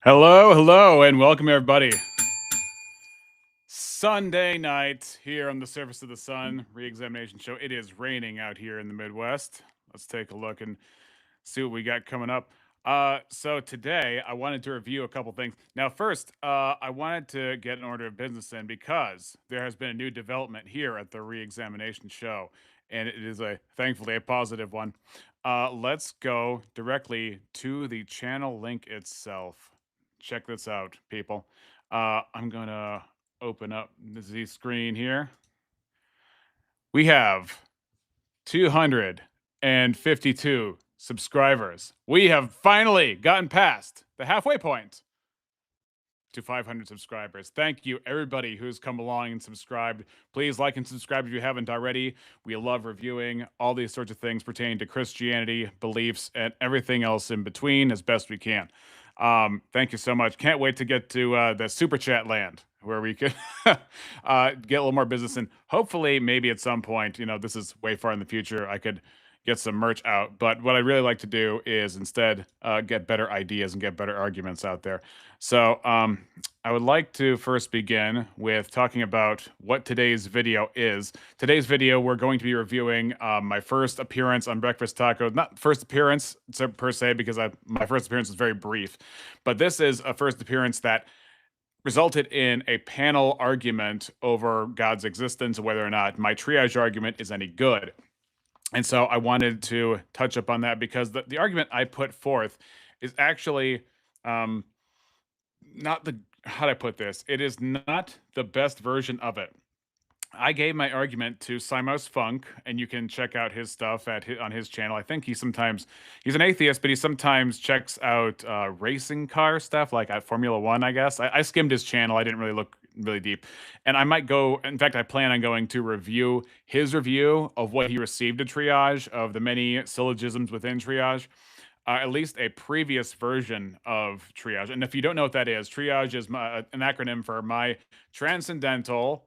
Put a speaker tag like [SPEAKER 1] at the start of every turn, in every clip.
[SPEAKER 1] Hello, hello, and welcome everybody. Sunday night here on the Surface of the Sun re-examination show. It is raining out here in the Midwest. Let's take a look and see what we got coming up. So today I wanted to review a couple things. Now, first, I wanted to get an order of business in because there has been a new development here at the re-examination show, and it is thankfully a positive one. Let's go directly to the channel link itself. Check this out, people. I'm gonna open up the Z screen here. We have 252 subscribers. We have finally gotten past the halfway point to 500 subscribers. Thank you, everybody who's come along and subscribed. Please like and subscribe if you haven't already. We love reviewing all these sorts of things pertaining to Christianity, beliefs, and everything else in between as best we can. Thank you so much. Can't wait to get to the super chat land where we could get a little more business. And hopefully, maybe at some point, this is way far in the future, I could get some merch out. But what I'd really like to do is instead get better ideas and get better arguments out there. So I would like to first begin with talking about what today's video is. Today's video, we're going to be reviewing my first appearance on Breakfast Taco. Not first appearance per se, because my first appearance was very brief. But this is a first appearance that resulted in a panel argument over God's existence, whether or not my triage argument is any good. And so I wanted to touch up on that because the argument I put forth is actually not the, how do I put this? It is not the best version of it. I gave my argument to Simos Funk, and you can check out his stuff on his channel. I think he's an atheist, but he sometimes checks out racing car stuff, like at Formula One, I guess. I skimmed his channel. I didn't really look really deep. And I might go, in fact, I plan on going to review his review of what he received at Triage, of the many syllogisms within Triage. At least a previous version of Triage. And if you don't know what that is, Triage is an acronym for my transcendental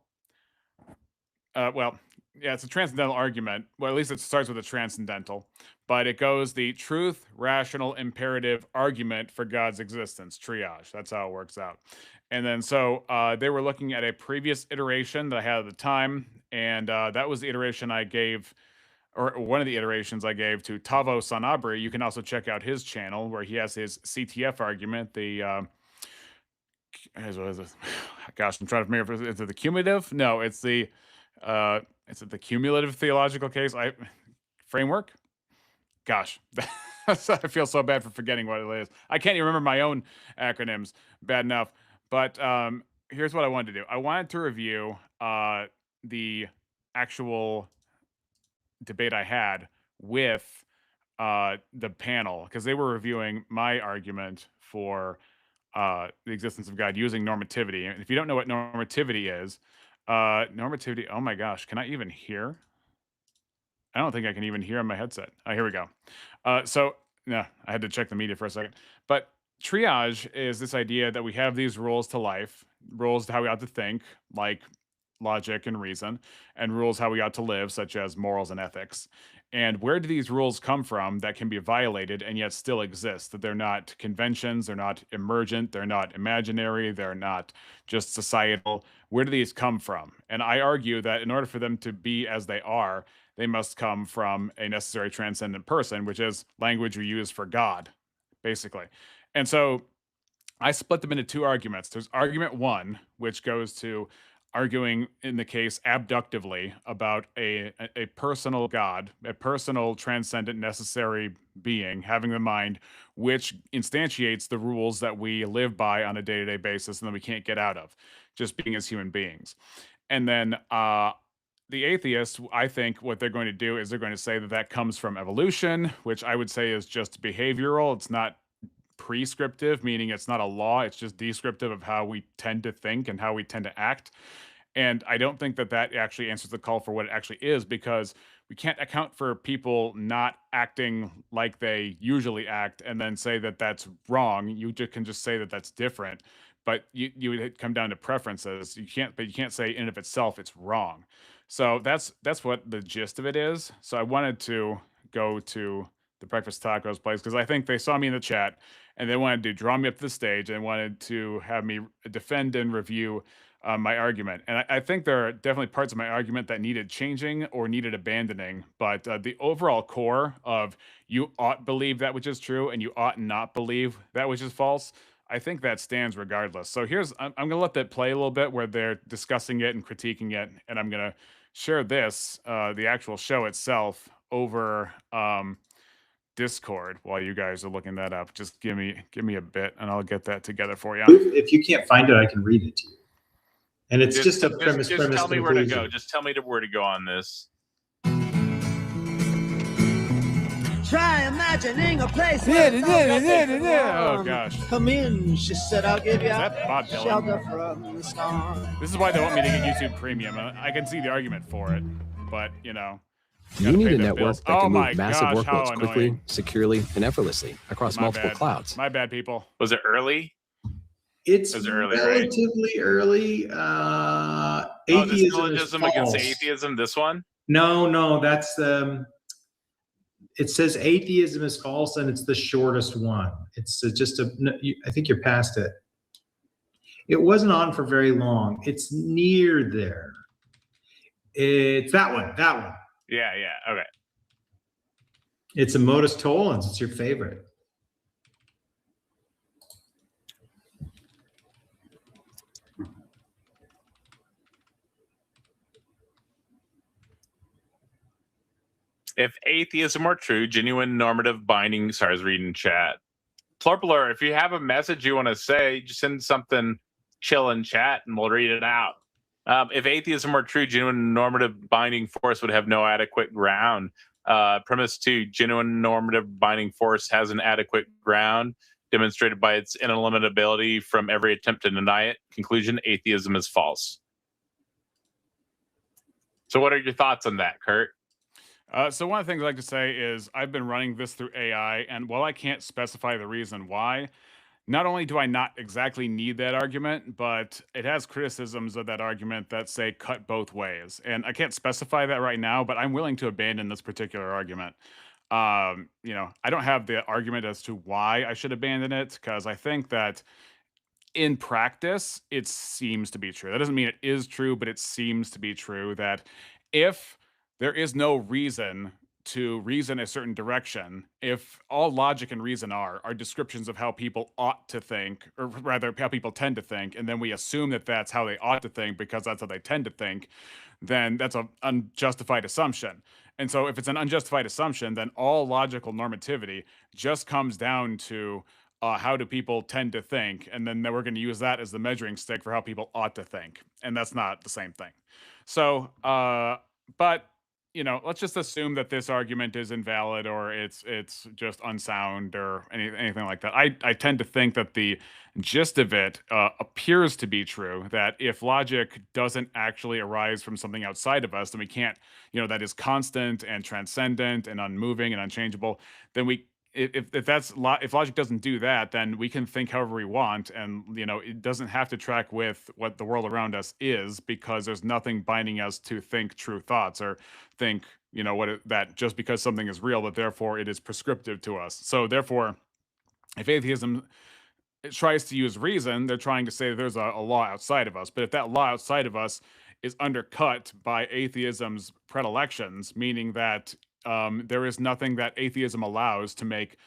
[SPEAKER 1] it's a transcendental argument. Well, at least it starts with a transcendental, but it goes the truth, rational, imperative argument for God's existence, triage. That's how it works out. And then so they were looking at a previous iteration that I had at the time, and that was the iteration I gave, or one of the iterations I gave to Tavo Sanabria. You can also check out his channel where he has his CTF argument, gosh, I'm trying to remember if it's the cumulative. No, it's the the cumulative theological case framework. Gosh, I feel so bad for forgetting what it is. I can't even remember my own acronyms. Bad enough. But here's what I wanted to do. I wanted to review the actual debate I had with the panel, because they were reviewing my argument for the existence of God using normativity. And if you don't know what normativity is, normativity, oh my gosh, can I even hear? I don't think I can even hear on my headset. Oh, here we go. No, I had to check the media for a second. But triage is this idea that we have these rules to life, rules to how we ought to think, like logic and reason, and rules how we ought to live, such as morals and ethics. And where do these rules come from that can be violated and yet still exist? That they're not conventions, they're not emergent, they're not imaginary, they're not just societal. Where do these come from? And I argue that in order for them to be as they are, they must come from a necessary transcendent person, which is language we use for God, basically. And so I split them into two arguments. There's argument one, which goes to arguing in the case abductively about a personal God, a personal transcendent necessary being having the mind, which instantiates the rules that we live by on a day-to-day basis and that we can't get out of, just being as human beings. And then the atheists, I think what they're going to do is they're going to say that that comes from evolution, which I would say is just behavioral. It's not prescriptive, meaning it's not a law. It's just descriptive of how we tend to think and how we tend to act. And I don't think that that actually answers the call for what it actually is, because we can't account for people not acting like they usually act and then say that that's wrong. You can just say that that's different, but you would come down to preferences. But you can't say in and of itself it's wrong. So that's what the gist of it is. So I wanted to go to the Breakfast Tacos place because I think they saw me in the chat and they wanted to draw me up to the stage and wanted to have me defend and review my argument. And I think there are definitely parts of my argument that needed changing or needed abandoning. But the overall core of you ought believe that which is true and you ought not believe that which is false, I think that stands regardless. So I'm going to let that play a little bit where they're discussing it and critiquing it. And I'm going to share this, the actual show itself, over Discord while you guys are looking that up. Just give me a bit and I'll get that together for you.
[SPEAKER 2] If you can't find it, I can read it to you. And it's just a premise.
[SPEAKER 3] Just tell me where to go. Just tell me where to go on this.
[SPEAKER 4] Try imagining a place.
[SPEAKER 1] Oh gosh.
[SPEAKER 4] Come in, she said. I'll give you
[SPEAKER 1] Bob Dylan?
[SPEAKER 4] shelter from the storm.
[SPEAKER 1] This is why they want me to get YouTube Premium. I can see the argument for it, but you know.
[SPEAKER 5] You need a network
[SPEAKER 1] bills.
[SPEAKER 5] that can
[SPEAKER 1] my
[SPEAKER 5] move massive
[SPEAKER 1] gosh, how
[SPEAKER 5] workloads quickly,
[SPEAKER 1] annoying.
[SPEAKER 5] securely, and effortlessly across multiple clouds.
[SPEAKER 1] My bad, people.
[SPEAKER 3] Was it early?
[SPEAKER 2] It's
[SPEAKER 3] early,
[SPEAKER 2] relatively early. Atheism
[SPEAKER 3] syllogism against atheism. This one?
[SPEAKER 2] No, that's it says atheism is false, and it's the shortest one. It's I think you're past it. It wasn't on for very long. It's near there. It's that one.
[SPEAKER 3] Yeah. Okay.
[SPEAKER 2] It's a modus tollens. It's your favorite.
[SPEAKER 3] If atheism were true, genuine normative binding. Sorry, I was reading chat. Plurpler, if you have a message you want to say, just send something chill in chat and we'll read it out. If atheism were true, genuine normative binding force would have no adequate ground. Premise 2, genuine normative binding force has an adequate ground demonstrated by its ineliminability from every attempt to deny it. Conclusion, atheism is false. So what are your thoughts on that, Kurt?
[SPEAKER 1] So one of the things I like to say is I've been running this through AI, and while I can't specify the reason why, not only do I not exactly need that argument, but it has criticisms of that argument that say cut both ways. And I can't specify that right now, but I'm willing to abandon this particular argument. I don't have the argument as to why I should abandon it, because I think that in practice, it seems to be true. That doesn't mean it is true, but it seems to be true that if there is no reason to reason a certain direction, if all logic and reason are descriptions of how people ought to think, or rather how people tend to think, and then we assume that that's how they ought to think because that's how they tend to think, then that's an unjustified assumption. And so if it's an unjustified assumption, then all logical normativity just comes down to how do people tend to think, and then we're going to use that as the measuring stick for how people ought to think, and that's not the same thing. So, but let's just assume that this argument is invalid or it's just unsound or anything like that. I tend to think that the gist of it appears to be true, that if logic doesn't actually arise from something outside of us, then we can't, that is constant and transcendent and unmoving and unchangeable, then if logic doesn't do that, then we can think however we want, and it doesn't have to track with what the world around us is, because there's nothing binding us to think true thoughts or think that just because something is real, that therefore it is prescriptive to us. So therefore, if atheism tries to use reason, they're trying to say there's a law outside of us. But if that law outside of us is undercut by atheism's predilections, meaning that there is nothing that atheism allows to make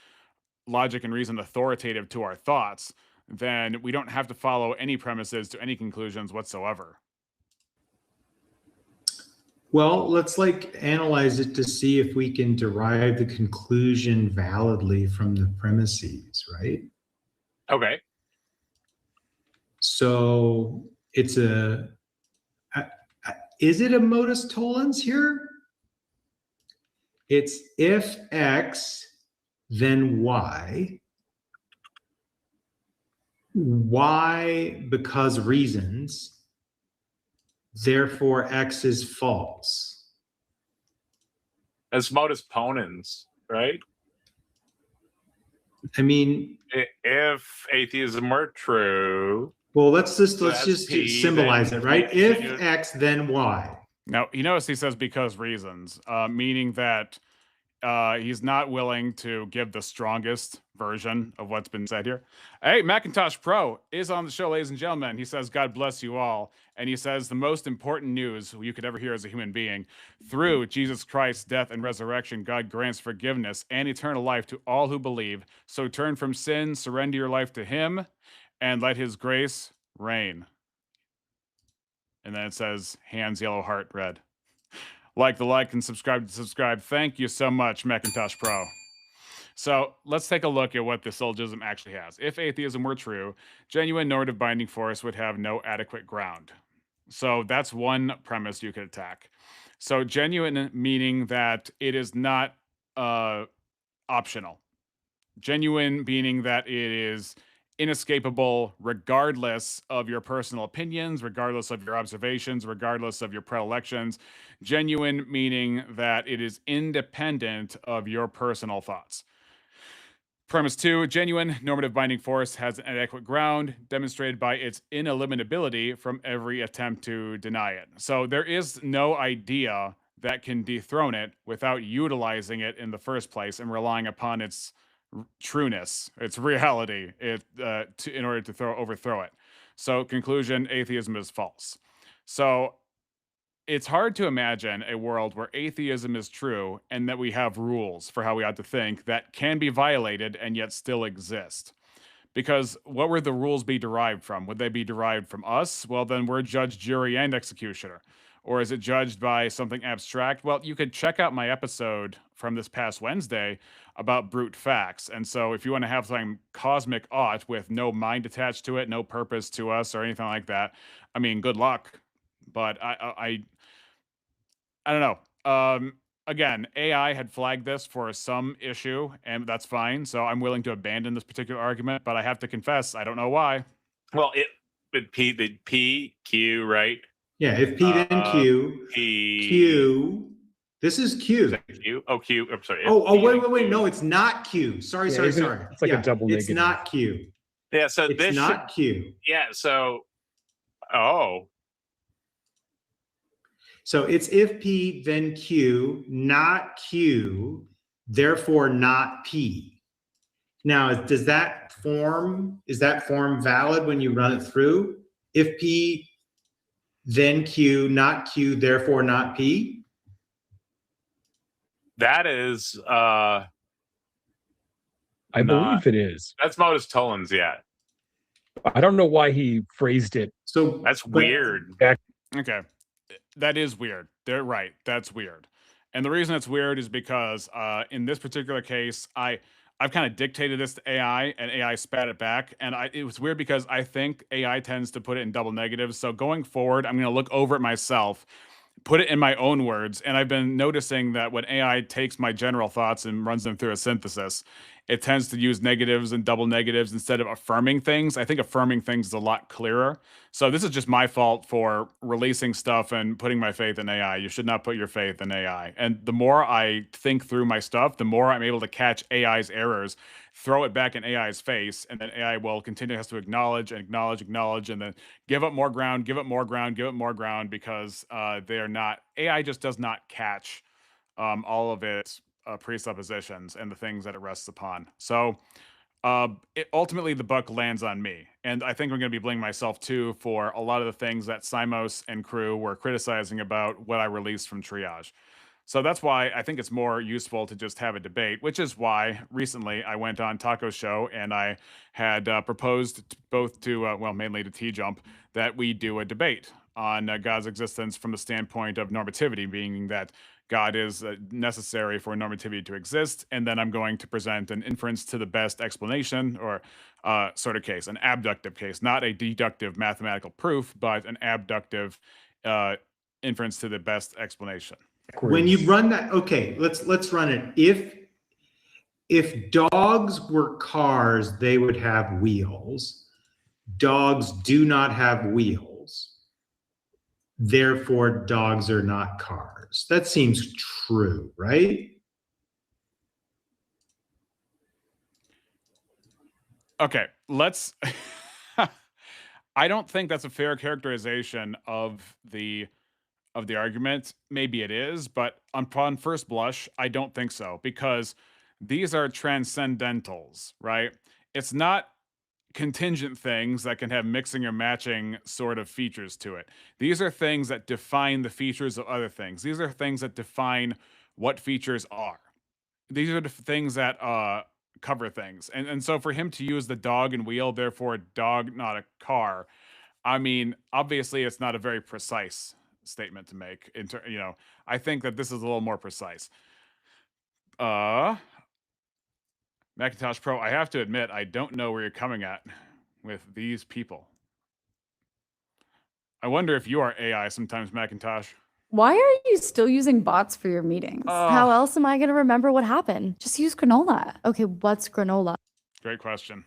[SPEAKER 1] logic and reason authoritative to our thoughts, then we don't have to follow any premises to any conclusions whatsoever.
[SPEAKER 2] Well, let's analyze it to see if we can derive the conclusion validly from the premises, right?
[SPEAKER 3] Okay.
[SPEAKER 2] So it's is it a modus tollens here? It's if X, then Y. Y because reasons, therefore X is false.
[SPEAKER 3] As modus ponens, right?
[SPEAKER 2] I mean,
[SPEAKER 3] if atheism were true.
[SPEAKER 2] Well, let's just
[SPEAKER 3] P,
[SPEAKER 2] symbolize
[SPEAKER 3] then
[SPEAKER 2] it, right?
[SPEAKER 3] P,
[SPEAKER 2] If X, then Y.
[SPEAKER 1] Now, you notice he says because reasons, meaning that He's not willing to give the strongest version of what's been said here. Hey, Macintosh Pro is on the show, ladies and gentlemen. He says, God bless you all. And he says, the most important news you could ever hear as a human being, through Jesus Christ's death and resurrection, God grants forgiveness and eternal life to all who believe. So turn from sin, surrender your life to him, and let his grace reign. And then it says, hands yellow, heart red. Like and subscribe to subscribe. Thank you so much, Macintosh Pro. So let's take a look at what the syllogism actually has. If atheism were true, genuine normative binding force would have no adequate ground. So that's one premise you could attack. So genuine meaning that it is not optional. Genuine meaning that it is inescapable regardless of your personal opinions, regardless of your observations, regardless of your predilections. Genuine meaning that it is independent of your personal thoughts. Premise 2, genuine normative binding force has an adequate ground demonstrated by its ineliminability from every attempt to deny it. So there is no idea that can dethrone it without utilizing it in the first place and relying upon its trueness, its reality, in order to overthrow it. So conclusion, atheism is false. So it's hard to imagine a world where atheism is true and that we have rules for how we ought to think that can be violated and yet still exist. Because what would the rules be derived from? Would they be derived from us? Well, then we're judge, jury, and executioner. Or is it judged by something abstract? Well, you could check out my episode from this past Wednesday about brute facts. And so if you want to have something cosmic ought with no mind attached to it, no purpose to us or anything like that, I mean, good luck. But I don't know. Again, AI had flagged this for some issue, and that's fine. So I'm willing to abandon this particular argument, but I have to confess, I don't know why.
[SPEAKER 3] Well, the P, Q, right?
[SPEAKER 2] Yeah, if P then Q, Q. This is Q.
[SPEAKER 3] Is that Q? Oh, Q. I'm sorry.
[SPEAKER 2] Wait. No, it's not Q. Sorry.
[SPEAKER 6] It's like a double negative.
[SPEAKER 2] It's not Q.
[SPEAKER 3] Yeah, so
[SPEAKER 2] it's
[SPEAKER 3] this
[SPEAKER 2] not Q.
[SPEAKER 3] Yeah, so
[SPEAKER 2] So it's if P then Q, not Q, therefore not P. Now, is that form valid when you run it through? If P then Q, not Q, therefore not P?
[SPEAKER 3] That is
[SPEAKER 6] I believe it is.
[SPEAKER 3] That's Modus Tollens, yeah.
[SPEAKER 6] I don't know why he phrased it.
[SPEAKER 2] So
[SPEAKER 3] that's weird.
[SPEAKER 1] Okay. That is weird. They're right. That's weird. And the reason it's weird is because in this particular case, I've kind of dictated this to AI and AI spat it back. And it was weird because I think AI tends to put it in double negatives. So going forward, I'm going to look over it myself, put it in my own words. And I've been noticing that when AI takes my general thoughts and runs them through a synthesis, it tends to use negatives and double negatives instead of affirming things. I think affirming things is a lot clearer. So this is just my fault for releasing stuff and putting my faith in AI. You should not put your faith in AI. And the more I think through my stuff, the more I'm able to catch AI's errors, throw it back in AI's face, and then AI will continue to acknowledge, and then give up more ground, because they are not, AI just does not catch all of its presuppositions and the things that it rests upon. So ultimately the buck lands on me. And I think I'm going to be blaming myself too for a lot of the things that Simos and crew were criticizing about what I released from Triage. So that's why I think it's more useful to just have a debate, which is why recently I went on Taco's show and I had proposed both to, mainly to T-Jump, that we do a debate on God's existence from the standpoint of normativity, being that God is necessary for normativity to exist. And then I'm going to present an inference to the best explanation or sort of case, an abductive case, not a deductive mathematical proof, but an abductive inference to the best explanation.
[SPEAKER 2] When you run that, okay, let's run it. If dogs were cars, they would have wheels. Dogs do not have wheels. Therefore, dogs are not cars. That seems true, right?
[SPEAKER 1] Okay, let's... I don't think that's a fair characterization of the of the argument, maybe it is, but upon first blush, I don't think so, because these are transcendentals, right? It's not contingent things that can have mixing or matching sort of features to it. These are things that define the features of other things. These are things that define what features are. These are the things that cover things. And so for him to use the dog and wheel, therefore a dog, not a car, I mean, obviously it's not a very precise statement to make. I think that this is a little more precise. Macintosh Pro, I have to admit, I don't know where you're coming at with these people. I wonder if you are AI sometimes, Macintosh.
[SPEAKER 7] Why are you still using bots for your meetings? How else am I going to remember what happened? Just use granola. Okay, what's granola?
[SPEAKER 1] Great question.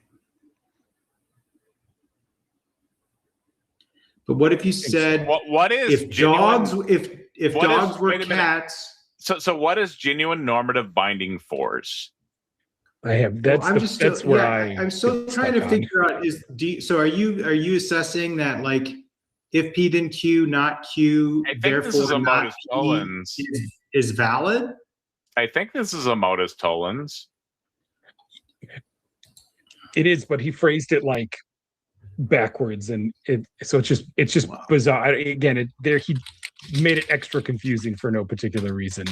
[SPEAKER 2] But what if you said
[SPEAKER 3] what is
[SPEAKER 2] if
[SPEAKER 3] genuine,
[SPEAKER 2] dogs if
[SPEAKER 3] what
[SPEAKER 2] dogs
[SPEAKER 3] is-
[SPEAKER 2] were
[SPEAKER 3] wait a minute.
[SPEAKER 2] cats?
[SPEAKER 3] So what is genuine normative binding force?
[SPEAKER 6] I have that's
[SPEAKER 2] Well,
[SPEAKER 6] that's where
[SPEAKER 2] I'm still
[SPEAKER 6] get
[SPEAKER 2] trying to
[SPEAKER 6] stuck on.
[SPEAKER 2] figure out so are you assessing that, like, if P then Q, not Q,
[SPEAKER 3] I think
[SPEAKER 2] therefore
[SPEAKER 3] this is a
[SPEAKER 2] not
[SPEAKER 3] modus
[SPEAKER 2] P
[SPEAKER 3] tollens.
[SPEAKER 2] is valid?
[SPEAKER 3] I think this is a modus tollens.
[SPEAKER 6] It is, but he phrased it like backwards, and so it's just
[SPEAKER 2] Wow.
[SPEAKER 6] bizarre. Again, he made it extra confusing for no particular reason.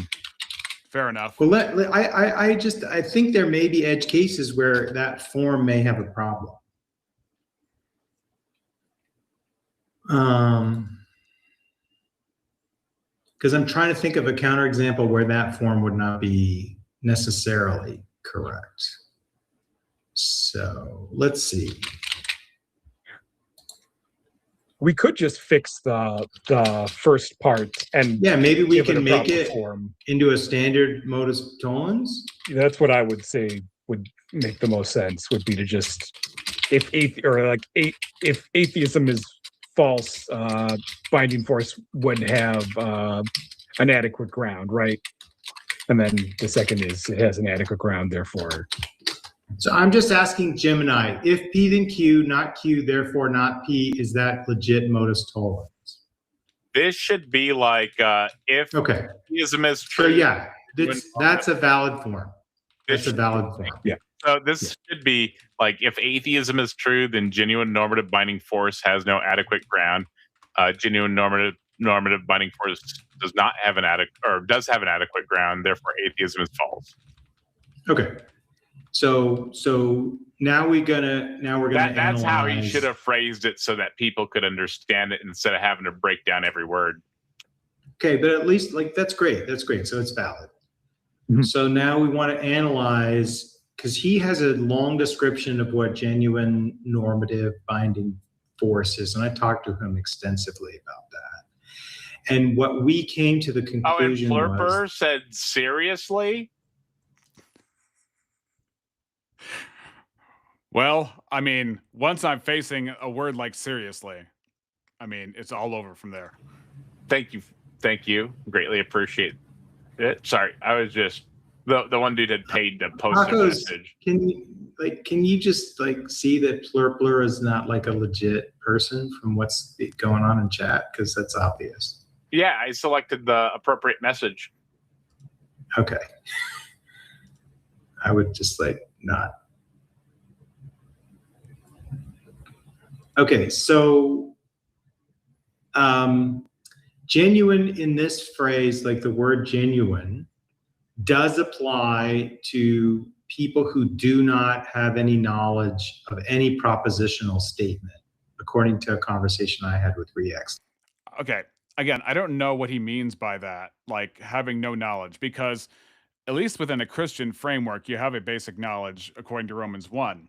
[SPEAKER 1] Fair enough.
[SPEAKER 2] Well, I think there may be edge cases where that form may have a problem. Because I'm trying to think of a counterexample where that form would not be necessarily correct. So let's see.
[SPEAKER 6] We could just fix the first part and
[SPEAKER 2] Yeah, maybe we
[SPEAKER 6] give
[SPEAKER 2] can
[SPEAKER 6] a
[SPEAKER 2] make
[SPEAKER 6] proper
[SPEAKER 2] it
[SPEAKER 6] form.
[SPEAKER 2] into a standard modus tollens.
[SPEAKER 6] That's what I would say would make the most sense. Would be to just if atheism is false, binding force would have an adequate ground, right? And then the second is it has an adequate ground, therefore.
[SPEAKER 2] So I'm just asking Gemini, if P then Q, not Q, therefore not P, is that legit modus tollens?
[SPEAKER 3] This should be like if
[SPEAKER 2] Okay.
[SPEAKER 3] theism is
[SPEAKER 2] So
[SPEAKER 3] true.
[SPEAKER 2] yeah, that's a valid form. That's a valid form.
[SPEAKER 6] Yeah.
[SPEAKER 3] So this should be like if atheism is true, then genuine normative binding force has no adequate ground. Genuine normative binding force does not have does have an adequate ground. Therefore, atheism is false.
[SPEAKER 2] Okay. So now we're gonna
[SPEAKER 3] That's
[SPEAKER 2] analyze.
[SPEAKER 3] how he should have phrased it so that people could understand it instead of having to break down every word.
[SPEAKER 2] Okay, but at least, like, that's great. That's great. So it's valid.
[SPEAKER 6] Mhm.
[SPEAKER 2] So now we want to analyze, because he has a long description of what genuine normative binding force is, and I talked to him extensively about that. And what we came to the
[SPEAKER 3] Oh, and
[SPEAKER 2] conclusion
[SPEAKER 3] Flurper
[SPEAKER 2] was,
[SPEAKER 3] said, seriously?
[SPEAKER 1] Well, I mean, once I'm facing a word like seriously, I mean, it's all over from there.
[SPEAKER 3] Thank you. Greatly appreciate it. Sorry, I was just the one dude had paid to post a
[SPEAKER 2] Tacos,
[SPEAKER 3] message.
[SPEAKER 2] can you just see that Plur is not like a legit person from what's going on in chat? Because that's obvious.
[SPEAKER 3] Yeah, I selected the appropriate message.
[SPEAKER 2] Okay. I would just not. Okay, so genuine in this phrase, like the word genuine, does apply to people who do not have any knowledge of any propositional statement, according to a conversation I had with Rex.
[SPEAKER 1] Okay. Again, I don't know what he means by that, like having no knowledge, because at least within a Christian framework, you have a basic knowledge according to Romans 1.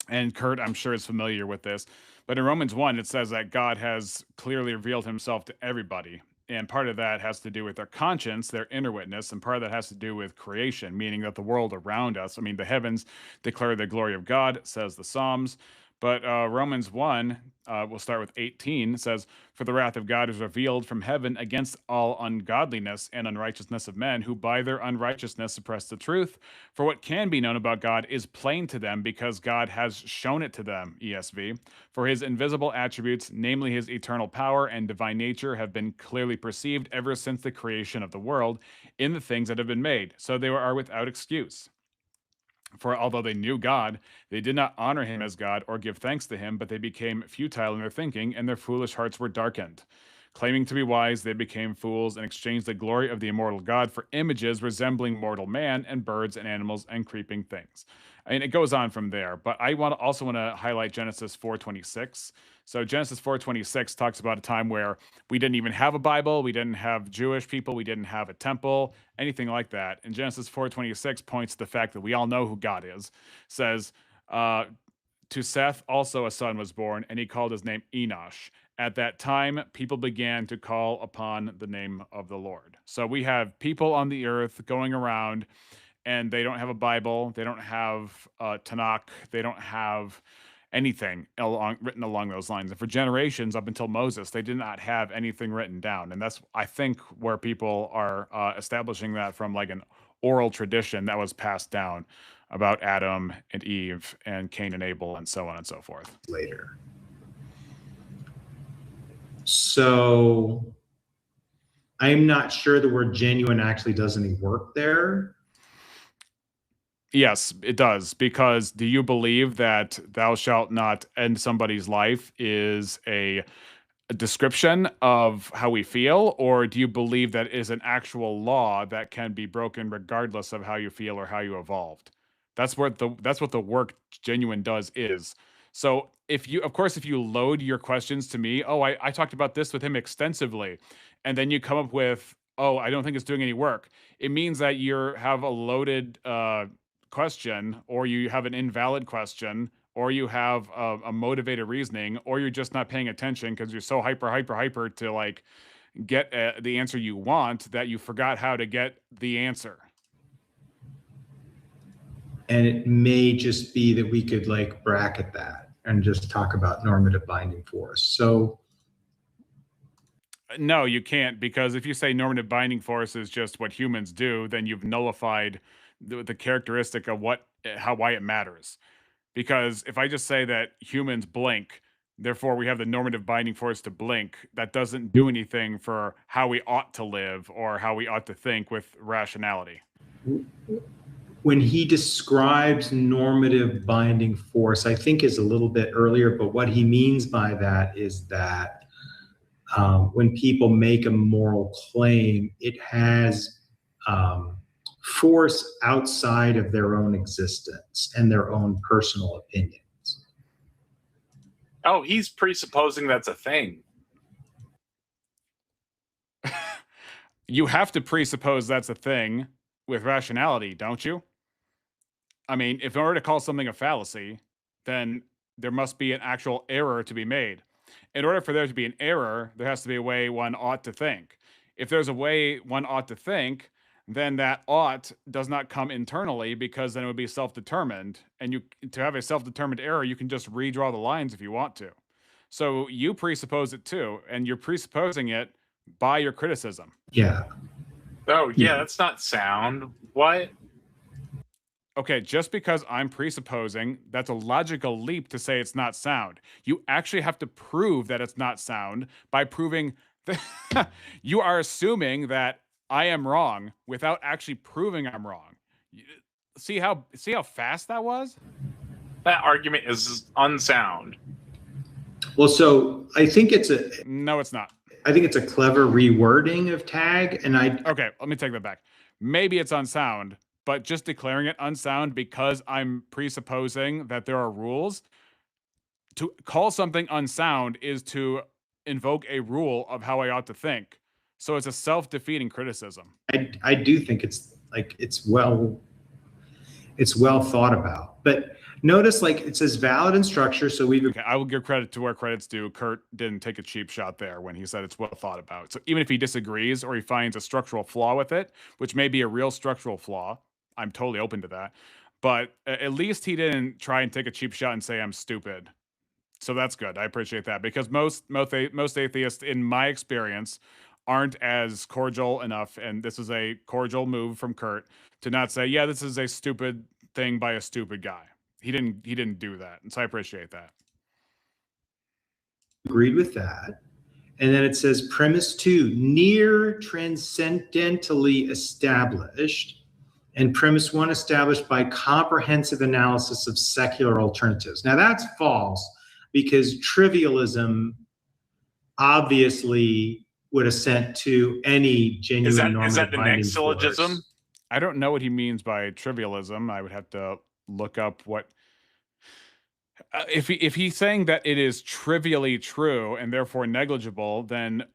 [SPEAKER 1] And Kurt, I'm sure, is familiar with this. But in Romans 1, it says that God has clearly revealed himself to everybody. And part of that has to do with their conscience, their inner witness, and part of that has to do with creation, meaning that the world around us, I mean, the heavens declare the glory of God, says the Psalms. But Romans 1, we'll start with 18, says, "For the wrath of God is revealed from heaven against all ungodliness and unrighteousness of men, who by their unrighteousness suppress the truth. For what can be known about God is plain to them, because God has shown it to them," ESV. "For his invisible attributes, namely his eternal power and divine nature, have been clearly perceived ever since the creation of the world in the things that have been made, so they are without excuse. For although they knew God, they did not honor him as God or give thanks to him, but they became futile in their thinking, and their foolish hearts were darkened. Claiming to be wise, they became fools and exchanged the glory of the immortal God for images resembling mortal man and birds and animals and creeping things." I mean, it goes on from there, but I also want to highlight Genesis 4:26. So Genesis 4:26 talks about a time where we didn't even have a Bible, we didn't have Jewish people, we didn't have a temple, anything like that. And Genesis 4:26 points to the fact that we all know who God is. Says, "To Seth also a son was born, and he called his name Enosh. At that time, people began to call upon the name of the Lord." So we have people on the earth going around, and they don't have a Bible, they don't have Tanakh, they don't have anything written along those lines. And for generations up until Moses, they did not have anything written down. And that's, I think, where people are establishing that from, like an oral tradition that was passed down about Adam and Eve and Cain and Abel and so on and so forth.
[SPEAKER 2] Later. So I'm not sure the word genuine actually does any work there.
[SPEAKER 1] Yes, it does. Because do you believe that "thou shalt not end somebody's life" is a description of how we feel, or do you believe that is an actual law that can be broken regardless of how you feel or how you evolved? That's what the work genuine does is. So if you load your questions to me, "Oh, I talked about this with him extensively," and then you come up with, "Oh, I don't think it's doing any work," it means that you have a loaded question, or you have an invalid question, or you have a motivated reasoning, or you're just not paying attention because you're so hyper to like get the answer you want that you forgot how to get the answer.
[SPEAKER 2] And it may just be that we could like bracket that and just talk about normative binding force. So
[SPEAKER 1] no, you can't, because if you say normative binding force is just what humans do, then you've nullified the characteristic of why it matters. Because if I just say that humans blink, therefore we have the normative binding force to blink, that doesn't do anything for how we ought to live or how we ought to think with rationality.
[SPEAKER 2] When he describes normative binding force, I think is a little bit earlier, but what he means by that is that when people make a moral claim, it has force outside of their own existence and their own personal opinions.
[SPEAKER 3] Oh, he's presupposing that's a thing.
[SPEAKER 1] You have to presuppose that's a thing with rationality, don't you? I mean, if in order to call something a fallacy, then there must be an actual error to be made. In order for there to be an error, there has to be a way one ought to think. If there's a way one ought to think, then that ought does not come internally, because then it would be self-determined. And to have a self-determined error, you can just redraw the lines if you want to. So you presuppose it too, and you're presupposing it by your criticism.
[SPEAKER 2] Yeah.
[SPEAKER 3] Oh, yeah, that's not sound. What?
[SPEAKER 1] Okay, just because I'm presupposing, that's a logical leap to say it's not sound. You actually have to prove that it's not sound by proving that you are assuming that I am wrong without actually proving I'm wrong. See how fast that was?
[SPEAKER 3] That argument is unsound.
[SPEAKER 2] Well, so I think
[SPEAKER 1] no, it's not.
[SPEAKER 2] I think it's a clever rewording of tag, and
[SPEAKER 1] okay, let me take that back. Maybe it's unsound, but just declaring it unsound because I'm presupposing that there are rules. To call something unsound is to invoke a rule of how I ought to think. So it's a self-defeating criticism.
[SPEAKER 2] I do think it's well thought about. But notice, like, it says valid in structure, so we've...
[SPEAKER 1] Okay, I will give credit to where credit's due. Kurt didn't take a cheap shot there when he said it's well thought about. So even if he disagrees or he finds a structural flaw with it, which may be a real structural flaw, I'm totally open to that. But at least he didn't try and take a cheap shot and say I'm stupid So that's good. I appreciate that because most atheists, in my experience, aren't as cordial enough, and this is a cordial move from Kurt to not say, "Yeah, this is a stupid thing by a stupid guy." He didn't do that, and so I appreciate that.
[SPEAKER 2] Agreed with that. And then it says premise 2, near transcendentally established, and premise 1, established by comprehensive analysis of secular alternatives. Now that's false because trivialism obviously would assent to any genuine normative
[SPEAKER 3] Is that the
[SPEAKER 2] binding
[SPEAKER 3] next syllogism?
[SPEAKER 2] force.
[SPEAKER 1] I don't know what he means by trivialism. I would have to look up what. If he's saying that it is trivially true and therefore negligible, then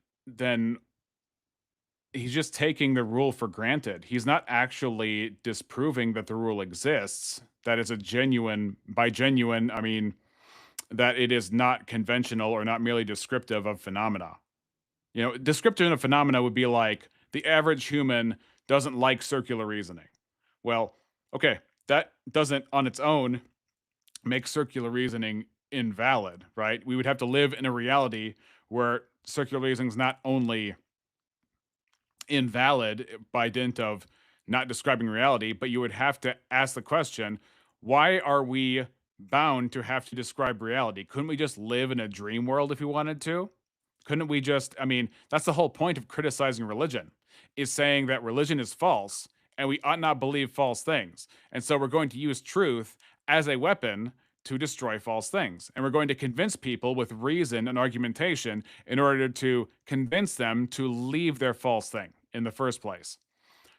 [SPEAKER 1] he's just taking the rule for granted. He's not actually disproving that the rule exists. That it's a genuine. By genuine, I mean that it is not conventional or not merely descriptive of phenomena. You know, descriptive of phenomena would be like the average human doesn't like circular reasoning. Well, okay, that doesn't on its own make circular reasoning invalid, right? We would have to live in a reality where circular reasoning is not only invalid by dint of not describing reality, but you would have to ask the question, why are we bound to have to describe reality? Couldn't we just live in a dream world if we wanted to? Couldn't we just, I mean, that's the whole point of criticizing religion, is saying that religion is false and we ought not believe false things. And so we're going to use truth as a weapon to destroy false things. And we're going to convince people with reason and argumentation in order to convince them to leave their false thing in the first place.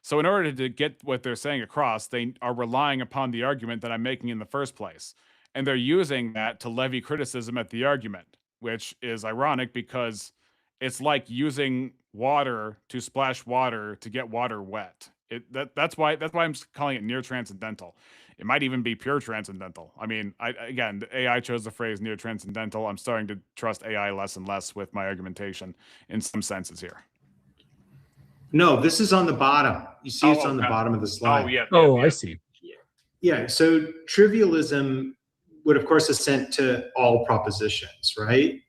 [SPEAKER 1] So in order to get what they're saying across, they are relying upon the argument that I'm making in the first place. And they're using that to levy criticism at the argument, which is ironic because it's like using water to splash water to get water wet. That's why I'm calling it near transcendental. It might even be pure transcendental. I mean, again, the AI chose the phrase near transcendental. I'm starting to trust AI less and less with my argumentation in some senses here.
[SPEAKER 2] No, this is on the bottom. You see it's on the bottom of the slide.
[SPEAKER 3] Oh, yeah.
[SPEAKER 6] Oh, I see.
[SPEAKER 2] Yeah, so trivialism would, of course, assent to all propositions, right?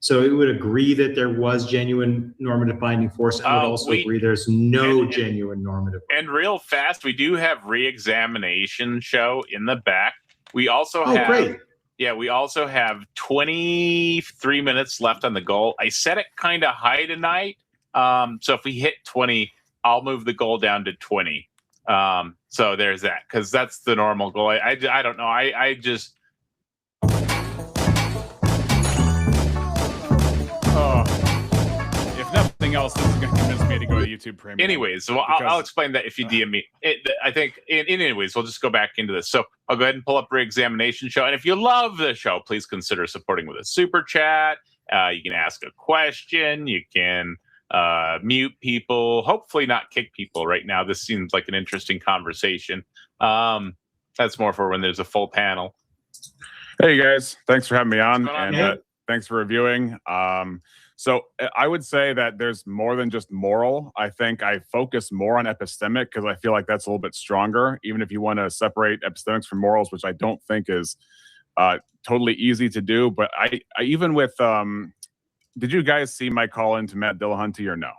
[SPEAKER 2] So it would agree that there was genuine normative binding force, and would also agree there's no genuine normative.
[SPEAKER 3] And real fast, we do have re-examination show in the back. We also have,
[SPEAKER 2] great.
[SPEAKER 3] Yeah, we also have 23 minutes left on the goal. I set it kind of high tonight. So if we hit 20, I'll move the goal down to 20. So there's that, because that's the normal goal. I don't know. I just.
[SPEAKER 1] If nothing else, this is going to convince me to go to YouTube Premium.
[SPEAKER 3] Anyways, well, I'll explain that if you DM me. I think, anyways, we'll just go back into this. So I'll go ahead and pull up re-examination show. And if you love the show, please consider supporting with a super chat. You can ask a question. You can mute people, hopefully not kick people right now. This seems like an interesting conversation. That's more for when there's a full panel.
[SPEAKER 1] Hey guys, thanks for having me on, and
[SPEAKER 2] Hey.
[SPEAKER 1] thanks for reviewing. So I would say that there's more than just moral. I think I focus more on epistemic because I feel like that's a little bit stronger, even if you want to separate epistemics from morals, which I don't think is totally easy to do. But I even with did you guys see my call into Matt Dillahunty or no?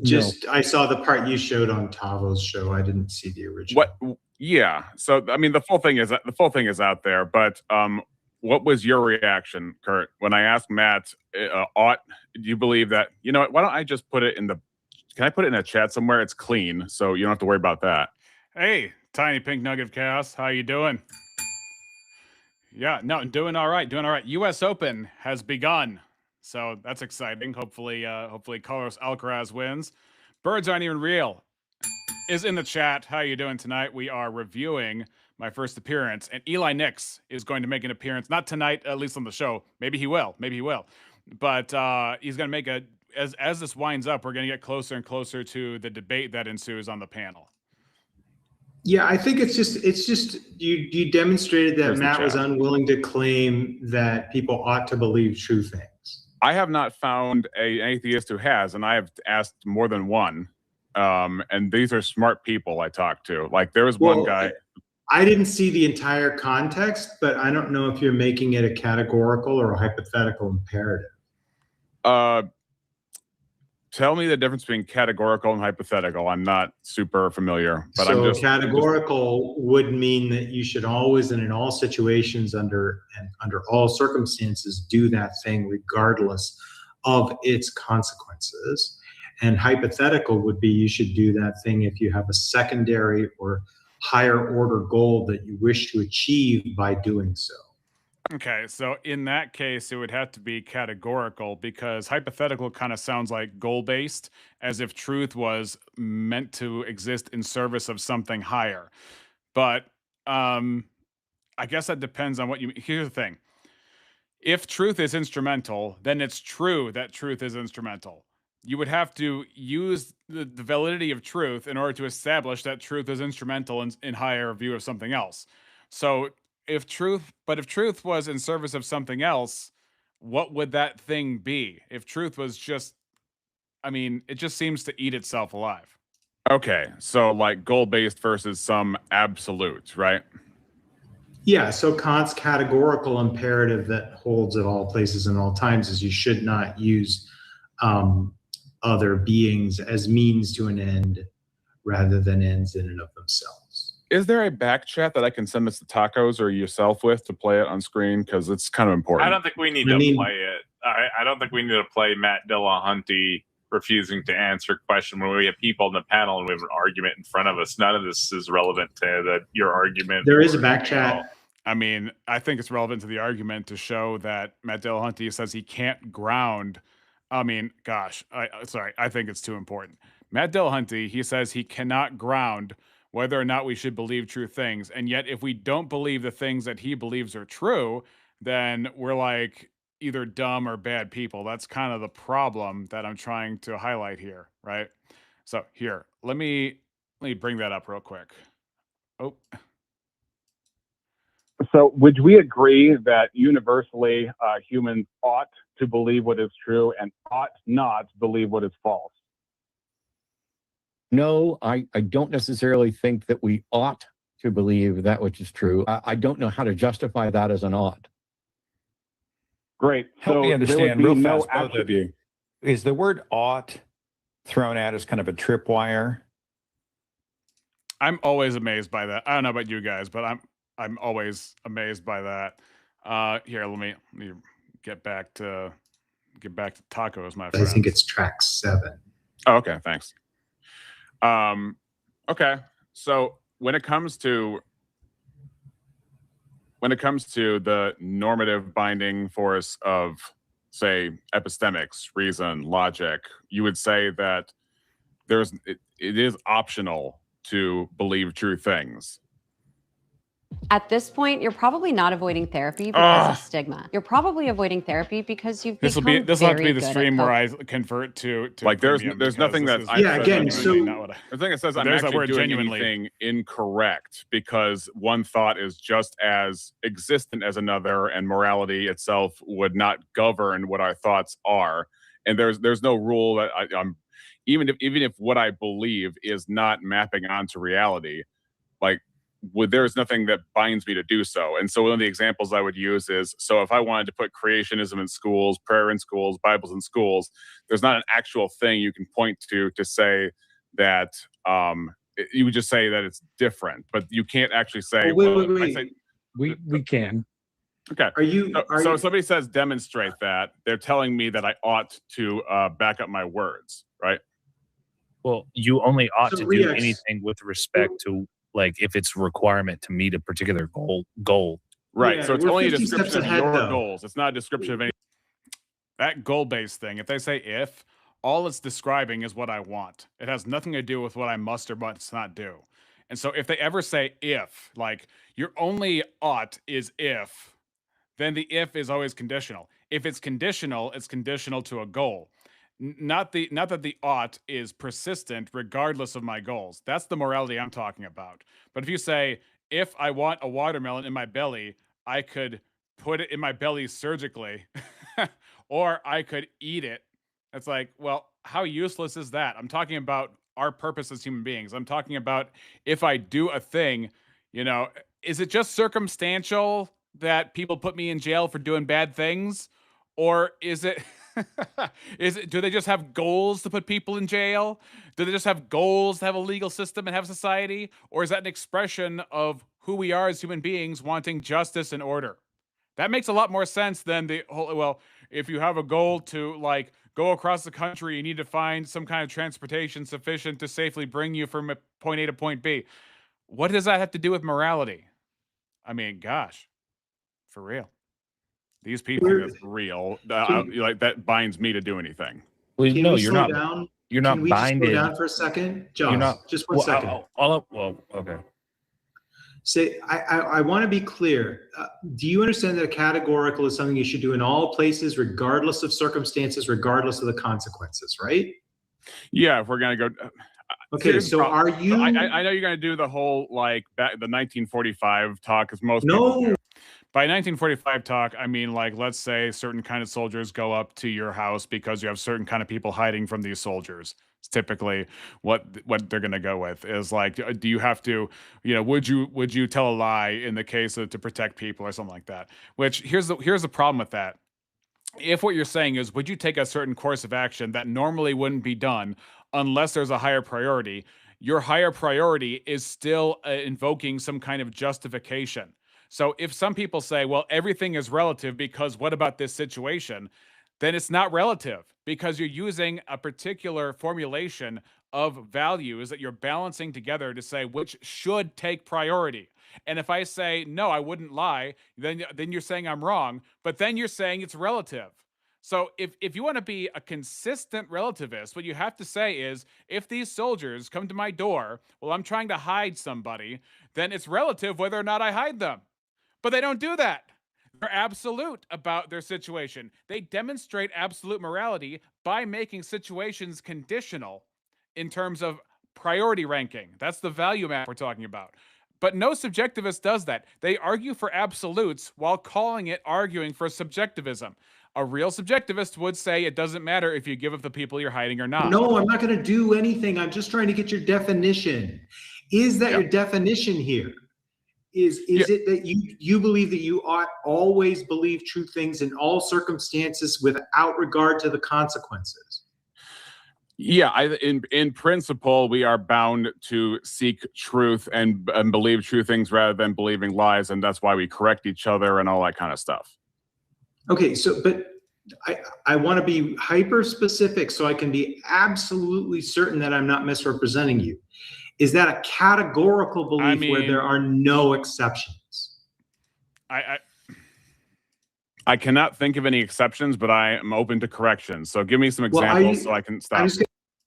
[SPEAKER 2] Just I saw the part you showed on Tavo's show. I didn't see the original.
[SPEAKER 1] What? Yeah. So I mean, the full thing is out there. But what was your reaction, Kurt, when I asked Matt, do you believe that? You know what? Why don't I just put it in the? Can I put it in a chat somewhere? It's clean, so you don't have to worry about that. Hey, tiny pink nugget of chaos. How you doing? Yeah, no, doing all right. U.S. Open has begun, so that's exciting. Hopefully Carlos Alcaraz wins. Birds aren't even real is in the chat. How you doing tonight? We are reviewing my first appearance, and Eli Nix is going to make an appearance. Not tonight, at least on the show. Maybe he will. But he's going to make as this winds up, we're going to get closer and closer to the debate that ensues on the panel.
[SPEAKER 2] Yeah, I think it's just you demonstrated that
[SPEAKER 1] There's the
[SPEAKER 2] Matt was
[SPEAKER 1] chat.
[SPEAKER 2] unwilling to claim that people ought to believe true things.
[SPEAKER 1] I have not found an atheist who has, and I have asked more than one. And these are smart people I talked to. Like there was one guy.
[SPEAKER 2] I didn't see the entire context, but I don't know if you're making it a categorical or a hypothetical imperative.
[SPEAKER 1] Tell me the difference between categorical and hypothetical. I'm not super familiar, but
[SPEAKER 2] so
[SPEAKER 1] I'm just
[SPEAKER 2] categorical would mean that you should always and in all situations under all circumstances do that thing regardless of its consequences. And hypothetical would be you should do that thing if you have a secondary or higher order goal that you wish to achieve by doing so.
[SPEAKER 1] Okay, so in that case, it would have to be categorical because hypothetical kind of sounds like goal-based, as if truth was meant to exist in service of something higher. But I guess that depends on what you. Here's the thing: if truth is instrumental, then it's true that truth is instrumental. You would have to use the validity of truth in order to establish that truth is instrumental in higher view of something else. So if truth was in service of something else, what would that thing be? If truth was just, I mean, it just seems to eat itself alive. Okay, so like goal-based versus some absolute, right?
[SPEAKER 2] Yeah, so Kant's categorical imperative that holds at all places and all times is you should not use other beings as means to an end rather than ends in and of themselves.
[SPEAKER 1] Is there a back chat that I can send this to Tacos or yourself with to play it on screen? Because it's kind of important.
[SPEAKER 3] I don't think we need to play it. I don't think we need to play Matt Dillahunty refusing to answer question when we have people in the panel and we have an argument in front of us. None of this is relevant to your argument.
[SPEAKER 2] There is a back chat.
[SPEAKER 1] I mean, I think it's relevant to the argument to show that Matt Dillahunty says he can't ground. I mean, gosh, I think it's too important. Matt Dillahunty, he says he cannot ground whether or not we should believe true things. And yet, if we don't believe the things that he believes are true, then we're like either dumb or bad people. That's kind of the problem that I'm trying to highlight here, right? So here, let me bring that up real quick. Oh.
[SPEAKER 8] So would we agree that universally humans ought to believe what is true and ought not believe what is false?
[SPEAKER 9] No, I don't necessarily think that we ought to believe that which is true. I don't know how to justify that as an ought.
[SPEAKER 8] Great.
[SPEAKER 10] Help me understand real fast, both
[SPEAKER 8] action.
[SPEAKER 10] of you. Is the word ought thrown out as kind of a tripwire?
[SPEAKER 1] I'm always amazed by that. I don't know about you guys, but I'm always amazed by that. Here, let me get back to Tacos, my friend.
[SPEAKER 2] I think it's track 7.
[SPEAKER 1] Oh, okay, thanks. Okay, so when it comes to the normative binding force of, say, epistemics, reason, logic, you would say that it is optional to believe true things.
[SPEAKER 11] At this point, you're probably not avoiding therapy because of stigma. You're probably avoiding therapy because you've become very
[SPEAKER 1] this will have to be the
[SPEAKER 11] good
[SPEAKER 1] stream
[SPEAKER 11] at
[SPEAKER 1] where I convert to like there's nothing that the thing that says I'm actually doing anything incorrect because one thought is just as existent as another and morality itself would not govern what our thoughts are, and there's no rule that I'm even if what I believe is not mapping onto reality, like there's nothing that binds me to do so. And so one of the examples I would use is, so if I wanted to put creationism in schools, prayer in schools, Bibles in schools, there's not an actual thing you can point to say that you would just say that it's different, but you can't actually say,
[SPEAKER 2] wait.
[SPEAKER 6] We can.
[SPEAKER 1] Okay. So somebody says demonstrate that, they're telling me that I ought to back up my words, right?
[SPEAKER 12] Well, you only ought to do anything with respect to, like, if it's a requirement to meet a particular goal.
[SPEAKER 1] Right. So it's only a description of your goals. It's not a description of any. That goal-based thing, if they say if, all it's describing is what I want. It has nothing to do with what I must or must not do. And so if they ever say if, like your only ought is if, then the if is always conditional. If it's conditional to a goal. Not that the ought is persistent regardless of my goals. That's the morality I'm talking about. But if you say, if I want a watermelon in my belly, I could put it in my belly surgically, or I could eat it. It's like, well, how useless is that? I'm talking about our purpose as human beings. I'm talking about if I do a thing, is it just circumstantial that people put me in jail for doing bad things? Or is it, do they just have goals to put people in jail? Do they just have goals to have a legal system and have society? Or is that an expression of who we are as human beings wanting justice and order? That makes a lot more sense than the whole, well, if you have a goal to like go across the country, you need to find some kind of transportation sufficient to safely bring you from point A to point B. What does that have to do with morality? I mean, gosh, for real. These people are real. Like that binds me to do anything.
[SPEAKER 12] Well, no,
[SPEAKER 2] you're
[SPEAKER 12] not.
[SPEAKER 2] Down?
[SPEAKER 12] You're not
[SPEAKER 2] Can we
[SPEAKER 12] binded.
[SPEAKER 2] Just slow down for a second, Josh.
[SPEAKER 12] You're not,
[SPEAKER 2] just one second.
[SPEAKER 12] Okay.
[SPEAKER 2] Say, I want to be clear. Do you understand that a categorical is something you should do in all places, regardless of circumstances, regardless of the consequences, right?
[SPEAKER 1] Yeah, if we're gonna go.
[SPEAKER 2] Okay, so are you?
[SPEAKER 1] I know you're gonna do the whole like back the 1945 talk, because most
[SPEAKER 2] no.
[SPEAKER 1] People do. By 1945 talk, I mean like let's say certain kind of soldiers go up to your house because you have certain kind of people hiding from these soldiers. It's typically what they're going to go with is like, do you have to, would you tell a lie in the case of to protect people or something like that? Which here's the problem with that. If what you're saying is, would you take a certain course of action that normally wouldn't be done unless there's a higher priority? Your higher priority is still invoking some kind of justification. So if some people say, well, everything is relative because what about this situation? Then it's not relative because you're using a particular formulation of values that you're balancing together to say which should take priority. And if I say, no, I wouldn't lie, then you're saying I'm wrong, but then you're saying it's relative. So if you want to be a consistent relativist, what you have to say is, if these soldiers come to my door while I'm trying to hide somebody, then it's relative whether or not I hide them. But they don't do that. They're absolute about their situation. They demonstrate absolute morality by making situations conditional in terms of priority ranking. That's the value map we're talking about. But no subjectivist does that. They argue for absolutes while calling it arguing for subjectivism. A real subjectivist would say it doesn't matter if you give up the people you're hiding or not.
[SPEAKER 2] No, I'm not going to do anything. I'm just trying to get your definition. Is that your definition here? Is it that you believe that you ought always believe true things in all circumstances without regard to the consequences?
[SPEAKER 1] Yeah, in principle, we are bound to seek truth and believe true things rather than believing lies, and that's why we correct each other and all that kind of stuff.
[SPEAKER 2] Okay, so but I want to be hyper specific so I can be absolutely certain that I'm not misrepresenting you. Is that a categorical belief where there are no exceptions?
[SPEAKER 1] I cannot think of any exceptions, but I am open to corrections. So give me some examples so I can stop.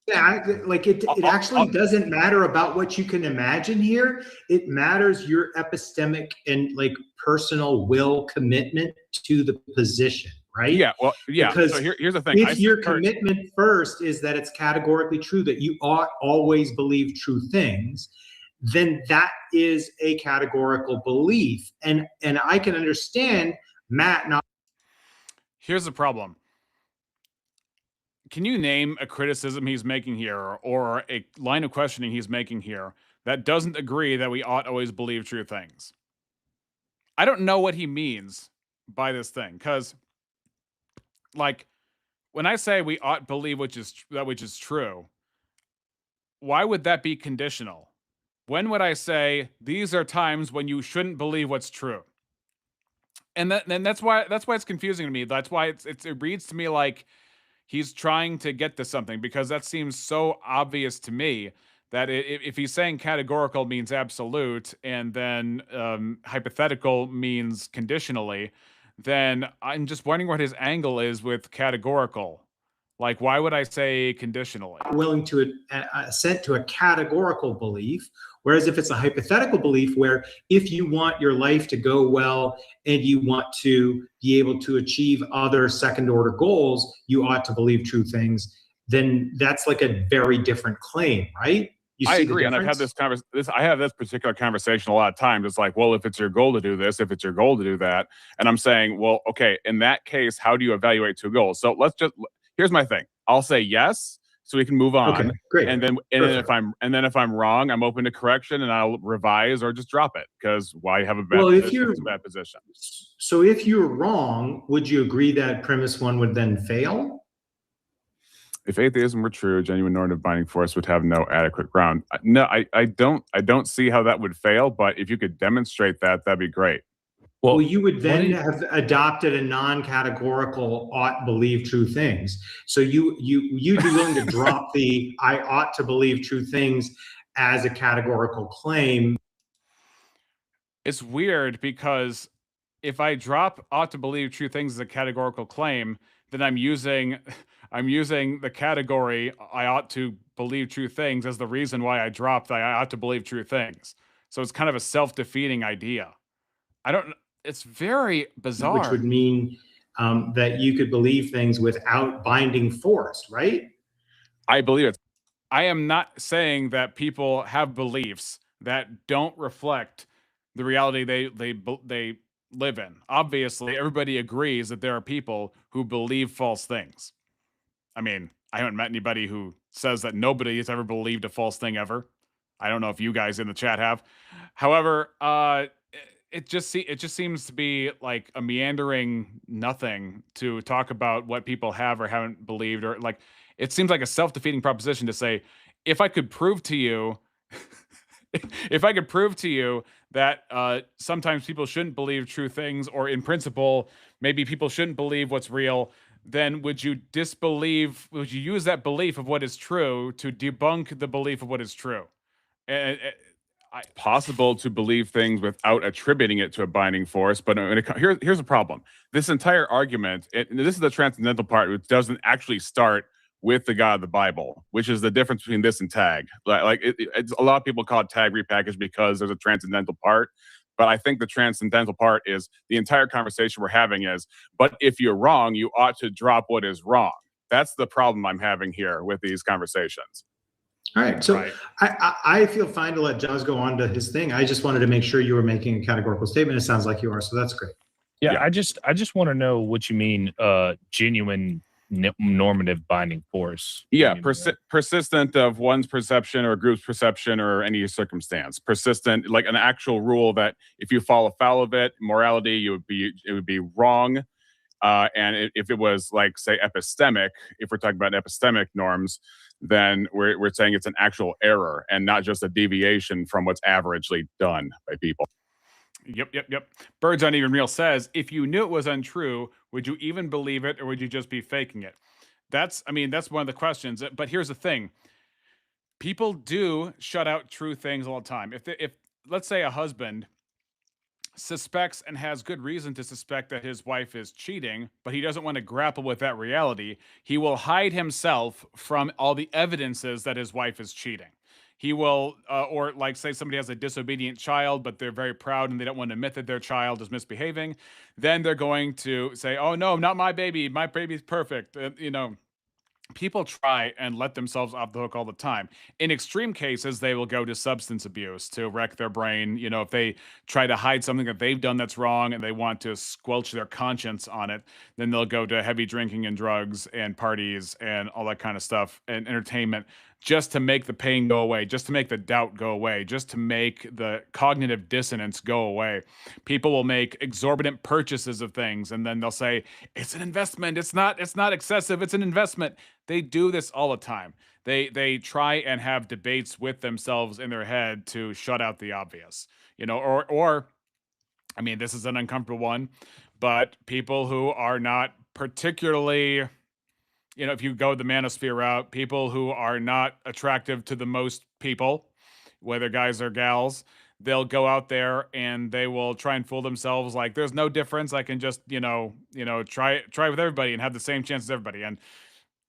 [SPEAKER 2] It actually doesn't matter about what you can imagine here. It matters your epistemic and like personal will commitment to the position, right?
[SPEAKER 1] Yeah, well, yeah.
[SPEAKER 2] Because
[SPEAKER 1] so here's the thing.
[SPEAKER 2] If your commitment first is that it's categorically true that you ought always believe true things, then that is a categorical belief. And I can understand Matt not.
[SPEAKER 1] Here's the problem. Can you name a criticism he's making here or a line of questioning he's making here that doesn't agree that we ought always believe true things? I don't know what he means by this thing, because like when I say we ought believe which is true, why would that be conditional? When would I say these are times when you shouldn't believe what's true? And that's why it's confusing to me. That's why it reads to me like he's trying to get to something, because that seems so obvious to me that if he's saying categorical means absolute and then hypothetical means conditionally, then I'm just wondering what his angle is with categorical. Like, why would I say conditionally?
[SPEAKER 2] Willing to assent to a categorical belief, whereas if it's a hypothetical belief where if you want your life to go well and you want to be able to achieve other second order goals, you ought to believe true things, then that's like a very different claim, right?
[SPEAKER 1] I agree, and I've had I have this particular conversation a lot of times. It's like, well, if it's your goal to do this, if it's your goal to do that, and I'm saying, well, okay, in that case, how do you evaluate two goals? So here's my thing. I'll say yes. so we can move on.
[SPEAKER 2] Okay, great.
[SPEAKER 1] And then if I'm wrong, I'm open to correction, and I'll revise or just drop it, because why have a bad position? It's a bad position.
[SPEAKER 2] So if you're wrong, would you agree that premise 1 would then fail?
[SPEAKER 1] If atheism were true, genuine normative binding force would have no adequate ground. No, I don't see how that would fail, but if you could demonstrate that, that'd be great.
[SPEAKER 2] Well, you would then have adopted a non-categorical ought believe true things. So you'd be willing to drop the I ought to believe true things as a categorical claim.
[SPEAKER 1] It's weird, because if I drop ought to believe true things as a categorical claim, then I'm using the category I ought to believe true things as the reason why I dropped I ought to believe true things. So it's kind of a self-defeating idea. It's very bizarre.
[SPEAKER 2] Which would mean that you could believe things without binding force, right?
[SPEAKER 1] I believe it. I am not saying that people have beliefs that don't reflect the reality they live in. Obviously, everybody agrees that there are people who believe false things. I mean, I haven't met anybody who says that nobody has ever believed a false thing ever. I don't know if you guys in the chat have. However, it just seems to be like a meandering nothing to talk about what people have or haven't believed, or like it seems like a self-defeating proposition to say, if I could prove to you that sometimes people shouldn't believe true things, or in principle maybe people shouldn't believe what's real, then would you use that belief of what is true to debunk the belief of what is true? And possible to believe things without attributing it to a binding force, but here's a problem. This entire argument, this is the transcendental part, which doesn't actually start with the God of the Bible, which is the difference between this and tag. It's a lot of people call it tag repackaged because there's a transcendental part, but I think the transcendental part is the entire conversation we're having is, but if you're wrong, you ought to drop what is wrong. That's the problem I'm having here with these conversations.
[SPEAKER 2] All right. So I feel fine to let Jaws go on to his thing. I just wanted to make sure you were making a categorical statement. It sounds like you are, so that's great.
[SPEAKER 12] Yeah. I just want to know what you mean genuine normative binding force.
[SPEAKER 1] Yeah, persistent of one's perception or a group's perception or any circumstance. Persistent, like an actual rule that if you fall afoul of it, morality, it would be wrong. And if it was like, say, epistemic, if we're talking about epistemic norms, then we're saying it's an actual error and not just a deviation from what's averagely done by people. Yep. Birds Aren't Even Real says, if you knew it was untrue, would you even believe it, or would you just be faking it? That's one of the questions. But here's the thing. People do shut out true things all the time. If let's say a husband suspects and has good reason to suspect that his wife is cheating, but he doesn't want to grapple with that reality, he will hide himself from all the evidences that his wife is cheating. He will, or like say somebody has a disobedient child, but they're very proud and they don't want to admit that their child is misbehaving. Then they're going to say, oh no, not my baby. My baby's perfect. People try and let themselves off the hook all the time. In extreme cases, they will go to substance abuse to wreck their brain. If they try to hide something that they've done that's wrong and they want to squelch their conscience on it, then they'll go to heavy drinking and drugs and parties and all that kind of stuff and entertainment, just to make the pain go away, just to make the doubt go away, just to make the cognitive dissonance go away. People will make exorbitant purchases of things, and then they'll say, it's an investment. It's not excessive. It's an investment. They do this all the time. They try and have debates with themselves in their head to shut out the obvious, or I mean, this is an uncomfortable one, but people who are not particularly, if you go the manosphere route, people who are not attractive to the most people, whether guys or gals, they'll go out there and they will try and fool themselves like there's no difference. I can just, try with everybody and have the same chance as everybody. And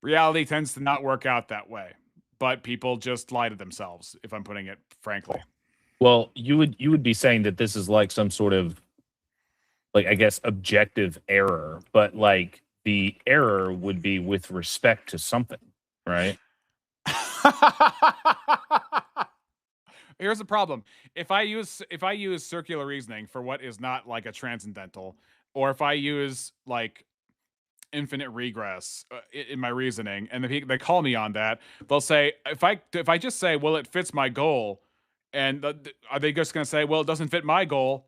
[SPEAKER 1] reality tends to not work out that way. But people just lie to themselves, if I'm putting it frankly.
[SPEAKER 12] Well, you would be saying that this is like some sort of, like, I guess, objective error, but like the error would be with respect to something, right?
[SPEAKER 1] Here's the problem. If I use circular reasoning for what is not like a transcendental, or if I use like infinite regress in my reasoning, and they call me on that. They'll say if I just say, well, it fits my goal, and are they just going to say, well, it doesn't fit my goal?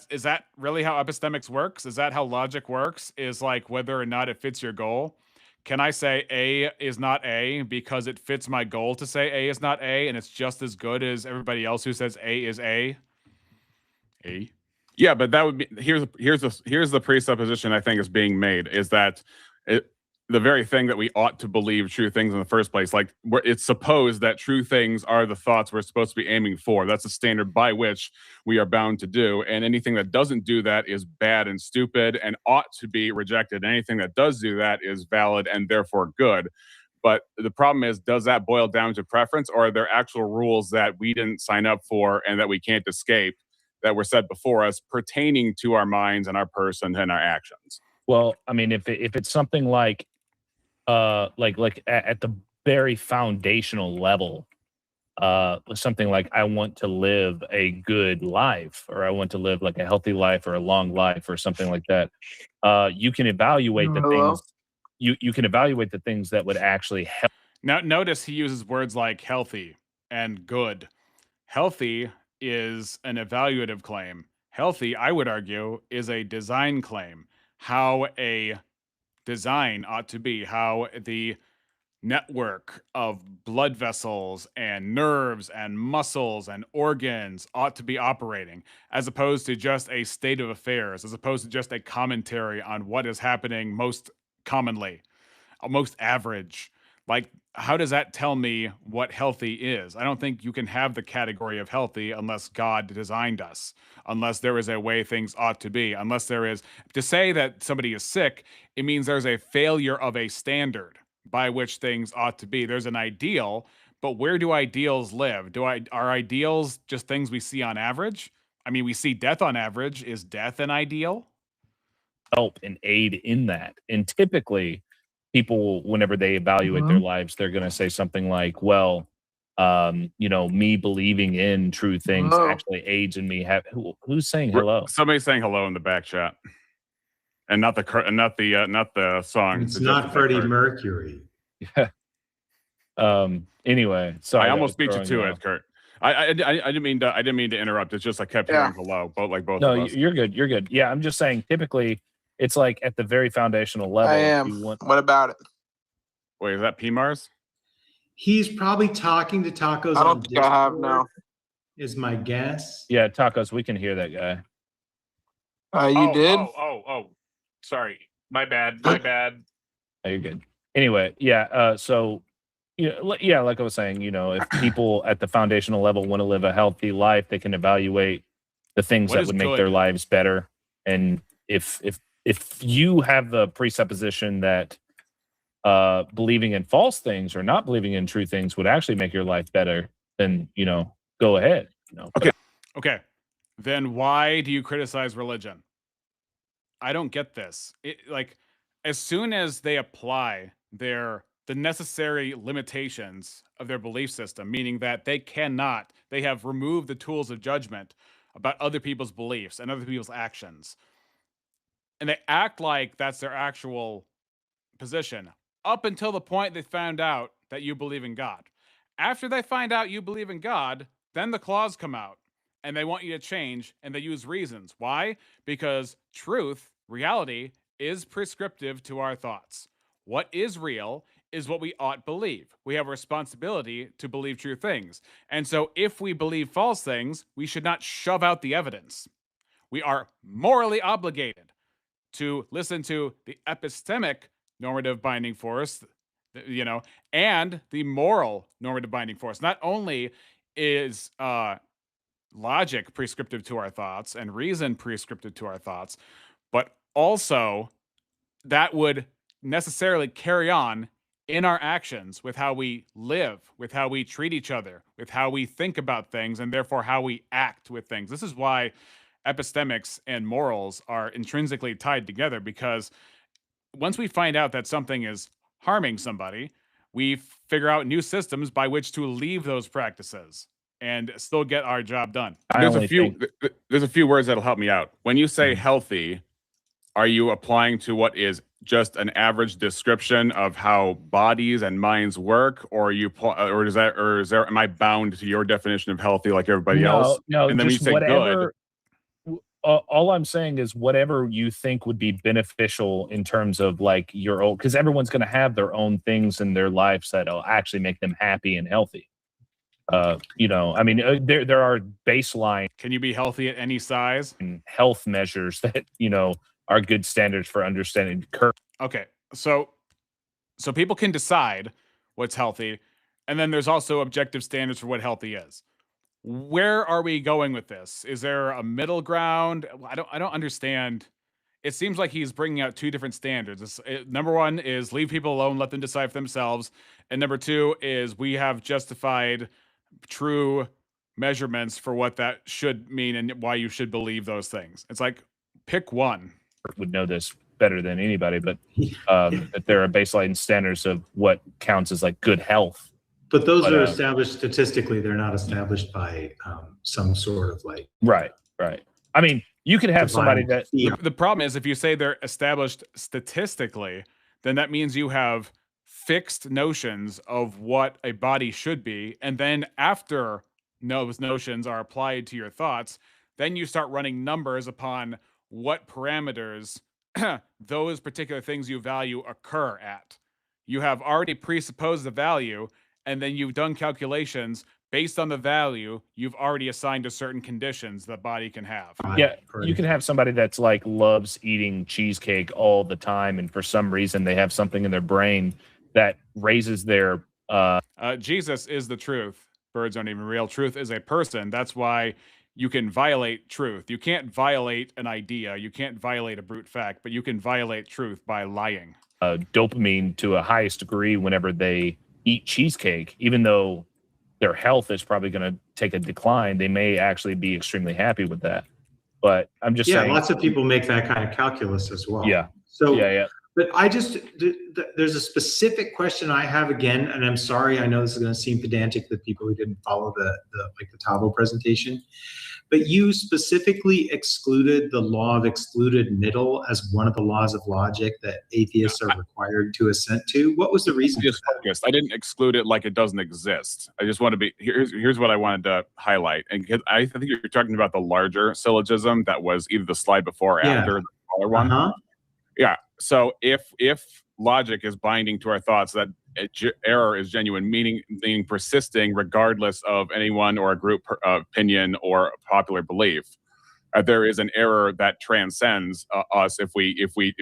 [SPEAKER 1] Is that really how epistemics works? Is that how logic works? Is like whether or not it fits your goal? Can I say A is not A because it fits my goal to say A is not A, and it's just as good as everybody else who says A is A? A.
[SPEAKER 13] Yeah, but that would be here's the presupposition I think is being made is that the very thing that we ought to believe true things in the first place, like it's supposed that true things are the thoughts we're supposed to be aiming for. That's the standard by which we are bound to do, and anything that doesn't do that is bad and stupid and ought to be rejected. Anything that does do that is valid and therefore good. But the problem is, does that boil down to preference, or are there actual rules that we didn't sign up for and that we can't escape, that were set before us pertaining to our minds and our person and our actions?
[SPEAKER 12] Well, I mean, if it's something like at the very foundational level, something like I want to live a good life, or I want to live like a healthy life or a long life or something like that, you can evaluate the things. You can evaluate the things that would actually help.
[SPEAKER 1] Now, notice he uses words like healthy and good. Healthy is an evaluative claim. Healthy, I would argue, is a design claim. How a design ought to be, how the network of blood vessels and nerves and muscles and organs ought to be operating, as opposed to just a state of affairs, as opposed to just a commentary on what is happening most commonly, most average. Like, how does that tell me what healthy is? I don't think you can have the category of healthy unless God designed us, unless there is a way things ought to be, unless there is, to say that somebody is sick, it means there's a failure of a standard by which things ought to be. There's an ideal, but where do ideals live? Are ideals just things we see on average? I mean, we see death on average. Is death an ideal?
[SPEAKER 12] Help and aid in that. And typically, people, whenever they evaluate their lives, they're going to say something like, well, me believing in true things actually aids in me. Who's saying hello?
[SPEAKER 13] Somebody's saying hello in the back chat, and not the song.
[SPEAKER 2] It's not Freddie Mercury.
[SPEAKER 12] Anyway, sorry.
[SPEAKER 13] I almost beat you to it, Kurt. I didn't mean to interrupt. It's just I kept hearing hello, both
[SPEAKER 12] No,
[SPEAKER 13] of us.
[SPEAKER 12] you're good. You're good. Yeah, I'm just saying. Typically, it's like at the very foundational level.
[SPEAKER 14] I am. What about it?
[SPEAKER 13] Wait, is that PMars?
[SPEAKER 2] He's probably talking to Tacos.
[SPEAKER 14] I don't think I have now.
[SPEAKER 2] Is my guess.
[SPEAKER 12] Yeah, Tacos, we can hear that guy.
[SPEAKER 14] You did?
[SPEAKER 3] Oh, sorry. My bad.
[SPEAKER 12] Oh, you're good. Anyway, yeah. So, like I was saying, if people at the foundational level want to live a healthy life, they can evaluate the things that would make their lives better. And if you have the presupposition that believing in false things or not believing in true things would actually make your life better, then go ahead.
[SPEAKER 1] Okay. Then why do you criticize religion? I don't get this. As soon as they apply the necessary limitations of their belief system, meaning that they have removed the tools of judgment about other people's beliefs and other people's actions, and they act like that's their actual position up until the point they found out that you believe in God. After they find out you believe in God, then the claws come out and they want you to change, and they use reasons. Why? Because truth, reality, is prescriptive to our thoughts. What is real is what we ought believe. We have a responsibility to believe true things. And so if we believe false things, we should not shove out the evidence. We are morally obligated to listen to the epistemic normative binding force, and the moral normative binding force. Not only is logic prescriptive to our thoughts and reason prescriptive to our thoughts, but also that would necessarily carry on in our actions with how we live, with how we treat each other, with how we think about things, and therefore how we act with things. This is why epistemics and morals are intrinsically tied together, because once we find out that something is harming somebody, we figure out new systems by which to leave those practices and still get our job done.
[SPEAKER 13] There's a few words that'll help me out. When you say healthy, are you applying to what is just an average description of how bodies and minds work, or am I bound to your definition of healthy like everybody else?
[SPEAKER 12] No,
[SPEAKER 13] and then
[SPEAKER 12] just
[SPEAKER 13] we say
[SPEAKER 12] whatever.
[SPEAKER 13] good.
[SPEAKER 12] All I'm saying is whatever you think would be beneficial in terms of like your own, because everyone's going to have their own things in their lives that'll actually make them happy and healthy. You know, I mean, there are baseline.
[SPEAKER 1] Can you be healthy at any size?
[SPEAKER 12] And health measures that, you know, are good standards for understanding curve.
[SPEAKER 1] Okay, so people can decide what's healthy, and then there's also objective standards for what healthy is. Where are we going with this? Is there a middle ground? I don't understand. It seems like he's bringing out two different standards. Number one is leave people alone, let them decide for themselves, and number two is we have justified true measurements for what that should mean and why you should believe those things. It's like, pick one.
[SPEAKER 12] Would know this better than anybody, but that there are baseline standards of what counts as like good health.
[SPEAKER 2] But those are established statistically. They're not established by some sort of like.
[SPEAKER 12] Right. I mean, you could have somebody that.
[SPEAKER 1] The problem is if you say they're established statistically, then that means you have fixed notions of what a body should be. And then after those notions are applied to your thoughts, then you start running numbers upon what parameters those particular things you value occur at. You have already presupposed the value, and then you've done calculations based on the value you've already assigned to certain conditions the body can have.
[SPEAKER 12] Yeah, you can have somebody that's like loves eating cheesecake all the time, and for some reason they have something in their brain that raises their
[SPEAKER 1] Jesus is the truth. Birds aren't even real. Truth is a person. That's why you can violate truth. You can't violate an idea. You can't violate a brute fact, but you can violate truth by lying.
[SPEAKER 12] Dopamine to a highest degree whenever they eat cheesecake, even though their health is probably going to take a decline. They may actually be extremely happy with that. But I'm just saying.
[SPEAKER 2] Yeah, lots of people make that kind of calculus as well.
[SPEAKER 12] Yeah.
[SPEAKER 2] So
[SPEAKER 12] yeah.
[SPEAKER 2] But there's a specific question I have again, and I'm sorry, I know this is going to seem pedantic to people who didn't follow the Tavo presentation, but you specifically excluded the law of excluded middle as one of the laws of logic that atheists are required to assent to. What was the reason?
[SPEAKER 13] I didn't exclude it like it doesn't exist. I just want to be here's what I wanted to highlight, and I think you're talking about the larger syllogism that was either the slide before or after the smaller one. Yeah. So if logic is binding to our thoughts, that error is genuine, meaning persisting regardless of anyone or a group opinion or popular belief. There is an error that transcends us if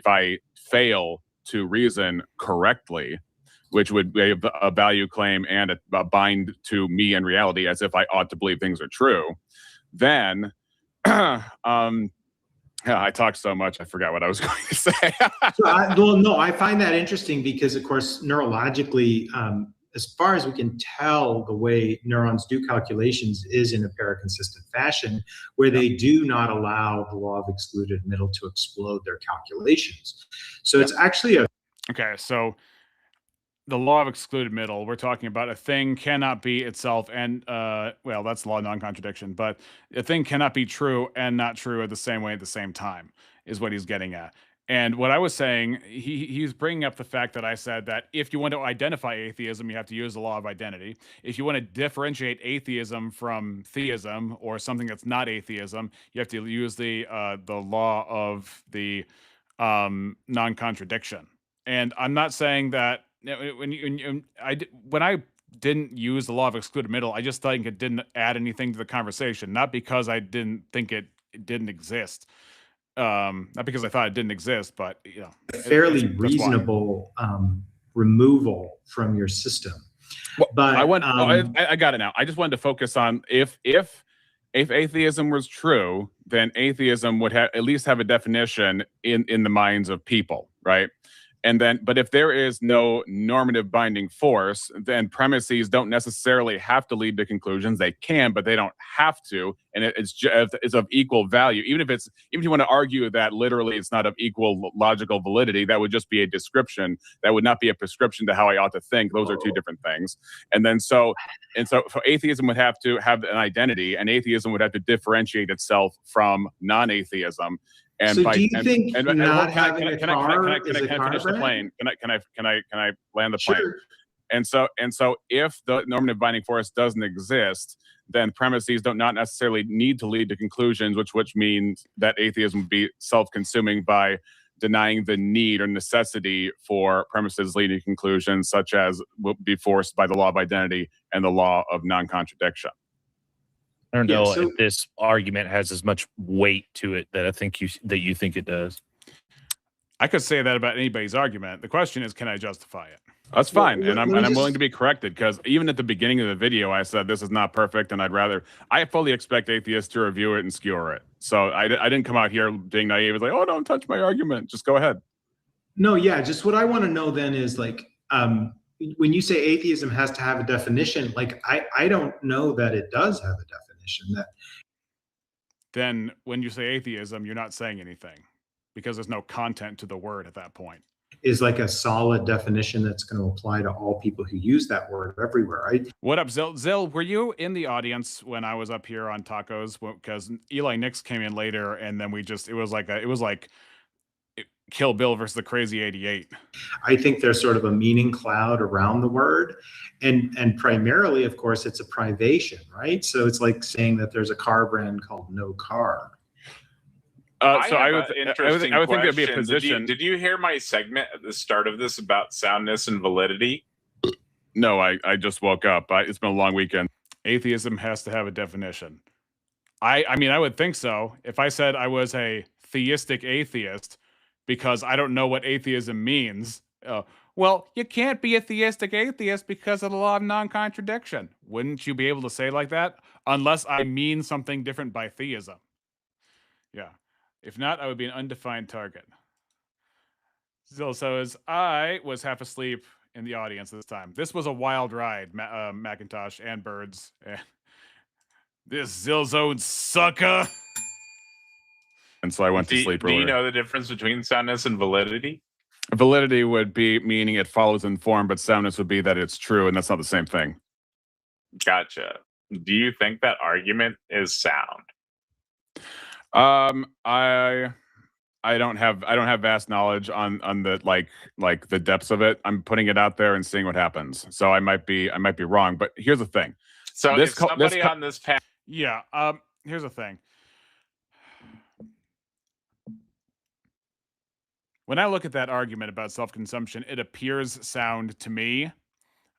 [SPEAKER 13] I fail to reason correctly, which would be a value claim and a bind to me in reality as if I ought to believe things are true. Then yeah, I talked so much, I forgot what I was going to say.
[SPEAKER 2] I find that interesting because, of course, neurologically, as far as we can tell, the way neurons do calculations is in a paraconsistent fashion, where they do not allow the law of excluded middle to explode their calculations. So it's actually
[SPEAKER 1] Okay, so the law of excluded middle, we're talking about a thing cannot be itself and, well, that's the law of non-contradiction, but a thing cannot be true and not true at the same way at the same time is what he's getting at. And what I was saying, he's bringing up the fact that I said that if you want to identify atheism, you have to use the law of identity. If you want to differentiate atheism from theism or something that's not atheism, you have to use the law of the non-contradiction. And I'm not saying that when I didn't use the law of excluded middle, I just think it didn't add anything to the conversation. Not because I didn't think it didn't exist. Not because I thought it didn't exist, but you know,
[SPEAKER 2] fairly reasonable removal from your system.
[SPEAKER 13] Well, but I got it now. I just wanted to focus on if atheism was true, then atheism would at least have a definition in the minds of people, right? And then, but if there is no normative binding force, then premises don't necessarily have to lead to conclusions. They can, but they don't have to. And it's of equal value. Even if you want to argue that literally it's not of equal logical validity, that would just be a description. That would not be a prescription to how I ought to think. Those are two different things. And then so atheism would have to have an identity, and atheism would have to differentiate itself from non-atheism. And
[SPEAKER 2] So
[SPEAKER 13] by,
[SPEAKER 2] do you
[SPEAKER 13] and,
[SPEAKER 2] think
[SPEAKER 13] and,
[SPEAKER 2] not
[SPEAKER 13] can I-
[SPEAKER 2] having a
[SPEAKER 13] can I-
[SPEAKER 2] car
[SPEAKER 13] can
[SPEAKER 2] is
[SPEAKER 13] I
[SPEAKER 2] a car
[SPEAKER 13] finish the
[SPEAKER 2] brand?
[SPEAKER 13] plane? Can I land the plane?
[SPEAKER 2] Sure.
[SPEAKER 13] And so if the normative binding force doesn't exist, then premises don't not necessarily need to lead to conclusions, which means that atheism would be self-consuming by denying the need or necessity for premises leading to conclusions, such as will be forced by the law of identity and the law of non-contradiction.
[SPEAKER 12] I don't
[SPEAKER 2] Yeah,
[SPEAKER 12] know
[SPEAKER 2] so-
[SPEAKER 12] if this argument has as much weight to it that you think it does.
[SPEAKER 1] I could say that about anybody's argument. The question is, can I justify it?
[SPEAKER 13] That's fine,
[SPEAKER 2] Well,
[SPEAKER 13] and I'm willing to be corrected, because even at the beginning of the video, I said this is not perfect, and I fully expect atheists to review it and skewer it. So I didn't come out here being naive. It's like, oh, don't touch my argument. Just go ahead.
[SPEAKER 2] No, yeah. Just what I want to know then is like, when you say atheism has to have a definition, like I don't know that it does have a definition. That
[SPEAKER 1] Then when you say atheism, you're not saying anything because there's no content to the word at that point.
[SPEAKER 2] is like a solid definition that's going to apply to all people who use that word everywhere, right?
[SPEAKER 1] What up, Zill? Zill, were you in the audience when I was up here on tacos? Because Eli Nix came in later, and then it was like Kill Bill versus the Crazy 88.
[SPEAKER 2] I think there's sort of a meaning cloud around the word, and primarily, of course, it's a privation, right? So it's like saying that there's a car brand called No Car.
[SPEAKER 3] So I would
[SPEAKER 13] think there'd be a position.
[SPEAKER 3] Did you hear my segment at the start of this about soundness and validity?
[SPEAKER 13] No, I just woke up. It's been a long weekend.
[SPEAKER 1] Atheism has to have a definition. I mean, I would think so. If I said I was a theistic atheist because I don't know what atheism means, well, you can't be a theistic atheist because of the law of non-contradiction. Wouldn't you be able to say like that? Unless I mean something different by theism. Yeah. If not, I would be an undefined target. So as I was half asleep in the audience this time. This was a wild ride, Macintosh and Birds. This Zillzone sucker.
[SPEAKER 13] And so I went to sleep earlier.
[SPEAKER 3] Do you know the difference between soundness and validity?
[SPEAKER 13] Validity would be meaning it follows in form, but soundness would be that it's true, and that's not the same thing.
[SPEAKER 3] Gotcha. Do you think that argument is sound?
[SPEAKER 13] I don't have vast knowledge on the like the depths of it. I'm putting it out there and seeing what happens. So I might be wrong, but here's the thing.
[SPEAKER 3] So if somebody on this panel,
[SPEAKER 1] yeah, here's the thing. When I look at that argument about self-consumption, it appears sound to me,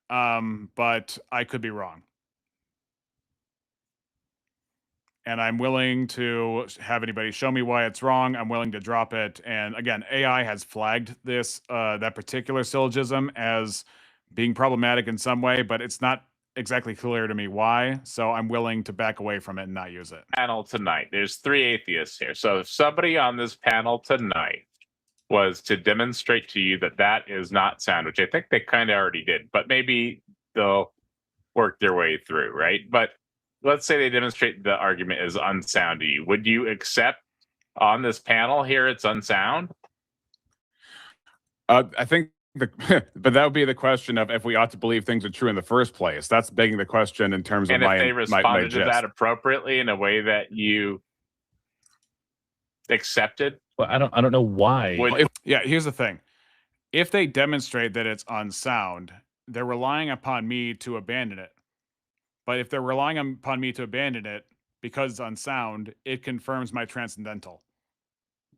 [SPEAKER 1] but I could be wrong. And I'm willing to have anybody show me why it's wrong. I'm willing to drop it. And again, AI has flagged this that particular syllogism as being problematic in some way, but it's not exactly clear to me why. So I'm willing to back away from it and not use it.
[SPEAKER 3] Panel tonight. There's 3 atheists here. So if somebody on this panel tonight was to demonstrate to you that that is not sound, which I think they kind of already did, but maybe they'll work their way through, right? But let's say they demonstrate the argument is unsound to you. Would you accept on this panel here it's unsound?
[SPEAKER 13] I think, but that would be the question of if we ought to believe things are true in the first place. That's begging the question in terms of
[SPEAKER 3] and if they responded to that appropriately in a way that you accepted.
[SPEAKER 12] Well, I don't know why.
[SPEAKER 1] Yeah, here's the thing. If they demonstrate that it's unsound, they're relying upon me to abandon it. But if they're relying upon me to abandon it because it's unsound, it confirms my transcendental.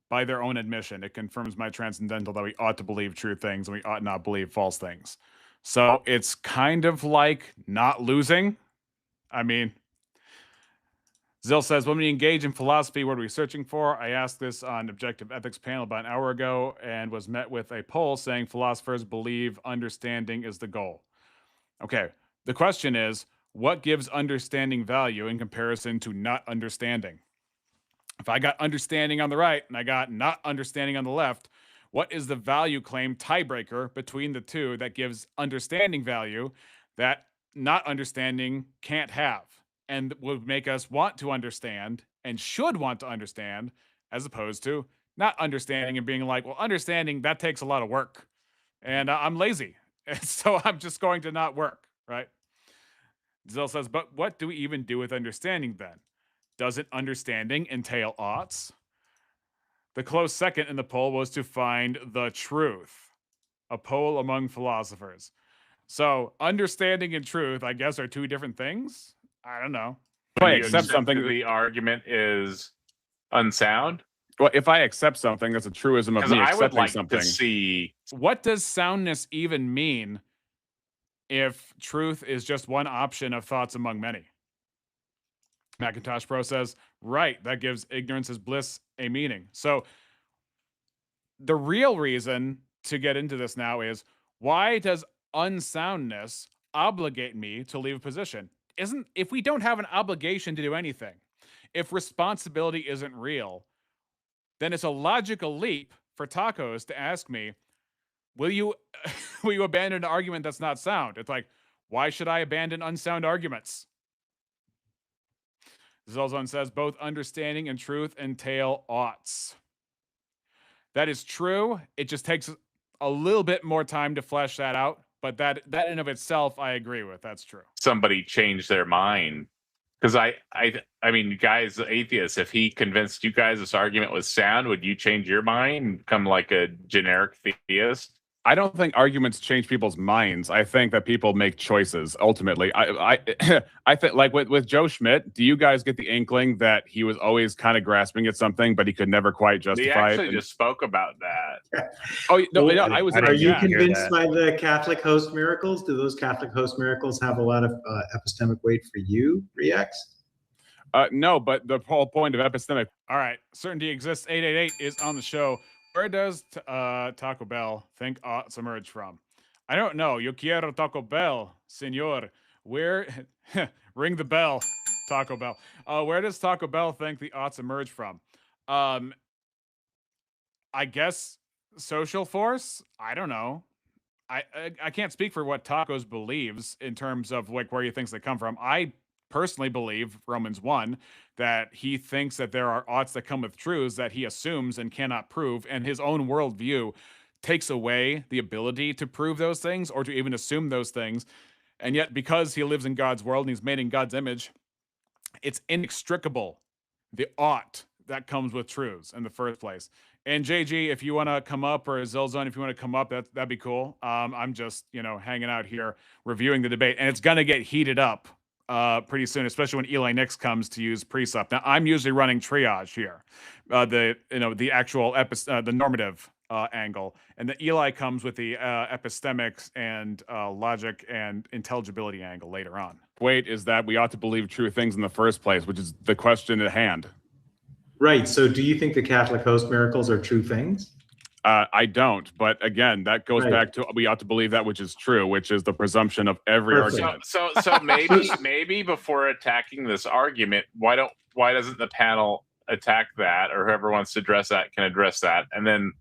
[SPEAKER 1] By their own admission, it confirms my transcendental that we ought to believe true things and we ought not believe false things. So it's kind of like not losing. I mean, Zill says, when we engage in philosophy, what are we searching for? I asked this on Objective Ethics panel about an hour ago and was met with a poll saying philosophers believe understanding is the goal. Okay, the question is, what gives understanding value in comparison to not understanding? If I got understanding on the right and I got not understanding on the left, what is the value claim tiebreaker between the two that gives understanding value that not understanding can't have and would make us want to understand and should want to understand, as opposed to not understanding and being like, well, understanding, that takes a lot of work and I'm lazy. And so I'm just going to not work, right? Zill says, but what do we even do with understanding then? Doesn't understanding entail oughts? The close second in the poll was to find the truth, a poll among philosophers. So understanding and truth, I guess, are two different things. I don't know.
[SPEAKER 13] If I
[SPEAKER 3] You
[SPEAKER 13] accept something,
[SPEAKER 3] the argument is unsound.
[SPEAKER 13] well, if I accept something, that's a truism of
[SPEAKER 3] Because
[SPEAKER 13] me
[SPEAKER 3] I would
[SPEAKER 13] accepting
[SPEAKER 3] like
[SPEAKER 13] something.
[SPEAKER 3] to see.
[SPEAKER 1] What does soundness even mean if truth is just one option of thoughts among many? Macintosh Pro says, right, that gives ignorance is bliss a meaning. So the real reason to get into this now is, why does unsoundness obligate me to leave a position? If we don't have an obligation to do anything, if responsibility isn't real, then it's a logical leap for Tacos to ask me, will you abandon an argument that's not sound? It's like, why should I abandon unsound arguments? Zelzon says, both understanding and truth entail oughts. That is true. It just takes a little bit more time to flesh that out. But that in of itself, I agree with. That's true.
[SPEAKER 3] Somebody change their mind. Because I mean, guys, atheists, if he convinced you guys this argument was sound, would you change your mind and become like a generic theist?
[SPEAKER 13] I don't think arguments change people's minds. I think that people make choices ultimately. I think, like with Joe Schmidt, do you guys get the inkling that he was always kind of grasping at something, but he could never quite justify
[SPEAKER 3] He actually
[SPEAKER 13] it?
[SPEAKER 3] just spoke about that.
[SPEAKER 13] Oh no, I was.
[SPEAKER 2] Are you convinced by the Catholic host miracles? Do those Catholic host miracles have a lot of epistemic weight for you, Rex?
[SPEAKER 13] No, but the whole point of epistemic.
[SPEAKER 1] All right, certainty exists. 888 is on the show. Where does Taco Bell think oughts emerge from? I don't know. Yo quiero Taco Bell, senor. Where? Ring the bell, Taco Bell. Where does Taco Bell think the oughts emerge from? I guess social force. I don't know. I can't speak for what Tacos believes in terms of like where he thinks they come from. I personally believe Romans 1 that he thinks that there are oughts that come with truths that he assumes and cannot prove, and his own worldview takes away the ability to prove those things or to even assume those things. And yet, because he lives in God's world and he's made in God's image, it's inextricable, the ought that comes with truths in the first place. And JG, if you want to come up, or Zilzone, if you want to come up, that'd be cool. I'm just, hanging out here reviewing the debate, and it's going to get heated up pretty soon, especially when Eli Nix comes to use precept. Now, I'm usually running triage here, the actual the normative angle, and the Eli comes with the epistemics and logic and intelligibility angle later on.
[SPEAKER 13] Wait, is that we ought to believe true things in the first place, which is the question at hand.
[SPEAKER 2] Right. So, do you think the Catholic host miracles are true things?
[SPEAKER 13] I don't, but again, that goes back to we ought to believe that which is true, which is the presumption of every argument.
[SPEAKER 3] So maybe before attacking this argument, why doesn't the panel attack that, or whoever wants to address that can address that, and then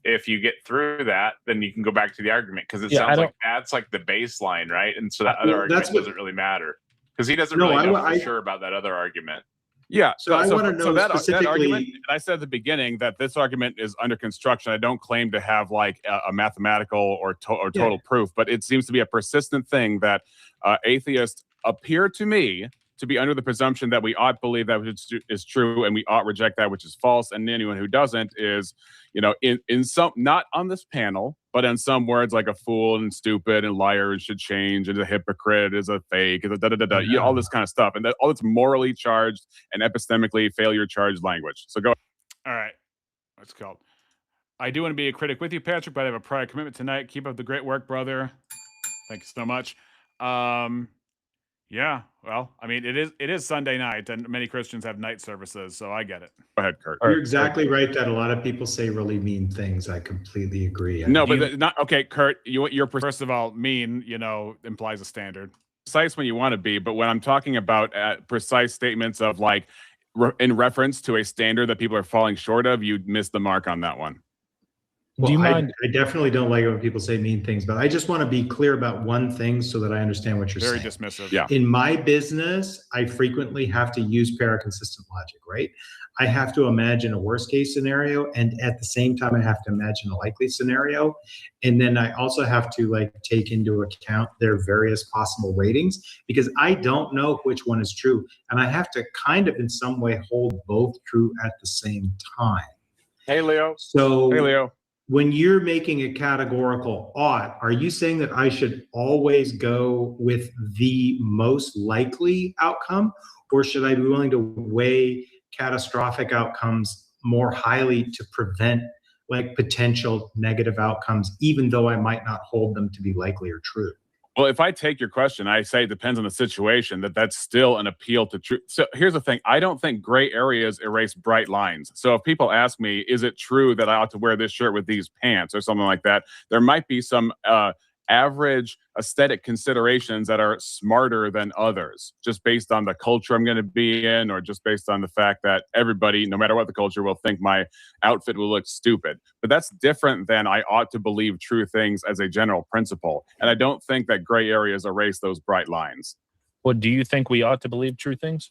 [SPEAKER 3] if you get through that, then you can go back to the argument, because it sounds like that's like the baseline, right? And so that other argument doesn't really matter, because he doesn't really know for sure about that other argument.
[SPEAKER 13] Yeah.
[SPEAKER 2] So I want to know
[SPEAKER 13] that
[SPEAKER 2] specifically.
[SPEAKER 13] argument, I said at the beginning that this argument is under construction. I don't claim to have like a mathematical or total proof, but it seems to be a persistent thing that atheists appear to me to be under the presumption that we ought believe that which is true and we ought reject that which is false. And anyone who doesn't is, in some, not on this panel, but in some words like a fool and stupid and liar and should change and a hypocrite is a fake, and all this kind of stuff. And all this morally charged and epistemically failure charged language. So go.
[SPEAKER 1] All right. What's it called? I do want to be a critic with you, Patrick, but I have a prior commitment tonight. Keep up the great work, brother. Thank you so much. Yeah, well, I mean, it is Sunday night, and many Christians have night services, so I get it.
[SPEAKER 13] Go ahead, Kurt.
[SPEAKER 2] You're exactly right that a lot of people say really mean things. I completely agree.
[SPEAKER 13] No, but not okay, Kurt. You're
[SPEAKER 1] first of all, mean, implies a standard.
[SPEAKER 13] Precise when you want to be, but when I'm talking about precise statements of like in reference to a standard that people are falling short of, you miss the mark on that one.
[SPEAKER 2] Well, do you mind? I definitely don't like it when people say mean things, but I just want to be clear about one thing so that I understand what you're saying.
[SPEAKER 1] Very dismissive.
[SPEAKER 13] Yeah.
[SPEAKER 2] In my business, I frequently have to use paraconsistent logic, right? I have to imagine a worst case scenario, and at the same time, I have to imagine a likely scenario. And then I also have to take into account their various possible ratings, because I don't know which one is true. And I have to kind of in some way hold both true at the same time.
[SPEAKER 3] Hey, Leo.
[SPEAKER 2] So
[SPEAKER 13] Hey, Leo.
[SPEAKER 2] when you're making a categorical ought, are you saying that I should always go with the most likely outcome, or should I be willing to weigh catastrophic outcomes more highly to prevent like potential negative outcomes, even though I might not hold them to be likely or true?
[SPEAKER 13] Well, if I take your question, I say it depends on the situation, that's still an appeal to truth. So here's the thing. I don't think gray areas erase bright lines. So if people ask me, is it true that I ought to wear this shirt with these pants or something like that? There might be some average aesthetic considerations that are smarter than others, just based on the culture I'm going to be in, or just based on the fact that everybody, no matter what the culture, will think my outfit will look stupid. But that's different than I ought to believe true things as a general principle. And I don't think that gray areas erase those bright lines.
[SPEAKER 12] Well, do you think we ought to believe true things?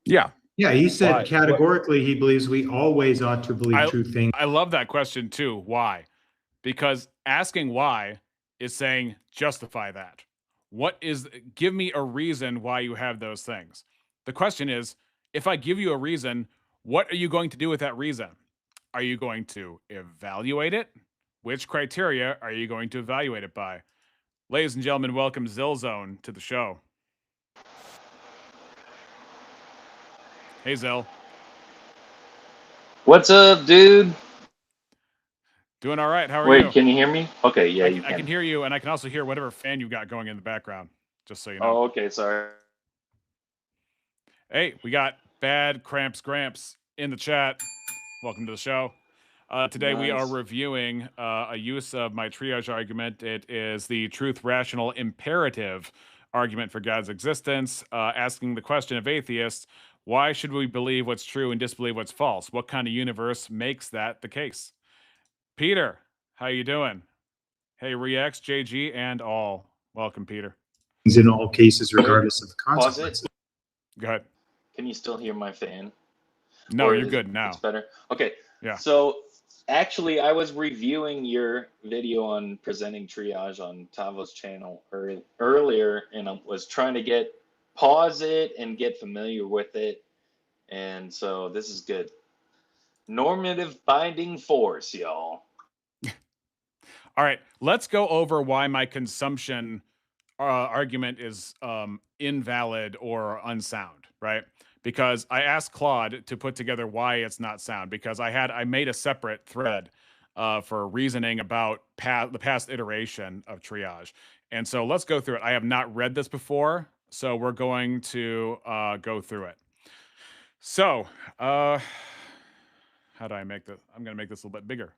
[SPEAKER 13] Yeah.
[SPEAKER 2] Yeah, he said
[SPEAKER 12] Why?
[SPEAKER 2] categorically he believes we always ought to believe true things.
[SPEAKER 1] I love that question too. Why? Because asking why is saying justify that. Give me a reason why you have those things. The question is, if I give you a reason, what are you going to do with that reason? Are you going to evaluate it? Which criteria are you going to evaluate it by? Ladies and gentlemen, welcome Zillzone to the show. Hey, Zill.
[SPEAKER 15] What's up, dude?
[SPEAKER 1] Doing all right. How are you?
[SPEAKER 15] Wait, can you hear me? Okay, yeah, you can.
[SPEAKER 1] I can hear you, and I can also hear whatever fan you've got going in the background, just so you know.
[SPEAKER 15] Oh, okay, sorry.
[SPEAKER 1] Hey, we got Bad Cramps Gramps in the chat. Welcome to the show. Today we are reviewing a use of my triage argument. It is the truth rational imperative argument for God's existence, asking the question of atheists, why should we believe what's true and disbelieve what's false? What kind of universe makes that the case? Peter, how you doing? Hey, Rex, JG, and all. Welcome, Peter.
[SPEAKER 2] In all cases, regardless of the
[SPEAKER 15] Pause
[SPEAKER 2] consequences.
[SPEAKER 15] it.
[SPEAKER 1] Go ahead.
[SPEAKER 15] Can you still hear my fan?
[SPEAKER 1] No,
[SPEAKER 15] Or
[SPEAKER 1] you're
[SPEAKER 15] is
[SPEAKER 1] good now.
[SPEAKER 15] It's better. Okay.
[SPEAKER 1] Yeah.
[SPEAKER 15] So actually, I was reviewing your video on presenting triage on Tavo's channel earlier, and I was trying to pause it and get familiar with it. And so this is good. Normative binding force, y'all.
[SPEAKER 1] All right, let's go over why my consumption argument is invalid or unsound, right? Because I asked Claude to put together why it's not sound, because I made a separate thread for reasoning about the past iteration of triage. And so let's go through it. I have not read this before, so we're going to go through it. So, how do I make this? I'm going to make this a little bit bigger.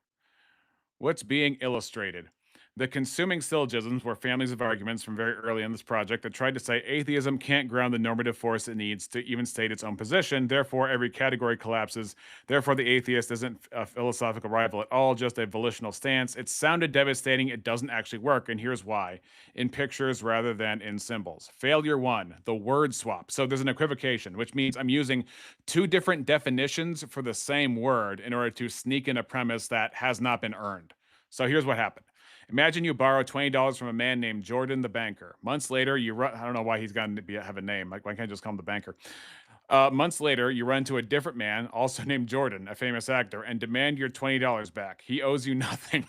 [SPEAKER 1] What's being illustrated? The consuming syllogisms were families of arguments from very early in this project that tried to say atheism can't ground the normative force it needs to even state its own position. Therefore, every category collapses. Therefore, the atheist isn't a philosophical rival at all, just a volitional stance. It sounded devastating. It doesn't actually work, and here's why. In pictures rather than in symbols. Failure 1, the word swap. So there's an equivocation, which means I'm using two different definitions for the same word in order to sneak in a premise that has not been earned. So here's what happened. Imagine you borrow $20 from a man named Jordan the banker. Months later, I don't know why he's got to have a name. Like, why can't I just call him the banker? Months later, you run to a different man, also named Jordan, a famous actor, and demand your $20 back. He owes you nothing.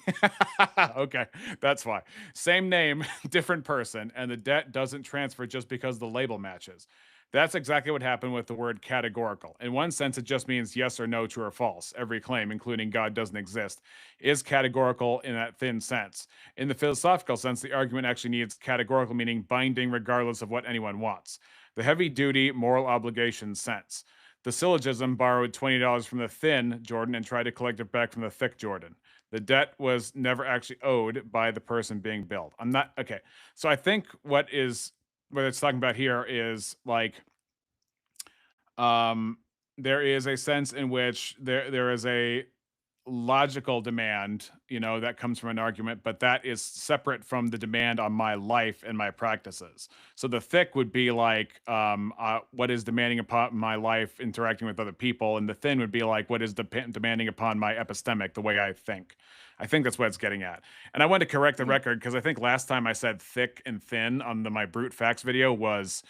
[SPEAKER 1] Okay, that's why. Same name, different person, and the debt doesn't transfer just because the label matches. That's exactly what happened with the word categorical. In one sense, it just means yes or no, true or false. Every claim, including God doesn't exist, is categorical in that thin sense. In the philosophical sense, the argument actually needs categorical, meaning binding regardless of what anyone wants. The heavy-duty moral obligation sense. The syllogism borrowed $20 from the thin Jordan and tried to collect it back from the thick Jordan. The debt was never actually owed by the person being billed. Okay. So I think what it's talking about here is like, there is a sense in which there is a logical demand, that comes from an argument, but that is separate from the demand on my life and my practices. So the thick would be like, what is demanding upon my life interacting with other people, and the thin would be like, what is demanding upon my epistemic, the way I think. I think that's what it's getting at. And I want to correct the record, because I think last time I said thick and thin on my brute facts video was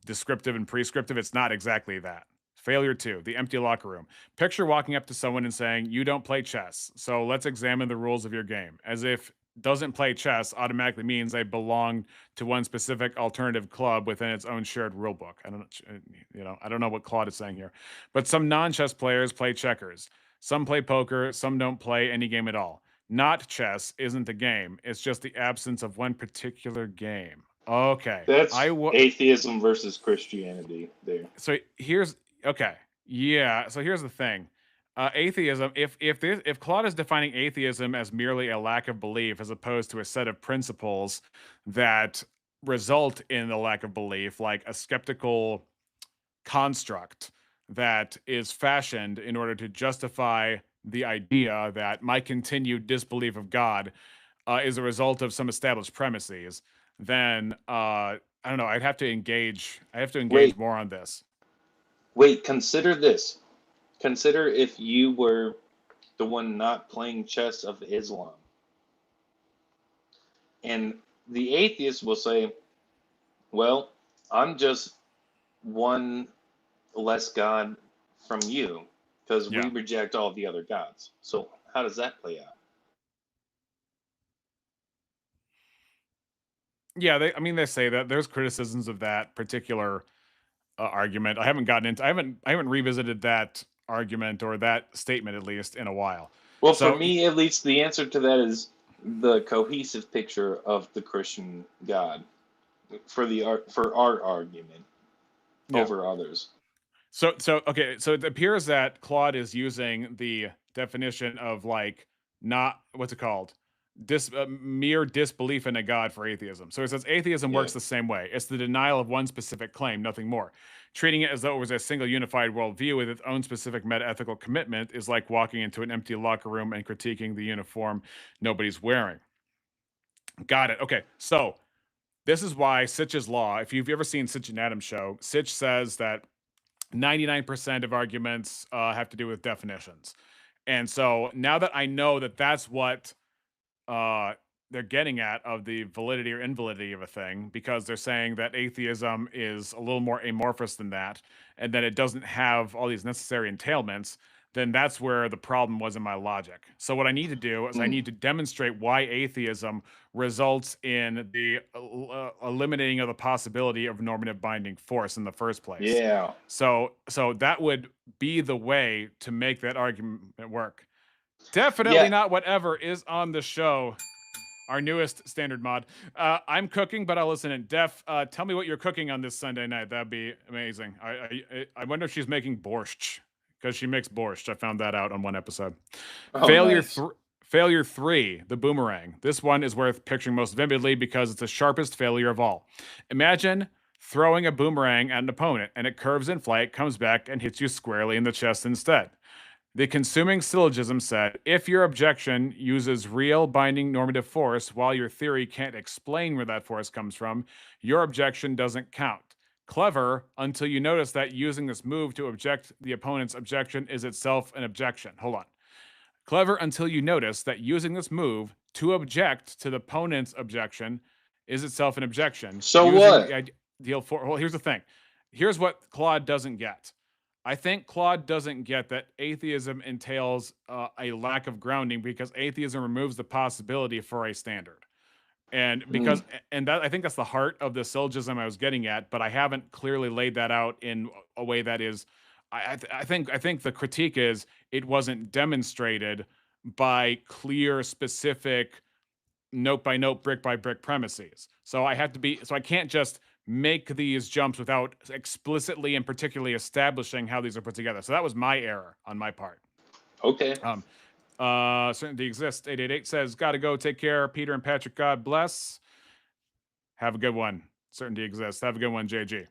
[SPEAKER 1] descriptive and prescriptive. It's not exactly that. Failure 2, the empty locker room. Picture walking up to someone and saying, "You don't play chess, so let's examine the rules of your game." As if doesn't play chess automatically means they belong to one specific alternative club within its own shared rule book. I don't know what Claude is saying here. But some non-chess players play checkers. Some play poker, some don't play any game at all. Not chess isn't a game. It's just the absence of one particular game. Okay.
[SPEAKER 15] That's atheism versus Christianity there.
[SPEAKER 1] So here's okay. Yeah. So here's the thing. Atheism. If Claude is defining atheism as merely a lack of belief, as opposed to a set of principles that result in a lack of belief, like a skeptical construct that is fashioned in order to justify the idea that my continued disbelief of God is a result of some established premises, then I don't know. I'd have to engage. I have to engage more on this.
[SPEAKER 15] Wait, consider this. Consider if you were the one not playing chess of Islam. And the atheist will say, well, I'm just one less God from you because we reject all the other gods. So how does that play out?
[SPEAKER 1] Yeah, they say that there's criticisms of that particular argument. I haven't revisited that argument or that statement, at least, in a while.
[SPEAKER 15] Well, for me, at least, the answer to that is the cohesive picture of the Christian God for our argument over others.
[SPEAKER 1] So it appears that Claude is using the definition of not what's it called? Mere disbelief in a God for atheism. So it says atheism works the same way. It's the denial of one specific claim, nothing more. Treating it as though it was a single unified worldview with its own specific meta-ethical commitment is like walking into an empty locker room and critiquing the uniform nobody's wearing. Got it. Okay, so this is why Sitch's law, if you've ever seen Sitch and Adams show, Sitch says that 99% of arguments have to do with definitions. And so now that I know that that's what they're getting at of the validity or invalidity of a thing, because they're saying that atheism is a little more amorphous than that, and that it doesn't have all these necessary entailments, then that's where the problem was in my logic. So what I need to do is I need to demonstrate why atheism results in the eliminating of the possibility of normative binding force in the first place.
[SPEAKER 15] Yeah.
[SPEAKER 1] So that would be the way to make that argument work. Definitely not whatever is on the show. Our newest standard mod. I'm cooking, but I'll listen in. Def, tell me what you're cooking on this Sunday night. That'd be amazing. I wonder if she's making borscht, because she makes borscht. I found that out on one episode.
[SPEAKER 15] Oh,
[SPEAKER 1] Failure 3, the boomerang. This one is worth picturing most vividly because it's the sharpest failure of all. Imagine throwing a boomerang at an opponent, and it curves in flight, comes back, and hits you squarely in the chest instead. The consuming syllogism said, if your objection uses real binding normative force while your theory can't explain where that force comes from, your objection doesn't count. Clever until you notice that using this move to object the opponent's objection is itself an objection. Hold on. Clever until you notice that using this move to object to the opponent's objection is itself an objection.
[SPEAKER 15] So
[SPEAKER 1] Using
[SPEAKER 15] what?
[SPEAKER 1] the ideal for, well, here's the thing. Here's what Claude doesn't get. I think Claude doesn't get that atheism entails a lack of grounding because atheism removes the possibility for a standard. And because and that I think that's the heart of the syllogism I was getting at, but I haven't clearly laid that out in a way that is I think the critique is it wasn't demonstrated by clear, specific note by note, brick by brick premises. So I can't just make these jumps without explicitly and particularly establishing how these are put together. So that was my error on my part.
[SPEAKER 15] Okay.
[SPEAKER 1] Certainty exists. 888 says, gotta go. Take care, Peter and Patrick. God bless. Have a good one. Certainty exists. Have a good one, JG.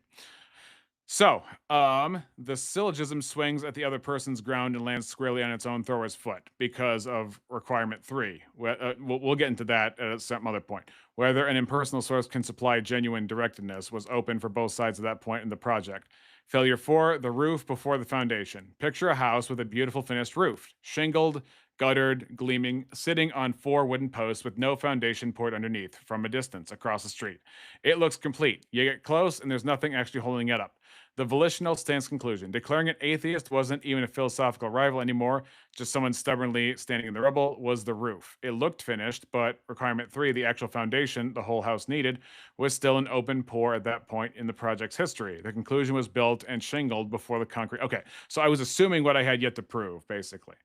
[SPEAKER 1] So, the syllogism swings at the other person's ground and lands squarely on its own thrower's foot because of requirement 3. We'll get into that at some other point. Whether an impersonal source can supply genuine directedness was open for both sides at that point in the project. Failure 4, the roof before the foundation. Picture a house with a beautiful finished roof, shingled, guttered, gleaming, sitting on 4 wooden posts with no foundation poured underneath from a distance across the street. It looks complete. You get close and there's nothing actually holding it up. The volitional stance conclusion. Declaring an atheist wasn't even a philosophical rival anymore, just someone stubbornly standing in the rubble, was the roof. It looked finished, but requirement 3, the actual foundation the whole house needed, was still an open pour at that point in the project's history. The conclusion was built and shingled before the concrete. Okay, so I was assuming what I had yet to prove, basically.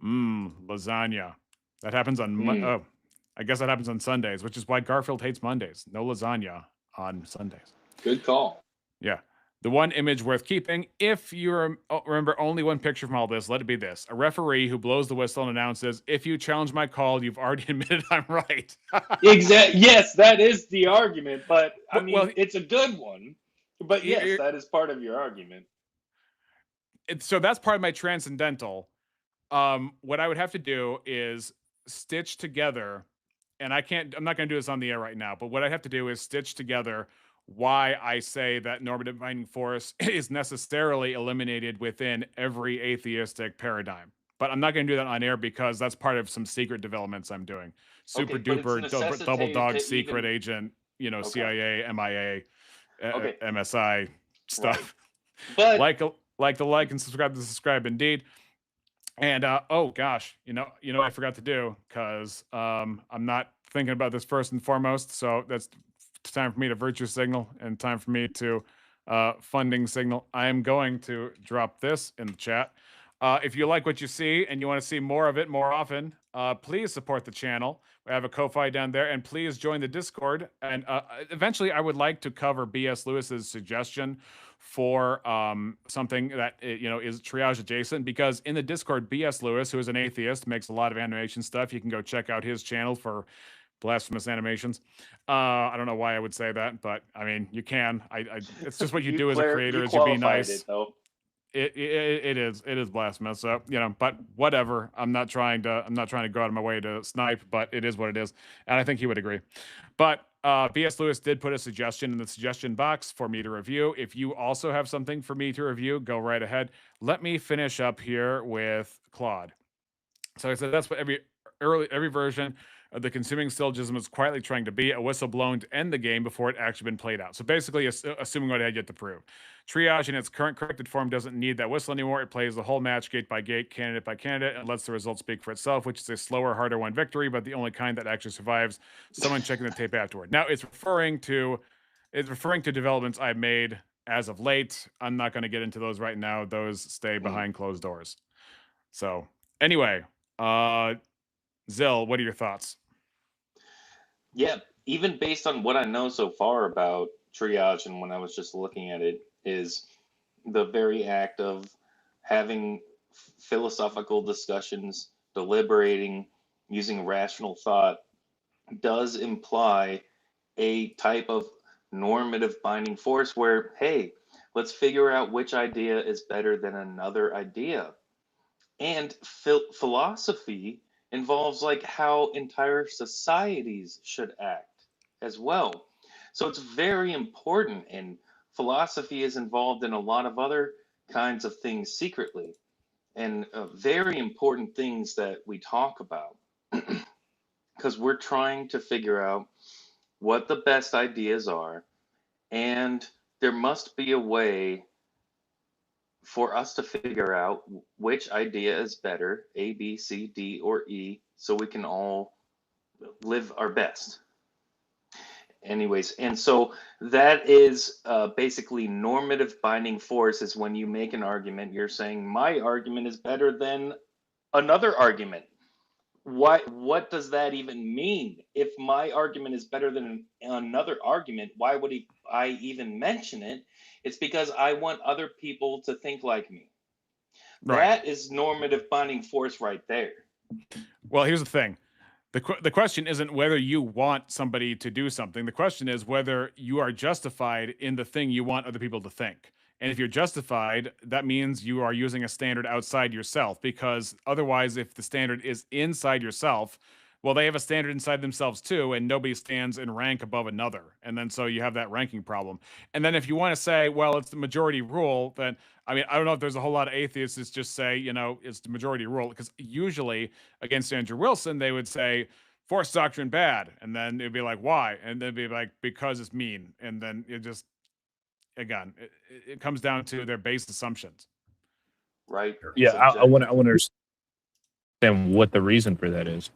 [SPEAKER 1] Lasagna. That happens on oh, I guess that happens on Sundays, which is why Garfield hates Mondays. No lasagna on Sundays.
[SPEAKER 15] Good call.
[SPEAKER 1] Yeah. The one image worth keeping, if you remember only one picture from all this, let it be this. A referee who blows the whistle and announces, if you challenge my call, you've already admitted I'm right.
[SPEAKER 15] Exactly. Yes, that is the argument, but I mean, it's a good one. But yes, that is part of your argument.
[SPEAKER 1] So that's part of my transcendental. What I would have to do is stitch together, and I'm not going to do this on the air right now, but what I have to do is stitch together why I say that normative binding force is necessarily eliminated within every atheistic paradigm. But I'm not going to do that on air because that's part of some secret developments I'm doing. Super duper double dog secret agent, CIA, MIA, MSI stuff.
[SPEAKER 15] But
[SPEAKER 1] like the like and subscribe to subscribe indeed. And oh gosh, I forgot to do because I'm not thinking about this first and foremost. So that's time for me to virtue signal and time for me to funding signal. I am going to drop this in the chat. If you like what you see and you want to see more of it more often, please support the channel. We have a Ko-Fi down there, and please join the Discord. And eventually, I would like to cover B.S. Lewis's suggestion for something that is triage adjacent, because in the Discord, B.S. Lewis, who is an atheist, makes a lot of animation stuff. You can go check out his channel for blasphemous animations. I don't know why I would say that, but I mean, you can. It's just what you do as a creator, is you be nice. It is blasphemous. So but whatever. I'm not trying to go out of my way to snipe, but it is what it is, and I think he would agree. But B.S. Lewis did put a suggestion in the suggestion box for me to review. If you also have something for me to review, go right ahead. Let me finish up here with Claude. So I said that's what every version of the consuming syllogism is quietly trying to be, a whistle blown to end the game before it actually been played out. So basically, assuming what I had yet to prove. Triage in its current corrected form doesn't need that whistle anymore. It plays the whole match gate by gate, candidate by candidate, and lets the result speak for itself, which is a slower, harder won victory, but the only kind that actually survives someone checking the tape afterward. Now, it's referring to developments I've made as of late. I'm not going to get into those right now. Those stay behind closed doors. So anyway, Zill, what are your thoughts?
[SPEAKER 15] Yeah, even based on what I know so far about triage, and when I was just looking at it, is the very act of having philosophical discussions, deliberating, using rational thought, does imply a type of normative binding force where, hey, let's figure out which idea is better than another idea. And philosophy involves like how entire societies should act as well. So it's very important, and philosophy is involved in a lot of other kinds of things secretly, and very important things that we talk about because we're trying to figure out what the best ideas are, and there must be a way for us to figure out which idea is better, A, B, C, D, or E, so we can all live our best. Anyways, and so that is basically normative binding force. Is when you make an argument, you're saying my argument is better than another argument. What does that even mean? If my argument is better than another argument, why would I even mention it? It's because I want other people to think like me. Right. That is normative binding force right there.
[SPEAKER 1] Well, here's the thing. The question isn't whether you want somebody to do something. The question is whether you are justified in the thing you want other people to think. And if you're justified, that means you are using a standard outside yourself, because otherwise, if the standard is inside yourself, well, they have a standard inside themselves too, and nobody stands in rank above another. And then so you have that ranking problem. And then if you want to say, well, it's the majority rule, then, I mean, I don't know if there's a whole lot of atheists that just say, it's the majority rule, because usually against Andrew Wilson, they would say, force doctrine bad. And then it'd be like, why? And then it'd be like, because it's mean. And then again, it comes down to their base assumptions.
[SPEAKER 15] Right.
[SPEAKER 12] Yeah, I want to understand what the reason for that is.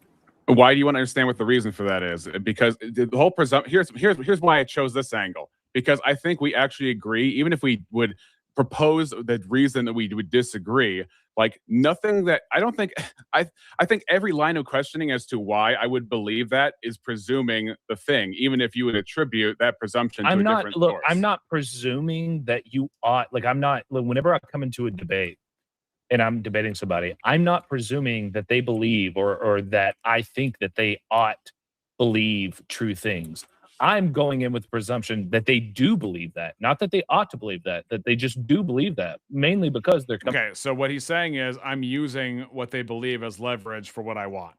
[SPEAKER 13] Why do you want to understand what the reason for that is? Because the whole here's why I chose this angle. Because I think we actually agree, even if we would propose the reason that we would disagree, like nothing that I don't think I think every line of questioning as to why I would believe that is presuming the thing, even if you would attribute that presumption to a different source.
[SPEAKER 12] I'm not presuming that you ought, like, I'm not, whenever I come into a debate and I'm debating somebody, I'm not presuming that they believe or that I think that they ought believe true things. I'm going in with the presumption that they do believe that, not that they ought to believe that they just do believe that, mainly because they're
[SPEAKER 1] okay. So what he's saying is, I'm using what they believe as leverage for what I want.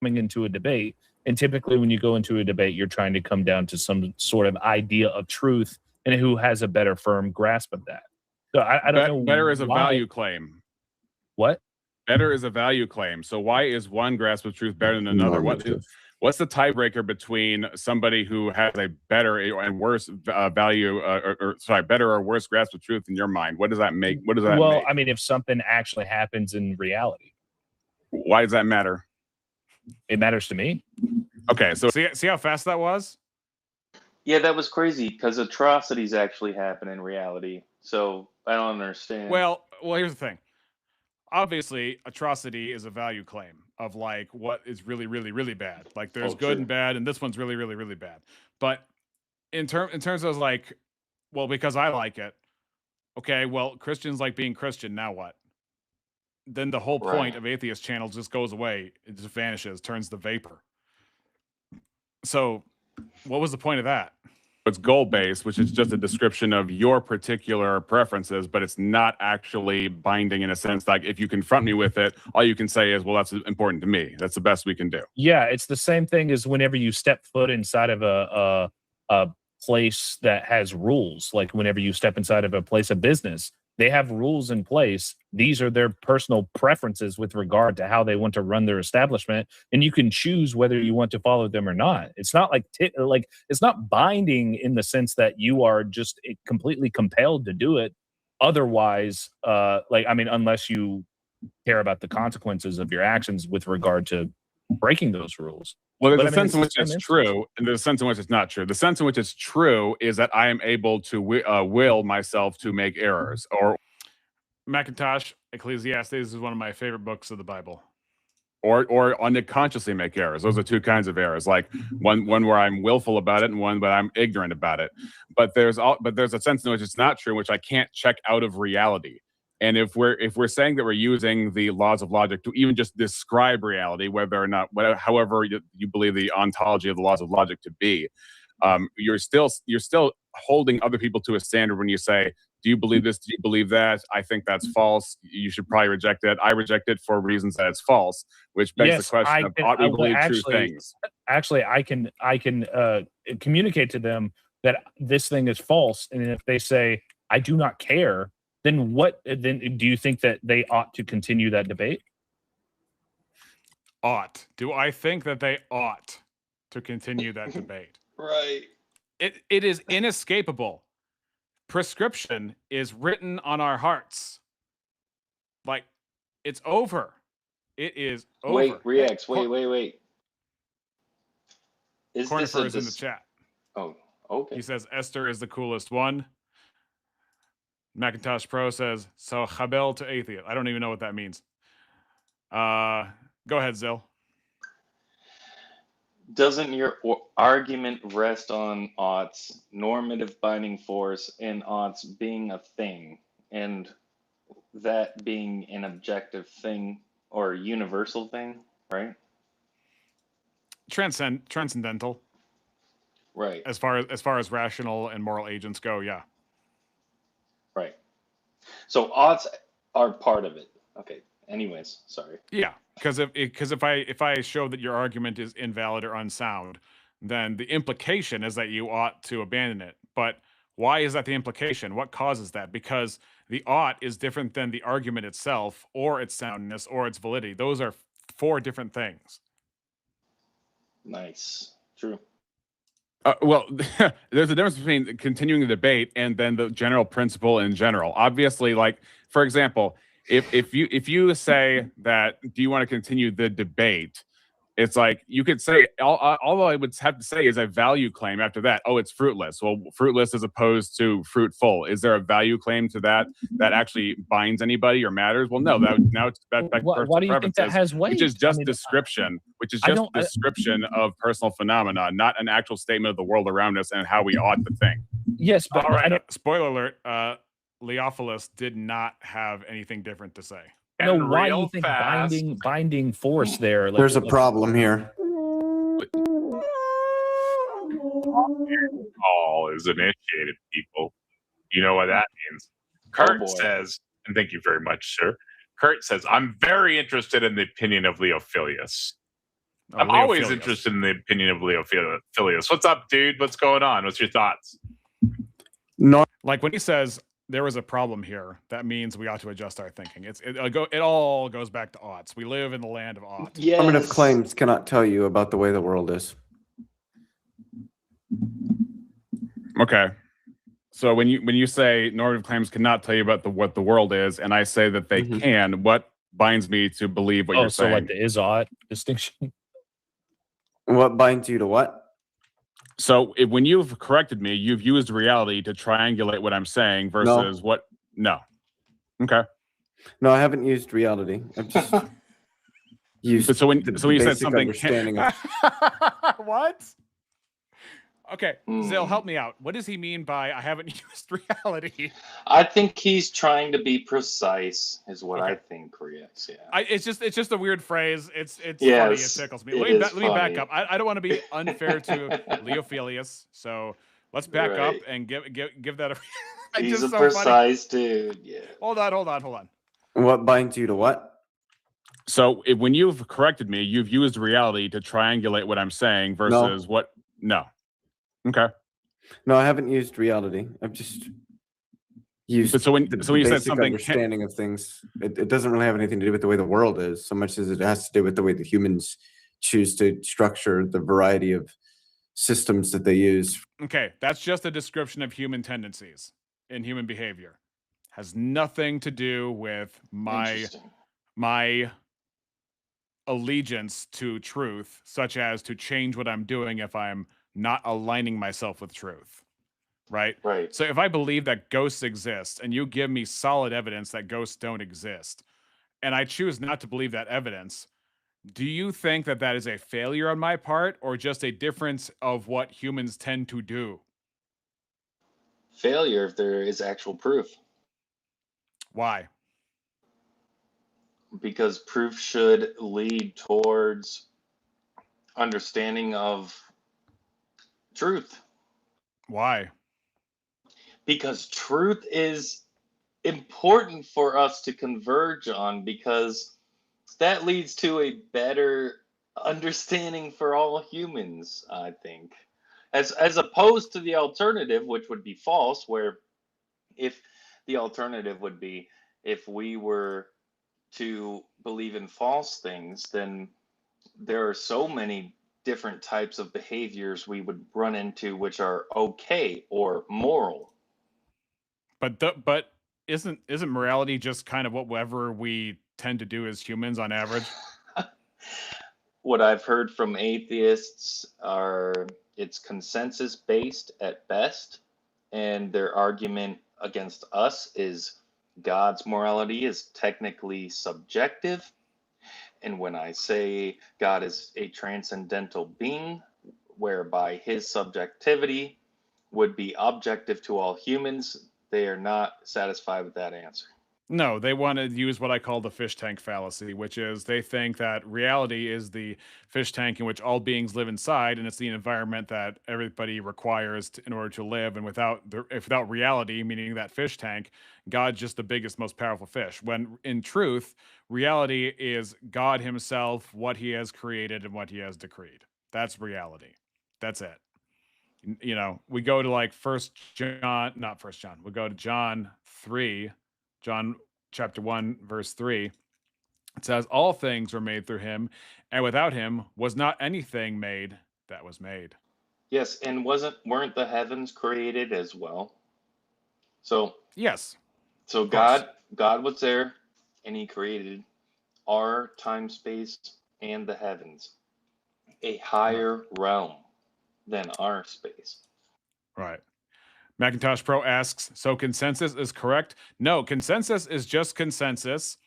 [SPEAKER 12] Coming into a debate, and typically when you go into a debate, you're trying to come down to some sort of idea of truth and who has a better firm grasp of that. So I don't know.
[SPEAKER 13] Better is a value claim.
[SPEAKER 12] What?
[SPEAKER 13] Better is a value claim. So why is one grasp of truth better than another? What's the tiebreaker between somebody who has a better and worse value, better or worse grasp of truth in your mind? What does that make? What does that
[SPEAKER 12] Well,
[SPEAKER 13] make?
[SPEAKER 12] I mean, if something actually happens in reality,
[SPEAKER 13] why does that matter?
[SPEAKER 12] It matters to me.
[SPEAKER 13] Okay, so
[SPEAKER 1] see how fast that was?
[SPEAKER 15] Yeah, that was crazy because atrocities actually happen in reality. So I don't understand.
[SPEAKER 1] Well, here's the thing. Obviously, atrocity is a value claim of like what is really, really, really bad. Like there's good and bad, and this one's really, really, really bad. But in terms of like, well, because I like it. Okay, well, Christians like being Christian. Now what? Then the whole point of Atheist Channel just goes away. It just vanishes, turns to vapor. So, what was the point of that?
[SPEAKER 13] It's goal-based, which is just a description of your particular preferences, but it's not actually binding in a sense. Like if you confront me with it, all you can say is, well, that's important to me. That's the best we can do.
[SPEAKER 12] Yeah, it's the same thing as whenever you step foot inside of a place that has rules. Like whenever you step inside of a place of business, they have rules in place. These are their personal preferences with regard to how they want to run their establishment, and you can choose whether you want to follow them or not. It's not like it's not binding in the sense that you are just completely compelled to do it. Otherwise, unless you care about the consequences of your actions with regard to breaking those rules.
[SPEAKER 13] Well, there's a sense in which it's true, and there's a sense in which it's not true. The sense in which it's true is that I am able to will myself to make errors. Or
[SPEAKER 1] Macintosh, Ecclesiastes is one of my favorite books of the Bible.
[SPEAKER 13] Or unconsciously make errors. Those are two kinds of errors. Like one where I'm willful about it, and one but I'm ignorant about it. But there's a sense in which it's not true, which I can't check out of reality. And if we're saying that we're using the laws of logic to even just describe reality, whether or not, however you believe the ontology of the laws of logic to be, you're still holding other people to a standard when you say, do you believe this? Do you believe that? I think that's false. You should probably reject it. I reject it for reasons that it's false, which begs the question of ought we believe true things?
[SPEAKER 12] Actually, I can communicate to them that this thing is false, and if they say I do not care, then do you think that they ought to continue that debate?
[SPEAKER 1] Do I think that they ought to continue that debate?
[SPEAKER 15] Right.
[SPEAKER 1] It is inescapable. Prescription is written on our hearts. Like, it's over. It is over.
[SPEAKER 15] Wait. Is
[SPEAKER 1] Cornifer
[SPEAKER 15] this a
[SPEAKER 1] is in the chat.
[SPEAKER 15] Oh, okay.
[SPEAKER 1] He says Esther is the coolest one. Macintosh Pro says, so Chabel to atheist. I don't even know what that means. Go ahead, Zill.
[SPEAKER 15] Doesn't your argument rest on oughts, normative binding force, and oughts being a thing, and that being an objective thing or universal thing, right?
[SPEAKER 1] Transcendental.
[SPEAKER 15] Right.
[SPEAKER 1] As far as rational and moral agents go, yeah.
[SPEAKER 15] Right. So oughts are part of it. Okay. Anyways, sorry.
[SPEAKER 1] Yeah, because if I show that your argument is invalid or unsound, then the implication is that you ought to abandon it. But why is that the implication? What causes that? Because the ought is different than the argument itself, or its soundness, or its validity. Those are four different things.
[SPEAKER 15] Nice. True.
[SPEAKER 13] Well, there's a difference between continuing the debate and then the general principle in general. Obviously, like for example, if you say that, do you want to continue the debate? It's like you could say all I would have to say is a value claim after that. Oh, it's fruitless. Well, fruitless as opposed to fruitful. Is there a value claim to that actually binds anybody or matters? Well, no. Now it's back to personal
[SPEAKER 12] Why do you think that
[SPEAKER 13] preferences,
[SPEAKER 12] has weight?
[SPEAKER 13] which is just description. Which is just description of personal phenomena, not an actual statement of the world around us and how we ought to think.
[SPEAKER 12] Yes, but
[SPEAKER 1] all right. Spoiler alert: Leophilus did not have anything different to say.
[SPEAKER 12] No, why do you think binding force there? Like,
[SPEAKER 16] There's a problem here.
[SPEAKER 3] All is initiated, people. You know what that means. Kurt says, and thank you very much, sir. Kurt says, I'm very interested in the opinion of Leophilius. I'm always interested in the opinion of Leophilius. What's up, dude? What's going on? What's your thoughts?
[SPEAKER 1] Like when he says there was a problem here, that means we ought to adjust our thinking. It all goes back to oughts. We live in the land of ought.
[SPEAKER 16] Yes. Normative claims cannot tell you about the way the world is.
[SPEAKER 13] Okay. So when you say normative claims cannot tell you about what the world is, and I say that they can, what binds me to believe what you're saying?
[SPEAKER 12] So like the is-ought distinction?
[SPEAKER 16] What binds you to what?
[SPEAKER 13] So when you've corrected me, you've used reality to triangulate what I'm saying versus what? No. Okay.
[SPEAKER 16] No, I haven't used reality. I've just used.
[SPEAKER 13] So when you said something,
[SPEAKER 16] understanding of...
[SPEAKER 1] What? Okay, Zil, help me out. What does he mean by I haven't used reality?
[SPEAKER 15] I think he's trying to be precise, is what I think, Chris. Yeah.
[SPEAKER 1] It's just a weird phrase. It's funny. It tickles me. Let me back up. I don't want to be unfair to Leophilius, so let's back up and give that a.
[SPEAKER 15] He's a precise dude. Yeah.
[SPEAKER 1] Hold on.
[SPEAKER 16] What binds you to what?
[SPEAKER 13] So when you've corrected me, you've used reality to triangulate what I'm saying versus what? No. Okay.
[SPEAKER 16] No, I haven't used reality. I've just used.
[SPEAKER 13] So when you said something,
[SPEAKER 16] understanding of things, it doesn't really have anything to do with the way the world is, so much as it has to do with the way the humans choose to structure the variety of systems that they use.
[SPEAKER 1] Okay, that's just a description of human tendencies in human behavior. Has nothing to do with my allegiance to truth, such as to change what I'm doing if I'm not aligning myself with truth, right? So if I believe that ghosts exist and you give me solid evidence that ghosts don't exist, and I choose not to believe that evidence, do you think that that is a failure on my part or just a difference of what humans tend to do?
[SPEAKER 15] Failure if there is actual proof.
[SPEAKER 1] Why?
[SPEAKER 15] Because proof should lead towards understanding of truth.
[SPEAKER 1] Why?
[SPEAKER 15] Because truth is important for us to converge on, because that leads to a better understanding for all humans, I think. As opposed to the alternative, which would be false, where if the alternative would be if we were to believe in false things, then there are so many different types of behaviors we would run into which are okay or moral.
[SPEAKER 1] But isn't morality just kind of whatever we tend to do as humans on average?
[SPEAKER 15] What I've heard from atheists are it's consensus based at best, and their argument against us is God's morality is technically subjective. And when I say God is a transcendental being, whereby his subjectivity would be objective to all humans, they are not satisfied with that answer.
[SPEAKER 1] No, they want to use what I call the fish tank fallacy, which is they think that reality is the fish tank in which all beings live inside, and it's the environment that everybody requires in order to live. And without reality, meaning that fish tank, God's just the biggest, most powerful fish. When in truth, reality is God himself, what he has created and what he has decreed. That's reality. That's it. You know, we go to like we go to John 3. John chapter 1, verse 3, it says, all things were made through him, and without him was not anything made that was made.
[SPEAKER 15] Yes, and weren't the heavens created as well? So
[SPEAKER 1] yes.
[SPEAKER 15] So God was there, and He created our time, space, and the heavens, a higher realm than our space.
[SPEAKER 1] Right. Macintosh Pro asks, so consensus is correct? No, consensus is just consensus,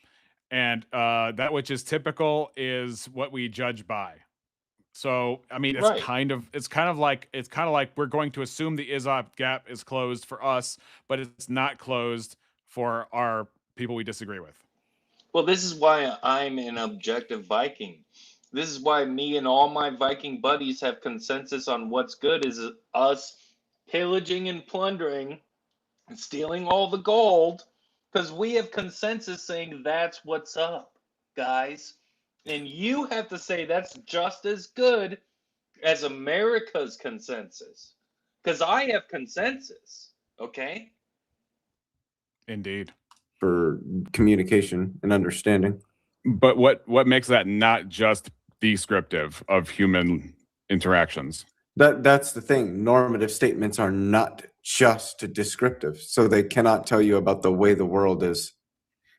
[SPEAKER 1] and that which is typical is what we judge by. So, I mean, it's
[SPEAKER 15] Right.
[SPEAKER 1] kind of like we're going to assume the ISOP gap is closed for us, but it's not closed for our people we disagree with.
[SPEAKER 15] Well, this is why I'm an objective Viking. This is why me and all my Viking buddies have consensus on what's good is us pillaging and plundering and stealing all the gold, because we have consensus saying that's what's up, guys. And you have to say that's just as good as America's consensus, because I have consensus, okay?
[SPEAKER 1] Indeed.
[SPEAKER 16] For communication and understanding.
[SPEAKER 13] But what makes that not just descriptive of human interactions?
[SPEAKER 16] That's the thing. Normative statements are not just descriptive, so they cannot tell you about the way the world is.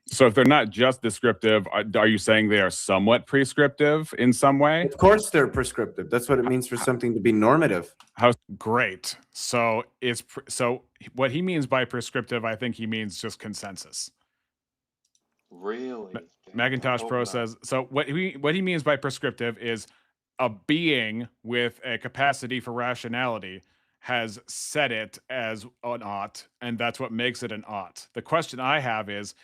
[SPEAKER 13] So if they're not just descriptive, are you saying they are somewhat prescriptive in some way?
[SPEAKER 16] Of course they're prescriptive. That's what it means for something to be normative.
[SPEAKER 1] How great. So so what he means by prescriptive, I think he means just consensus.
[SPEAKER 15] Really?
[SPEAKER 1] Macintosh Pro says, so what he means by prescriptive is a being with a capacity for rationality has set it as an ought, and that's what makes it an ought. The question I have is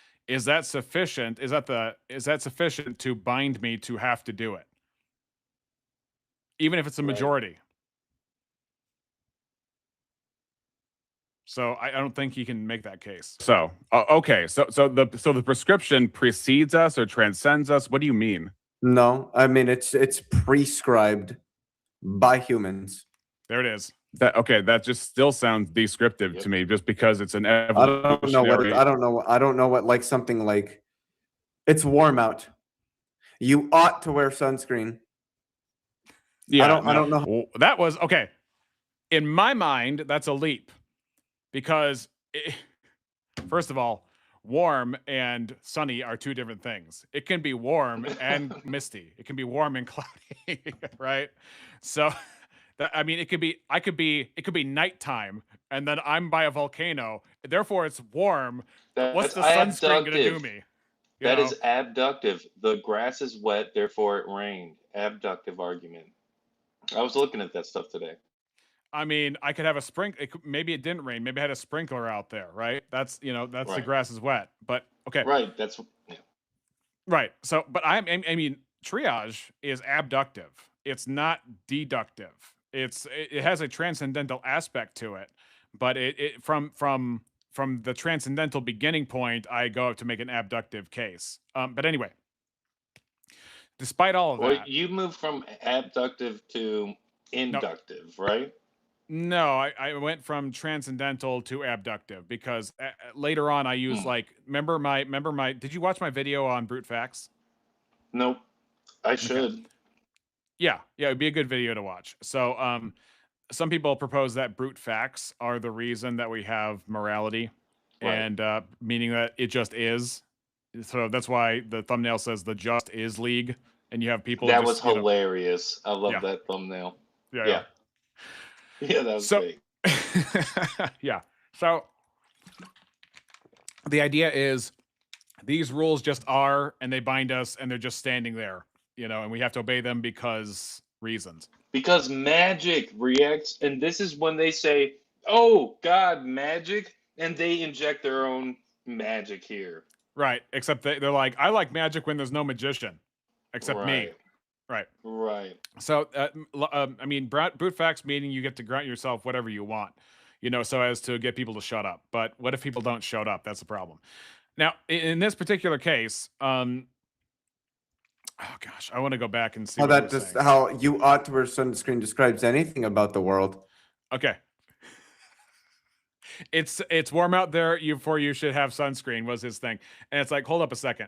[SPEAKER 1] that sufficient? Is that sufficient to bind me to have to do it? Even if it's a majority. So I don't think he can make that case.
[SPEAKER 13] So okay, so the prescription precedes us or transcends us. What do you mean?
[SPEAKER 16] No, I mean it's prescribed by humans.
[SPEAKER 1] There it is.
[SPEAKER 13] That just still sounds descriptive to me, just because it's an
[SPEAKER 16] evolutionary. I don't know what like something like it's warm out. You ought to wear sunscreen.
[SPEAKER 1] Yeah,
[SPEAKER 16] I don't know.
[SPEAKER 1] That was okay. In my mind, that's a leap. Because, first of all, warm and sunny are two different things. It can be warm and misty. It can be warm and cloudy, right? So, I mean, it could be nighttime, and then I'm by a volcano. Therefore, it's warm. What's the sunscreen going to do me?
[SPEAKER 15] That is abductive. The grass is wet, therefore it rained. Abductive argument. I was looking at that stuff today.
[SPEAKER 1] I mean, I could have a sprinkler. Maybe it didn't rain. Maybe I had a sprinkler out there, right? That's right. The grass is wet. But okay,
[SPEAKER 15] right.
[SPEAKER 1] Right. So, but I mean, triage is abductive. It's not deductive. It has a transcendental aspect to it, but it from the transcendental beginning point, I go to make an abductive case. But anyway, despite all of that,
[SPEAKER 15] you move from abductive to inductive, right?
[SPEAKER 1] No, I went from transcendental to abductive because later on I use remember my did you watch my video on brute facts?
[SPEAKER 15] Nope. I should.
[SPEAKER 1] Okay. Yeah, it'd be a good video to watch. So some people propose that brute facts are the reason that we have morality, and meaning that it just is. So that's why the thumbnail says the Just Is League, and you have people
[SPEAKER 15] that was hilarious. I love that thumbnail.
[SPEAKER 1] Yeah.
[SPEAKER 15] Yeah, that was great.
[SPEAKER 1] Yeah. So the idea is these rules just are, and they bind us, and they're just standing there, and we have to obey them because reasons.
[SPEAKER 15] Because magic reacts, and this is when they say, "Oh God, magic," and they inject their own magic here.
[SPEAKER 1] Right. Except they're like, "I like magic when there's no magician, except me." Right.
[SPEAKER 15] Right.
[SPEAKER 1] So, I mean, brute facts meaning you get to grant yourself whatever you want, so as to get people to shut up. But what if people don't shut up? That's the problem. Now, in this particular case, oh gosh, I want to go back and see
[SPEAKER 16] how you ought to wear sunscreen describes anything about the world.
[SPEAKER 1] Okay. It's warm out there. You should have sunscreen was his thing. And it's like, hold up a second.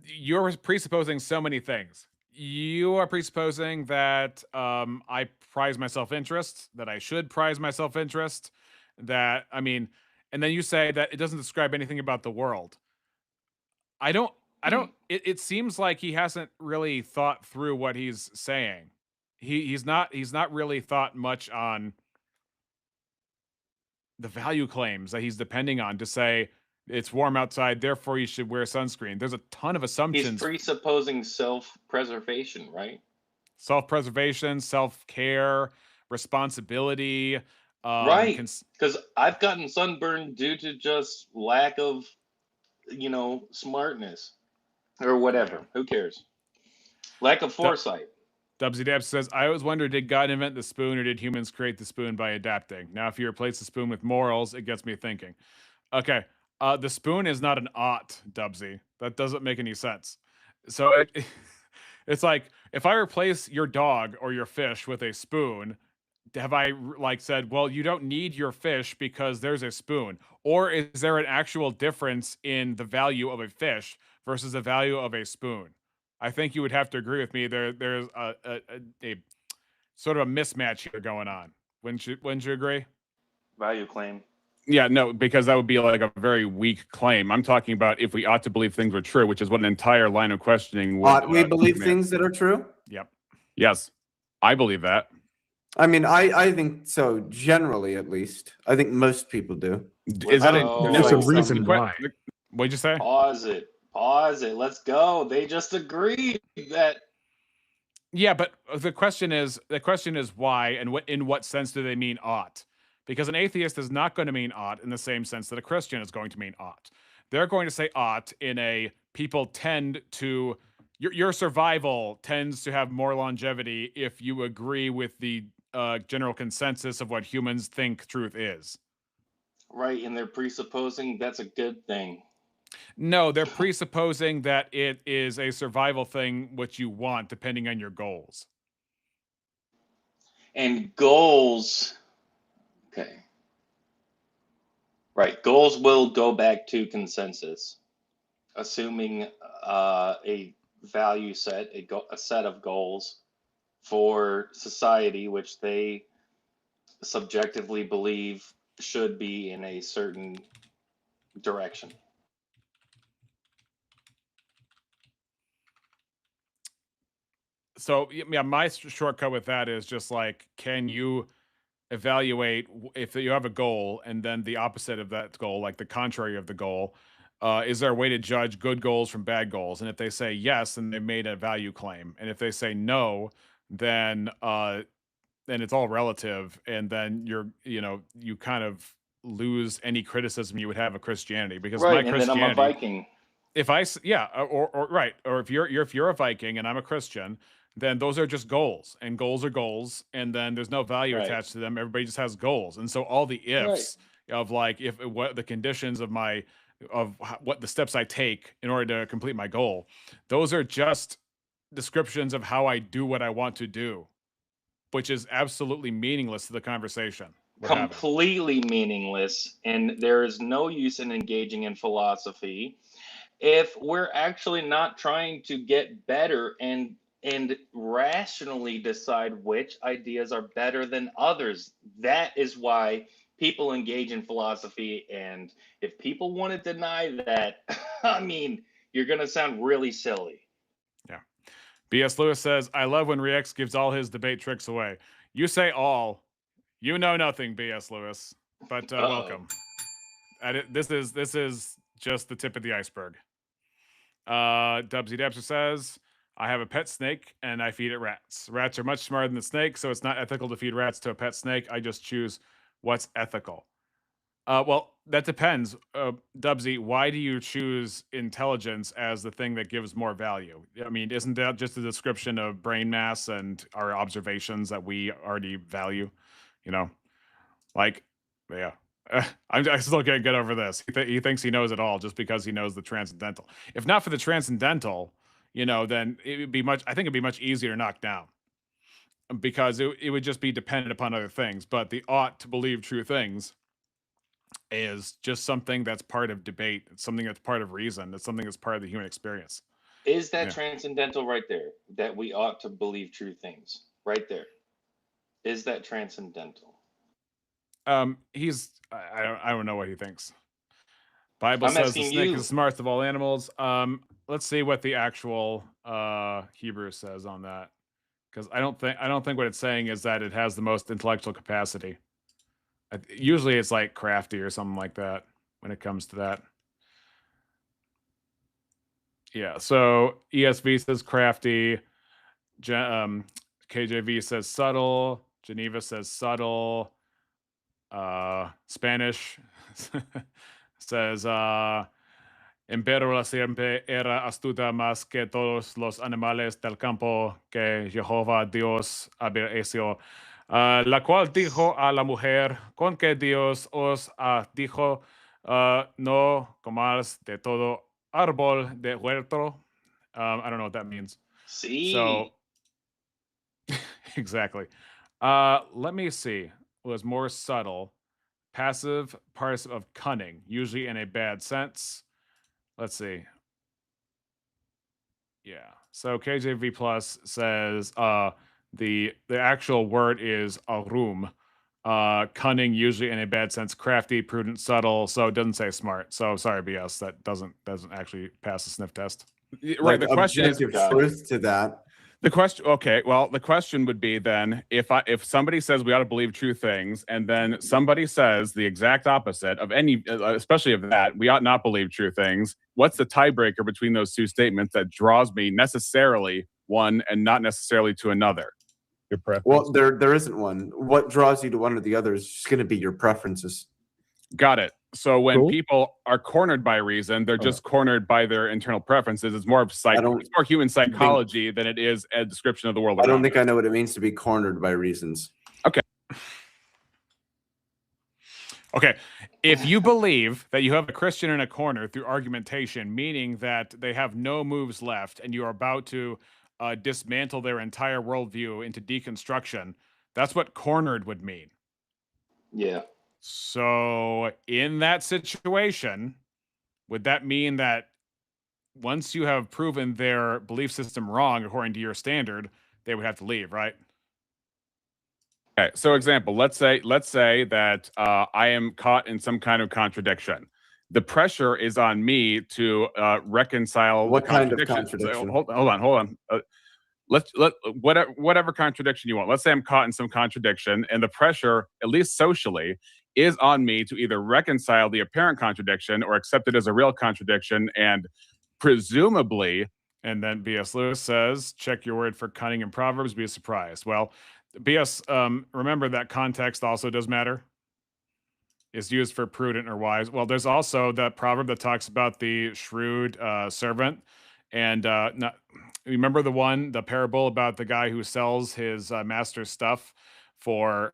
[SPEAKER 1] You're presupposing so many things. You are presupposing that I prize my self-interest, that I should prize my self-interest, that I mean, and then you say that it doesn't describe anything about the world. I don't it seems like he hasn't really thought through what he's saying. He's not really thought much on the value claims that he's depending on to say it's warm outside, therefore you should wear sunscreen. There's a ton of
[SPEAKER 15] He's
[SPEAKER 1] assumptions.
[SPEAKER 15] presupposing self-preservation, right?
[SPEAKER 1] Self-preservation, self-care, responsibility.
[SPEAKER 15] Right. Because I've gotten sunburned due to just lack of, smartness or whatever. Who cares? Lack of foresight.
[SPEAKER 1] Dubsy Dabs says, I always wonder, did God invent the spoon or did humans create the spoon by adapting? Now, if you replace the spoon with morals, it gets me thinking. Okay. The spoon is not an ought, Dubsy. That doesn't make any sense. So it's like, if I replace your dog or your fish with a spoon, have I said, well, you don't need your fish because there's a spoon? Or is there an actual difference in the value of a fish versus the value of a spoon? I think you would have to agree with me. There's a sort of a mismatch here going on. Wouldn't you agree?
[SPEAKER 15] Value claim.
[SPEAKER 13] Yeah, no, because that would be like a very weak claim. I'm talking about if we ought to believe things were true, which is what an entire line of questioning would.
[SPEAKER 16] Ought we believe things that are true?
[SPEAKER 1] Yep.
[SPEAKER 13] Yes, I believe that.
[SPEAKER 16] I mean, I think so. Generally, at least, I think most people do.
[SPEAKER 13] Is that
[SPEAKER 6] There's a reason why.
[SPEAKER 1] What'd you say?
[SPEAKER 15] Pause it. Let's go. They just agreed that.
[SPEAKER 1] Yeah, but the question is why and in what sense do they mean ought? Because an atheist is not going to mean ought in the same sense that a Christian is going to mean ought. They're going to say ought in a people tend to your survival tends to have more longevity if you agree with the general consensus of what humans think truth is.
[SPEAKER 15] Right, and they're presupposing that's a good thing.
[SPEAKER 1] No, they're presupposing that it is a survival thing, which you want, depending on your goals.
[SPEAKER 15] And goals, okay. Right, goals will go back to consensus, assuming a value set, a set of goals for society, which they subjectively believe should be in a certain direction.
[SPEAKER 1] So yeah, my shortcut with that is just like, can you evaluate if you have a goal and then the opposite of that goal, like the contrary of the goal, is there a way to judge good goals from bad goals? And if they say yes, then they made a value claim. And if they say no, then it's all relative. And then you kind of lose any criticism you would have of Christianity, because
[SPEAKER 15] right,
[SPEAKER 1] my
[SPEAKER 15] and
[SPEAKER 1] Christianity,
[SPEAKER 15] then I'm a Viking.
[SPEAKER 1] If I or right, or if you're a Viking and I'm a Christian, then those are just goals, and goals are goals, and then there's no value attached to them. Everybody just has goals, and so all the ifs of like what the conditions of what the steps I take in order to complete my goal, those are just descriptions of how I do what I want to do, which is absolutely meaningless to the conversation.
[SPEAKER 15] Completely meaningless, and there is no use in engaging in philosophy if we're actually not trying to get better and rationally decide which ideas are better than others. That is why people engage in philosophy. And if people want to deny that, I mean, you're going to sound really silly.
[SPEAKER 1] Yeah. B.S. Lewis says, I love when Rex gives all his debate tricks away. You say all. You know nothing, B.S. Lewis. But welcome. This is just the tip of the iceberg. Dubsy Debster says, I have a pet snake and I feed it rats. Rats are much smarter than the snake, so it's not ethical to feed rats to a pet snake. I just choose what's ethical. Well, that depends. Dubsy, why do you choose intelligence as the thing that gives more value? I mean, isn't that just a description of brain mass and our observations that we already value? Like, yeah. I still can't get over this. He thinks he knows it all just because he knows the transcendental. If not for the transcendental, then it would be I think it'd be much easier to knock down, because it would just be dependent upon other things. But the ought to believe true things is just something that's part of debate. It's something that's part of reason. It's something that's part of the human experience.
[SPEAKER 15] Is that transcendental right there? That we ought to believe true things right there. Is that transcendental?
[SPEAKER 1] I don't know what he thinks. Bible says the snake is the smartest of all animals. Let's see what the actual Hebrew says on that, because I don't think what it's saying is that it has the most intellectual capacity. Usually it's like crafty or something like that when it comes to that. Yeah, so ESV says crafty, KJV says subtle, Geneva says subtle, Spanish says Empero la sierpe era astuta más que todos los animales del campo que Jehová Dios había hecho, la cual dijo a la mujer, con que Dios os dijo, no comas de todo árbol de huerto. I don't know what that means.
[SPEAKER 15] See.
[SPEAKER 1] So exactly. Let me see. It was more subtle. Passive participle of cunning, usually in a bad sense. Let's see. Yeah. So KJV Plus says the actual word is arum. Cunning, usually in a bad sense, crafty, prudent, subtle. So it doesn't say smart. So sorry, BS. That doesn't actually pass the sniff test.
[SPEAKER 16] Right. The question is truth to that.
[SPEAKER 13] The question, okay, well, the question would be then, if somebody says we ought to believe true things, and then somebody says the exact opposite of any, especially of that, we ought not believe true things. What's the tiebreaker between those two statements that draws me necessarily one and not necessarily to another?
[SPEAKER 12] Your preference.
[SPEAKER 16] Well, there isn't one. What draws you to one or the other is just going to be your preferences.
[SPEAKER 13] Got it. So when people are cornered by reason, they're just cornered by their internal preferences. It's more of it's more human psychology than it is a description of the world.
[SPEAKER 16] I don't think I know what it means to be cornered by reasons.
[SPEAKER 13] Okay.
[SPEAKER 1] Okay. If you believe that you have a Christian in a corner through argumentation, meaning that they have no moves left and you are about to dismantle their entire worldview into deconstruction, that's what cornered would mean.
[SPEAKER 15] Yeah.
[SPEAKER 1] So in that situation, would that mean that once you have proven their belief system wrong according to your standard, they would have to leave, right?
[SPEAKER 13] Okay, so example, let's say that I am caught in some kind of contradiction. The pressure is on me to reconcile.
[SPEAKER 16] What kind of contradiction?
[SPEAKER 13] So, hold on. Whatever contradiction you want. Let's say I'm caught in some contradiction, and the pressure, at least socially, is on me to either reconcile the apparent contradiction or accept it as a real contradiction, and presumably.
[SPEAKER 1] And then B.S. Lewis says, check your word for cunning in Proverbs, be surprised. Well, B.S., remember that context also does matter. It's used for prudent or wise. Well, there's also that proverb that talks about the shrewd servant. And remember the parable about the guy who sells his master's stuff for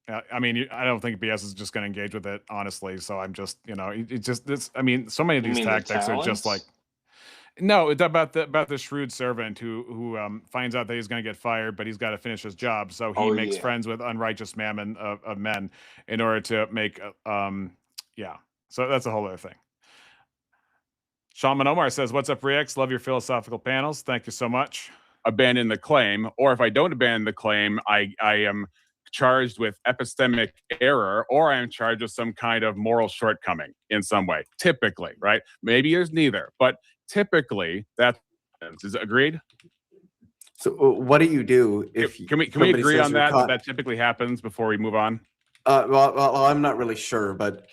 [SPEAKER 1] I mean, I don't think BS is just going to engage with it, honestly. So I'm just, I mean, so many of these tactics are just like, no, it's about the shrewd servant who finds out that he's going to get fired, but he's got to finish his job. So he makes friends with unrighteous mammon of men in order to make, So that's a whole other thing. Shaman Omar says, what's up, Rex? Love your philosophical panels. Thank you so much.
[SPEAKER 13] Abandon the claim, or if I don't abandon the claim, I am charged with epistemic error, or I am charged with some kind of moral shortcoming in some way. Typically, right? Maybe there's neither, but typically that is agreed.
[SPEAKER 16] So what do you do if
[SPEAKER 13] can we agree on that typically happens before we move on?
[SPEAKER 16] Well, I'm not really sure, but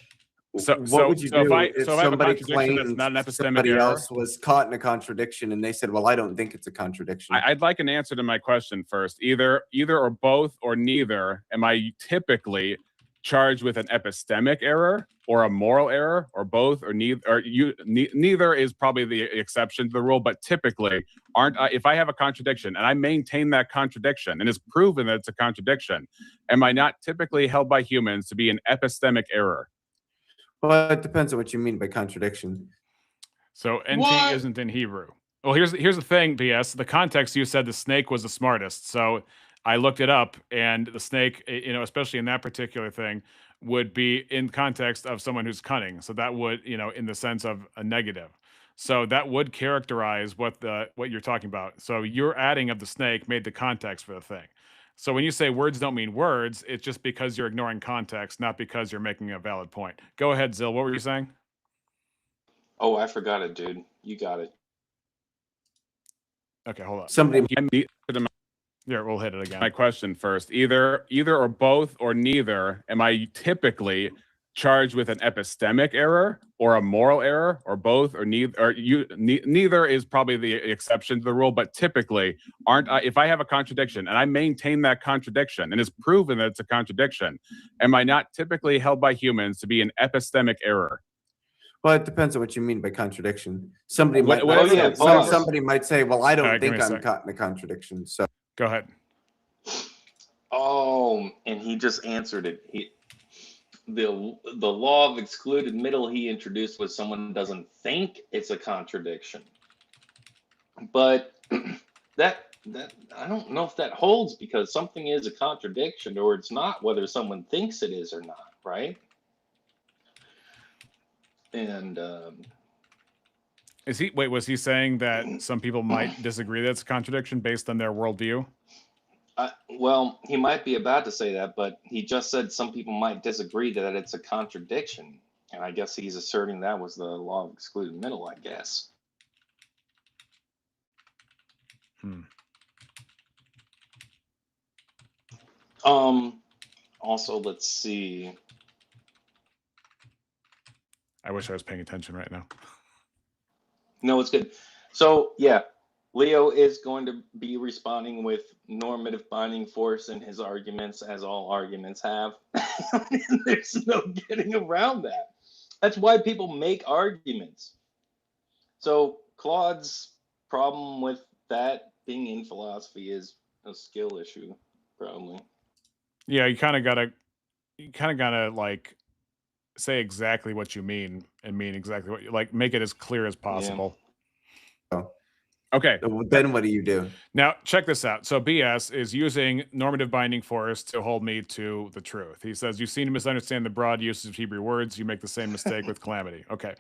[SPEAKER 16] what would you do if somebody claimed that's not an epistemic somebody error? Else was caught in a contradiction and they said, well, I don't think it's a contradiction?
[SPEAKER 13] I'd like an answer to my question first. Either or both or neither. Am I typically charged with an epistemic error or a moral error, or both, or neither? Or neither is probably the exception to the rule, but typically if I have a contradiction and I maintain that contradiction and it's proven that it's a contradiction, am I not typically held by humans to be an epistemic error?
[SPEAKER 16] Well, it depends on what you mean by contradiction.
[SPEAKER 1] So NT isn't in Hebrew. Well, here's the thing, BS. The context, you said the snake was the smartest. So I looked it up, and the snake, especially in that particular thing, would be in context of someone who's cunning. So that would, in the sense of a negative. So that would characterize what you're talking about. So your adding of the snake made the context for the thing. So when you say words don't mean words, it's just because you're ignoring context, not because you're making a valid point. Go ahead, Zill. What were you saying?
[SPEAKER 15] Oh, I forgot it, dude. You got it.
[SPEAKER 1] Okay, hold on.
[SPEAKER 13] Somebody.
[SPEAKER 1] Yeah, we'll hit it again.
[SPEAKER 13] My question first: either or both or neither. Am I typically charged with an epistemic error or a moral error, or both, or neither? Or neither is probably the exception to the rule, but typically, aren't I? If I have a contradiction and I maintain that contradiction and it's proven that it's a contradiction, am I not typically held by humans to be an epistemic error?
[SPEAKER 16] Well, it depends on what you mean by contradiction. Somebody
[SPEAKER 13] What-
[SPEAKER 16] might
[SPEAKER 13] what-
[SPEAKER 16] say,
[SPEAKER 13] yeah,
[SPEAKER 16] somebody might say, "Well, I don't
[SPEAKER 1] All right, give
[SPEAKER 16] think
[SPEAKER 1] me a
[SPEAKER 16] I'm
[SPEAKER 1] sec.
[SPEAKER 16] caught in a contradiction." So
[SPEAKER 1] Go ahead.
[SPEAKER 15] Oh, and he just answered it. The law of excluded middle he introduced was someone doesn't think it's a contradiction. But that I don't know if that holds, because something is a contradiction or it's not, whether someone thinks it is or not, right? And
[SPEAKER 1] was he saying that some people might disagree that it's a contradiction based on their worldview?
[SPEAKER 15] well, he might be about to say that, but he just said some people might disagree that it's a contradiction. And I guess he's asserting that was the law of excluded middle, I guess. Also, let's see.
[SPEAKER 1] I wish I was paying attention right now.
[SPEAKER 15] No, it's good. So, yeah, Leo is going to be responding with normative binding force in his arguments, as all arguments have. There's no getting around that. That's why people make arguments. So Claude's problem with that being in philosophy is a skill issue, probably.
[SPEAKER 1] Yeah, you kind of gotta like say exactly what you mean and mean exactly what you like. Make it as clear as possible. Okay.
[SPEAKER 16] then what do you do?
[SPEAKER 1] Now, check this out. So BS is using normative binding force to hold me to the truth. He says, you seem to misunderstand the broad usage of Hebrew words. You make the same mistake with calamity. Okay.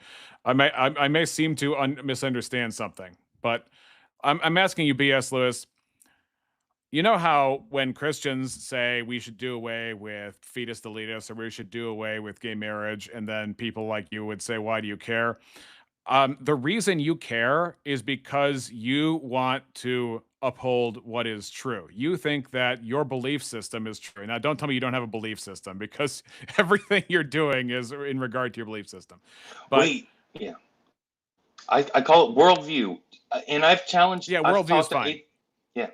[SPEAKER 1] I may seem to misunderstand something, but I'm asking you, BS Lewis, you know how when Christians say we should do away with fetus deletus or we should do away with gay marriage, and then people like you would say, why do you care? The reason you care is because you want to uphold what is true. You think that your belief system is true. Now, don't tell me you don't have a belief system, because everything you're doing is in regard to your belief system. But
[SPEAKER 15] Wait, yeah. I call it worldview. And I've challenged...
[SPEAKER 1] Yeah,
[SPEAKER 15] I've
[SPEAKER 1] worldview is
[SPEAKER 15] talked to
[SPEAKER 1] fine.
[SPEAKER 15] Yeah.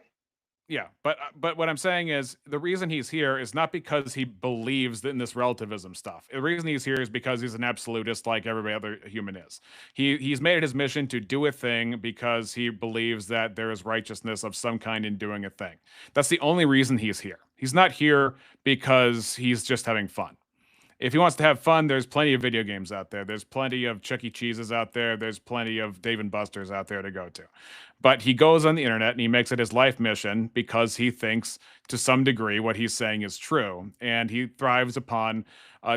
[SPEAKER 1] Yeah, but what I'm saying is the reason he's here is not because he believes in this relativism stuff. The reason he's here is because he's an absolutist like every other human is. He's made it his mission to do a thing because he believes that there is righteousness of some kind in doing a thing. That's the only reason he's here. He's not here because he's just having fun. If he wants to have fun, there's plenty of video games out there. There's plenty of Chuck E. Cheese's out there. There's plenty of Dave & Buster's out there to go to. But he goes on the internet and he makes it his life mission because he thinks to some degree what he's saying is true. And he thrives upon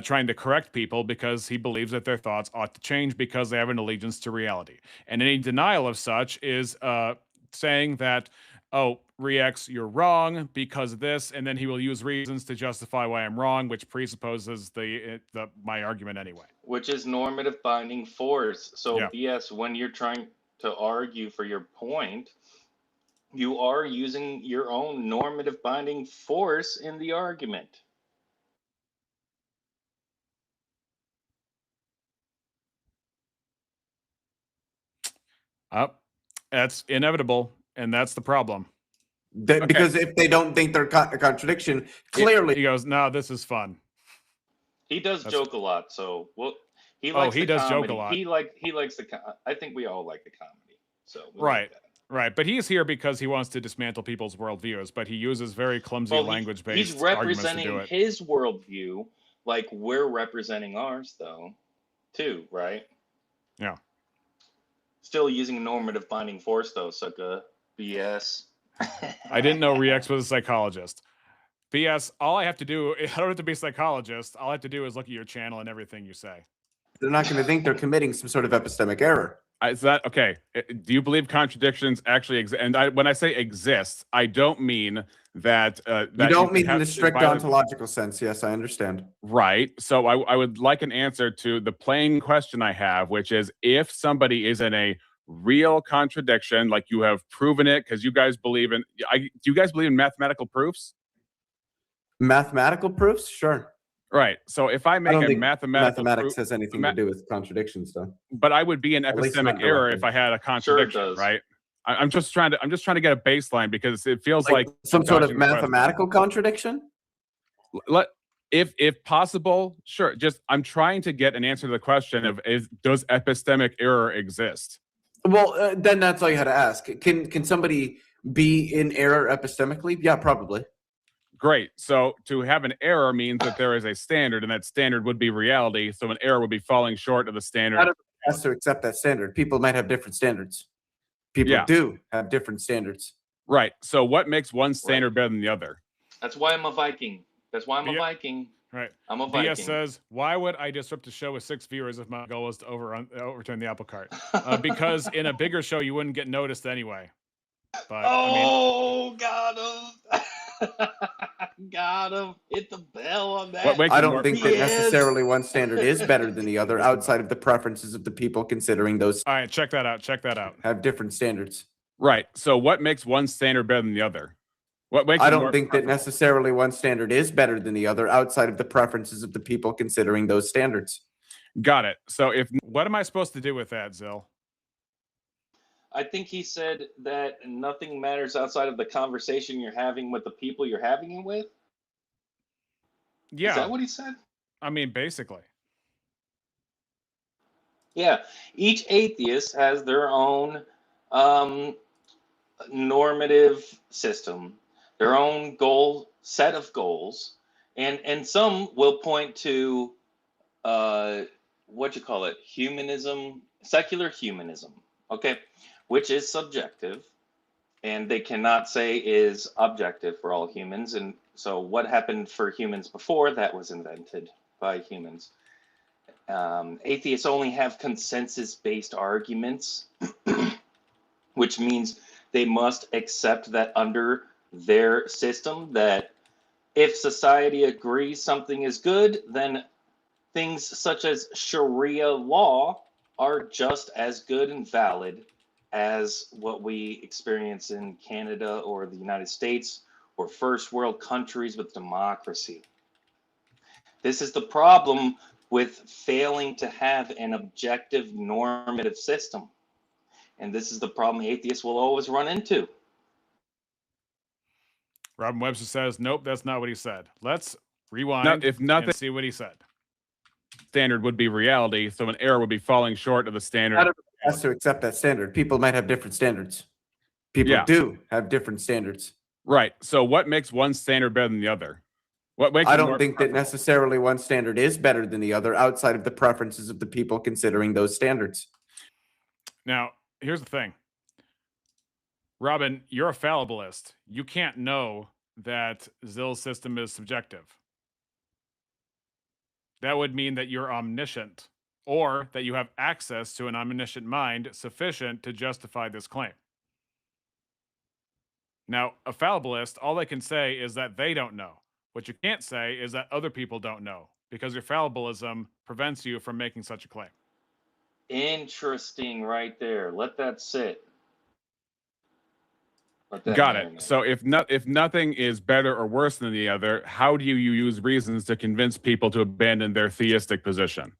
[SPEAKER 1] trying to correct people because he believes that their thoughts ought to change because they have an allegiance to reality. And any denial of such is saying that, oh, Rex, you're wrong because of this, and then he will use reasons to justify why I'm wrong, which presupposes my argument anyway.
[SPEAKER 15] Which is normative binding force. So
[SPEAKER 1] Yeah.
[SPEAKER 15] BS, when you're trying to argue for your point, you are using your own normative binding force in the argument.
[SPEAKER 1] That's inevitable, and that's the problem.
[SPEAKER 16] Because if they don't think they're a contradiction, clearly
[SPEAKER 1] he goes, no, this is fun.
[SPEAKER 15] He does
[SPEAKER 1] That's-
[SPEAKER 15] joke a lot, so he
[SPEAKER 1] Oh,
[SPEAKER 15] likes
[SPEAKER 1] he
[SPEAKER 15] the
[SPEAKER 1] does joke a
[SPEAKER 15] comedy.
[SPEAKER 1] lot.
[SPEAKER 15] He likes the I think we all like the comedy. So we like
[SPEAKER 1] Right.
[SPEAKER 15] that.
[SPEAKER 1] Right, but he's here because he wants to dismantle people's worldviews, but he uses very clumsy
[SPEAKER 15] Well,
[SPEAKER 1] language-based
[SPEAKER 15] he's
[SPEAKER 1] arguments to do
[SPEAKER 15] representing
[SPEAKER 1] it.
[SPEAKER 15] his worldview like we're representing ours, though, too, right?
[SPEAKER 1] Yeah.
[SPEAKER 15] Still using normative binding force, though, sucka. BS.
[SPEAKER 1] I didn't know Rex was a psychologist. BS, all I have to do, I don't have to be a psychologist. All I have to do is look at your channel and everything you say.
[SPEAKER 16] they're not going to think they're committing some sort of epistemic error.
[SPEAKER 13] Is that okay? Do you believe contradictions actually exist? And when I say exist, I don't mean that. That
[SPEAKER 16] You don't
[SPEAKER 13] can
[SPEAKER 16] mean in
[SPEAKER 13] have
[SPEAKER 16] the strict
[SPEAKER 13] by the-
[SPEAKER 16] ontological sense. Yes, I understand.
[SPEAKER 13] Right. So I would like an answer to the plain question I have, which is if somebody is in a real contradiction, like you have proven it, because you guys believe in. Do you guys believe in mathematical proofs?
[SPEAKER 16] Mathematical proofs, sure.
[SPEAKER 13] Right. So if I make
[SPEAKER 16] don't
[SPEAKER 13] a
[SPEAKER 16] think
[SPEAKER 13] mathematical
[SPEAKER 16] mathematics
[SPEAKER 13] proof,
[SPEAKER 16] has anything to do with contradictions, though.
[SPEAKER 13] but I would be in
[SPEAKER 16] At least
[SPEAKER 13] epistemic
[SPEAKER 16] not
[SPEAKER 13] error
[SPEAKER 16] directly.
[SPEAKER 13] if I had a contradiction,
[SPEAKER 15] does.
[SPEAKER 13] right? I'm just trying to get a baseline because it feels like
[SPEAKER 16] some sort of
[SPEAKER 13] dodging the question.
[SPEAKER 16] mathematical contradiction.
[SPEAKER 13] If possible, sure. Just I'm trying to get an answer to the question of does epistemic error exist?
[SPEAKER 16] Well, then that's all you had to ask. Can somebody be in error epistemically? Yeah, probably.
[SPEAKER 13] Great. So to have an error means that there is a standard, and that standard would be reality. So an error would be falling short of the standard.
[SPEAKER 16] Not everyone has to accept that standard. People might have different standards. People
[SPEAKER 13] Yeah.
[SPEAKER 16] do have different standards.
[SPEAKER 13] Right. So what makes one standard better than the other?
[SPEAKER 15] That's why I'm a Viking. That's why I'm a Viking.
[SPEAKER 1] Right.
[SPEAKER 15] I'm a Viking.
[SPEAKER 1] BS says, why would I disrupt a show with 6 viewers if my goal was to overturn the apple cart? Because in a bigger show, you wouldn't get noticed anyway. But
[SPEAKER 15] got him. Got him. Hit the bell on that.
[SPEAKER 16] I don't think that necessarily one standard is better than the other outside of the preferences of the people considering those.
[SPEAKER 1] All right, check that out. Check that out.
[SPEAKER 16] Have different standards.
[SPEAKER 13] Right. So what makes one standard better than the other? What makes
[SPEAKER 16] I
[SPEAKER 13] it
[SPEAKER 16] don't
[SPEAKER 13] more
[SPEAKER 16] think that necessarily one standard is better than the other outside of the preferences of the people considering those standards.
[SPEAKER 13] Got it. So
[SPEAKER 1] what am I supposed to do with that, Zill?
[SPEAKER 15] I think he said that nothing matters outside of the conversation you're having with the people you're having it with.
[SPEAKER 1] Yeah.
[SPEAKER 15] Is that what he said?
[SPEAKER 1] I mean, basically.
[SPEAKER 15] Yeah. Each atheist has their own normative system, their own set of goals, and some will point to humanism, secular humanism, okay, which is subjective, and they cannot say is objective for all humans. And so what happened for humans before that was invented by humans. Atheists only have consensus-based arguments, which means they must accept that under their system, that if society agrees something is good, then things such as Sharia law are just as good and valid as what we experience in Canada or the United States or first world countries with democracy. This is the problem with failing to have an objective normative system. And this is the problem atheists will always run into.
[SPEAKER 1] Robin Webster says, nope, that's not what he said. Let's rewind and see what he said.
[SPEAKER 13] Standard would be reality, so an error would be falling short of the standard.
[SPEAKER 16] Not everyone has to accept that standard. People might have different standards. People do have different standards.
[SPEAKER 13] Right. So what makes one standard better than the other? What makes
[SPEAKER 16] I don't think that necessarily one standard is better than the other outside of the preferences of the people considering those standards.
[SPEAKER 1] Now, here's the thing. Robin, you're a fallibilist. You can't know that Zill's system is subjective. That would mean that you're omniscient, or that you have access to an omniscient mind sufficient to justify this claim. Now, a fallibilist, all they can say is that they don't know. What you can't say is that other people don't know, because your fallibilism prevents you from making such a claim.
[SPEAKER 15] Interesting right there. Let that sit.
[SPEAKER 13] Got it. So if nothing is better or worse than the other, how do you use reasons to convince people to abandon their theistic position?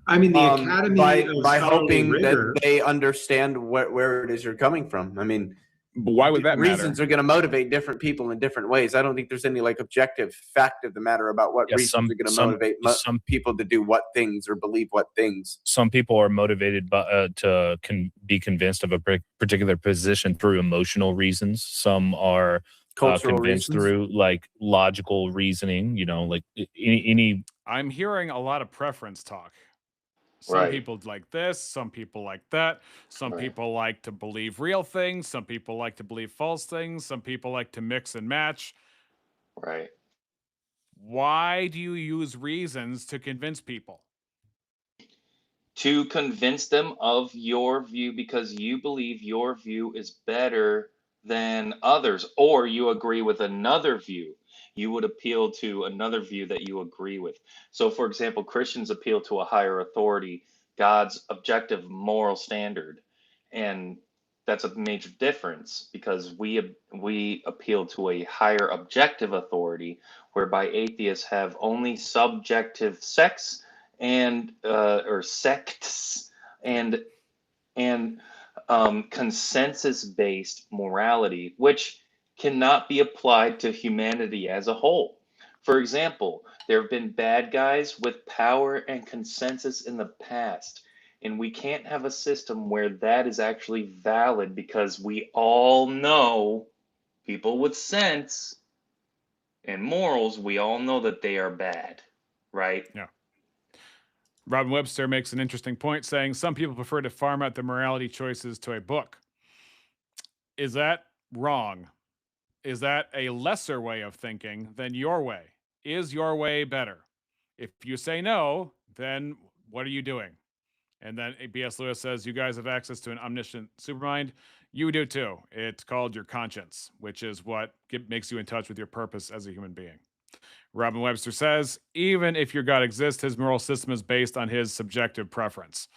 [SPEAKER 2] I mean, the Academy
[SPEAKER 16] by
[SPEAKER 2] of
[SPEAKER 16] hoping
[SPEAKER 2] Rigor,
[SPEAKER 16] that they understand where it is you're coming from. I mean,
[SPEAKER 13] but why would that matter?
[SPEAKER 16] Reasons are going to motivate different people in different ways. I don't think there's any objective fact of the matter about what reasons are going to motivate some people to do what things or believe what things.
[SPEAKER 12] Some people are motivated by to be convinced of a particular position through emotional reasons. Some are convinced through logical reasoning. Like any.
[SPEAKER 1] I'm hearing a lot of preference talk. Some people like this, some people like that. Some people like to believe real things. Some people like to believe false things. Some people like to mix and match.
[SPEAKER 15] Right.
[SPEAKER 1] Why do you use reasons to convince people?
[SPEAKER 15] to convince them of your view because you believe your view is better than others, or you agree with another view. You would appeal to another view that you agree with. So, for example, Christians appeal to a higher authority, God's objective moral standard. And that's a major difference because we appeal to a higher objective authority, whereby atheists have only subjective sects and or sects and consensus-based morality, which cannot be applied to humanity as a whole. For example, there have been bad guys with power and consensus in the past, and we can't have a system where that is actually valid because we all know, people with sense and morals, we all know that they are bad, right?
[SPEAKER 1] Yeah. Robin Webster makes an interesting point saying some people prefer to farm out their morality choices to a book. Is that wrong? Is that a lesser way of thinking than your way? Is your way better? If you say no, then what are you doing? And then B.S. Lewis says, you guys have access to an omniscient supermind. You do too. It's called your conscience, which is what makes you in touch with your purpose as a human being. Robin Webster says, even if your God exists, his moral system is based on his subjective preference.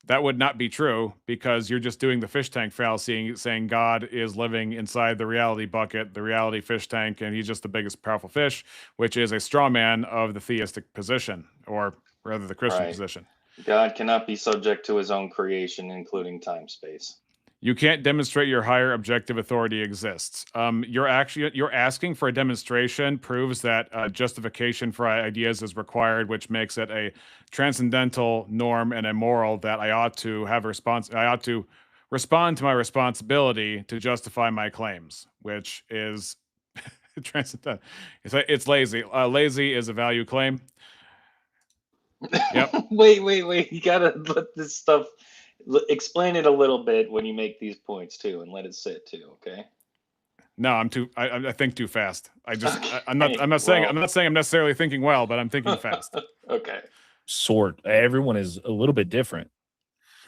[SPEAKER 1] That would not be true because you're just doing the fish tank fallacy, saying God is living inside the reality bucket, the reality fish tank, and he's just the biggest powerful fish, which is a straw man of the theistic position, or rather the Christian position.
[SPEAKER 15] God cannot be subject to his own creation, including time, space.
[SPEAKER 1] You can't demonstrate your higher objective authority exists. You're asking for a demonstration proves that justification for ideas is required, which makes it a transcendental norm and a moral that I ought to have I ought to respond to my responsibility to justify my claims, which is transcendental. It's lazy. Lazy is a value claim. Yep.
[SPEAKER 15] Wait. You gotta let this stuff. Explain it a little bit when you make these points too, and let it sit too. Okay.
[SPEAKER 1] No, I think too fast. I'm not saying I'm necessarily thinking well, but I'm thinking fast.
[SPEAKER 15] Okay.
[SPEAKER 12] Everyone is a little bit different.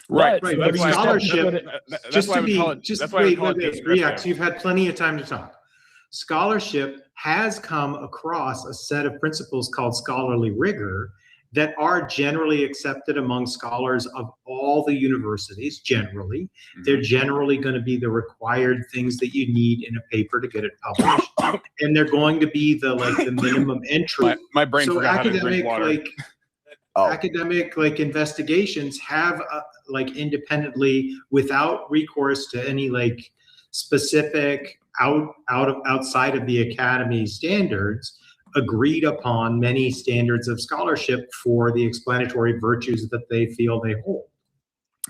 [SPEAKER 2] Right. But scholarship, React, you've had plenty of time to talk. Scholarship has come across a set of principles called scholarly rigor that are generally accepted among scholars of all the universities. Generally, they're generally going to be the required things that you need in a paper to get it published, and they're going to be the minimum entry.
[SPEAKER 13] My brain forgot how to drink water.
[SPEAKER 2] Academic investigations have independently, without recourse to any specific outside of the academy standards, agreed upon many standards of scholarship for the explanatory virtues that they feel they hold.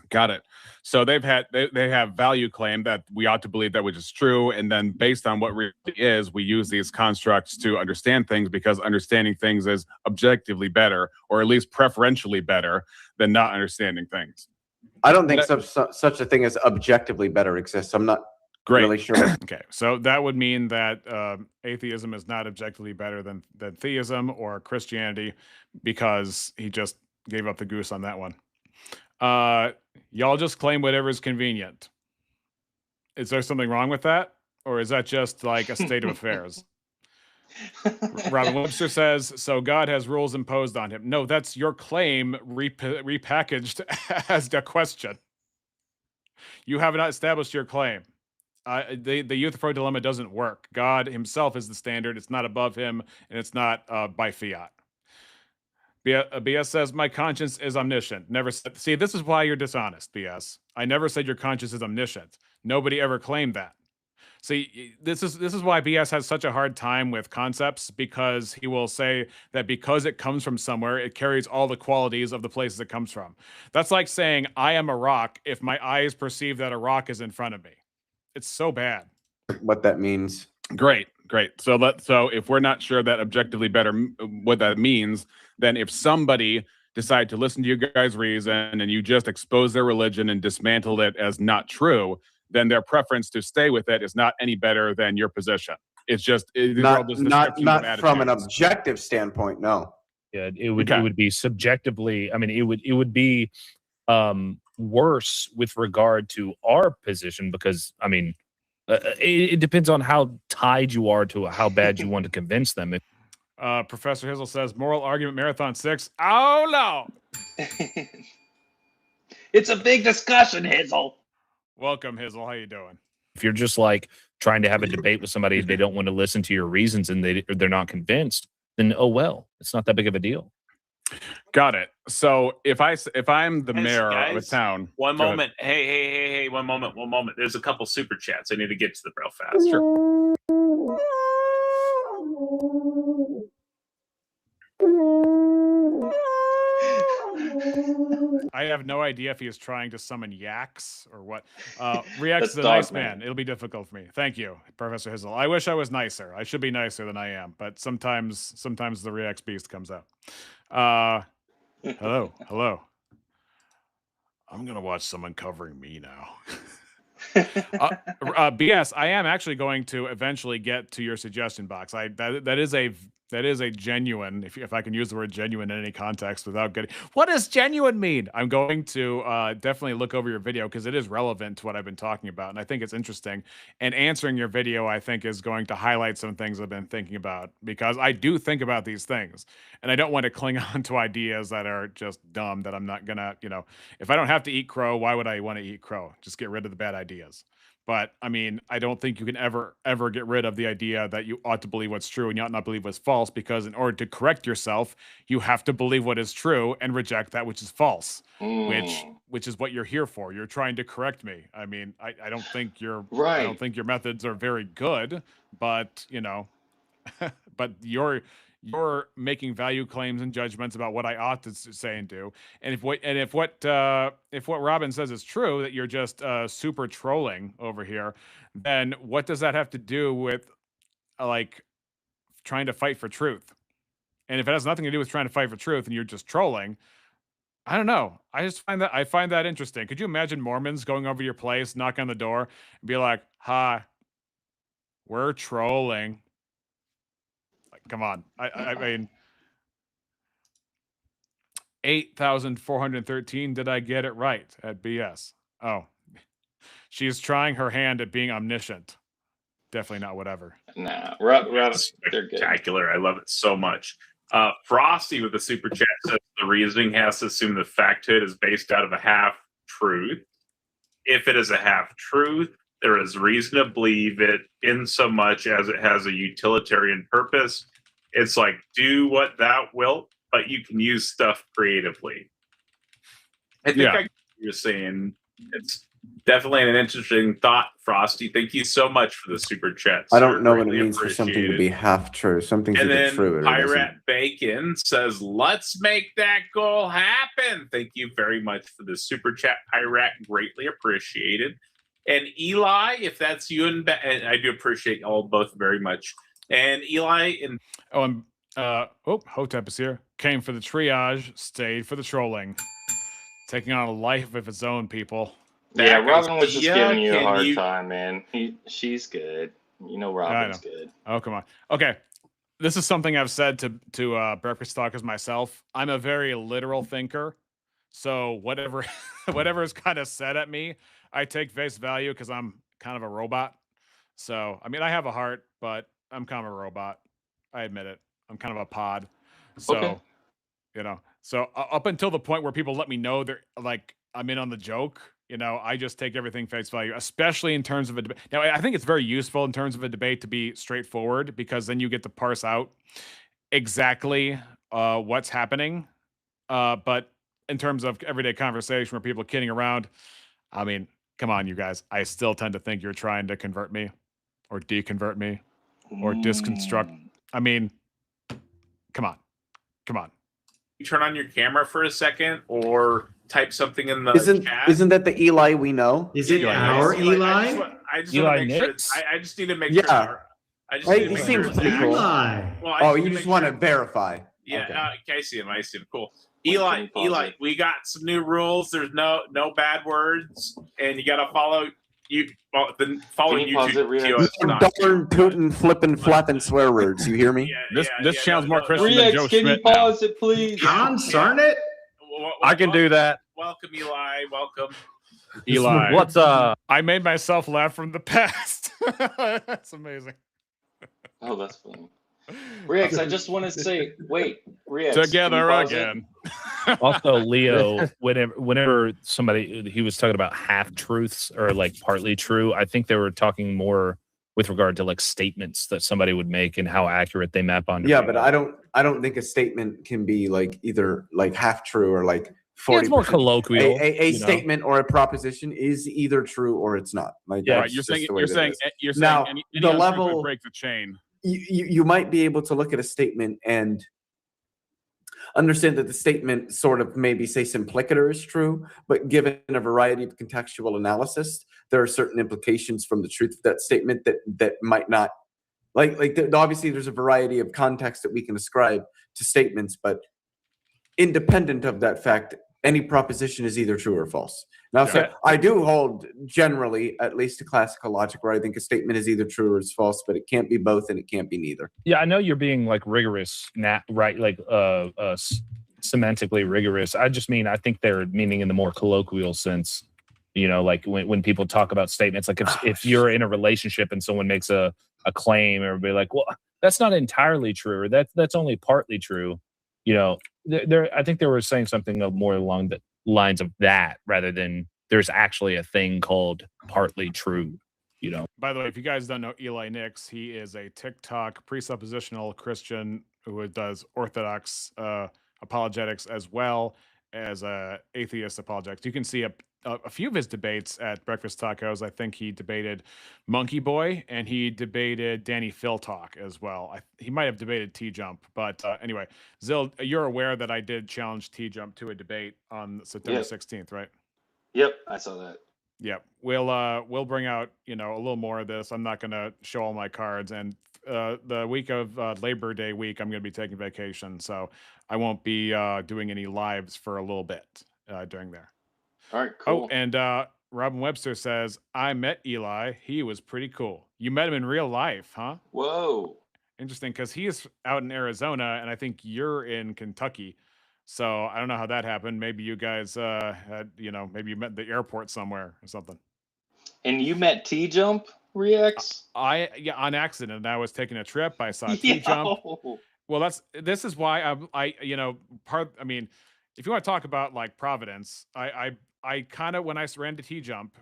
[SPEAKER 13] Got it. So they have value claim that we ought to believe that which is true, and then based on what reality is, we use these constructs to understand things because understanding things is objectively better, or at least preferentially better than not understanding things.
[SPEAKER 16] I don't think such a thing as objectively better exists. I'm not really sure.
[SPEAKER 1] Okay, so that would mean that atheism is not objectively better than theism or Christianity because he just gave up the goose on that one. Y'all just claim whatever is convenient. Is there something wrong with that? Or is that just like a state of affairs? Robin Webster says, so God has rules imposed on him. No, that's your claim repackaged as the question. You have not established your claim. The Euthyphro dilemma doesn't work. God himself is the standard. It's not above him, and it's not by fiat. BS says, my conscience is omniscient. Never said. See, this is why you're dishonest, BS. I never said your conscience is omniscient. Nobody ever claimed that. See, this is why BS has such a hard time with concepts, because he will say that because it comes from somewhere, it carries all the qualities of the places it comes from. That's like saying I am a rock if my eyes perceive that a rock is in front of me. It's so bad.
[SPEAKER 16] What that means.
[SPEAKER 13] Great. So if we're not sure that objectively better what that means, then if somebody decided to listen to you guys' reason and you just expose their religion and dismantled it as not true, then their preference to stay with it is not any better than your position. It's just
[SPEAKER 16] not from an objective standpoint. No.
[SPEAKER 12] Yeah, it would be subjectively. I mean, it would be worse with regard to our position, because I mean, it depends on how tied you are to how bad you want to convince them.
[SPEAKER 1] Professor Hizzle says Moral Argument Marathon 6. Oh no!
[SPEAKER 15] It's a big discussion, Hizzle.
[SPEAKER 1] Welcome, Hizzle. How you doing?
[SPEAKER 12] If you're just like trying to have a debate with somebody, they don't want to listen to your reasons and they're not convinced, then oh well, it's not that big of a deal.
[SPEAKER 13] Got it. So if I'm the mayor of a
[SPEAKER 3] guys,
[SPEAKER 13] town,
[SPEAKER 3] One
[SPEAKER 13] go ahead.
[SPEAKER 3] moment. Hey, one moment. There's a couple super chats. I need to get to them real fast. Sure.
[SPEAKER 1] I have no idea if he is trying to summon yaks or what. Rex is a
[SPEAKER 15] That's
[SPEAKER 1] nice
[SPEAKER 15] Dogman.
[SPEAKER 1] man. It'll be difficult for me. Thank you, Professor Hizzle. I wish I was nicer. I should be nicer than I am, but sometimes the Rex beast comes out. Hello. I'm gonna watch someone covering me now. BS, I am actually going to eventually get to your suggestion box. That is a genuine, if I can use the word genuine in any context without getting, what does genuine mean? I'm going to definitely look over your video because it is relevant to what I've been talking about. And I think it's interesting. And answering your video, I think, is going to highlight some things I've been thinking about, because I do think about these things. And I don't want to cling on to ideas that are just dumb, that I'm not gonna, if I don't have to eat crow, why would I want to eat crow? Just get rid of the bad ideas. But I mean, I don't think you can ever get rid of the idea that you ought to believe what's true and you ought not believe what's false, because in order to correct yourself, you have to believe what is true and reject that which is false, which is what you're here for. You're trying to correct me. I mean, I don't think I don't think your methods are very good, but but you're making value claims and judgments about what I ought to say and do. And if what Robin says is true, that you're just super trolling over here, then what does that have to do with like trying to fight for truth? And if it has nothing to do with trying to fight for truth and you're just trolling, I don't know. I find that interesting. Could you imagine Mormons going over to your place, knock on the door, and be like, "Hi, we're trolling." Come on. I mean, 8,413. Did I get it right at BS? Oh, she's trying her hand at being omniscient. Definitely not whatever.
[SPEAKER 15] Nah, they're good.
[SPEAKER 3] Spectacular. I love it so much. Frosty with the super chat says the reasoning has to assume the facthood is based out of a half truth. If it is a half truth, there is reason to believe it in so much as it has a utilitarian purpose. It's like, do what thou wilt, but you can use stuff creatively. I think I get what you're saying. It's definitely an interesting thought, Frosty. Thank you so much for the super chat.
[SPEAKER 16] I don't know what it means for something to be half true. Something's
[SPEAKER 3] And
[SPEAKER 16] either
[SPEAKER 3] then
[SPEAKER 16] true or it
[SPEAKER 3] Pirate
[SPEAKER 16] isn't.
[SPEAKER 3] Bacon says, let's make that goal happen. Thank you very much for the super chat, Pirate. Greatly appreciated. And Eli, if that's you, and I do appreciate both very much. And Eli and
[SPEAKER 1] Hotep is here. Came for the triage, stayed for the trolling. Taking on a life of its own, people.
[SPEAKER 15] Yeah, Robin was just giving you a hard time, man. She's good. Robin's good.
[SPEAKER 1] Oh, come on. Okay. This is something I've said to Breakfast Talkers myself. I'm a very literal thinker. So whatever is kind of said at me, I take face value because I'm kind of a robot. So, I mean, I have a heart, but I'm kind of a robot. I admit it. I'm kind of a pod. So, so up until the point where people let me know they're like, I'm in on the joke, I just take everything face value, especially in terms of a debate. Now, I think it's very useful in terms of a debate to be straightforward, because then you get to parse out exactly what's happening. But in terms of everyday conversation where people are kidding around, I mean, come on, you guys. I still tend to think you're trying to convert me or deconvert me or disconstruct. I mean, come on.
[SPEAKER 3] you turn on your camera for a second or type something in the chat?
[SPEAKER 16] Isn't that the Eli we know?
[SPEAKER 2] Is it our Eli?
[SPEAKER 3] I just want to make sure. I just need to make sure. I just
[SPEAKER 16] Right?
[SPEAKER 3] need to
[SPEAKER 16] He
[SPEAKER 3] make
[SPEAKER 16] seems
[SPEAKER 3] sure
[SPEAKER 16] pretty cool.
[SPEAKER 3] Well,
[SPEAKER 16] You just want to verify.
[SPEAKER 3] Yeah,
[SPEAKER 16] Okay.
[SPEAKER 3] I see him. Cool. Eli, we got some new rules. There's no bad words, and you got to follow following YouTube videos.
[SPEAKER 16] No darn tootin', flippin', flappin' swear words. You hear me?
[SPEAKER 13] This channel's more Christian than Joe Schmidt.
[SPEAKER 15] Pause it, please?
[SPEAKER 2] John Sarnett?
[SPEAKER 10] I can do that.
[SPEAKER 3] welcome, Eli. Welcome.
[SPEAKER 1] Eli,
[SPEAKER 12] What's
[SPEAKER 1] I made myself laugh from the past. That's amazing.
[SPEAKER 15] Oh, that's funny. Rex, I just want to say, wait, Rex.
[SPEAKER 1] Together
[SPEAKER 15] can you pause it?
[SPEAKER 1] again.
[SPEAKER 12] Also, Leo, whenever somebody he was talking about half truths or like partly true, I think they were talking more with regard to like statements that somebody would make and how accurate they map onto.
[SPEAKER 16] Yeah, but I don't think a statement can be like either like half true or like 40%.
[SPEAKER 12] Yeah, it's more colloquial.
[SPEAKER 16] A statement or a proposition is either true or it's not. Like,
[SPEAKER 13] Yeah,
[SPEAKER 16] that's
[SPEAKER 13] you're
[SPEAKER 16] just
[SPEAKER 13] saying
[SPEAKER 16] the way
[SPEAKER 13] you're
[SPEAKER 16] that it
[SPEAKER 13] saying
[SPEAKER 16] is.
[SPEAKER 13] you're saying
[SPEAKER 16] Now,
[SPEAKER 13] any
[SPEAKER 16] the
[SPEAKER 13] untruth
[SPEAKER 16] level
[SPEAKER 13] would break the chain.
[SPEAKER 16] you might be able to look at a statement and understand that the statement sort of maybe say simpliciter is true, but given a variety of contextual analysis, there are certain implications from the truth of that statement that might not obviously there's a variety of context that we can ascribe to statements, but independent of that fact, any proposition is either true or false. Now, so I do hold generally, at least to classical logic, where I think a statement is either true or it's false, but it can't be both and it can't be neither.
[SPEAKER 12] Yeah, I know you're being like rigorous, right? Like semantically rigorous. I just mean I think they're meaning in the more colloquial sense. You know, like when people talk about statements, like if you're in a relationship and someone makes a claim, everybody like, well, that's not entirely true, or that's only partly true. You know, I think they were saying something more along the lines of that rather than there's actually a thing called partly true. You know.
[SPEAKER 1] By the way, if you guys don't know Eli Nix, he is a TikTok presuppositional Christian who does Orthodox apologetics as well as atheist apologetics. You can see a few of his debates at Breakfast Tacos. I think he debated Monkey Boy and he debated Danny Philtalk as well. He might have debated T-Jump, but anyway, Zil, you're aware that I did challenge T-Jump to a debate on September 16th, right?
[SPEAKER 15] Yep, I saw that.
[SPEAKER 1] Yep. We'll bring out, a little more of this. I'm not going to show all my cards, and the week of Labor Day week, I'm going to be taking vacation, so I won't be doing any lives for a little bit during there.
[SPEAKER 15] All right, cool.
[SPEAKER 1] Oh, and Robin Webster says, I met Eli. He was pretty cool. You met him in real life, huh?
[SPEAKER 15] Whoa.
[SPEAKER 1] Interesting, because he is out in Arizona, and I think you're in Kentucky. So I don't know how that happened. Maybe you guys had, maybe you met at the airport somewhere or something.
[SPEAKER 15] And you met T-Jump, Rex?
[SPEAKER 1] Yeah, on accident. I was taking a trip. I saw T-Jump. Well, this is why if you want to talk about like Providence, I kind of, when I ran to T-Jump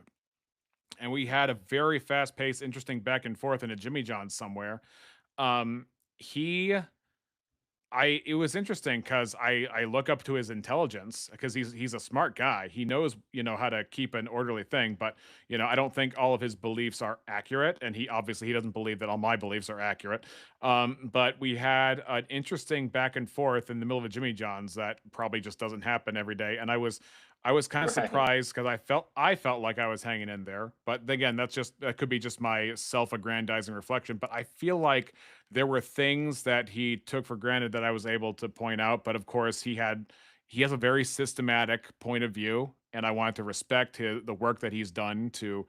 [SPEAKER 1] and we had a very fast paced, interesting back and forth in a Jimmy John's somewhere. It was interesting because I look up to his intelligence because he's a smart guy. He knows, how to keep an orderly thing, but, I don't think all of his beliefs are accurate. And he doesn't believe that all my beliefs are accurate. But we had an interesting back and forth in the middle of a Jimmy John's that probably just doesn't happen every day. And I was kind of surprised because I felt like I was hanging in there. But again, that could be just my self-aggrandizing reflection. But I feel like there were things that he took for granted that I was able to point out. But of course, he has a very systematic point of view, and I wanted to respect the work that he's done to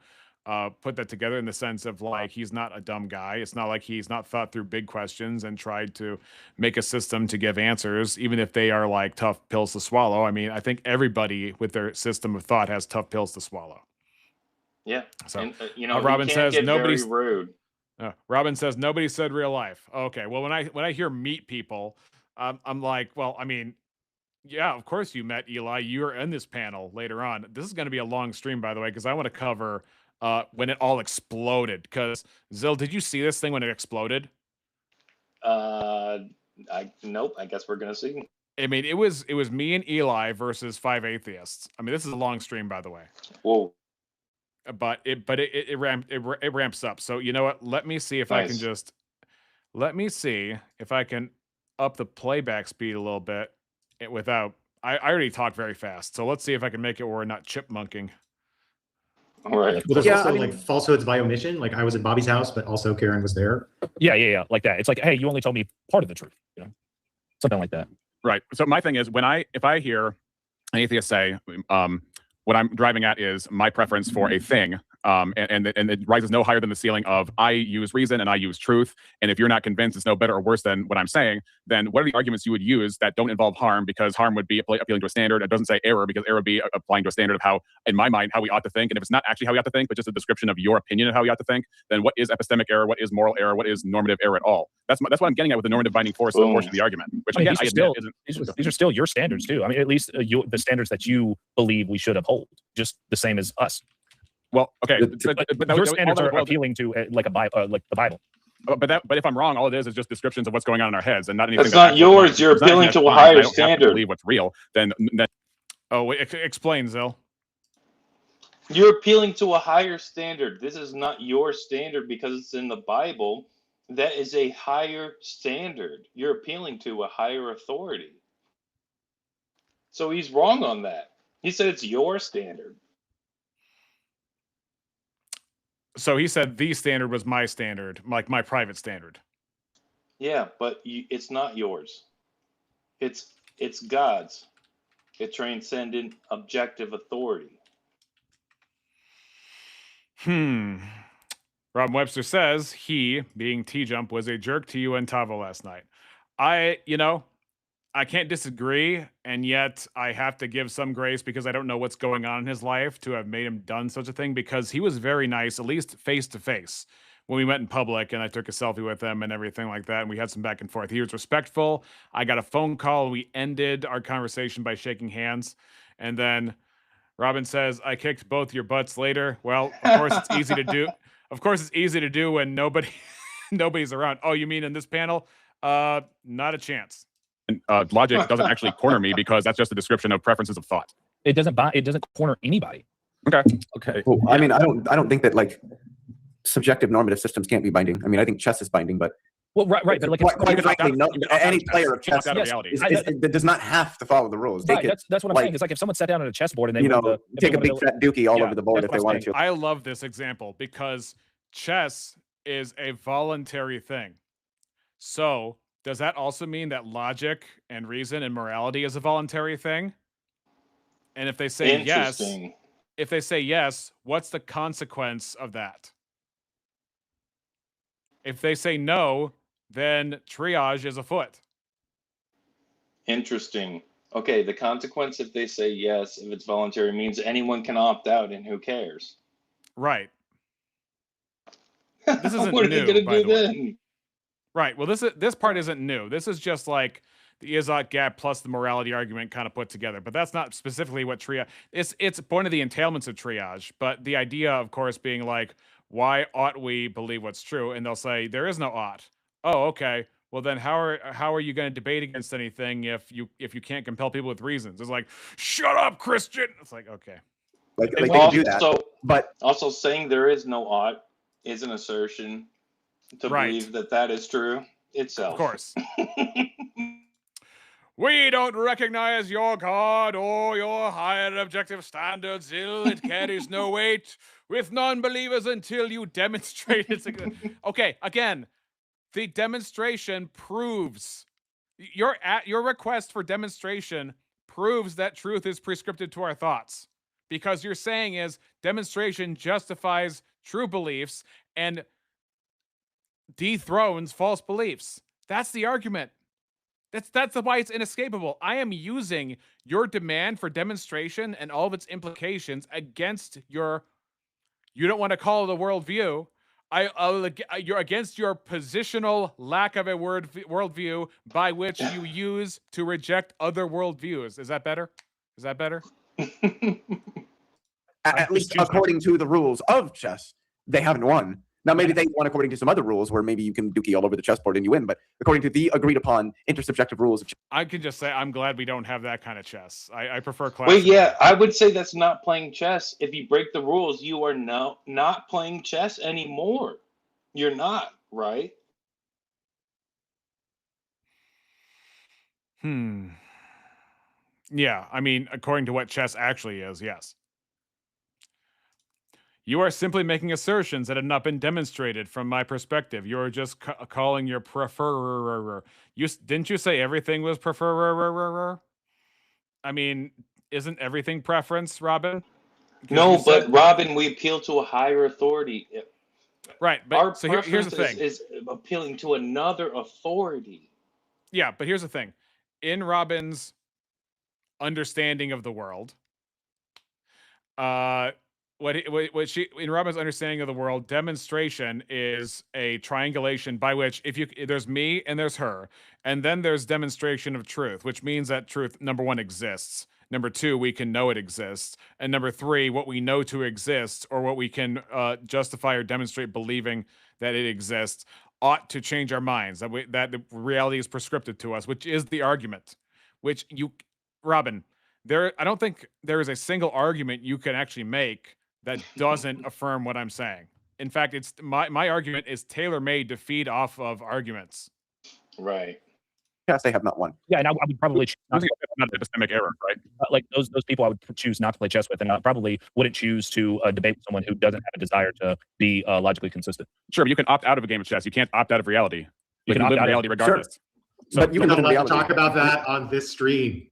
[SPEAKER 1] put that together in the sense of like he's not a dumb guy. It's not like he's not thought through big questions and tried to make a system to give answers, even if they are like tough pills to swallow. I mean, I think everybody with their system of thought has tough pills to swallow.
[SPEAKER 15] Yeah.
[SPEAKER 1] So
[SPEAKER 15] and,
[SPEAKER 1] Robin says nobody's
[SPEAKER 15] rude.
[SPEAKER 1] Robin says nobody said real life. Okay. Well, when I hear meet people, I'm like, well, I mean, yeah, of course you met Eli. You are in this panel later on. This is going to be a long stream, by the way, because I want to cover when it all exploded. Because Zil, did you see this thing when it exploded?
[SPEAKER 15] Nope. I guess we're gonna see.
[SPEAKER 1] I mean, it was me and Eli versus 5 atheists. I mean, this is a long stream, by the way.
[SPEAKER 15] Whoa.
[SPEAKER 1] But it ramps up. So you know what? Let me see if I can up the playback speed a little bit without. I already talk very fast, so let's see if I can make it where we're not chipmunking.
[SPEAKER 15] All right.
[SPEAKER 2] Well, there's also like falsehoods by omission. Like I was at Bobby's house, but also Karen was there.
[SPEAKER 12] Yeah, like that. It's like, hey, you only told me part of the truth. Something like that.
[SPEAKER 13] Right. So my thing is if I hear an atheist say, what I'm driving at is my preference for a thing, and it rises no higher than the ceiling of I use reason and I use truth. And if you're not convinced it's no better or worse than what I'm saying, then what are the arguments you would use that don't involve harm? Because harm would be appealing to a standard. It doesn't say error because error would be applying to a standard of how, in my mind, how we ought to think. And if it's not actually how we ought to think, but just a description of your opinion of how we ought to think, then what is epistemic error? What is moral error? What is normative error at all? That's what I'm getting at with the normative binding force portion of the argument. Which again, I admit isn't.
[SPEAKER 12] These are still your standards too. I mean, at least the standards that you believe we should uphold, just the same as us.
[SPEAKER 13] Well, okay,
[SPEAKER 12] but your standards are appealing to like the Bible.
[SPEAKER 13] But if I'm wrong, all it is just descriptions of what's going on in our heads, and not anything.
[SPEAKER 15] It's not yours. You're appealing to a higher standard.
[SPEAKER 13] Believe what's real. Then.
[SPEAKER 1] Oh, wait, explain, Zill.
[SPEAKER 15] You're appealing to a higher standard. This is not your standard because it's in the Bible. That is a higher standard. You're appealing to a higher authority. So he's wrong on that. He said it's your standard.
[SPEAKER 1] So he said the standard was my standard, like my private standard.
[SPEAKER 15] Yeah, but it's not yours. It's God's. It's transcendent, objective authority.
[SPEAKER 1] Rob Webster says he, being T-Jump, was a jerk to you and Tavo last night. I can't disagree, and yet I have to give some grace because I don't know what's going on in his life to have made him done such a thing, because he was very nice, at least face to face, when we met in public and I took a selfie with him and everything like that, and we had some back and forth. He was respectful. I got a phone call, and we ended our conversation by shaking hands, and then Robin says, I kicked both your butts later. Well, of course it's easy to do. Of course it's easy to do when nobody's around. Oh, you mean in this panel? Not a chance.
[SPEAKER 13] Logic doesn't actually corner me because that's just a description of preferences of thought.
[SPEAKER 12] It doesn't corner anybody.
[SPEAKER 13] Okay.
[SPEAKER 16] Well, I mean, I don't think that like subjective normative systems can't be binding. I mean, I think chess is binding, but
[SPEAKER 12] right. But like,
[SPEAKER 16] quite frankly, any player of chess does not have to follow the rules.
[SPEAKER 12] Right, that's what I'm saying. It's like if someone sat down at a chessboard and they
[SPEAKER 16] take a big fat dookie all over the board if they wanted to.
[SPEAKER 1] I love this example because chess is a voluntary thing. So does that also mean that logic and reason and morality is a voluntary thing? And if they say yes, what's the consequence of that? If they say no, then triage is afoot.
[SPEAKER 15] Interesting. Okay, the consequence if they say yes, if it's voluntary, means anyone can opt out, and who cares?
[SPEAKER 1] Right. This isn't
[SPEAKER 15] what are
[SPEAKER 1] new,
[SPEAKER 15] they going
[SPEAKER 1] by
[SPEAKER 15] to
[SPEAKER 1] the
[SPEAKER 15] do
[SPEAKER 1] way.
[SPEAKER 15] then?
[SPEAKER 1] Right. Well, this part isn't new. This is just like the Izzat gap plus the morality argument kind of put together. But that's not specifically what triage. It's one of the entailments of triage. But the idea, of course, being like, why ought we believe what's true? And they'll say there is no ought. Oh, okay. Well, then how are you going to debate against anything if you can't compel people with reasons? It's like, shut up, Christian. It's like, okay.
[SPEAKER 16] Like they can do that.
[SPEAKER 15] But also saying there is no ought is an assertion to believe that is true itself.
[SPEAKER 1] Of course. We don't recognize your God or your higher objective standards. It carries no weight with non-believers until you demonstrate it. Okay, again, the demonstration proves your request for demonstration proves that truth is prescriptive to our thoughts, because you're saying is demonstration justifies true beliefs and dethrones false beliefs. That's the argument. That's why it's inescapable. I am using your demand for demonstration and all of its implications against your. You don't want to call it a worldview. You're against your positional lack of a worldview by which you use to reject other worldviews. Is that better? Is that better?
[SPEAKER 16] At least according to the rules of chess, they haven't won. Now, maybe they won according to some other rules where maybe you can dookie all over the chessboard and you win, but according to the agreed upon intersubjective rules of chess.
[SPEAKER 1] I can just say I'm glad we don't have that kind of chess. I prefer class.
[SPEAKER 15] Well, yeah, I would say that's not playing chess. If you break the rules, you are not playing chess anymore. You're not, right?
[SPEAKER 1] Yeah, I mean, according to what chess actually is, yes. You are simply making assertions that have not been demonstrated from my perspective. You're just calling your preferer. Didn't you say everything was preferer? I mean, isn't everything preference, Robin?
[SPEAKER 15] No,
[SPEAKER 1] you said-
[SPEAKER 15] but Robin, we appeal to a higher authority.
[SPEAKER 1] Right, but
[SPEAKER 15] Our
[SPEAKER 1] so here's the
[SPEAKER 15] preference
[SPEAKER 1] thing.
[SPEAKER 15] is appealing to another authority.
[SPEAKER 1] Yeah, but here's the thing. In Robin's understanding of the world, what she in Robin's understanding of the world, demonstration is a triangulation by which there's me and there's her, and then there's demonstration of truth, which means that truth, number one, exists. Number two, we can know it exists. And number three, what we know to exist, or what we can justify or demonstrate believing that it exists, ought to change our minds. That the reality is prescriptive to us, which is the argument. Which Robin, I don't think there is a single argument you can actually make that doesn't affirm what I'm saying. In fact, it's my argument is tailor-made to feed off of arguments.
[SPEAKER 15] Right.
[SPEAKER 16] Yes, they have not won.
[SPEAKER 12] Yeah, and I would probably choose not
[SPEAKER 13] not an epistemic error, right?
[SPEAKER 12] like those people I would choose not to play chess with, and I probably wouldn't choose to debate with someone who doesn't have a desire to be logically consistent.
[SPEAKER 13] Sure, but you can opt out of a game of chess. You can't opt out of reality. You can live in reality regardless.
[SPEAKER 16] Sure. But you can
[SPEAKER 2] We're
[SPEAKER 16] live in
[SPEAKER 2] not allowed to
[SPEAKER 16] reality.
[SPEAKER 2] talk about that on this stream.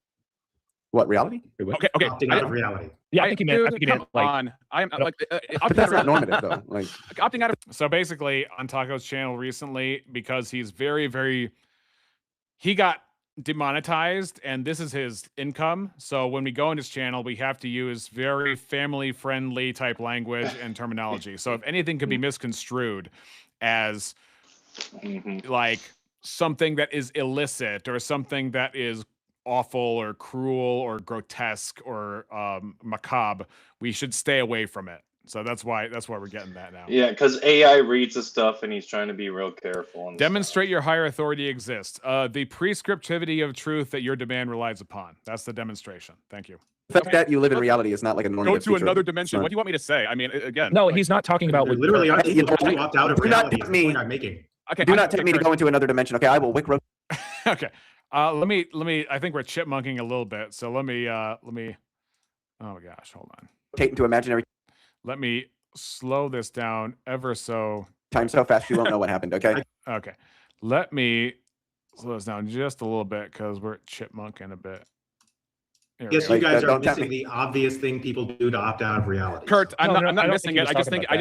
[SPEAKER 16] What, reality?
[SPEAKER 13] Okay.
[SPEAKER 2] Opting out of reality.
[SPEAKER 12] Yeah, I think he meant
[SPEAKER 13] Come
[SPEAKER 12] like
[SPEAKER 13] on. I'm like
[SPEAKER 16] But that's not normative, though. Like,
[SPEAKER 13] opting out of.
[SPEAKER 1] So basically, on Taco's channel recently, because he's he got demonetized, and this is his income. So when we go on his channel, we have to use very family-friendly type language and terminology. So if anything could be misconstrued as like something that is illicit or something that is awful or cruel or grotesque or macabre, we should stay away from it. So that's why we're getting that now.
[SPEAKER 15] Yeah, because AI reads the stuff and he's trying to be real careful.
[SPEAKER 1] Demonstrate your higher authority exists. The prescriptivity of truth that your demand relies upon. That's the demonstration. Thank you.
[SPEAKER 16] the fact that you live in reality is not like a
[SPEAKER 13] Go
[SPEAKER 16] normative
[SPEAKER 13] to
[SPEAKER 16] feature.
[SPEAKER 13] another dimension.
[SPEAKER 16] It's
[SPEAKER 13] What do you want me to say? I mean, again.
[SPEAKER 12] No, he's not talking about with
[SPEAKER 2] Literally, aren't
[SPEAKER 16] You know,
[SPEAKER 2] people who opt out of
[SPEAKER 16] do not
[SPEAKER 2] reality?
[SPEAKER 16] tempt
[SPEAKER 2] Is the
[SPEAKER 16] me.
[SPEAKER 2] point I'm making.
[SPEAKER 13] Okay.
[SPEAKER 16] Do not take me to go into another dimension. Okay, I will wick roast.
[SPEAKER 1] Okay. Let me. I think we're chipmunking a little bit. So let me. Oh my gosh, hold on.
[SPEAKER 16] Take into imaginary
[SPEAKER 1] Let me slow this down ever so.
[SPEAKER 16] time so fast you won't know what happened. Okay.
[SPEAKER 1] Okay. Let me slow this down just a little bit because we're chipmunking a bit. Here we
[SPEAKER 2] Yes,
[SPEAKER 1] go.
[SPEAKER 2] you guys are
[SPEAKER 16] don't tempt
[SPEAKER 2] missing the obvious thing people do to opt out of reality.
[SPEAKER 13] Kurt, I'm
[SPEAKER 12] No,
[SPEAKER 13] not,
[SPEAKER 12] no,
[SPEAKER 13] I'm not
[SPEAKER 12] I don't
[SPEAKER 13] missing
[SPEAKER 12] think he
[SPEAKER 13] it.
[SPEAKER 12] was
[SPEAKER 13] I just
[SPEAKER 12] talking
[SPEAKER 13] think
[SPEAKER 12] about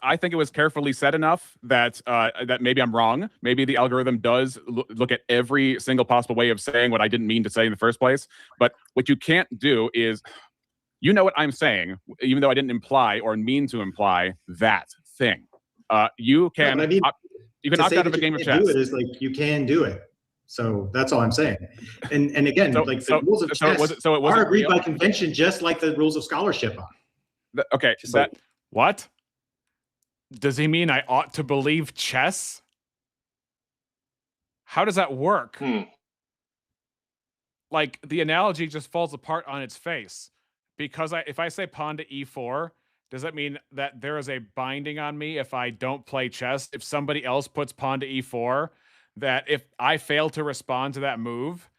[SPEAKER 13] I think it was carefully said enough that that maybe I'm wrong. Maybe the algorithm does look at every single possible way of saying what I didn't mean to say in the first place. But what you can't do is, you know what I'm saying, even though I didn't imply or mean to imply that thing. You can
[SPEAKER 2] I mean,
[SPEAKER 13] you can
[SPEAKER 2] to
[SPEAKER 13] opt
[SPEAKER 2] say
[SPEAKER 13] out of
[SPEAKER 2] that
[SPEAKER 13] a game
[SPEAKER 2] you
[SPEAKER 13] of
[SPEAKER 2] can't
[SPEAKER 13] chess.
[SPEAKER 2] do it is like you can do it. So that's all I'm saying. And again, like the rules of
[SPEAKER 13] so it
[SPEAKER 2] chess
[SPEAKER 13] wasn't- so it
[SPEAKER 2] are
[SPEAKER 13] wasn't
[SPEAKER 2] agreed
[SPEAKER 13] real?
[SPEAKER 2] by convention, just like the rules of scholarship are.
[SPEAKER 13] Okay,
[SPEAKER 16] Just
[SPEAKER 13] that
[SPEAKER 16] like-
[SPEAKER 1] What? Does he mean I ought to believe chess? How does that work? Like the analogy just falls apart on its face. Because if I say pawn to e4, does that mean that there is a binding on me if I don't play chess? If somebody else puts pawn to e4, that if I fail to respond to that move,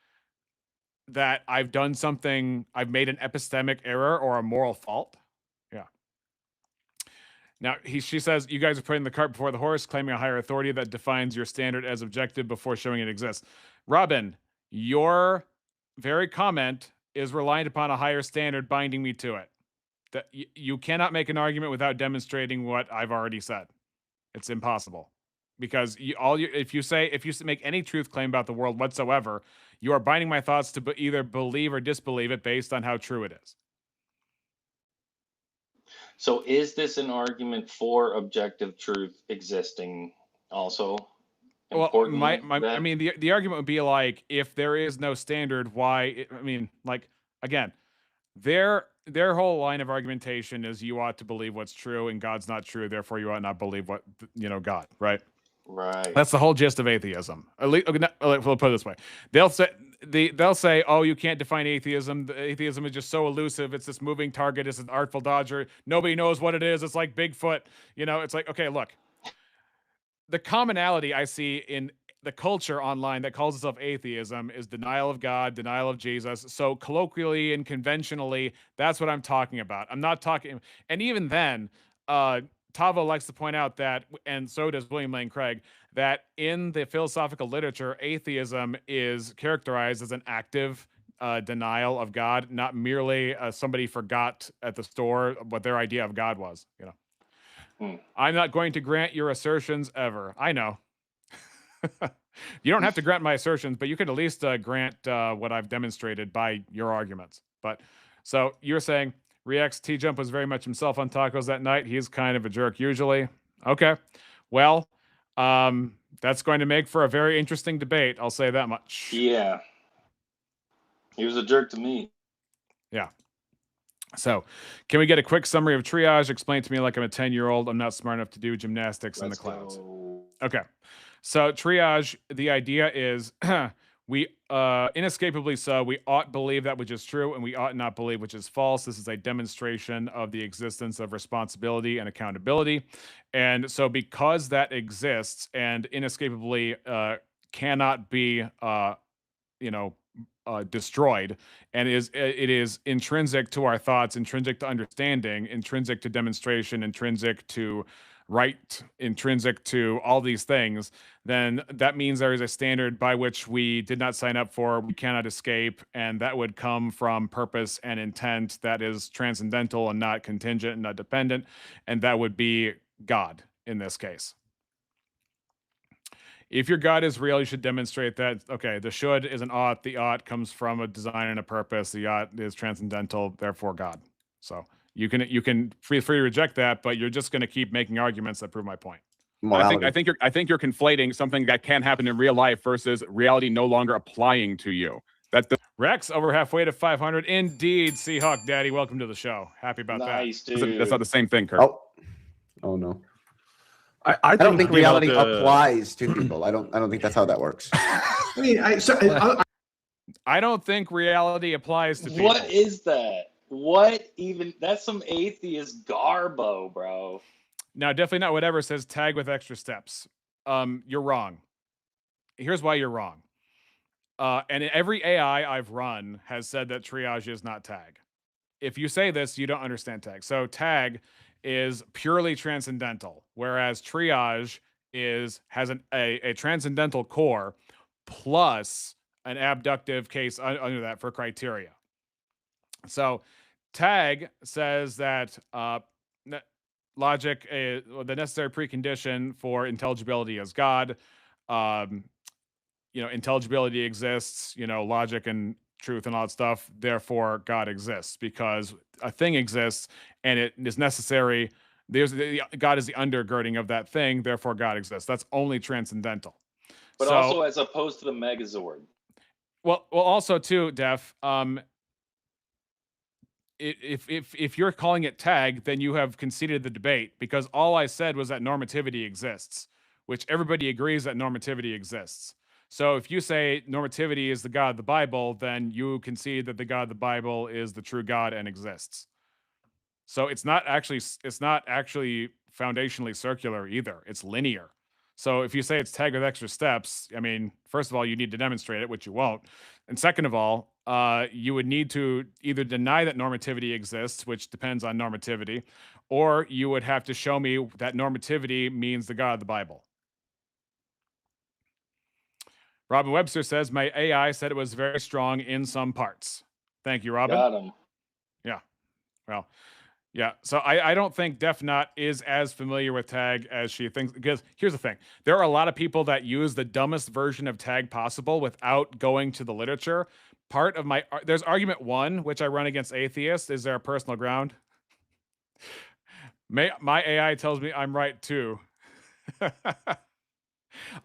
[SPEAKER 1] that I've done something, I've made an epistemic error or a moral fault? Yeah. Now, she says, you guys are putting the cart before the horse, claiming a higher authority that defines your standard as objective before showing it exists. Robin, your very comment is reliant upon a higher standard binding me to it. That you cannot make an argument without demonstrating what I've already said. It's impossible. Because if you make any truth claim about the world whatsoever, you are binding my thoughts to either believe or disbelieve it based on how true it is.
[SPEAKER 15] So is this an argument for objective truth existing also?
[SPEAKER 1] Well,
[SPEAKER 15] Importantly,
[SPEAKER 1] I mean, the argument would be like, if there is no standard, why? I mean, like, again, their whole line of argumentation is you ought to believe what's true and God's not true, therefore you ought not believe what God, right?
[SPEAKER 15] Right.
[SPEAKER 1] That's the whole gist of atheism. At least, we'll put it this way: they'll say, "Oh, you can't define atheism. Atheism is just so elusive. It's this moving target. It's an artful dodger. Nobody knows what it is. It's like Bigfoot. It's like, okay, look. The commonality I see in the culture online that calls itself atheism is denial of God, denial of Jesus. So colloquially and conventionally, that's what I'm talking about. I'm not talking, and even then, Tavo likes to point out that, and so does William Lane Craig, that in the philosophical literature, atheism is characterized as an active denial of God, not merely somebody forgot at the store what their idea of God was. I'm not going to grant your assertions ever. I know. You don't have to grant my assertions, but you can at least grant what I've demonstrated by your arguments. But so you're saying Rex T-Jump was very much himself on tacos that night. He's kind of a jerk usually. Okay. Well, that's going to make for a very interesting debate. I'll say that much.
[SPEAKER 15] Yeah. He was a jerk to me.
[SPEAKER 1] Yeah. So, can we get a quick summary of triage? Explain to me like I'm a 10-year-old. I'm not smart enough to do gymnastics in the clouds. Okay. So, triage, the idea is we inescapably so, we ought believe that which is true and we ought not believe which is false. This is a demonstration of the existence of responsibility and accountability. And so because that exists and inescapably cannot be destroyed, and it is intrinsic to our thoughts, intrinsic to understanding, intrinsic to demonstration, intrinsic to right, intrinsic to all these things, then that means there is a standard by which we did not sign up for, we cannot escape, and that would come from purpose and intent that is transcendental and not contingent and not dependent, and that would be God in this case. If your God is real, you should demonstrate that, okay, the should is an ought, the ought comes from a design and a purpose, the ought is transcendental, therefore God. So you can feel free to reject that, but you're just going to keep making arguments that prove my point.
[SPEAKER 13] I think you're conflating something that can happen in real life versus reality no longer applying to you. That's the
[SPEAKER 1] Rex over halfway to 500. Indeed, Seahawk Daddy, welcome to the show. Happy about
[SPEAKER 15] Nice,
[SPEAKER 1] that.
[SPEAKER 15] dude.
[SPEAKER 13] That's not the same thing, Kurt.
[SPEAKER 16] Oh no.
[SPEAKER 10] I
[SPEAKER 16] don't think
[SPEAKER 10] you know,
[SPEAKER 16] reality applies to people. I don't think that's how that works.
[SPEAKER 2] I mean,
[SPEAKER 1] I don't think reality applies to people.
[SPEAKER 15] What is that? What even? That's some atheist garbo, bro.
[SPEAKER 1] No, definitely not whatever says tag with extra steps. You're wrong. Here's why you're wrong. And every AI I've run has said that triage is not tag. If you say this, you don't understand tag. So tag is purely transcendental, whereas triage has a transcendental core plus an abductive case under that for criteria. So tag says that logic, the necessary precondition for intelligibility is God. Intelligibility exists, logic and truth and all that stuff. Therefore, God exists because a thing exists and it is necessary. God is the undergirding of that thing. Therefore, God exists. That's only transcendental.
[SPEAKER 15] But also as opposed to the Megazord.
[SPEAKER 1] Well, also too, Def. If you're calling it tag, then you have conceded the debate because all I said was that normativity exists, which everybody agrees that normativity exists. So if you say normativity is the God of the Bible, then you concede that the God of the Bible is the true God and exists. So it's not actually foundationally circular either. It's linear. So if you say it's tag with extra steps, I mean, first of all, you need to demonstrate it, which you won't. And second of all, you would need to either deny that normativity exists, which depends on normativity, or you would have to show me that normativity means the God of the Bible. Robin Webster says, my AI said it was very strong in some parts. Thank you, Robin.
[SPEAKER 15] Got him.
[SPEAKER 1] Yeah. Well, yeah. So I don't think DefNot is as familiar with tag as she thinks, because here's the thing. There are a lot of people that use the dumbest version of tag possible without going to the literature. There's argument one, which I run against atheists. Is there a personal ground? My AI tells me I'm right too.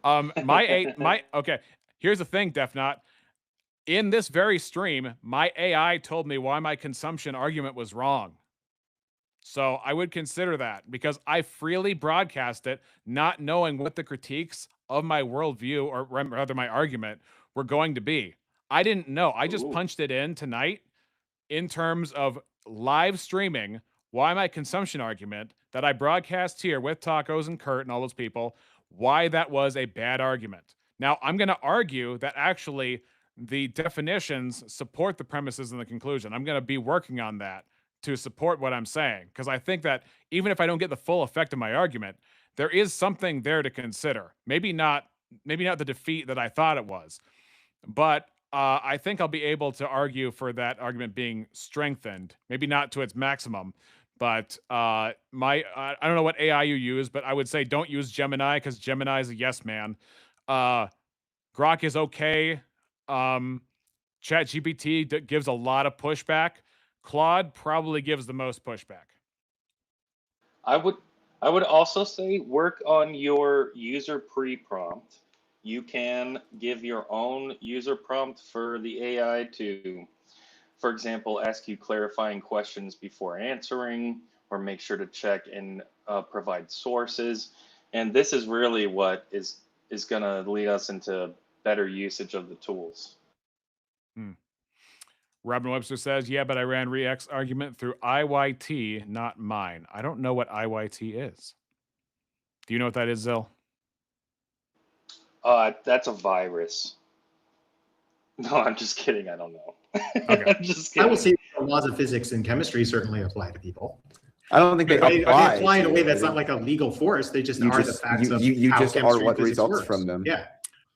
[SPEAKER 1] Okay. Here's the thing, DefNot. In this very stream, my AI told me why my consumption argument was wrong. So I would consider that because I freely broadcast it, not knowing what the critiques of my worldview, or rather my argument, were going to be. I didn't know. I just punched it in tonight in terms of live streaming why my consumption argument that I broadcast here with Tacos and Kurt and all those people, why that was a bad argument. Now, I'm going to argue that actually the definitions support the premises and the conclusion. I'm going to be working on that to support what I'm saying, because I think that even if I don't get the full effect of my argument, there is something there to consider. Maybe not the defeat that I thought it was, but I think I'll be able to argue for that argument being strengthened. Maybe not to its maximum, but I don't know what AI you use, but I would say don't use Gemini because Gemini is a yes man. Grok is okay. ChatGPT gives a lot of pushback. Claude probably gives the most pushback.
[SPEAKER 15] I would also say work on your user pre-prompt. You can give your own user prompt for the AI to, for example, ask you clarifying questions before answering, or make sure to check and provide sources. And this is really what is going to lead us into better usage of the tools.
[SPEAKER 1] Robin Webster says, yeah, but I ran React's argument through IYT, not mine. I don't know what IYT is. Do you know what that is, Zill?
[SPEAKER 15] That's a virus. No, I'm just kidding. I don't know.
[SPEAKER 1] Okay.
[SPEAKER 15] I'm just kidding.
[SPEAKER 2] I will say the laws of physics and chemistry certainly apply to people.
[SPEAKER 16] I don't think they
[SPEAKER 2] apply in a way that's not like a legal force. They just are the facts of
[SPEAKER 16] you
[SPEAKER 2] how
[SPEAKER 16] just are
[SPEAKER 2] chemistry
[SPEAKER 16] what
[SPEAKER 2] and physics
[SPEAKER 16] results
[SPEAKER 2] works.
[SPEAKER 16] from them.
[SPEAKER 2] Yeah.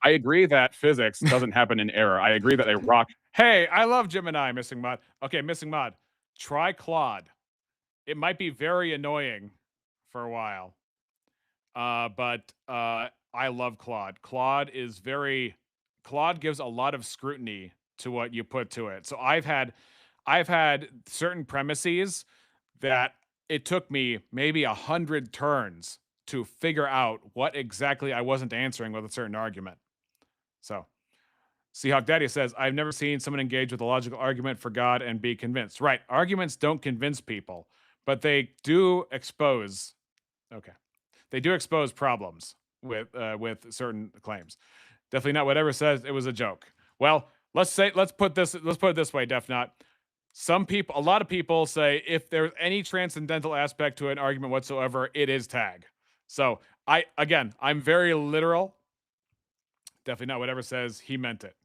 [SPEAKER 13] I agree that physics doesn't happen in error. I agree that a rock.
[SPEAKER 1] Hey, I love Gemini, Missing Mod. Okay, Missing Mod. Try Claude. It might be very annoying for a while. But I love Claude. Claude gives a lot of scrutiny to what you put to it. So I've had certain premises that it took me maybe 100 turns to figure out what exactly I wasn't answering with a certain argument. So Seahawk Daddy says, I've never seen someone engage with a logical argument for God and be convinced. Right. Arguments don't convince people, but they do expose. Okay. They do expose problems with certain claims. Definitely not whatever says it was a joke. Well, let's put it this way, Defnot. A lot of people say if there's any transcendental aspect to an argument whatsoever, it is tag. So I'm very literal. Definitely not whatever says he meant it.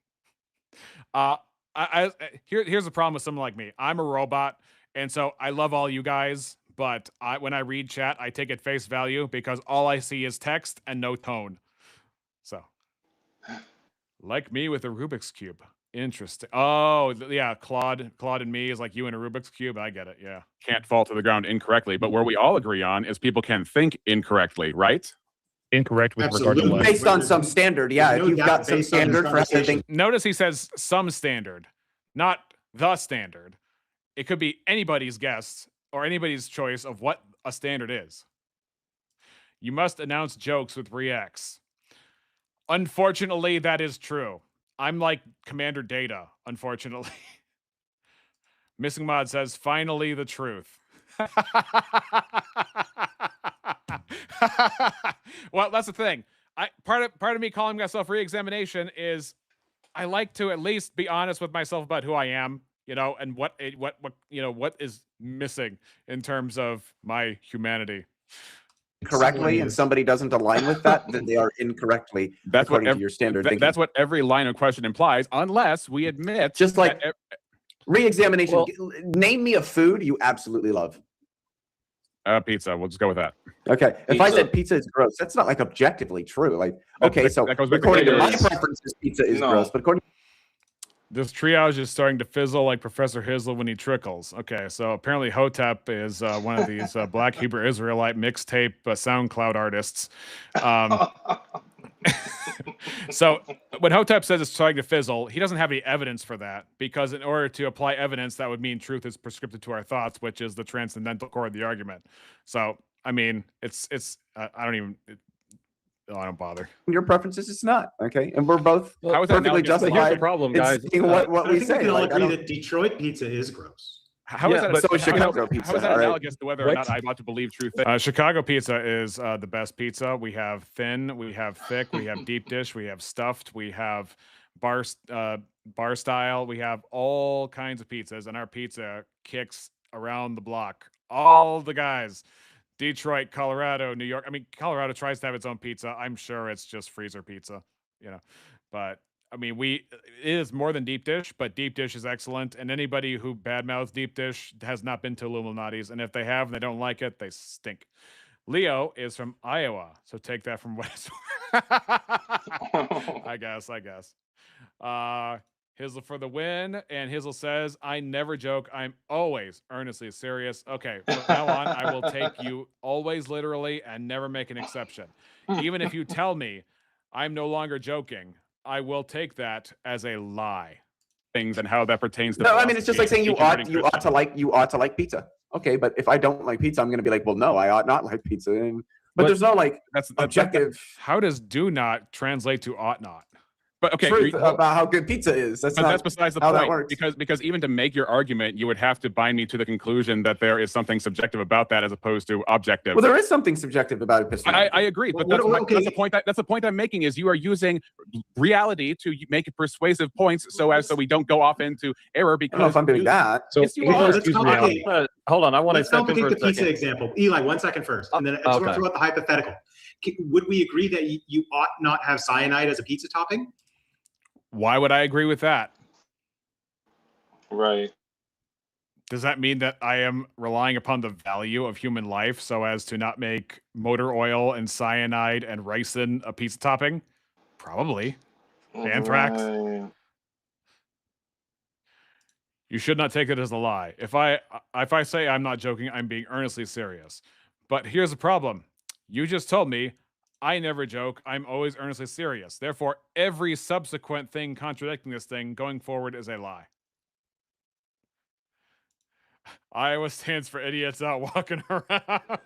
[SPEAKER 1] Here's the problem with someone like me. I'm a robot, and so I love all you guys, but when I read chat, I take it face value because all I see is text and no tone. So, like me with a Rubik's Cube. Interesting. Oh, yeah, Claude and me is like you in a Rubik's Cube. I get it, yeah.
[SPEAKER 13] Can't fall to the ground incorrectly, but where we all agree on is people can think incorrectly, right?
[SPEAKER 12] Incorrect with regard to what?
[SPEAKER 16] Based on some standard, yeah. If you've got some standard for everything.
[SPEAKER 1] Notice he says some standard, not the standard. It could be anybody's guess or anybody's choice of what a standard is. You must announce jokes with Reacts. Unfortunately, that is true. I'm like Commander Data, unfortunately. Missing Mod says, finally the truth. Well, that's the thing. Part of me calling myself re-examination is I like to at least be honest with myself about who I am, and what is missing in terms of my humanity.
[SPEAKER 16] Correctly, and somebody doesn't align with that, then they are incorrectly according to your standard thinking.
[SPEAKER 13] That's what every line of question implies, unless we admit.
[SPEAKER 16] Just like re-examination. Well, name me a food you absolutely love.
[SPEAKER 13] Pizza. We'll just go with that.
[SPEAKER 16] Okay. If I said pizza is gross, that's not like objectively true. Like, okay, so according to my preferences, pizza is gross, but according.
[SPEAKER 1] This triage is starting to fizzle like Professor Hizzle when he trickles. Okay, so apparently Hotep is one of these Black Hebrew Israelite mixtape SoundCloud artists. So when Hotep says it's starting to fizzle, he doesn't have any evidence for that, because in order to apply evidence, that would mean truth is prescriptive to our thoughts, which is the transcendental core of the argument. So, I mean, I don't bother.
[SPEAKER 16] Your preferences, it's not. Okay. And we're both perfectly justified.
[SPEAKER 12] Here's the problem, guys.
[SPEAKER 16] What we say.
[SPEAKER 2] We can all agree that Detroit pizza is gross.
[SPEAKER 1] How is that?
[SPEAKER 16] So is Chicago pizza.
[SPEAKER 1] How is that analogous to whether or not I'm about to believe true things? Chicago pizza is the best pizza. We have thin, we have thick, we have deep dish, we have stuffed, we have bar style. We have all kinds of pizzas, and our pizza kicks around the block. All the guys. Detroit, Colorado, New York. I mean, Colorado tries to have its own pizza. I'm sure it's just freezer pizza, But I mean, it is more than deep dish, but deep dish is excellent. And anybody who badmouths deep dish has not been to Illuminati's. And if they have and they don't like it, they stink. Leo is from Iowa, so take that from West. I guess. Hizzle for the win. And Hizzle says, I never joke. I'm always earnestly serious. Okay, from now on, I will take you always literally and never make an exception. Even if you tell me I'm no longer joking, I will take that as a lie.
[SPEAKER 13] Things and how that pertains to
[SPEAKER 16] No, I mean it's just like saying you
[SPEAKER 13] philosophy,
[SPEAKER 16] ought to like pizza. Okay, but if I don't like pizza, I'm going to be like, well, no, I ought not like pizza. But there's no like objective.
[SPEAKER 1] How does do not translate to ought not?
[SPEAKER 13] But okay,
[SPEAKER 16] truth about how good pizza is. That's
[SPEAKER 13] besides the
[SPEAKER 16] how that
[SPEAKER 13] point.
[SPEAKER 16] works.
[SPEAKER 13] Because even to make your argument, you would have to bind me to the conclusion that there is something subjective about that as opposed to objective.
[SPEAKER 16] Well, there is something subjective about epistemology.
[SPEAKER 13] I agree, but that's the point. That's the point I'm making. Is you are using reality to make persuasive points so we don't go off into error. Because
[SPEAKER 16] I don't know if I'm doing that.
[SPEAKER 6] So
[SPEAKER 1] yes, you are.
[SPEAKER 17] Hold on, I want to
[SPEAKER 2] Let's
[SPEAKER 17] step in
[SPEAKER 2] complicate
[SPEAKER 17] for
[SPEAKER 2] the
[SPEAKER 17] a second.
[SPEAKER 2] pizza example. Eli, 1 second first, and then I just want to throw out the hypothetical. Would we agree that you ought not have cyanide as a pizza topping?
[SPEAKER 1] Why would I agree with that?
[SPEAKER 15] Right.
[SPEAKER 1] Does that mean that I am relying upon the value of human life so as to not make motor oil and cyanide and ricin a pizza topping? Probably. Anthrax.
[SPEAKER 15] Right.
[SPEAKER 1] You should not take it as a lie. If I say I'm not joking, I'm being earnestly serious. But here's the problem. You just told me I never joke. I'm always earnestly serious. Therefore, every subsequent thing contradicting this thing going forward is a lie. Iowa stands for idiots out walking around.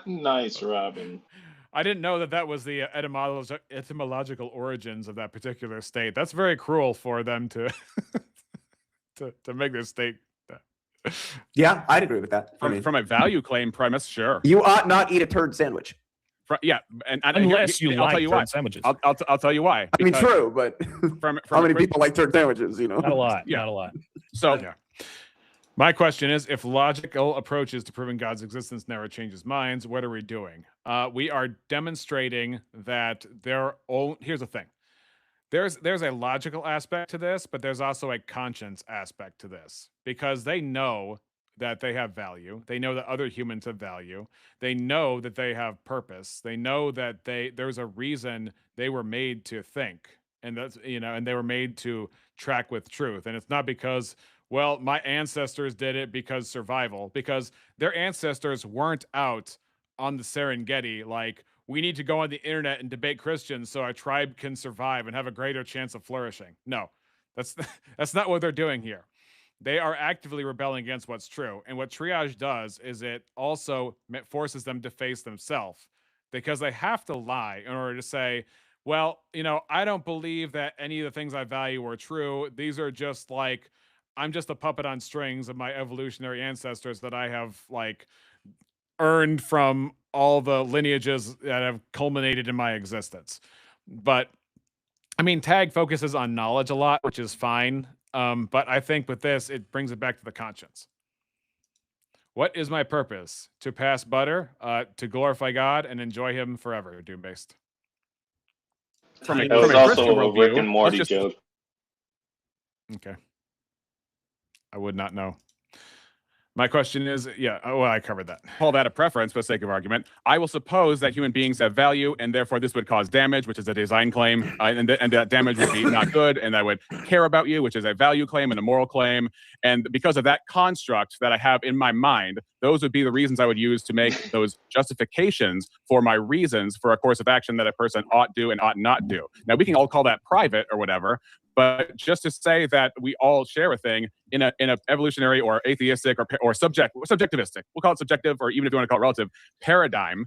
[SPEAKER 15] Nice, Robin.
[SPEAKER 1] I didn't know that was the etymological origins of that particular state. That's very cruel for them to to make this state.
[SPEAKER 16] Yeah, I'd agree with that.
[SPEAKER 13] From a value claim premise, sure.
[SPEAKER 16] You ought not eat a turd sandwich.
[SPEAKER 13] Yeah, and
[SPEAKER 12] Unless you
[SPEAKER 13] I'll
[SPEAKER 12] like
[SPEAKER 13] tell you why.
[SPEAKER 12] turd sandwiches.
[SPEAKER 13] I'll tell you why.
[SPEAKER 16] I mean, true, but how many people like turd sandwiches? You know,
[SPEAKER 12] Not a lot.
[SPEAKER 13] Yeah.
[SPEAKER 12] Not a lot.
[SPEAKER 13] So
[SPEAKER 1] Yeah. My question is, if logical approaches to proving God's existence never changes minds, what are we doing? We are demonstrating that here's the thing. There's a logical aspect to this, but there's also a conscience aspect to this, because they know that they have value. They know that other humans have value. They know that they have purpose. They know that there's a reason they were made to think, and that's, and they were made to track with truth. And it's not because, well, my ancestors did it because survival, because their ancestors weren't out on the Serengeti like, we need to go on the internet and debate Christians so our tribe can survive and have a greater chance of flourishing. No, that's not what they're doing here. They are actively rebelling against what's true. And what triage does is it also forces them to face themselves, because they have to lie in order to say, well, I don't believe that any of the things I value are true. These are just like, I'm just a puppet on strings of my evolutionary ancestors that I have earned from all the lineages that have culminated in my existence. But I mean, tag focuses on knowledge a lot, which is fine. But I think with this, it brings it back to the conscience. What is my purpose? To pass butter, to glorify God and enjoy him forever, Doom-based.
[SPEAKER 15] That was also a Rick and Morty joke.
[SPEAKER 1] Okay. I would not know. My question is, I covered that.
[SPEAKER 13] Call that a preference for the sake of argument. I will suppose that human beings have value, and therefore this would cause damage, which is a design claim, and that damage would be not good, and I would care about you, which is a value claim and a moral claim. And because of that construct that I have in my mind, those would be the reasons I would use to make those justifications for my reasons for a course of action that a person ought do and ought not do. Now, we can all call that private or whatever, but just to say that we all share a thing in a evolutionary or atheistic or subjectivistic, we'll call it subjective, or even if you want to call it relative paradigm,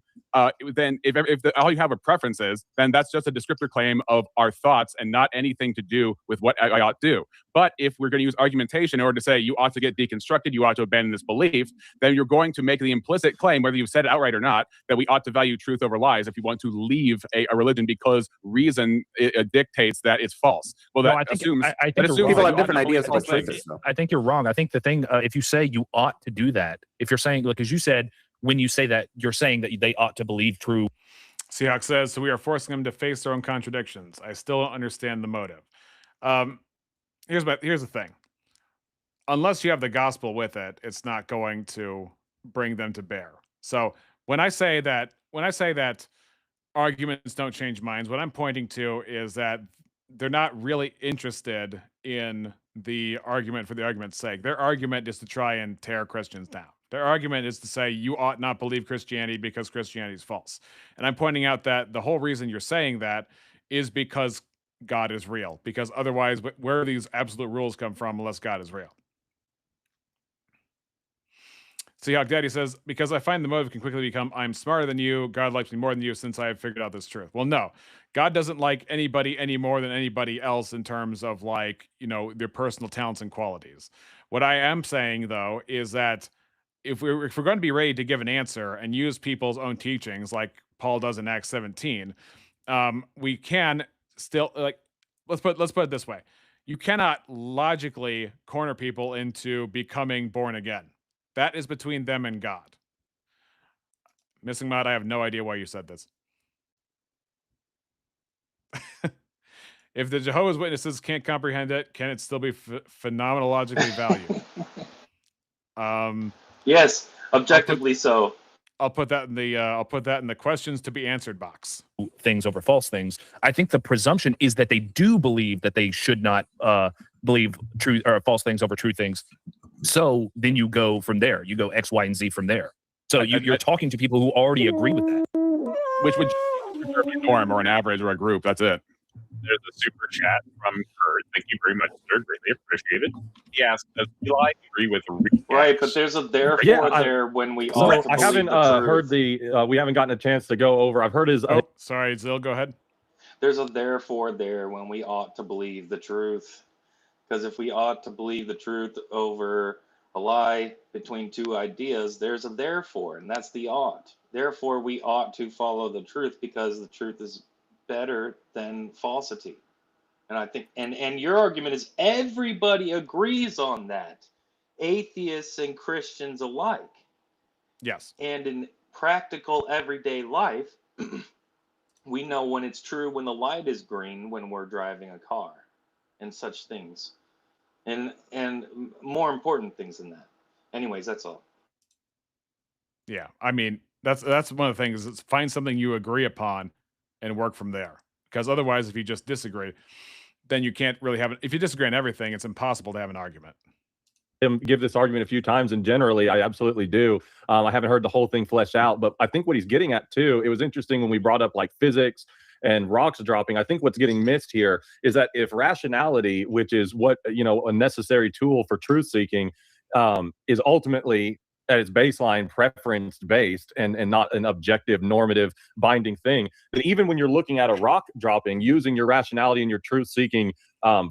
[SPEAKER 13] then if all you have are preferences, then that's just a descriptor claim of our thoughts and not anything to do with what I ought to do. But if we're going to use argumentation in order to say you ought to get deconstructed, you ought to abandon this belief, then you're going to make the implicit claim, whether you've said it outright or not, that we ought to value truth over lies if you want to leave a religion because reason dictates that it's false. Well, that assumes
[SPEAKER 16] people have different ideas about truth.
[SPEAKER 12] I think you're wrong. I think the thing, if you say you ought to do that, if you're saying, like, as you said, when you say that, you're saying that they ought to believe true.
[SPEAKER 1] Seahawk says, so we are forcing them to face their own contradictions. I still don't understand the motive. Here's the thing. Unless you have the gospel with it, it's not going to bring them to bear. So when I say that arguments don't change minds, what I'm pointing to is that they're not really interested in the argument for the argument's sake. Their argument is to try and tear Christians down. Their argument is to say you ought not believe Christianity because Christianity is false. And I'm pointing out that the whole reason you're saying that is because God is real. Because otherwise, where do these absolute rules come from unless God is real? Seahawk Daddy says, because I find the motive can quickly become, I'm smarter than you, God likes me more than you since I have figured out this truth. Well, no, God doesn't like anybody any more than anybody else in terms of like, you know, their personal talents and qualities. What I am saying though, is that if we're going to be ready to give an answer and use people's own teachings, like Paul does in Acts 17, we can still like, let's put it this way. You cannot logically corner people into becoming born again. That is between them and God. Missing Mod, I have no idea why you said this. If the Jehovah's Witnesses can't comprehend it, can it still be phenomenologically valued?
[SPEAKER 15] Yes, objectively so.
[SPEAKER 1] I'll put that in the questions to be answered box.
[SPEAKER 12] Things over false things. I think the presumption is that they do believe that they should not believe true or false things over true things. So then you go from there. You go X, Y, and Z from there. So you're talking to people who already agree with that.
[SPEAKER 13] Which would be a norm or an average or a group. That's it.
[SPEAKER 3] There's a super chat from Kurt. Thank you very much, sir. Greatly appreciate it. He asked, does Eli agree with
[SPEAKER 15] Right, but there's a therefore there when we all.
[SPEAKER 17] I haven't heard the. We haven't gotten a chance to go over. I've heard his.
[SPEAKER 1] Oh, sorry, Zill. Go ahead.
[SPEAKER 15] There's a therefore there when we ought to believe the truth, because if we ought to believe the truth over a lie between two ideas, there's a therefore, and that's the ought. Therefore, we ought to follow the truth because the truth is better than falsity. And I think, and your argument is everybody agrees on that, atheists and Christians alike.
[SPEAKER 1] Yes.
[SPEAKER 15] And in practical everyday life, we know when it's true when the light is green when we're driving a car and such things. And more important things than that. Anyways, that's all.
[SPEAKER 1] Yeah, I mean, that's one of the things is find something you agree upon and work from there. Because otherwise, if you just disagree, then you can't really have it. If you disagree on everything, it's impossible to have an argument.
[SPEAKER 17] Give this argument a few times, and generally, I absolutely do. I haven't heard the whole thing fleshed out, but I think what he's getting at too. It was interesting when we brought up like physics and rocks dropping. I think what's getting missed here is that if rationality, which is what a necessary tool for truth seeking, is ultimately at its baseline preference based and not an objective normative binding thing, then even when you're looking at a rock dropping, using your rationality and your truth seeking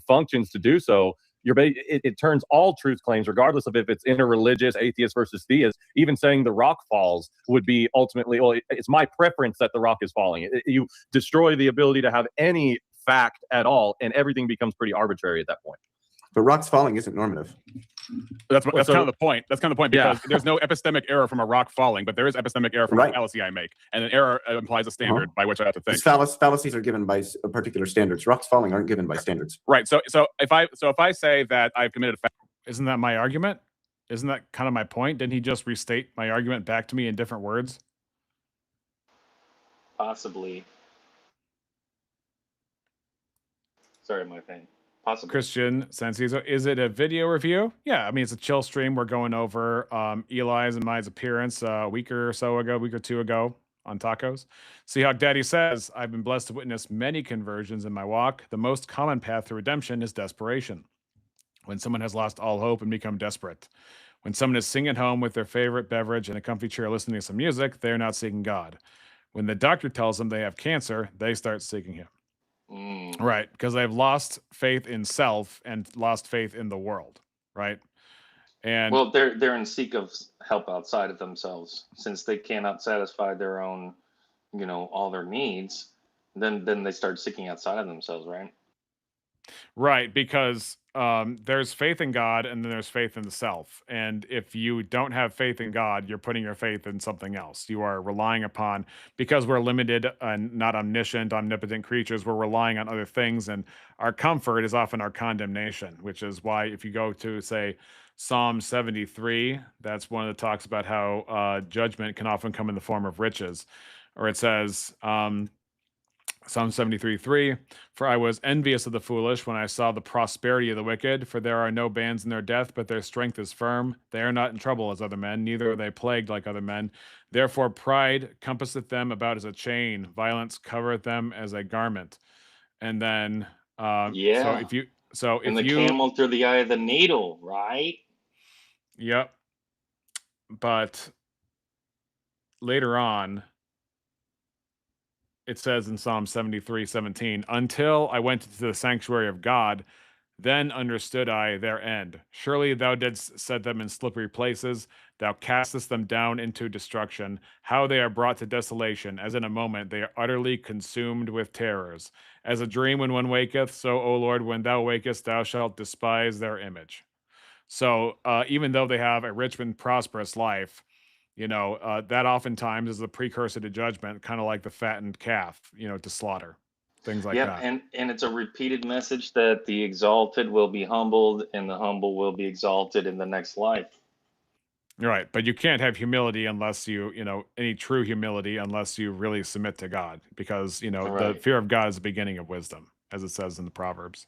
[SPEAKER 17] functions to do so, it turns all truth claims, regardless of if it's interreligious, atheist versus theist. Even saying the rock falls would be ultimately, well, it's my preference that the rock is falling. You destroy the ability to have any fact at all, and everything becomes pretty arbitrary at that point.
[SPEAKER 16] But rocks falling isn't normative.
[SPEAKER 13] That's kind of the point. That's kind of the point, because there's no epistemic error from a rock falling, but there is epistemic error from a fallacy I make, and an error implies a standard by which I have to think.
[SPEAKER 16] Fallacies are given by particular standards. Rocks falling aren't given by standards.
[SPEAKER 13] Right. So if I say that I've committed a
[SPEAKER 1] isn't that my argument? Isn't that kind of my point? Didn't he just restate my argument back to me in different words?
[SPEAKER 15] Possibly. Sorry, my thing. Possibly.
[SPEAKER 1] Christian Sancizo, is it a video review? Yeah, I mean, it's a chill stream. We're going over Eli's and my appearance a week or two ago on tacos. Seahawk Daddy says, I've been blessed to witness many conversions in my walk. The most common path to redemption is desperation. When someone has lost all hope and become desperate. When someone is singing at home with their favorite beverage and a comfy chair listening to some music, they're not seeking God. When the doctor tells them they have cancer, they start seeking him. Right, because they've lost faith in self and lost faith in the world, right? And
[SPEAKER 15] well, they're in seek of help outside of themselves, since they cannot satisfy their own, all their needs. Then they start seeking outside of themselves, right?
[SPEAKER 1] Right, because there's faith in God and then there's faith in the self. And if you don't have faith in God, you're putting your faith in something else. You are relying upon, because we're limited and not omniscient, omnipotent creatures, we're relying on other things. And our comfort is often our condemnation, which is why if you go to, say, Psalm 73, that's one of the talks about how judgment can often come in the form of riches. Or it says, Psalm 73:3, for I was envious of the foolish when I saw the prosperity of the wicked, for there are no bands in their death, but their strength is firm. They are not in trouble as other men, neither are they plagued like other men. Therefore pride compasseth them about as a chain, violence covereth them as a garment. And then, so
[SPEAKER 15] Yeah.
[SPEAKER 1] if you,
[SPEAKER 15] And the camel through the eye of the needle, right?
[SPEAKER 1] Yep. But later on, it says in Psalm 73:17, until I went into the sanctuary of God, then understood I their end. Surely thou didst set them in slippery places. Thou castest them down into destruction. How they are brought to desolation, as in a moment they are utterly consumed with terrors. As a dream when one waketh, so, O Lord, when thou wakest, thou shalt despise their image. So even though they have a rich and prosperous life, that oftentimes is a precursor to judgment, kind of like the fattened calf, to slaughter, things like that.
[SPEAKER 15] And it's a repeated message that the exalted will be humbled and the humble will be exalted in the next life.
[SPEAKER 1] Right. But you can't have humility unless any true humility, unless you really submit to God, because, the
[SPEAKER 15] Right.
[SPEAKER 1] fear of God is the beginning of wisdom, as it says in the Proverbs.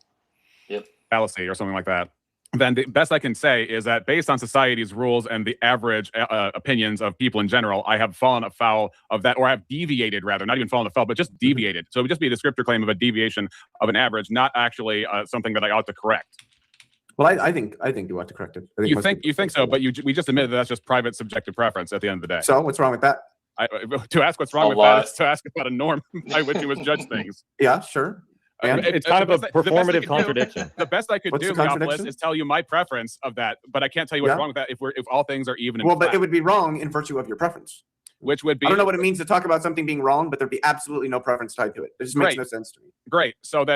[SPEAKER 15] Yep.
[SPEAKER 13] Fallacy or something like that. Then the best I can say is that based on society's rules and the average opinions of people in general, I have fallen afoul of that, or I've deviated rather, not even fallen afoul, but just deviated. So it would just be a descriptor claim of a deviation of an average, not actually something that I ought to correct.
[SPEAKER 16] Well, I think you ought to correct it.
[SPEAKER 13] You think so, but we just admitted that that's just private subjective preference at the end of the day.
[SPEAKER 16] So what's wrong with that?
[SPEAKER 13] To ask what's wrong with that is to ask about a norm by which you would judge things.
[SPEAKER 16] Yeah, sure. And
[SPEAKER 17] it's kind of a performative contradiction.
[SPEAKER 13] The best I could do, Meopolis, is tell you my preference of that, but I can't tell you what's wrong with that if all things are even.
[SPEAKER 16] Well, but it would be wrong in virtue of your preference.
[SPEAKER 13] Which would be.
[SPEAKER 16] I don't know what it means to talk about something being wrong, but there'd be absolutely no preference tied to it. It just makes no sense to me.
[SPEAKER 13] Great. So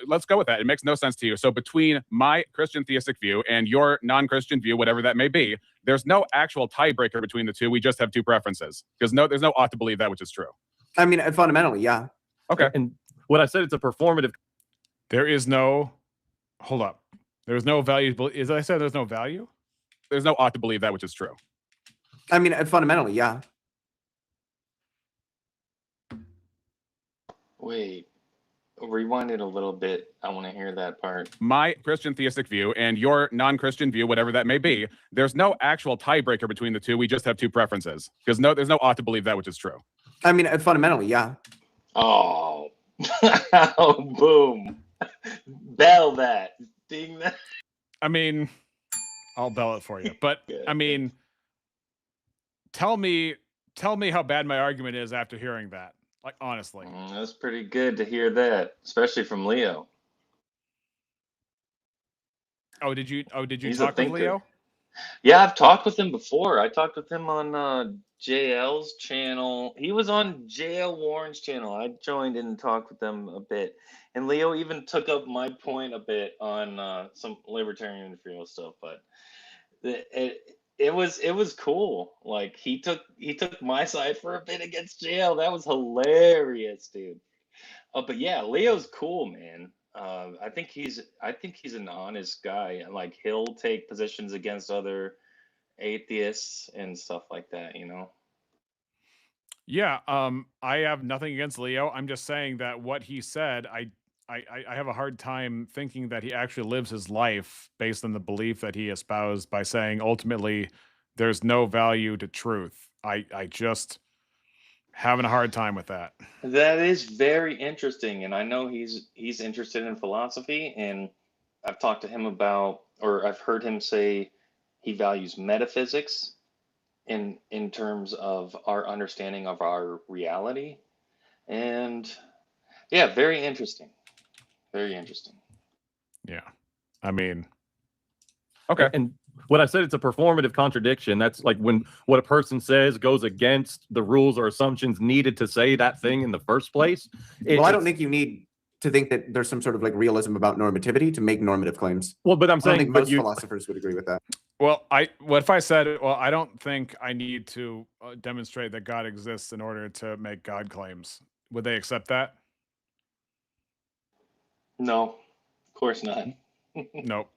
[SPEAKER 13] let's go with that. It makes no sense to you. So between my Christian theistic view and your non-Christian view, whatever that may be, there's no actual tiebreaker between the two. We just have two preferences. There's no ought to believe that which is true.
[SPEAKER 16] I mean, fundamentally, yeah.
[SPEAKER 13] Okay.
[SPEAKER 17] And what I said, it's a performative.
[SPEAKER 1] There is no. Hold up. There's no value. As I said, there's no value.
[SPEAKER 13] There's no ought to believe that which is true.
[SPEAKER 16] I mean, fundamentally, yeah.
[SPEAKER 15] Wait, rewind it a little bit. I want to hear that part.
[SPEAKER 13] My Christian theistic view and your non-Christian view, whatever that may be, there's no actual tiebreaker between the two. We just have two preferences. Because there's no ought to believe that which is true.
[SPEAKER 16] I mean, fundamentally, yeah.
[SPEAKER 15] Oh, oh, boom. Bell that. Ding that.
[SPEAKER 1] I mean, I'll bell it for you. But I mean, tell me how bad my argument is after hearing that. Like, honestly.
[SPEAKER 15] That's pretty good to hear that, especially from Leo.
[SPEAKER 1] Oh, did you
[SPEAKER 15] He's
[SPEAKER 1] talk
[SPEAKER 15] a
[SPEAKER 1] with Leo?
[SPEAKER 15] Yeah, I've talked with him before. I talked with him on JL's channel. He was on JL Warren's channel. I joined in and talked with them a bit. And Leo even took up my point a bit on some libertarian imperial stuff. But it was cool. Like he took my side for a bit against JL. That was hilarious, dude. But yeah, Leo's cool, man. I think he's an honest guy. Like he'll take positions against other atheists and stuff like that,
[SPEAKER 1] Yeah, I have nothing against Leo. I'm just saying that what he said, I have a hard time thinking that he actually lives his life based on the belief that he espoused by saying ultimately there's no value to truth. I just having a hard time with that.
[SPEAKER 15] That is very interesting, and I know he's interested in philosophy, and I've talked to him about, or I've heard him say he values metaphysics in terms of our understanding of our reality, and yeah, very interesting. Very interesting.
[SPEAKER 1] Yeah, I mean,
[SPEAKER 17] okay. And what I said, it's a performative contradiction. That's like when what a person says goes against the rules or assumptions needed to say that thing in the first place.
[SPEAKER 16] Well, I don't think you need to think that there's some sort of like realism about normativity to make normative claims.
[SPEAKER 17] Well, but I'm saying,
[SPEAKER 16] I don't think most philosophers would agree with that.
[SPEAKER 1] Well, what if I said, well, I don't think I need to demonstrate that God exists in order to make God claims. Would they accept that?
[SPEAKER 15] No, of course not.
[SPEAKER 1] Nope.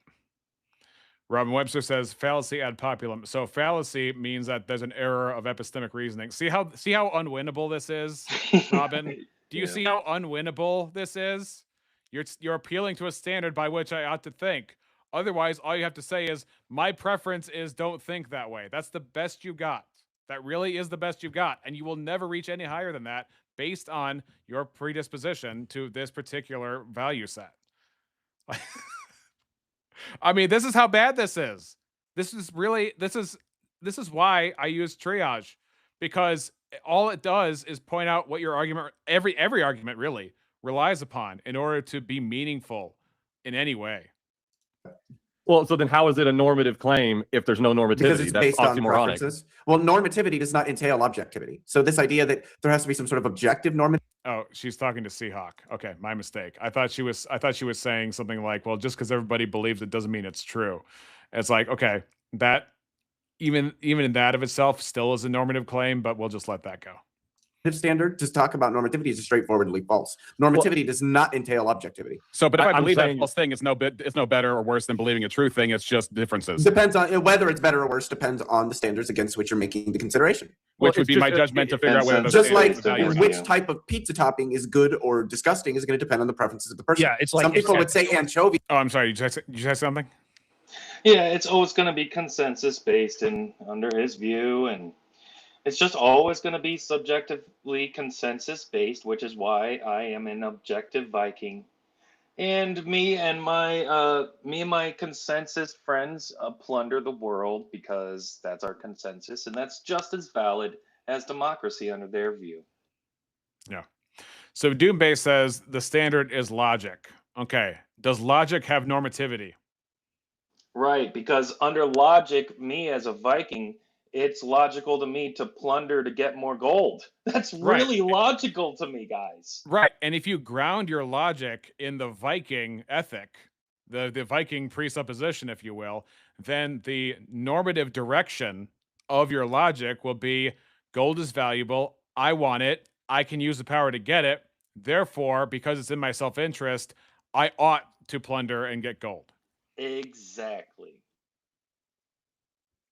[SPEAKER 1] Robin Webster says fallacy ad populum. So fallacy means that there's an error of epistemic reasoning. See how unwinnable this is, Robin? Do you see how unwinnable this is? You're appealing to a standard by which I ought to think. Otherwise, all you have to say is, my preference is don't think that way. That's the best you got. That really is the best you've got. And you will never reach any higher than that based on your predisposition to this particular value set. I mean, this is how bad this is. This is why I use triage, because all it does is point out what your argument, every argument really relies upon in order to be meaningful in any way.
[SPEAKER 17] Well, so then how is it a normative claim if there's no normativity?
[SPEAKER 16] Because it's
[SPEAKER 17] That's
[SPEAKER 16] based on
[SPEAKER 17] oxymoronic.
[SPEAKER 16] preferences. Well, normativity does not entail objectivity. So this idea that there has to be some sort of objective normativity.
[SPEAKER 1] Oh, she's talking to Seahawk. Okay, my mistake. I thought she was saying something like, well, just because everybody believes it doesn't mean it's true. It's like, okay, that even in that of itself still is a normative claim, but we'll just let that go.
[SPEAKER 16] Standard to talk about normativity is straightforwardly false. Normativity does not entail objectivity.
[SPEAKER 1] So, but if I believe that false thing, it's no better or worse than believing a true thing. It's just differences.
[SPEAKER 16] Depends on whether it's better or worse. Depends on the standards against which you're making the consideration.
[SPEAKER 1] Which would be my judgment to figure out whether
[SPEAKER 16] just like which type of pizza topping is good or disgusting is going to depend on the preferences of the person.
[SPEAKER 12] Yeah, it's like
[SPEAKER 16] some people would say anchovy.
[SPEAKER 1] Oh, I'm sorry. Did you say something?
[SPEAKER 15] Yeah, it's always going to be consensus based in under his view, and it's just always going to be subjectively consensus based, which is why I am an objective Viking. And me and my consensus friends plunder the world because that's our consensus, and that's just as valid as democracy under their view.
[SPEAKER 1] Yeah. So Doombase says the standard is logic. Okay. Does logic have normativity?
[SPEAKER 15] Right, because under logic, me as a Viking, it's logical to me to plunder to get more gold. That's really logical to me, guys.
[SPEAKER 1] Right. And if you ground your logic in the Viking ethic, the Viking presupposition, if you will, then the normative direction of your logic will be gold is valuable. I want it. I can use the power to get it. Therefore, because it's in my self-interest, I ought to plunder and get gold.
[SPEAKER 15] Exactly.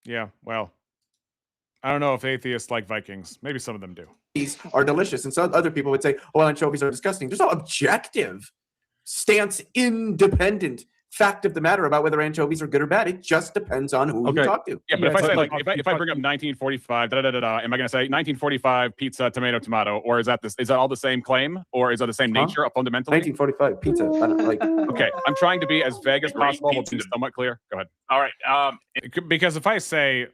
[SPEAKER 1] Yeah, well, I don't know if atheists like Vikings. Maybe some of them do.
[SPEAKER 16] These are delicious. And some other people would say, well, anchovies are disgusting. There's no objective stance, independent fact of the matter about whether anchovies are good or bad. It just depends on who you talk to.
[SPEAKER 1] Yeah, but if I say if I bring up 1945, am I going to say 1945 pizza, tomato, or is that all the same claim, or is that the same nature fundamentally?
[SPEAKER 16] 1945 pizza. I don't like.
[SPEAKER 1] Okay, I'm trying to be as vague as possible, but be somewhat clear. Go ahead.
[SPEAKER 3] All right.
[SPEAKER 1] Because if I say,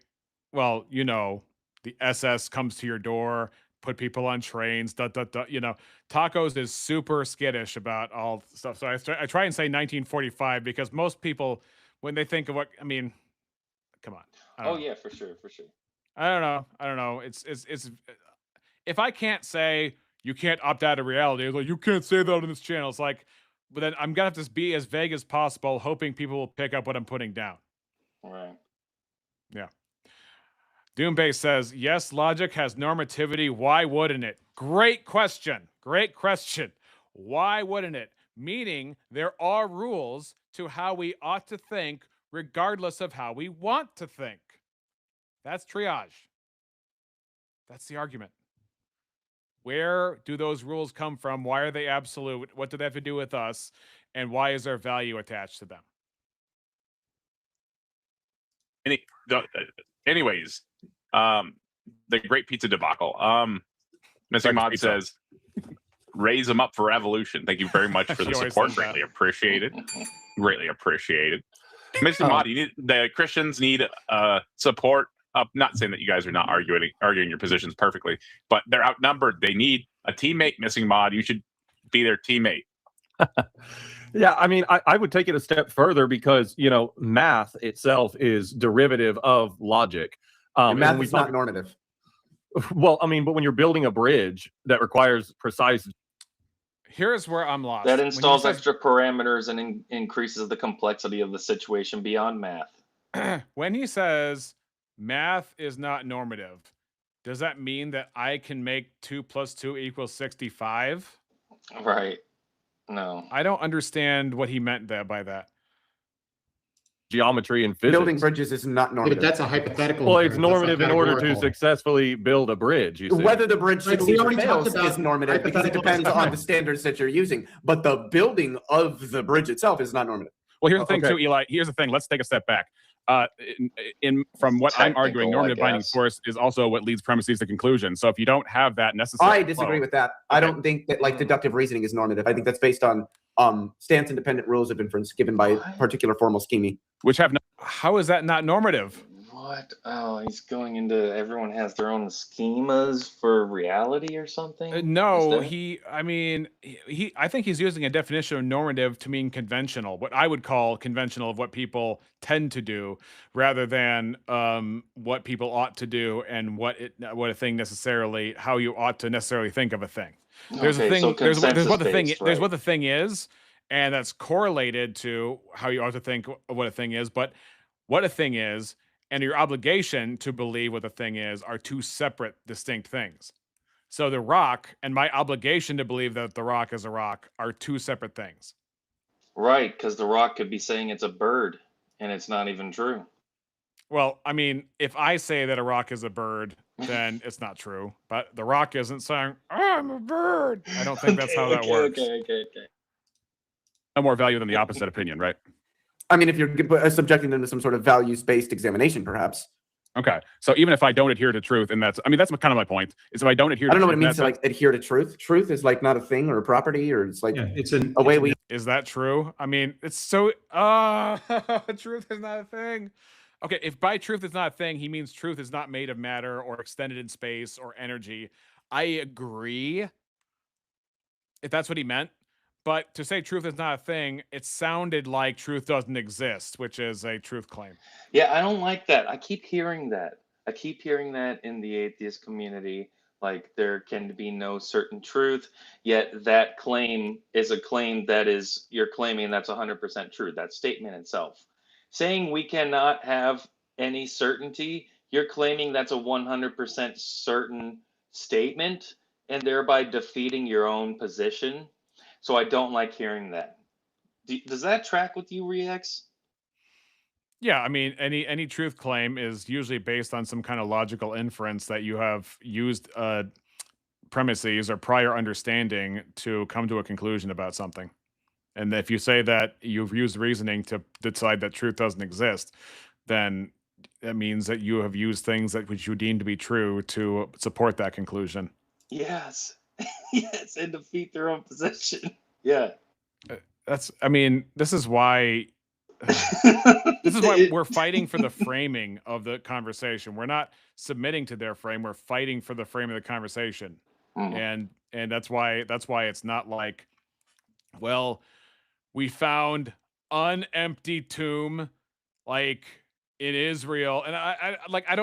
[SPEAKER 1] well, the SS comes to your door, put people on trains, Tacos is super skittish about all stuff. So I try and say 1945 because most people, when they think of what, come on.
[SPEAKER 15] Oh yeah, for sure.
[SPEAKER 1] I don't know. It's if I can't say you can't opt out of reality, it's like you can't say that on this channel. It's like, but then I'm gonna have to be as vague as possible, hoping people will pick up what I'm putting down.
[SPEAKER 15] All right.
[SPEAKER 1] Yeah. Doombase says, yes, logic has normativity. Why wouldn't it? Great question. Why wouldn't it? Meaning there are rules to how we ought to think regardless of how we want to think. That's triage. That's the argument. Where do those rules come from? Why are they absolute? What do they have to do with us? And why is there value attached to them?
[SPEAKER 3] Anyways, the great pizza debacle. Missing Mod says, raise them up for evolution. Thank you very much for the support. Greatly appreciated. Missing Mod, the Christians need support. Not saying that you guys are not arguing your positions perfectly, but they're outnumbered. They need a teammate. Missing Mod, you should be their teammate.
[SPEAKER 17] Yeah, I would take it a step further because, math itself is derivative of logic.
[SPEAKER 16] Math is not normative.
[SPEAKER 17] Well, but when you're building a bridge that requires precise...
[SPEAKER 1] Here's where I'm lost.
[SPEAKER 15] That installs extra parameters and increases the complexity of the situation beyond math.
[SPEAKER 1] When he says math is not normative, does that mean that I can make 2 + 2 = 65?
[SPEAKER 15] Right. No.
[SPEAKER 1] I don't understand what he meant by that.
[SPEAKER 17] geometry and physics.
[SPEAKER 16] Building bridges is not
[SPEAKER 2] Yeah,
[SPEAKER 16] normative.
[SPEAKER 2] but that's a hypothetical.
[SPEAKER 17] Well, it's
[SPEAKER 2] inference. That's not
[SPEAKER 17] normative in order to
[SPEAKER 2] categorical.
[SPEAKER 17] successfully build a bridge. You see.
[SPEAKER 16] Whether the bridge
[SPEAKER 2] Right, but we
[SPEAKER 16] succeeds or
[SPEAKER 2] already talked
[SPEAKER 16] fails
[SPEAKER 2] about
[SPEAKER 16] is normative because it
[SPEAKER 2] hypothetical
[SPEAKER 16] depends on
[SPEAKER 2] discussion.
[SPEAKER 16] the standards that you're using. But the building of the bridge itself is not normative.
[SPEAKER 13] Well, here's the thing
[SPEAKER 17] Okay.
[SPEAKER 13] too, Eli. Here's the thing. Let's take a step back. From what I'm arguing,
[SPEAKER 15] Technical, I
[SPEAKER 13] normative binding
[SPEAKER 15] guess.
[SPEAKER 13] force is also what leads premises to conclusion. So if you don't have that necessary,
[SPEAKER 16] I disagree with that. I don't think that like deductive reasoning is normative. I think that's based on stance independent rules of inference given by particular formal scheme.
[SPEAKER 13] which have no, how is that not normative?
[SPEAKER 15] What? Oh, he's going into everyone has their own schemas for reality or something?
[SPEAKER 13] No,
[SPEAKER 15] Is that-
[SPEAKER 13] I mean, I think he's using a definition of normative to mean conventional, what I would call conventional of what people tend to do, rather than what people ought to do and what a thing necessarily, how you ought to necessarily think of a thing. There's a
[SPEAKER 15] Okay,
[SPEAKER 13] thing.
[SPEAKER 15] so
[SPEAKER 13] There's what the thing.
[SPEAKER 15] consensus-based,
[SPEAKER 13] There's what
[SPEAKER 15] right.
[SPEAKER 13] the thing is, and that's correlated to how you ought to think of what a thing is. But what a thing is and your obligation to believe what the thing is are two separate, distinct things. So the rock and my obligation to believe that the rock is a rock are two separate things.
[SPEAKER 15] Right, because the rock could be saying it's a bird and it's not even true.
[SPEAKER 13] Well, I mean, if I say that a rock is a bird, then it's not true. But the rock isn't saying, I'm a bird. I don't think that's how that works.
[SPEAKER 15] Okay.
[SPEAKER 13] No more value than the opposite opinion, right?
[SPEAKER 16] I mean, if you're subjecting them to some sort of values-based examination, perhaps.
[SPEAKER 13] Okay. So even if I don't adhere to truth, and that's kind of my point, is if I don't adhere
[SPEAKER 16] I don't know
[SPEAKER 13] to
[SPEAKER 16] what it means
[SPEAKER 13] truth,
[SPEAKER 16] to like adhere to truth. Truth is like not a thing or a property, or it's like
[SPEAKER 2] It's
[SPEAKER 16] a way we.
[SPEAKER 13] is that true? I mean, it's so truth is not a thing. Okay, if by truth is not a thing, he means truth is not made of matter or extended in space or energy. I agree. If that's what he meant. But to say truth is not a thing, it sounded like truth doesn't exist, which is a truth claim.
[SPEAKER 15] Yeah, I don't like that. I keep hearing that. I keep hearing that in the atheist community. Like there can be no certain truth, yet that claim is a claim that is, you're claiming that's 100% true. That statement itself. Saying we cannot have any certainty, you're claiming that's a 100% certain statement and thereby defeating your own position. So I don't like hearing that. Does that track with you, Rex?
[SPEAKER 13] Yeah, I mean, any truth claim is usually based on some kind of logical inference that you have used premises or prior understanding to come to a conclusion about something. And if you say that you've used reasoning to decide that truth doesn't exist, then that means that you have used things that which you deem to be true to support that conclusion.
[SPEAKER 15] Yes. Yes, and defeat their own position. Yeah.
[SPEAKER 13] I mean, this is why we're fighting for the framing of the conversation. We're not submitting to their frame. We're fighting for the frame of the conversation. And that's why it's not like, well, we found an empty tomb like in Israel. And I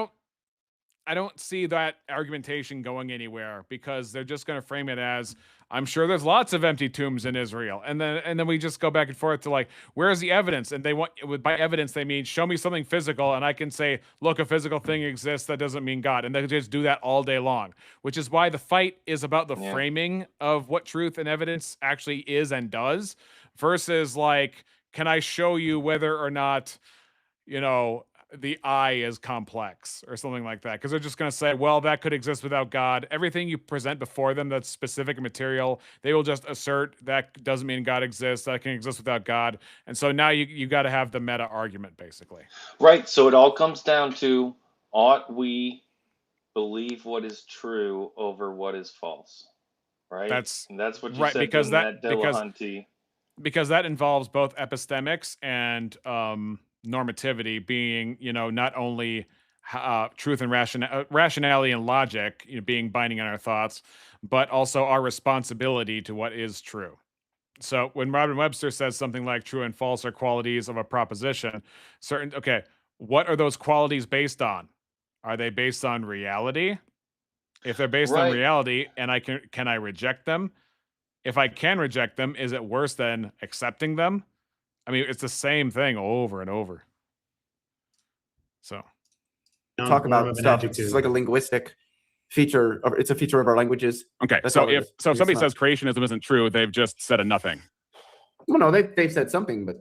[SPEAKER 13] don't see that argumentation going anywhere because they're just going to frame it as, I'm sure there's lots of empty tombs in Israel. And then we just go back and forth to like, where's the evidence? And they want, by evidence, they mean, show me something physical. And I can say, look, a physical thing exists. That doesn't mean God. And they just do that all day long, which is why the fight is about the framing of what truth and evidence actually is and does versus like, can I show you whether or not, the eye is complex or something like that, because they're just going to say, well, that could exist without God. Everything you present before them that's specific material, they will just assert that doesn't mean God exists, that can exist without God. And so now you got to have the meta argument, basically.
[SPEAKER 15] Right. So it all comes down to, ought we believe what is true over what is false? Right.
[SPEAKER 13] That's
[SPEAKER 15] what you
[SPEAKER 13] right,
[SPEAKER 15] said
[SPEAKER 13] because
[SPEAKER 15] in
[SPEAKER 13] that
[SPEAKER 15] Dillahunty.
[SPEAKER 13] because that involves both epistemics and normativity, being not only truth and rationality and logic being binding on our thoughts, but also our responsibility to what is true. So when Robin Webster says something like true and false are qualities of a proposition, what are those qualities based on? Are they based on reality? If they're based on reality, and can I reject them? If I can reject them, is it worse than accepting them? I mean, it's the same thing over and over. So
[SPEAKER 16] Talk about stuff. It's like a linguistic feature. It's a feature of our languages.
[SPEAKER 13] Okay. So if somebody says creationism isn't true, they've just said a nothing.
[SPEAKER 16] Well, no, they've said something, but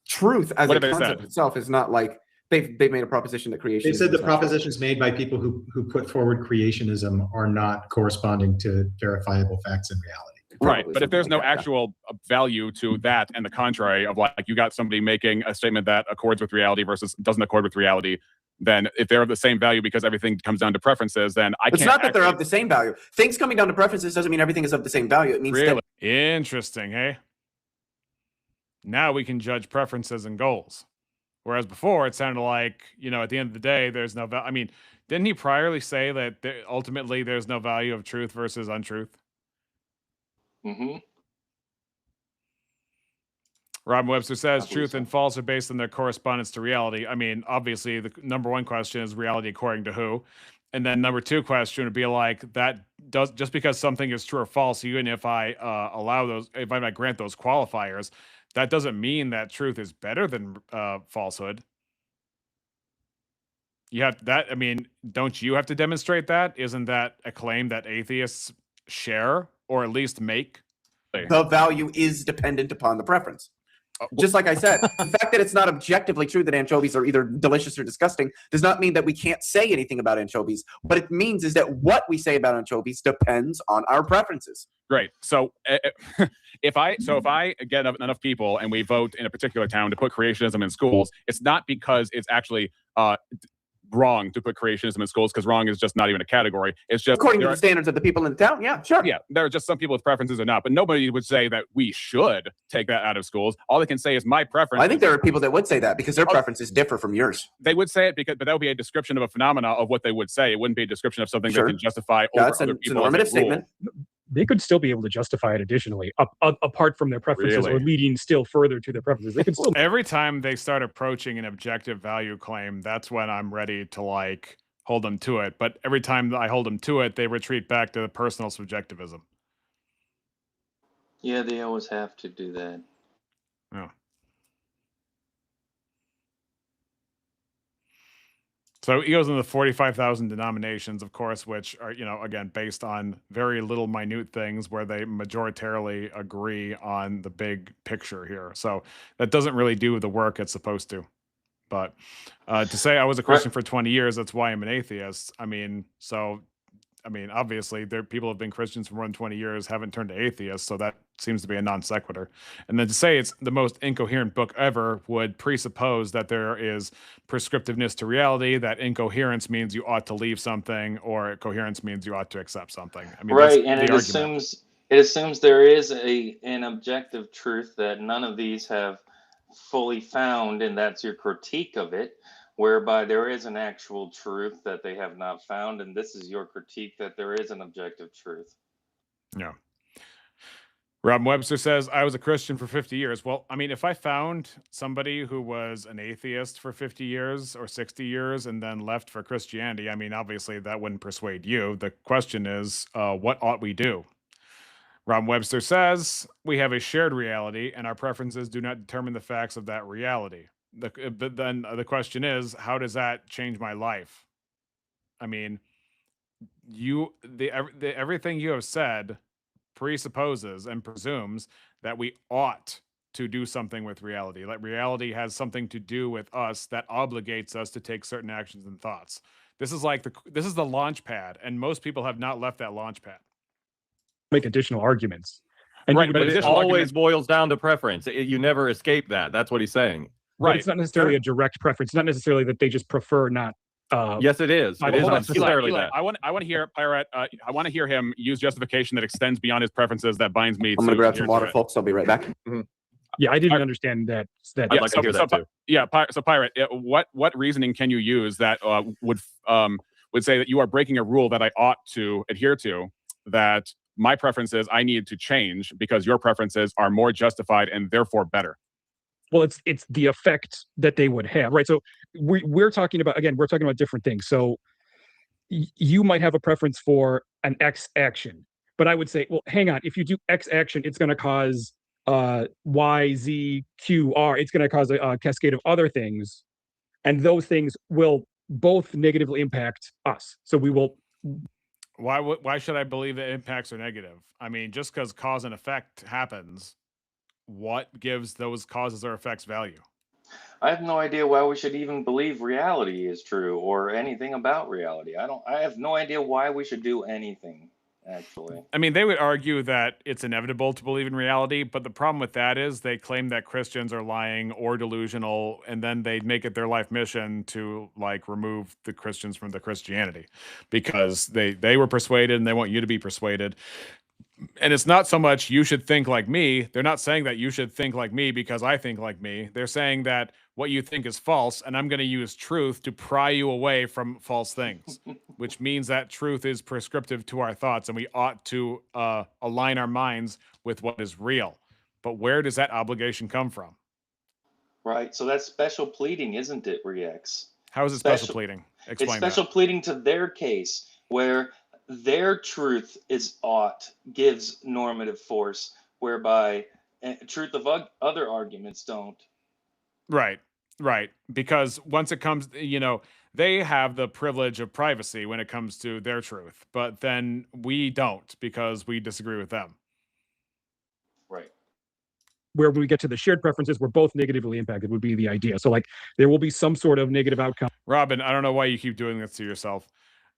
[SPEAKER 16] truth as
[SPEAKER 13] What
[SPEAKER 16] a
[SPEAKER 13] have they
[SPEAKER 16] concept
[SPEAKER 13] said?
[SPEAKER 16] itself is not like they've made a proposition that creation.
[SPEAKER 2] They said
[SPEAKER 16] is
[SPEAKER 2] the
[SPEAKER 16] not true.
[SPEAKER 2] propositions made by people who put forward creationism are not corresponding to verifiable facts in reality.
[SPEAKER 13] Right, but if there's no actual value to that and the contrary of like you got somebody making a statement that accords with reality versus doesn't accord with reality, then if they're of the same value because everything comes down to preferences, then I can't.
[SPEAKER 16] It's not that they're of the same value. Things coming down to preferences doesn't mean everything is of the same value. It means
[SPEAKER 1] Really interesting, hey? Now we can judge preferences and goals. Whereas before it sounded like, at the end of the day, there's no value. I mean, didn't he priorly say that ultimately there's no value of truth versus untruth?
[SPEAKER 15] Mm-hmm.
[SPEAKER 1] Rob Webster says truth and false are based on their correspondence to reality. I mean, obviously, the number one question is reality according to who? And then number two question would be like that does just because something is true or false, even if I allow those, if I might grant those qualifiers, that doesn't mean that truth is better than falsehood. You have that. I mean, don't you have to demonstrate that? Isn't that a claim that atheists share or at least make?
[SPEAKER 16] The value is dependent upon the preference. Just like I said, the fact that it's not objectively true that anchovies are either delicious or disgusting does not mean that we can't say anything about anchovies. What it means is that what we say about anchovies depends on our preferences.
[SPEAKER 13] Great. So if I get enough people and we vote in a particular town to put creationism in schools, it's not because it's actually wrong to put creationism in schools, because wrong is just not even a category. It's just
[SPEAKER 16] according to the standards of the people in the town. Yeah, sure.
[SPEAKER 13] Yeah, there are just some people with preferences or not, but nobody would say that we should take that out of schools. All they can say is my preference.
[SPEAKER 16] I think there are people that would say that because their preferences differ from yours.
[SPEAKER 13] They would say it but that would be a description of a phenomena of what they would say. It wouldn't be a description of something that can justify over other people.
[SPEAKER 16] It's a normative statement.
[SPEAKER 6] They could still be able to justify it additionally, apart from their preferences or leading still further to their preferences. They can still.
[SPEAKER 1] Every time they start approaching an objective value claim, that's when I'm ready to like hold them to it. But every time I hold them to it, they retreat back to the personal subjectivism.
[SPEAKER 15] Yeah, they always have to do that.
[SPEAKER 1] Yeah. So he goes into the 45,000 denominations, of course, which are, again, based on very little minute things where they majoritarily agree on the big picture here. So that doesn't really do the work it's supposed to. But to say I was a Christian for 20 years, that's why I'm an atheist. Obviously, people have been Christians for more than 20 years, haven't turned to atheists, so that seems to be a non sequitur. And then to say it's the most incoherent book ever would presuppose that there is prescriptiveness to reality, that incoherence means you ought to leave something, or coherence means you ought to accept something. I mean,
[SPEAKER 15] right, and it assumes there is an objective truth that none of these have fully found, and that's your critique of it, whereby there is an actual truth that they have not found, and this is your critique that there is an objective truth.
[SPEAKER 1] Yeah. Rob Webster says, I was a Christian for 50 years. Well, I mean, if I found somebody who was an atheist for 50 years or 60 years and then left for Christianity, I mean, obviously that wouldn't persuade you. The question is, what ought we do? Rob Webster says, we have a shared reality and our preferences do not determine the facts of that reality. But then the question is, how does that change my life? I mean, everything you have said presupposes and presumes that we ought to do something with reality. Like reality has something to do with us that obligates us to take certain actions and thoughts. This is the launch pad, and most people have not left that launch pad.
[SPEAKER 6] Make additional arguments. And
[SPEAKER 17] right, but it always boils down to preference. You never escape that. That's what he's saying.
[SPEAKER 6] Right. It's not necessarily a direct preference. It's not necessarily that they just prefer not.
[SPEAKER 17] Yes, it is. It is not necessarily that.
[SPEAKER 13] I want to hear Pirate. I want to hear him use justification that extends beyond his preferences that binds me.
[SPEAKER 16] I'm going to grab some water, folks. I'll be right back.
[SPEAKER 6] Mm-hmm. Yeah, I didn't understand that.
[SPEAKER 17] I'd like to hear that too.
[SPEAKER 13] Yeah, so Pirate, what reasoning can you use that would say that you are breaking a rule that I ought to adhere to? That my preferences I need to change because your preferences are more justified and therefore better.
[SPEAKER 6] Well, it's the effect that they would have, right? So we're talking about different things. So you might have a preference for an X action, but I would say, well, hang on. If you do X action, it's going to cause Y, Z, Q, R. It's going to cause a cascade of other things, and those things will both negatively impact us. So we will.
[SPEAKER 1] Why should I believe that impacts are negative? I mean, just because cause and effect happens, what gives those causes or effects value?
[SPEAKER 15] I have no idea why we should even believe reality is true or anything about reality. I have no idea why we should do anything, actually.
[SPEAKER 1] I mean, they would argue that it's inevitable to believe in reality, but the problem with that is they claim that Christians are lying or delusional, and then they make it their life mission to like remove the Christians from the Christianity because they were persuaded and they want you to be persuaded. And it's not so much you should think like me. They're not saying that you should think like me because I think like me. They're saying that what you think is false, and I'm going to use truth to pry you away from false things, which means that truth is prescriptive to our thoughts, and we ought to align our minds with what is real. But where does that obligation come from?
[SPEAKER 15] Right. So that's special pleading, isn't it, Rex?
[SPEAKER 1] How is it special pleading? Explain
[SPEAKER 15] It's special
[SPEAKER 1] that.
[SPEAKER 15] pleading to their case where their truth is ought, gives normative force, whereby truth of other arguments don't.
[SPEAKER 1] Right, right. Because once it comes, they have the privilege of privacy when it comes to their truth, but then we don't because we disagree with them.
[SPEAKER 15] Right.
[SPEAKER 6] Where we get to the shared preferences, we're both negatively impacted would be the idea. So like there will be some sort of negative outcome.
[SPEAKER 1] Robin, I don't know why you keep doing this to yourself.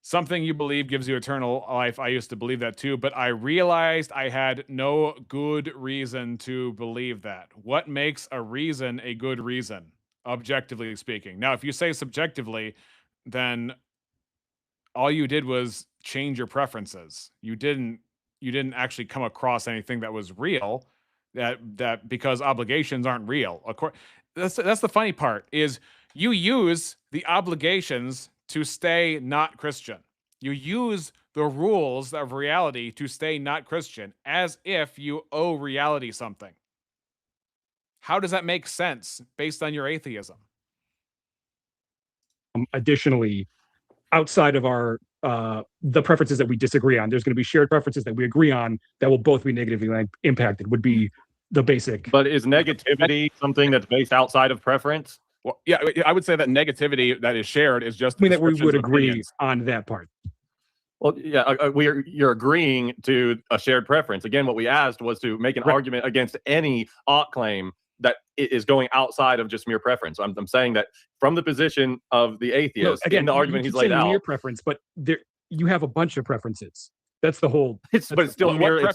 [SPEAKER 1] Something you believe gives you eternal life. I used to believe that too, but I realized I had no good reason to believe that. What makes a reason a good reason, objectively speaking? Now, if you say subjectively, then all you did was change your preferences. You didn't actually come across anything that was real. That because obligations aren't real. Of course, that's the funny part is you use the obligations to stay not Christian. You use the rules of reality to stay not Christian as if you owe reality something. How does that make sense based on your atheism?
[SPEAKER 6] Additionally, outside of our the preferences that we disagree on, there's going to be shared preferences that we agree on that will both be negatively impacted would be the basic.
[SPEAKER 17] But is negativity something that's based outside of preference?
[SPEAKER 13] Well, yeah, I would say that negativity that is shared is just.
[SPEAKER 6] I mean that we would agree on that part.
[SPEAKER 17] Well, yeah, you're agreeing to a shared preference. Again, what we asked was to make an argument against any ought claim that is going outside of just mere preference. I'm saying that from the position of the atheiist,
[SPEAKER 6] again,
[SPEAKER 17] in the argument he's laid out.
[SPEAKER 6] Mere preference, but there you have a bunch of preferences. That's the whole.
[SPEAKER 17] But it's still mere.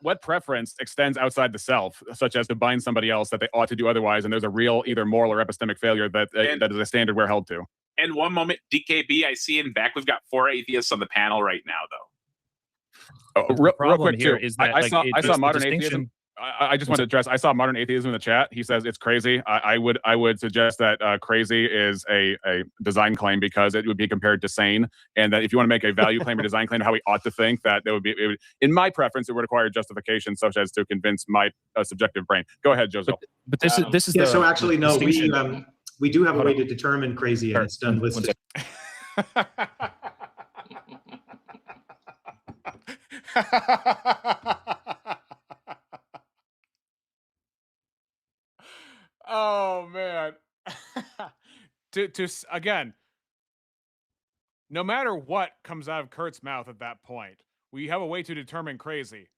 [SPEAKER 13] What preference extends outside the self, such as to bind somebody else that they ought to do otherwise, and there's a real either moral or epistemic failure that is a standard we're held to.
[SPEAKER 3] And one moment, DKB, I see in back we've got 4 atheists on the panel right now, though.
[SPEAKER 13] Oh, real quick too. I saw modern atheism. I just want to address. I saw modern atheism in the chat. He says it's crazy. I would suggest that crazy is a design claim because it would be compared to sane, and that if you want to make a value claim or design claim, how we ought to think, that it would, in my preference, it would require justification such as to convince my subjective brain. Go ahead, Joseph.
[SPEAKER 12] But this is
[SPEAKER 2] yeah. So actually, no, we do have a way to determine crazy, and it's done listed.
[SPEAKER 1] Oh man. Again, no matter what comes out of Kurt's mouth at that point, we have a way to determine crazy.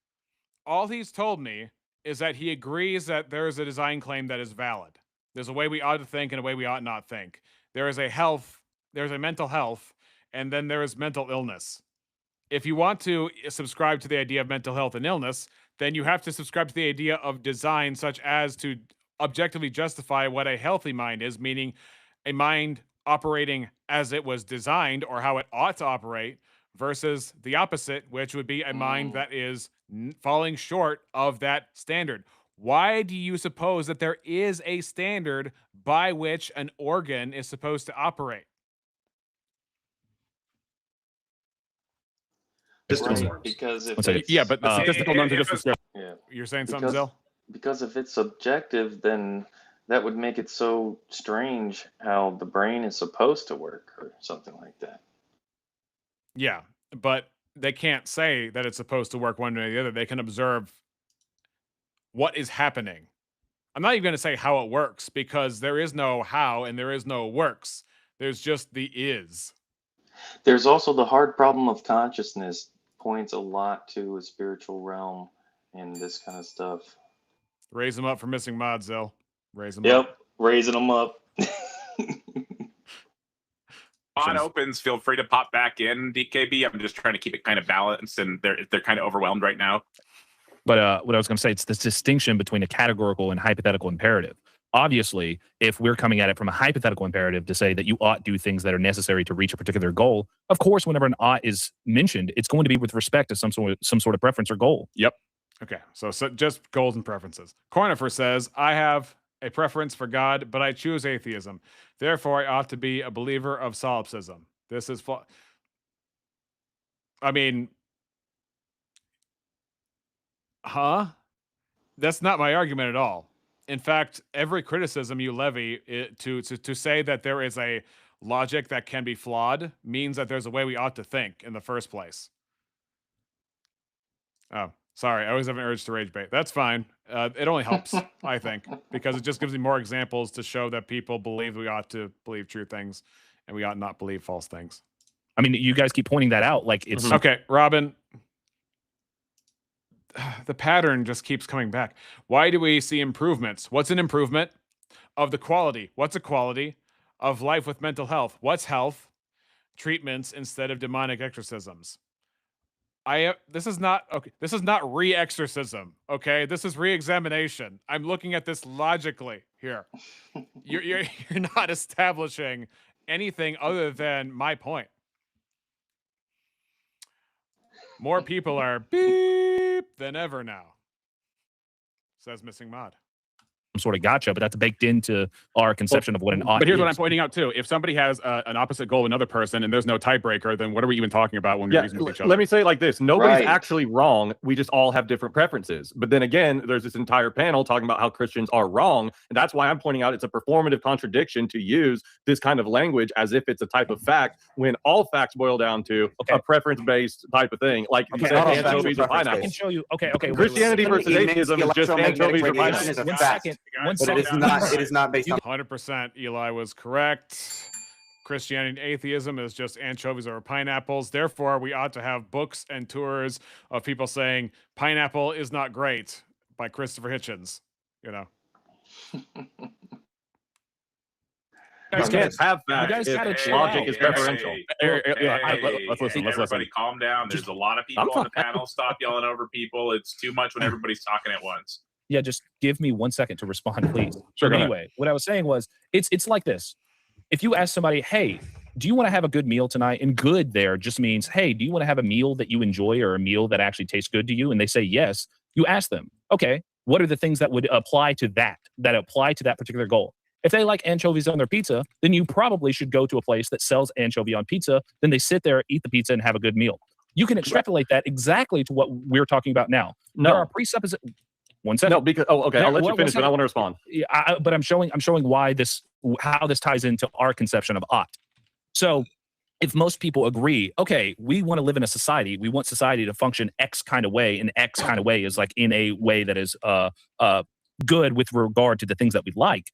[SPEAKER 1] All he's told me is that he agrees that there is a design claim that is valid. There's a way we ought to think and a way we ought not think. There's a mental health, and then there is mental illness. If you want to subscribe to the idea of mental health and illness, then you have to subscribe to the idea of design such as to objectively justify what a healthy mind is, meaning a mind operating as it was designed or how it ought to operate, versus the opposite, which would be a mind that is falling short of that standard. Why do you suppose that there is a standard by which an organ is supposed to operate?
[SPEAKER 15] Right, because if
[SPEAKER 13] but the statistical norms are just descriptive.
[SPEAKER 15] Yeah.
[SPEAKER 1] You're saying something, Zill?
[SPEAKER 15] Because if it's subjective, then that would make it so strange how the brain is supposed to work or something like that.
[SPEAKER 1] Yeah, but they can't say that it's supposed to work one way or the other. They can observe what is happening. I'm not even going to say how it works because there is no how and there is no works. There's just the is.
[SPEAKER 15] There's also the hard problem of consciousness, points a lot to a spiritual realm and this kind of stuff.
[SPEAKER 1] Raise them up for missing mods, Zill. Raise them
[SPEAKER 15] Yep.
[SPEAKER 1] up.
[SPEAKER 15] raising them up.
[SPEAKER 3] On opens, feel free to pop back in, DKB. I'm just trying to keep it kind of balanced, and they're kind of overwhelmed right now.
[SPEAKER 12] But what I was going to say, it's this distinction between a categorical and hypothetical imperative. Obviously, if we're coming at it from a hypothetical imperative to say that you ought do things that are necessary to reach a particular goal, of course, whenever an ought is mentioned, it's going to be with respect to some sort of preference or goal.
[SPEAKER 1] Yep. Okay. So just goals and preferences. Cornifer says, I have a preference for God, but I choose atheism. Therefore, I ought to be a believer of solipsism. This is I mean, that's not my argument at all. In fact, every criticism you levy to say that there is a logic that can be flawed means that there's a way we ought to think in the first place. Oh, sorry. I always have an urge to rage bait. That's fine. It only helps, I think, because it just gives me more examples to show that people believe we ought to believe true things and we ought not believe false things.
[SPEAKER 12] I mean, you guys keep pointing that out. Like it's
[SPEAKER 1] okay, Robin. The pattern just keeps coming back. Why do we see improvements? What's an improvement? Of the quality. What's a quality? Of life with mental health. What's health? Treatments instead of demonic exorcisms. This is not okay. This is not re-exorcism. Okay, this is re-examination. I'm looking at this logically here. You're not establishing anything other than my point. More people are beep than ever now, says Missing Mod.
[SPEAKER 12] Some sort of gotcha, but that's baked into our conception of what an ought
[SPEAKER 13] But here's
[SPEAKER 12] is.
[SPEAKER 13] what I'm pointing out too. If somebody has an opposite goal with another person and there's no tiebreaker, then what are we even talking about when we reason with each other?
[SPEAKER 17] Let me say it like this. Nobody's
[SPEAKER 14] Right.
[SPEAKER 17] actually wrong. We just all have different preferences. But then again, there's this entire panel talking about how Christians are wrong. And that's why I'm pointing out it's a performative contradiction to use this kind of language as if it's a type of fact when all facts boil down to a preference-based type of thing. Like you said, anchovies or
[SPEAKER 12] I can
[SPEAKER 17] pineapples.
[SPEAKER 12] show you. Okay.
[SPEAKER 17] Christianity versus atheism is just anchovies or pineapples.
[SPEAKER 12] One second.
[SPEAKER 16] It is not based on
[SPEAKER 1] 100%. Eli was correct. Christianity and atheism is just anchovies or pineapples. Therefore, we ought to have books and tours of people saying pineapple is not great by Christopher Hitchens. You know.
[SPEAKER 17] You can't have facts if logic is preferential.
[SPEAKER 3] Let's listen. Everybody calm down. There's a lot of people on the panel. Stop yelling over people. It's too much when everybody's talking at once.
[SPEAKER 12] Yeah, just give me 1 second to respond, please.
[SPEAKER 13] Sure, go
[SPEAKER 12] anyway, what I was saying was, it's like this. If you ask somebody, hey, do you want to have a good meal tonight? And good there just means, hey, do you want to have a meal that you enjoy or a meal that actually tastes good to you? And they say yes. You ask them, okay, what are the things that would apply to that particular goal? If they like anchovies on their pizza, then you probably should go to a place that sells anchovy on pizza. Then they sit there, eat the pizza, and have a good meal. You can extrapolate that exactly to what we're talking about now.
[SPEAKER 17] No.
[SPEAKER 12] There are presuppositions. 1 second.
[SPEAKER 17] No, because okay, I'll let you finish, but I want to respond.
[SPEAKER 12] Yeah, but I'm showing why how this ties into our conception of ought. So, if most people agree, okay, we want to live in a society, we want society to function X kind of way, and X kind of way is like in a way that is good with regard to the things that we like.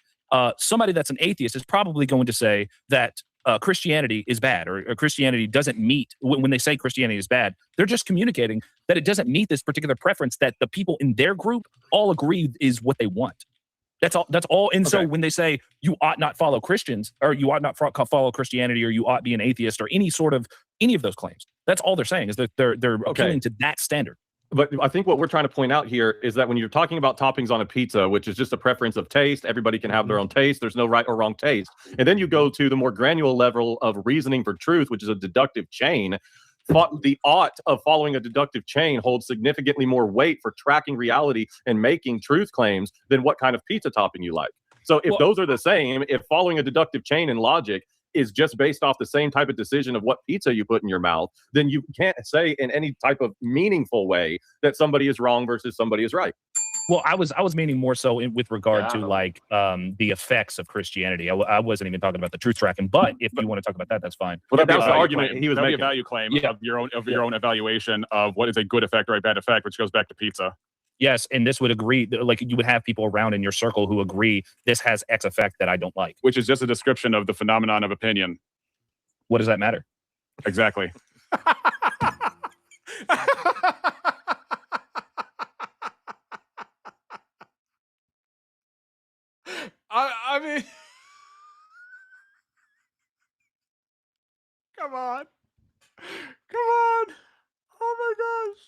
[SPEAKER 12] Somebody that's an atheist is probably going to say that Christianity is bad, or Christianity doesn't meet. When they say Christianity is bad, they're just communicating that it doesn't meet this particular preference that the people in their group all agree is what they want. That's all. And so when they say you ought not follow Christians, or you ought not follow Christianity, or you ought be an atheist, or any of those claims, that's all they're saying is that they're appealing to that standard.
[SPEAKER 17] But I think what we're trying to point out here is that when you're talking about toppings on a pizza, which is just a preference of taste, everybody can have their own taste. There's no right or wrong taste. And then you go to the more granular level of reasoning for truth, which is a deductive chain. The ought of following a deductive chain holds significantly more weight for tracking reality and making truth claims than what kind of pizza topping you like. So if those are the same, if following a deductive chain in logic is just based off the same type of decision of what pizza you put in your mouth, then you can't say in any type of meaningful way that somebody is wrong versus somebody is right.
[SPEAKER 12] Well, I was meaning more so with regard to like the effects of Christianity. I wasn't even talking about the truth tracking, but if you want to talk about that, that's fine.
[SPEAKER 13] Well, that's the
[SPEAKER 17] argument he was
[SPEAKER 13] making.
[SPEAKER 17] making.
[SPEAKER 13] A value claim of your own evaluation of what is a good effect or a bad effect, which goes back to pizza.
[SPEAKER 12] Yes, and this would agree. Like you would have people around in your circle who agree this has X effect that I don't like,
[SPEAKER 13] which is just a description of the phenomenon of opinion.
[SPEAKER 12] What does that matter?
[SPEAKER 13] Exactly.
[SPEAKER 1] mean, come on. Come on. Oh my gosh.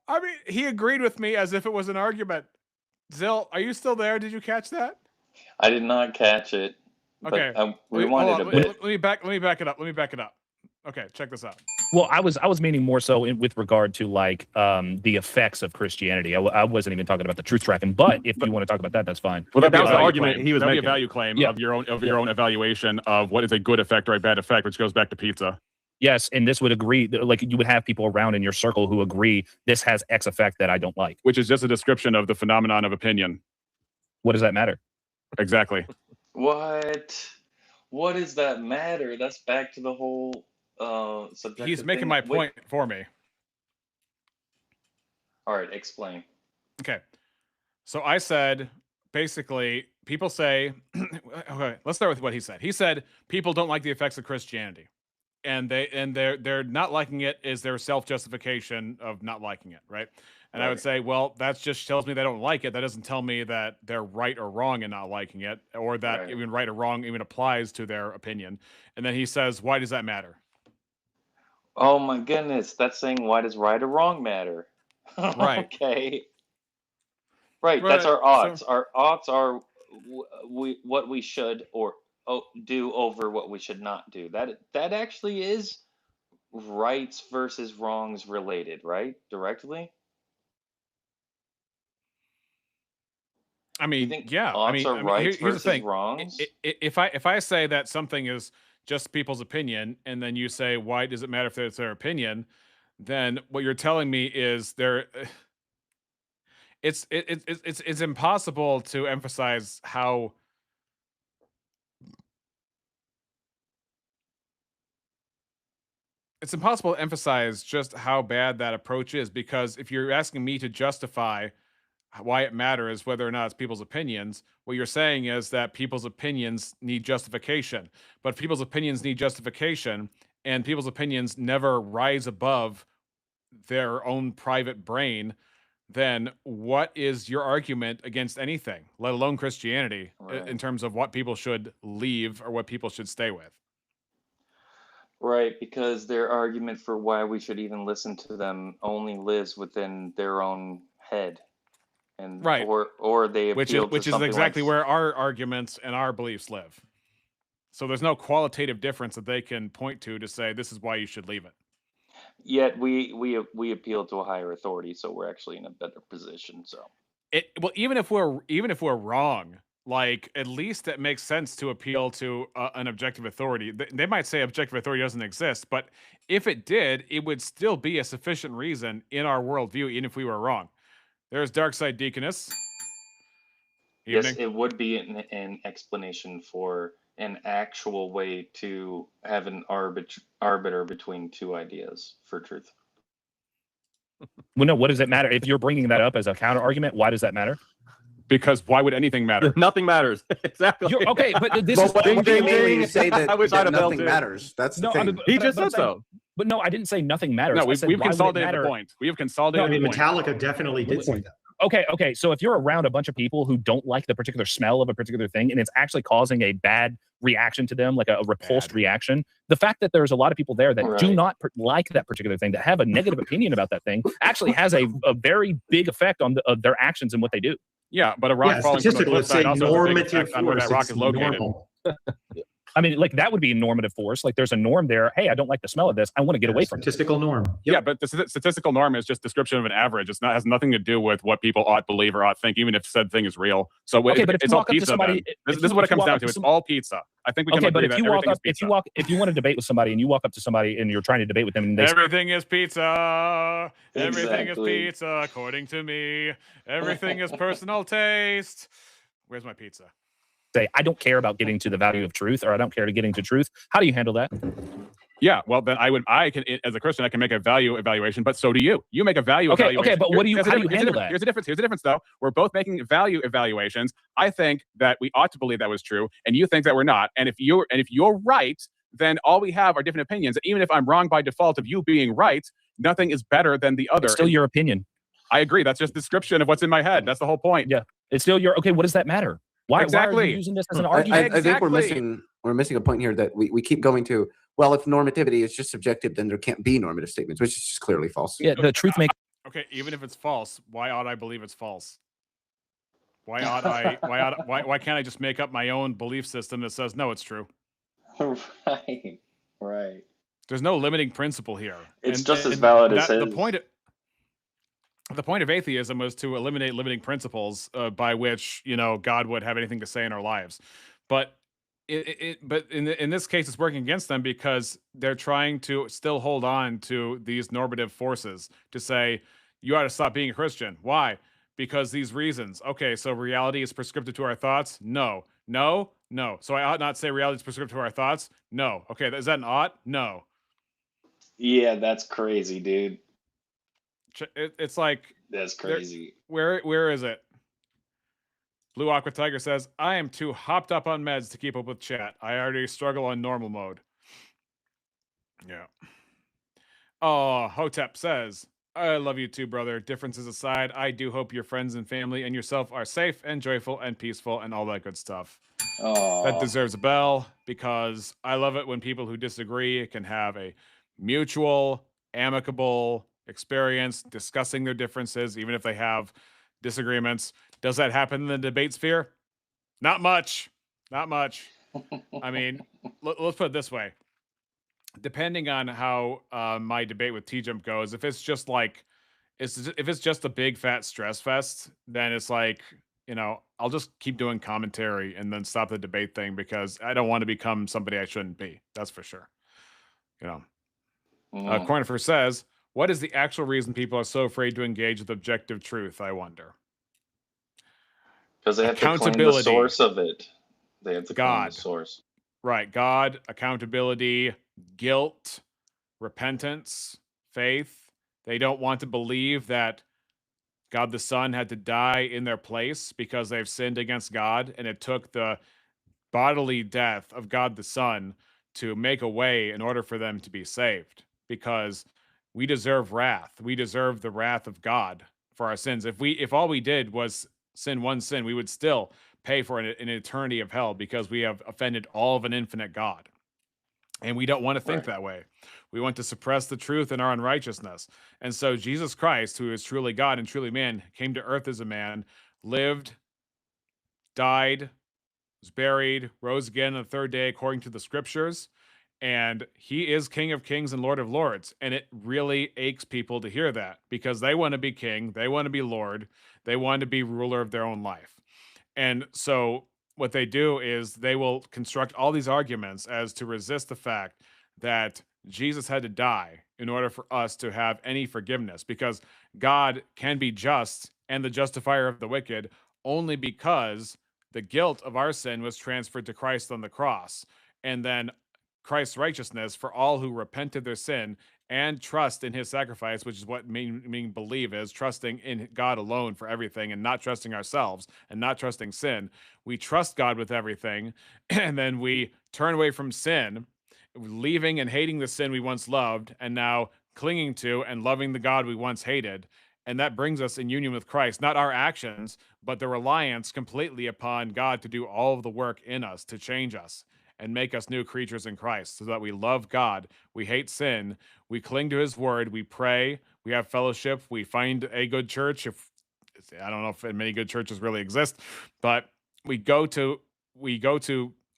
[SPEAKER 1] I mean, he agreed with me as if it was an argument. Zill, are you still there? Did you catch that?
[SPEAKER 15] I did not catch it. But
[SPEAKER 1] Okay.
[SPEAKER 15] I rewinded a bit.
[SPEAKER 1] Let me back it up. Let me back it up. Okay, check this out.
[SPEAKER 12] Well, I was meaning more so with regard to like the effects of Christianity. I wasn't even talking about the truth tracking, but if you want to talk about that, that's fine.
[SPEAKER 13] Well, that was the
[SPEAKER 17] value
[SPEAKER 13] argument
[SPEAKER 17] claim.
[SPEAKER 13] he was
[SPEAKER 17] That'd be
[SPEAKER 13] making.
[SPEAKER 17] a
[SPEAKER 13] Value claim
[SPEAKER 12] Yeah.
[SPEAKER 13] of your own evaluation of what is a good effect or a bad effect, which goes back to pizza.
[SPEAKER 12] Yes, and this would agree. Like you would have people around in your circle who agree this has X effect that I don't like.
[SPEAKER 13] Which is just a description of the phenomenon of opinion.
[SPEAKER 12] What does that matter?
[SPEAKER 13] Exactly.
[SPEAKER 15] What does that matter? That's back to the whole subjective
[SPEAKER 1] He's making
[SPEAKER 15] thing.
[SPEAKER 1] my
[SPEAKER 15] Wait,
[SPEAKER 1] point for me.
[SPEAKER 15] all right, explain.
[SPEAKER 1] Okay. So I said, basically, people say, okay, let's start with what he said. He said people don't like the effects of Christianity. And they're not liking it is their self-justification of not liking it, right? And I would
[SPEAKER 15] Right.
[SPEAKER 1] say, well, that just tells me they don't like it. That doesn't tell me that they're right or wrong in not liking it, or that
[SPEAKER 15] Right.
[SPEAKER 1] even right or wrong even applies to their opinion. And then he says, why does that matter?
[SPEAKER 15] Oh my goodness, that's saying why does right or wrong matter?
[SPEAKER 1] Right.
[SPEAKER 15] Okay. Right, that's
[SPEAKER 1] Right,
[SPEAKER 15] our odds.
[SPEAKER 1] so-
[SPEAKER 15] Our odds are what we should or do over what we should not do. That actually is rights versus wrongs related, right? Directly.
[SPEAKER 1] I mean,
[SPEAKER 15] think
[SPEAKER 1] yeah.
[SPEAKER 15] odds are rights
[SPEAKER 1] here's the
[SPEAKER 15] versus
[SPEAKER 1] thing.
[SPEAKER 15] wrongs?
[SPEAKER 1] If I say that something is just people's opinion, and then you say, why does it matter if it's their opinion? Then what you're telling me is it's impossible to emphasize how it's impossible to emphasize just how bad that approach is, because if you're asking me to justify why it matters whether or not it's people's opinions, what you're saying is that people's opinions need justification. But if people's opinions need justification and people's opinions never rise above their own private brain, then what is your argument against anything, let alone Christianity,
[SPEAKER 15] Right.
[SPEAKER 1] in terms of what people should leave or what people should stay with?
[SPEAKER 15] Right, because their argument for why we should even listen to them only lives within their own head. And
[SPEAKER 1] Right.
[SPEAKER 15] or they appeal to
[SPEAKER 1] Which is
[SPEAKER 15] something
[SPEAKER 1] exactly
[SPEAKER 15] like,
[SPEAKER 1] where our arguments and our beliefs live. So there's no qualitative difference that they can point to say this is why you should leave it.
[SPEAKER 15] yet we appeal to a higher authority, so we're actually in a better position. So
[SPEAKER 1] Well, even if we're wrong, like at least it makes sense to appeal to an objective authority. They might say objective authority doesn't exist, but if it did, it would still be a sufficient reason in our worldview, even if we were wrong. There's Darkside Deaconess.
[SPEAKER 15] yes,
[SPEAKER 1] Evening.
[SPEAKER 15] it would be an explanation for an actual way to have an arbiter between two ideas for truth.
[SPEAKER 12] Well, no, what does it matter? If you're bringing that up as a counter argument, why does that matter?
[SPEAKER 13] Because why would anything matter?
[SPEAKER 17] Nothing matters. Exactly.
[SPEAKER 12] Okay, but this
[SPEAKER 16] Well,
[SPEAKER 12] is
[SPEAKER 16] what
[SPEAKER 17] ding,
[SPEAKER 16] do you
[SPEAKER 17] ding,
[SPEAKER 16] mean when
[SPEAKER 17] ding.
[SPEAKER 16] you say that,
[SPEAKER 17] I wish I'd
[SPEAKER 16] that
[SPEAKER 17] have
[SPEAKER 16] nothing
[SPEAKER 17] built it.
[SPEAKER 16] matters? That's the
[SPEAKER 12] No,
[SPEAKER 16] thing.
[SPEAKER 17] He
[SPEAKER 12] but
[SPEAKER 17] just
[SPEAKER 12] I'm
[SPEAKER 17] said
[SPEAKER 12] saying-
[SPEAKER 17] so.
[SPEAKER 12] But no, I didn't say nothing matters.
[SPEAKER 13] No,
[SPEAKER 12] I
[SPEAKER 13] we've
[SPEAKER 12] said, why would it
[SPEAKER 13] consolidated
[SPEAKER 12] matter?
[SPEAKER 13] the point. We have consolidated
[SPEAKER 2] I mean,
[SPEAKER 13] the point.
[SPEAKER 2] Metallica definitely did say that.
[SPEAKER 12] Okay. So if you're around a bunch of people who don't like the particular smell of a particular thing, and it's actually causing a bad reaction to them, like a repulsed reaction, the fact that there's a lot of people there that do
[SPEAKER 15] Right.
[SPEAKER 12] not like that particular thing, that have a negative opinion about that thing, actually has a very big effect on their actions and what they do.
[SPEAKER 13] Yeah, but a rock
[SPEAKER 2] Yeah,
[SPEAKER 13] falling from the
[SPEAKER 2] statistically, let's
[SPEAKER 13] cliffside
[SPEAKER 2] say
[SPEAKER 13] also has a big
[SPEAKER 2] normative
[SPEAKER 13] effect on where
[SPEAKER 2] force.
[SPEAKER 13] that rock
[SPEAKER 2] It's
[SPEAKER 13] is located.
[SPEAKER 2] normal.
[SPEAKER 12] I mean, like that would be a normative force. Like there's a norm there. Hey, I don't like the smell of this. I want to get away from it.
[SPEAKER 2] Statistical norm.
[SPEAKER 13] Yeah, but the statistical norm is just description of an average. It's not has nothing to do with what people ought believe or ought think, even if said thing is real. So
[SPEAKER 12] Okay, but if
[SPEAKER 13] it's
[SPEAKER 12] you
[SPEAKER 13] all
[SPEAKER 12] walk up to
[SPEAKER 13] pizza.
[SPEAKER 12] somebody-
[SPEAKER 13] Then.
[SPEAKER 12] if
[SPEAKER 13] This is
[SPEAKER 12] you-
[SPEAKER 13] what
[SPEAKER 12] if
[SPEAKER 13] it
[SPEAKER 12] you
[SPEAKER 13] comes
[SPEAKER 12] walk
[SPEAKER 13] down
[SPEAKER 12] up
[SPEAKER 13] to.
[SPEAKER 12] to
[SPEAKER 13] It's
[SPEAKER 12] some-
[SPEAKER 13] all pizza. I think we can
[SPEAKER 12] Okay, but
[SPEAKER 13] agree
[SPEAKER 12] if
[SPEAKER 13] that
[SPEAKER 12] you walk
[SPEAKER 13] everything
[SPEAKER 12] up,
[SPEAKER 13] is
[SPEAKER 12] if you
[SPEAKER 13] pizza.
[SPEAKER 12] if you want to debate with somebody and you walk up to somebody and you're trying to debate with them and they
[SPEAKER 1] Everything is pizza. Everything is
[SPEAKER 15] Exactly.
[SPEAKER 1] pizza, according to me. Everything is personal taste. Where's my pizza?
[SPEAKER 12] say, I don't care about getting to the value of truth, or I don't care to getting to truth. How do you handle that?
[SPEAKER 13] Yeah, well, then I can, as a Christian, I can make a value evaluation, but so do you. You make a value
[SPEAKER 12] Okay,
[SPEAKER 13] evaluation.
[SPEAKER 12] but what do you?
[SPEAKER 13] Here's the
[SPEAKER 12] How do you
[SPEAKER 13] difference-
[SPEAKER 12] handle that?
[SPEAKER 13] Here's the difference. Here's the difference, though. We're both making value evaluations. I think that we ought to believe that was true, and you think that we're not. And if you're right, then all we have are different opinions. And even if I'm wrong by default of you being right, nothing is better than the other.
[SPEAKER 12] It's still your opinion.
[SPEAKER 13] I agree. That's just description of what's in my head. That's the whole point.
[SPEAKER 12] Yeah, it's still your. Okay, what does that matter? Why are
[SPEAKER 1] Exactly.
[SPEAKER 12] you using this as an
[SPEAKER 16] I
[SPEAKER 12] argument?
[SPEAKER 16] think we're
[SPEAKER 1] Exactly.
[SPEAKER 16] missing a point here that we keep going to. Well, if normativity is just subjective, then there can't be normative statements, which is just clearly false.
[SPEAKER 12] Yeah, the truth maker.
[SPEAKER 1] Okay, even if it's false, why ought I believe it's false? Why ought I? Why can't I just make up my own belief system that says no, it's true?
[SPEAKER 15] Right. Right.
[SPEAKER 1] There's no limiting principle here.
[SPEAKER 15] It's just as valid as his.
[SPEAKER 1] The point of atheism was to eliminate limiting principles by which God would have anything to say in our lives, but in this case it's working against them because they're trying to still hold on to these normative forces to say you ought to stop being a Christian. Why? Because these reasons. Okay, so reality is prescriptive to our thoughts? No. So I ought not say reality is prescriptive to our thoughts? No. Okay, is that an ought? No.
[SPEAKER 15] Yeah, that's crazy, dude.
[SPEAKER 1] It's like
[SPEAKER 15] that's crazy.
[SPEAKER 1] Where is it? Blue Aqua Tiger says, I am too hopped up on meds to keep up with chat. I already struggle on normal mode. Yeah. Oh, Hotep says, I love you too, brother. Differences aside, I do hope your friends and family and yourself are safe and joyful and peaceful and all that good stuff. That deserves a bell because I love it when people who disagree can have a mutual, amicable experience discussing their differences, even if they have disagreements. Does that happen in the debate sphere? Not much. I mean, let's put it this way. Depending on how my debate with T-Jump goes, if it's just a big fat stress fest, then it's like, I'll just keep doing commentary and then stop the debate thing because I don't want to become somebody I shouldn't be. That's for sure. Cornifer says, what is the actual reason people are so afraid to engage with objective truth, I wonder?
[SPEAKER 15] Because they have to claim the source of it. They have to claim the source.
[SPEAKER 1] Right. God, accountability, guilt, repentance, faith. They don't want to believe that God the Son had to die in their place because they've sinned against God, and it took the bodily death of God the Son to make a way in order for them to be saved, because we deserve wrath. We deserve the wrath of God for our sins. If all we did was sin one sin, we would still pay for an eternity of hell because we have offended all of an infinite God. And we don't want to think that way. We want to suppress the truth in our unrighteousness. And so Jesus Christ, who is truly God and truly man, came to earth as a man, lived, died, was buried, rose again on the third day according to the scriptures. And he is King of Kings and Lord of Lords. And it really aches people to hear that because they want to be king. They want to be Lord. They want to be ruler of their own life. And so what they do is they will construct all these arguments as to resist the fact that Jesus had to die in order for us to have any forgiveness, because God can be just and the justifier of the wicked only because the guilt of our sin was transferred to Christ on the cross. And then Christ's righteousness for all who repented their sin and trust in his sacrifice, which is what meaning believe is trusting in God alone for everything and not trusting ourselves and not trusting sin. We trust God with everything, and then we turn away from sin, leaving and hating the sin we once loved, and now clinging to and loving the God we once hated. And that brings us in union with Christ, not our actions, but the reliance completely upon God to do all of the work in us, to change us and make us new creatures in Christ, so that we love God, we hate sin, we cling to his word, we pray, we have fellowship, we find a good church. I don't know if many good churches really exist, but we go to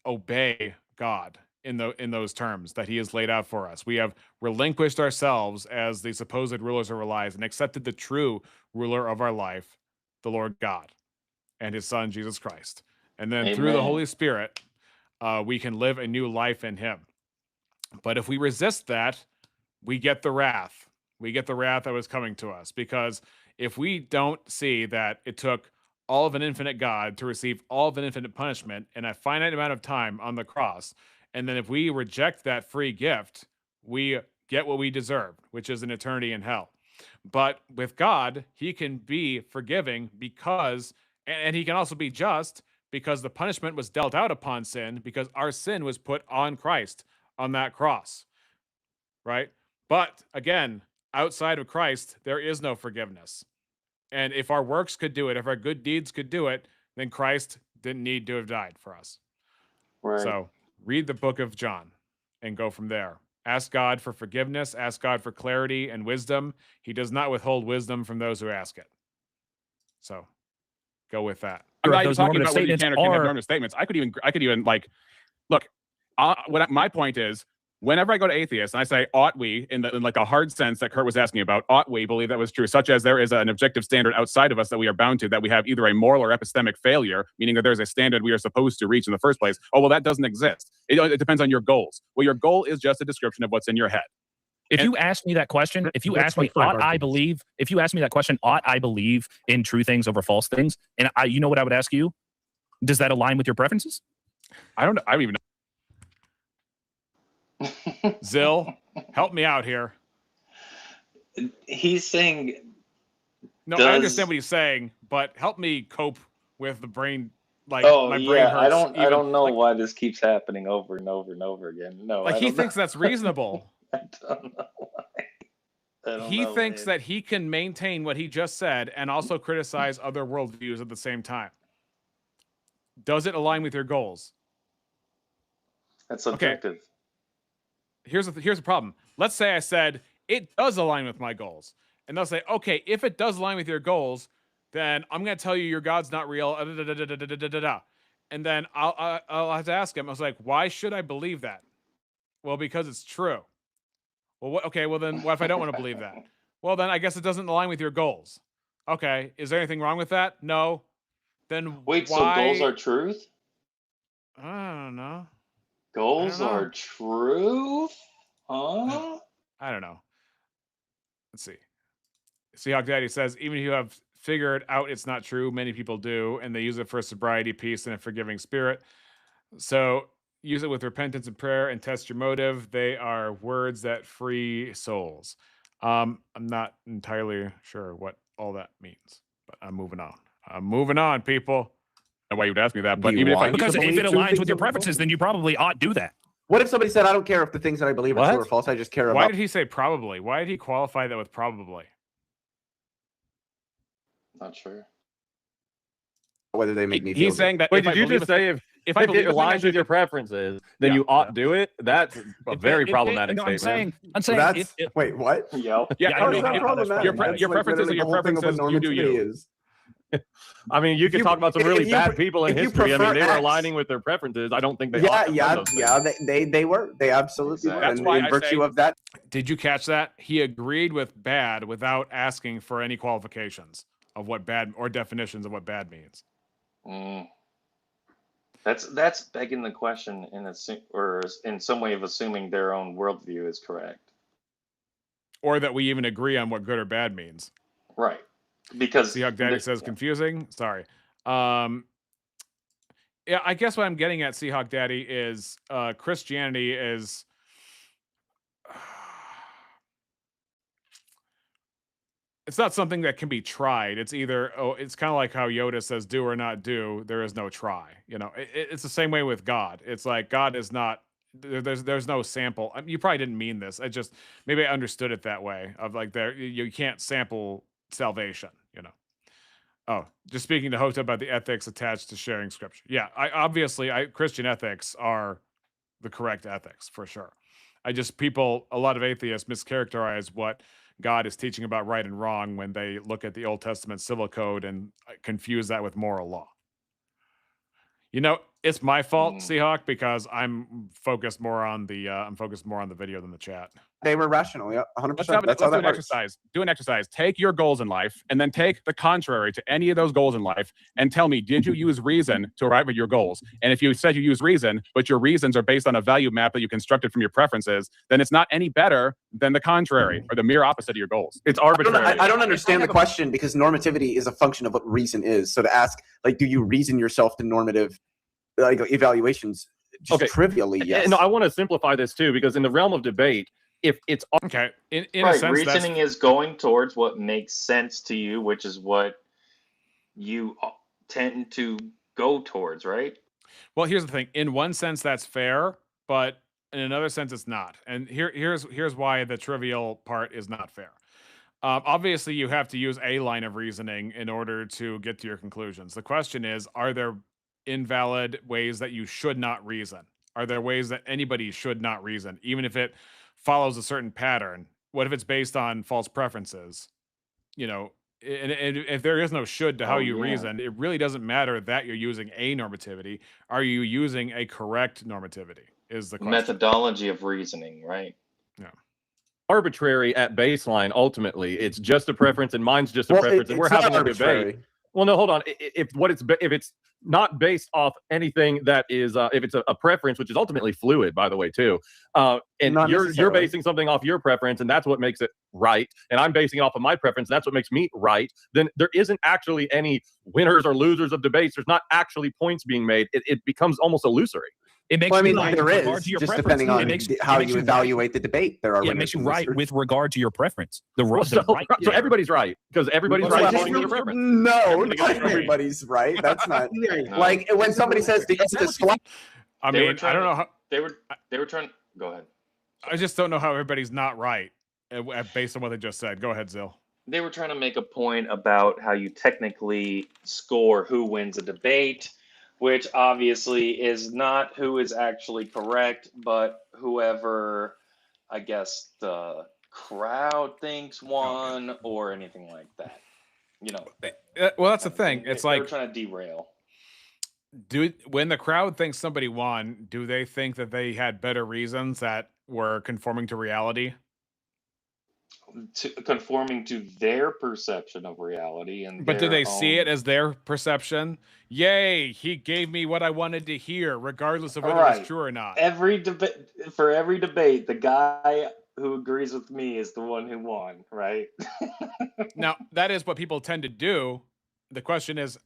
[SPEAKER 1] obey God in those terms that he has laid out for us. We have relinquished ourselves as the supposed rulers of our lives and accepted the true ruler of our life, the Lord God, and his son, Jesus Christ. And then through the Holy Spirit, we can live a new life in him. But if we resist that, we get the wrath. We get the wrath that was coming to us, because if we don't see that it took all of an infinite God to receive all of an infinite punishment in a finite amount of time on the cross, and then if we reject that free gift, we get what we deserve, which is an eternity in hell. But with God, he can be forgiving because, and he can also be just, because the punishment was dealt out upon sin, because our sin was put on Christ on that cross, right? But again, outside of Christ, there is no forgiveness. And if our works could do it, if our good deeds could do it, then Christ didn't need to have died for us.
[SPEAKER 15] Right.
[SPEAKER 1] So read the book of John and go from there. Ask God for forgiveness, ask God for clarity and wisdom. He does not withhold wisdom from those who ask it. So go with that.
[SPEAKER 13] I'm not even
[SPEAKER 12] Those
[SPEAKER 13] talking
[SPEAKER 12] normative
[SPEAKER 13] about whether you
[SPEAKER 12] statements
[SPEAKER 13] can or can't have
[SPEAKER 12] are-
[SPEAKER 13] normative statements. I could even like, look, my point is, whenever I go to atheists and I say, ought we, in like a hard sense that Kurt was asking about, ought we believe that was true, such as there is an objective standard outside of us that we are bound to, that we have either a moral or epistemic failure, meaning that there's a standard we are supposed to reach in the first place. Oh, well, that doesn't exist. It depends on your goals. Well, your goal is just a description of what's in your head.
[SPEAKER 12] If you ask me that question, if you
[SPEAKER 6] That's
[SPEAKER 12] ask me,
[SPEAKER 6] like five
[SPEAKER 12] ought I
[SPEAKER 6] arguments.
[SPEAKER 12] believe, if you ask me that question, ought I believe in true things over false things? And you know what I would ask you? Does that align with your preferences?
[SPEAKER 13] I don't even know.
[SPEAKER 1] Zill, help me out here.
[SPEAKER 15] He's saying.
[SPEAKER 1] No,
[SPEAKER 15] does...
[SPEAKER 1] I understand what he's saying, but help me cope with the brain. Like,
[SPEAKER 15] oh
[SPEAKER 1] my brain
[SPEAKER 15] yeah,
[SPEAKER 1] hurts.
[SPEAKER 15] I don't know why this keeps happening over and over and over again. No,
[SPEAKER 1] like
[SPEAKER 15] I
[SPEAKER 1] he
[SPEAKER 15] don't
[SPEAKER 1] thinks
[SPEAKER 15] know.
[SPEAKER 1] that's reasonable.
[SPEAKER 15] I don't know why.
[SPEAKER 1] He thinks that he can maintain what he just said and also criticize other worldviews at the same time. Does it align with your goals?
[SPEAKER 15] That's subjective.
[SPEAKER 1] Here's the problem. Let's say I said it does align with my goals, and they'll say, okay, if it does align with your goals, then I'm going to tell you your God's not real. And then I'll have to ask him. I was like, why should I believe that? Well, because it's true. Well, okay. Well, then what if I don't want to believe that? Well, then I guess it doesn't align with your goals. Okay. Is there anything wrong with that? No. Then
[SPEAKER 15] wait,
[SPEAKER 1] why...
[SPEAKER 15] so goals are truth?
[SPEAKER 1] I don't know.
[SPEAKER 15] Goals are truth? Huh?
[SPEAKER 1] I don't know. Let's see. Seahawk Daddy says, even if you have figured out it's not true, many people do, and they use it for sobriety, peace, and a forgiving spirit. So use it with repentance and prayer and test your motive. They are words that free souls. I'm not entirely sure what all that means, but I'm moving on. I'm moving on, people.
[SPEAKER 13] And why you would ask me that, but
[SPEAKER 16] you
[SPEAKER 13] even if I
[SPEAKER 16] want
[SPEAKER 12] Because
[SPEAKER 16] to
[SPEAKER 12] if
[SPEAKER 16] believe
[SPEAKER 12] it
[SPEAKER 16] true
[SPEAKER 12] aligns
[SPEAKER 16] things
[SPEAKER 12] with your
[SPEAKER 16] over
[SPEAKER 12] preferences, then you probably ought do that.
[SPEAKER 16] What if somebody said, I don't care if the things that I believe are true or false, I just care
[SPEAKER 1] Why
[SPEAKER 16] about
[SPEAKER 1] did he say probably? Why did he qualify that with probably?
[SPEAKER 15] Not sure.
[SPEAKER 16] whether they make me feel
[SPEAKER 13] He's
[SPEAKER 16] good.
[SPEAKER 13] saying that.
[SPEAKER 17] Wait,
[SPEAKER 13] if I
[SPEAKER 17] did you
[SPEAKER 13] believe
[SPEAKER 17] just
[SPEAKER 13] the-
[SPEAKER 17] say if
[SPEAKER 13] I
[SPEAKER 17] it
[SPEAKER 13] believe the thing, I
[SPEAKER 17] aligns
[SPEAKER 13] should
[SPEAKER 17] with your
[SPEAKER 13] do-
[SPEAKER 17] preferences, then
[SPEAKER 13] Yeah.
[SPEAKER 17] you ought do it? That's a very problematic
[SPEAKER 12] no, I'm
[SPEAKER 17] statement.
[SPEAKER 12] saying, I'm saying,
[SPEAKER 16] That's wait, what?
[SPEAKER 15] Yep.
[SPEAKER 1] Yeah,
[SPEAKER 12] Yeah,
[SPEAKER 1] I
[SPEAKER 16] How
[SPEAKER 1] mean,
[SPEAKER 16] is that
[SPEAKER 1] if-
[SPEAKER 16] problematic?
[SPEAKER 1] your
[SPEAKER 16] That's
[SPEAKER 1] your
[SPEAKER 16] like
[SPEAKER 1] preferences are
[SPEAKER 16] literally
[SPEAKER 1] your
[SPEAKER 16] the whole thing of what
[SPEAKER 1] preferences. You do
[SPEAKER 16] normativity
[SPEAKER 1] you.
[SPEAKER 16] is.
[SPEAKER 17] I mean, you
[SPEAKER 16] If
[SPEAKER 17] could
[SPEAKER 16] you-
[SPEAKER 17] talk about some
[SPEAKER 16] if
[SPEAKER 17] really
[SPEAKER 16] you
[SPEAKER 17] bad
[SPEAKER 16] pre-
[SPEAKER 17] people in
[SPEAKER 16] if you
[SPEAKER 17] history. I mean, they
[SPEAKER 16] prefer
[SPEAKER 17] were
[SPEAKER 16] X-
[SPEAKER 17] aligning with their preferences. I don't think they.
[SPEAKER 16] Yeah,
[SPEAKER 17] ought to have
[SPEAKER 16] yeah,
[SPEAKER 17] done those
[SPEAKER 16] yeah.
[SPEAKER 17] things.
[SPEAKER 16] They were. They absolutely were.
[SPEAKER 1] That's
[SPEAKER 16] And
[SPEAKER 1] why
[SPEAKER 16] in
[SPEAKER 1] I
[SPEAKER 16] virtue
[SPEAKER 1] say-
[SPEAKER 16] of that,
[SPEAKER 1] Did you catch that? He agreed with bad without asking for any qualifications of what bad or definitions of what bad means.
[SPEAKER 15] Mm. That's begging the question or in some way of assuming their own worldview is correct.
[SPEAKER 1] Or that we even agree on what good or bad means.
[SPEAKER 15] Right. Because
[SPEAKER 1] Seahawk Daddy says confusing. Sorry. Yeah, I guess what I'm getting at, Seahawk Daddy, is Christianity is it's not something that can be tried. It's either it's kind of like how Yoda says do or not do. There is no try. You know, it's the same way with God. It's like God is not there's no sample. I mean, you probably didn't mean this. I just maybe I understood it that way of like you can't sample salvation, you know. Oh, just speaking to Hota about the ethics attached to sharing scripture. Yeah, Christian ethics are the correct ethics for sure. A lot of atheists mischaracterize what God is teaching about right and wrong when they look at the Old Testament civil code and confuse that with moral law. You know, it's my fault, Seahawk, because I'm focused more on the video than the chat.
[SPEAKER 16] they were rational. Yeah, 100%.
[SPEAKER 13] Let's
[SPEAKER 16] That's
[SPEAKER 13] do
[SPEAKER 16] how that
[SPEAKER 13] an
[SPEAKER 16] works.
[SPEAKER 13] exercise. Do an exercise. Take your goals in life and then take the contrary to any of those goals in life and tell me, did you use reason to arrive at your goals? And if you said you use reason, but your reasons are based on a value map that you constructed from your preferences, then it's not any better than the contrary or the mere opposite of your goals.
[SPEAKER 17] It's
[SPEAKER 16] I don't,
[SPEAKER 17] arbitrary.
[SPEAKER 16] I don't understand the question because normativity is a function of what reason is. So to ask, like, do you reason yourself to normative like evaluations? Just trivially, yes.
[SPEAKER 17] No, I want to simplify this too, because in the realm of debate, if it's
[SPEAKER 1] okay, in
[SPEAKER 15] right,
[SPEAKER 1] a sense,
[SPEAKER 15] reasoning is going towards what makes sense to you, which is what you tend to go towards, right?
[SPEAKER 1] Well, here's the thing. In one sense, that's fair, but in another sense, it's not. And here's why the trivial part is not fair. Obviously, you have to use a line of reasoning in order to get to your conclusions. The question is, are there invalid ways that you should not reason? Are there ways that anybody should not reason, even if it follows a certain pattern? What if it's based on false preferences? You know, and if there is no should to how you reason, it really doesn't matter that you're using a normativity. Are you using a correct normativity? Is the question.
[SPEAKER 15] Methodology of reasoning, right?
[SPEAKER 1] Yeah.
[SPEAKER 17] Arbitrary at baseline. Ultimately, it's just a preference, and mine's just a preference, and we're having a debate. Well, no, hold on. If it's not based off anything that is, if it's a preference, which is ultimately fluid, by the way, too, and you're basing something off your preference, and that's what makes it right, and I'm basing it off of my preference, and that's what makes me right, then there isn't actually any winners or losers of debates. There's not actually points being made. It becomes almost illusory.
[SPEAKER 18] It makes
[SPEAKER 16] there is, just depending on how you evaluate the debate. There are
[SPEAKER 18] it makes you right with regard to your preference.
[SPEAKER 17] So everybody's right because everybody's right according to your preference.
[SPEAKER 16] No, not everybody's right. That's not like when somebody says the earth is flat.
[SPEAKER 1] I mean, I don't know how
[SPEAKER 15] they were trying. Go ahead.
[SPEAKER 1] I just don't know how everybody's not right based on what they just said. Go ahead, Zill.
[SPEAKER 15] They were trying to make a point about how you technically score who wins a debate, which obviously is not who is actually correct, but whoever, I guess, the crowd thinks won or anything like that. You know.
[SPEAKER 1] Well, that's the thing. It's like
[SPEAKER 15] they're trying to derail.
[SPEAKER 1] When the crowd thinks somebody won, do they think that they had better reasons that were conforming to reality?
[SPEAKER 15] Conforming to their perception of reality,
[SPEAKER 1] but do they see it as their perception? Yay, he gave me what I wanted to hear, regardless of whether it's true or not.
[SPEAKER 15] For every debate, the guy who agrees with me is the one who won, right?
[SPEAKER 1] Now, that is what people tend to do. The question is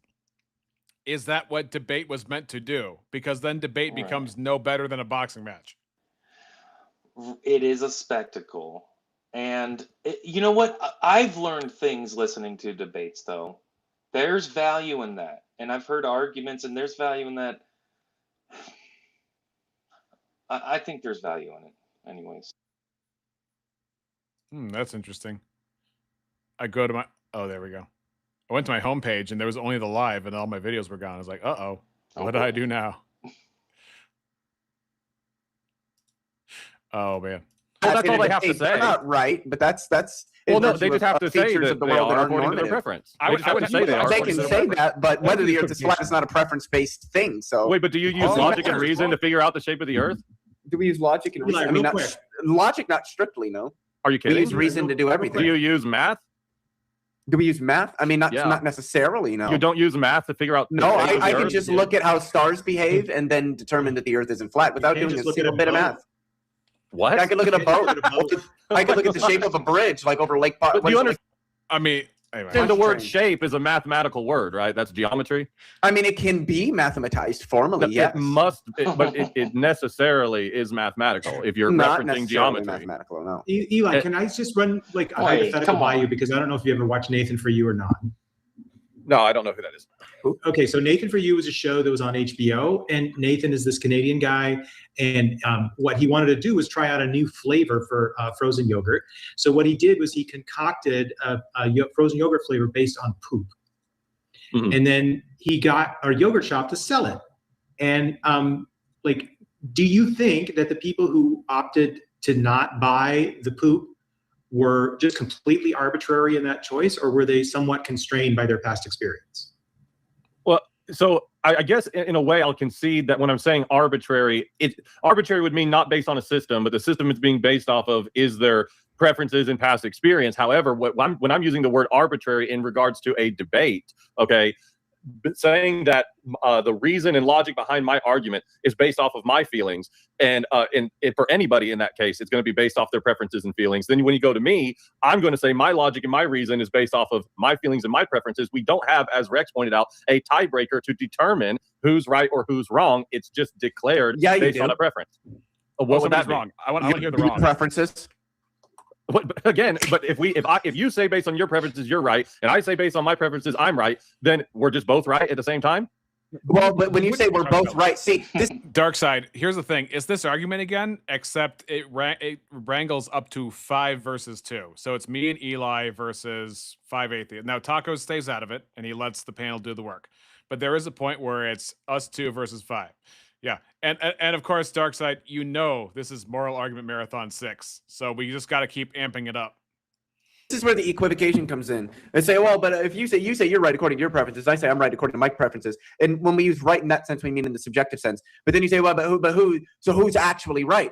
[SPEAKER 1] that what debate was meant to do? Because then debate becomes no better than a boxing match.
[SPEAKER 15] It is a spectacle. And you know what? I've learned things listening to debates, though. There's value in that. And I've heard arguments, and there's value in that. I think there's value in it, anyways.
[SPEAKER 1] That's interesting. I go to oh, there we go. I went to my homepage, and there was only the live, and all my videos were gone. I was like, uh-oh, what do I do now? Oh, man.
[SPEAKER 17] Well, that's all they have to say.
[SPEAKER 16] They're not right, but that's.
[SPEAKER 17] Well, no, they just have to say that
[SPEAKER 16] the
[SPEAKER 17] they
[SPEAKER 16] world
[SPEAKER 17] are
[SPEAKER 16] that
[SPEAKER 17] according to their preference. I would say they are.
[SPEAKER 16] They can say that, but whether the Earth is flat is not a preference-based thing. So
[SPEAKER 17] wait, but do you use logic and reason to figure out the shape of the Earth?
[SPEAKER 16] Do we use logic and reason? I mean, logic, not strictly. No.
[SPEAKER 17] Are you kidding?
[SPEAKER 16] We use reason to do everything.
[SPEAKER 17] Do you use math?
[SPEAKER 16] Do we use math? I mean, not necessarily. No.
[SPEAKER 17] You don't use math to figure out.
[SPEAKER 16] No, I can just look at how stars behave and then determine that the Earth isn't flat without doing a single bit of math.
[SPEAKER 17] What?
[SPEAKER 16] I can look at a boat. I can look at the shape of a bridge, like over Lake.
[SPEAKER 1] I mean, anyway.
[SPEAKER 17] And the word shape is a mathematical word, right? That's geometry.
[SPEAKER 16] I mean, it can be mathematized formally. Yes,
[SPEAKER 17] it must, but it necessarily is mathematical if you're
[SPEAKER 16] not
[SPEAKER 17] referencing geometry.
[SPEAKER 16] Mathematical, no.
[SPEAKER 2] Eli, can I just run like a hypothetical by you, because I don't know if you ever watched Nathan For You or not.
[SPEAKER 17] No, I don't know who that is.
[SPEAKER 2] Okay, so Nathan For You was a show that was on HBO, and Nathan is this Canadian guy, and what he wanted to do was try out a new flavor for frozen yogurt. So what he did was he concocted a frozen yogurt flavor based on poop, and then he got our yogurt shop to sell it. And do you think that the people who opted to not buy the poop were just completely arbitrary in that choice, or were they somewhat constrained by their past experience?
[SPEAKER 17] Well, so I guess in a way I'll concede that when I'm saying arbitrary, arbitrary would mean not based on a system, but the system is being based off of is their preferences and past experience. However, when I'm using the word arbitrary in regards to a debate, okay, saying that the reason and logic behind my argument is based off of my feelings, and for anybody in that case, it's going to be based off their preferences and feelings. Then when you go to me, I'm going to say my logic and my reason is based off of my feelings and my preferences. We don't have, as Rex pointed out, a tiebreaker to determine who's right or who's wrong. It's just declared based on a preference. What would that be?
[SPEAKER 1] Wrong? I want to hear the wrong
[SPEAKER 16] preferences.
[SPEAKER 17] But again, if you say based on your preferences you're right, and I say based on my preferences I'm right, then we're just both right at the same time.
[SPEAKER 16] Well, but when you say we're both right, see this
[SPEAKER 1] Dark Side. Here's the thing: it's this argument again, except it wrangles up to 5 versus 2. So it's me and Eli versus 5 atheists. Now Taco stays out of it, and he lets the panel do the work. but there is a point where it's us 2 versus 5. Yeah, and of course, Darkside, this is Moral Argument Marathon 6, so we just got to keep amping it up.
[SPEAKER 16] This is where the equivocation comes in. And say, well, but if you say you're right according to your preferences, I say I'm right according to my preferences. And when we use right in that sense, we mean in the subjective sense. But then you say, well, but who? So who's actually right?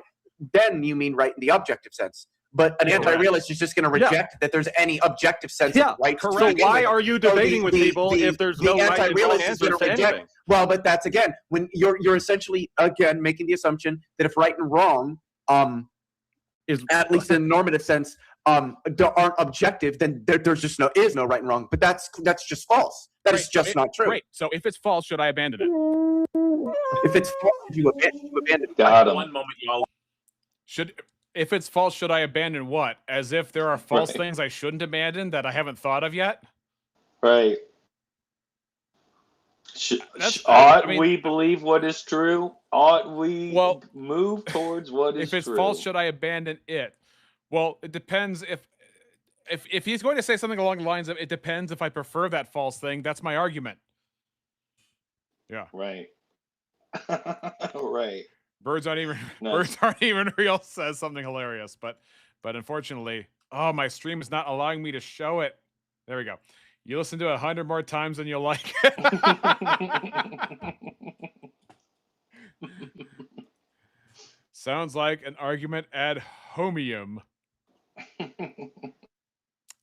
[SPEAKER 16] Then you mean right in the objective sense. But an anti-realist is just going to reject that there's any objective sense of right.
[SPEAKER 17] Correct. So why are you debating with people if there's no right and wrong answers to anything?
[SPEAKER 16] Well, but that's again when you're essentially again making the assumption that if right and wrong is at least in a normative sense aren't objective, then there's just is no right and wrong. But that's just false. That is just not true.
[SPEAKER 13] Great. So if it's false, should I abandon it?
[SPEAKER 16] If it's false, you abandon it.
[SPEAKER 15] Got him.
[SPEAKER 3] One moment, y'all.
[SPEAKER 1] If it's false, should I abandon what? As if there are false things I shouldn't abandon that I haven't thought of yet?
[SPEAKER 15] Right. Ought we believe what is true? Ought we move towards what is true?
[SPEAKER 1] If it's false, should I abandon it? Well, it depends if he's going to say something along the lines of it depends if I prefer that false thing, that's my argument. Yeah.
[SPEAKER 15] Right. Right.
[SPEAKER 1] Birds aren't even real says something hilarious, but unfortunately, my stream is not allowing me to show it. There we go. You listen to it 100 more times than you'll like it. Sounds like an argument ad hominem.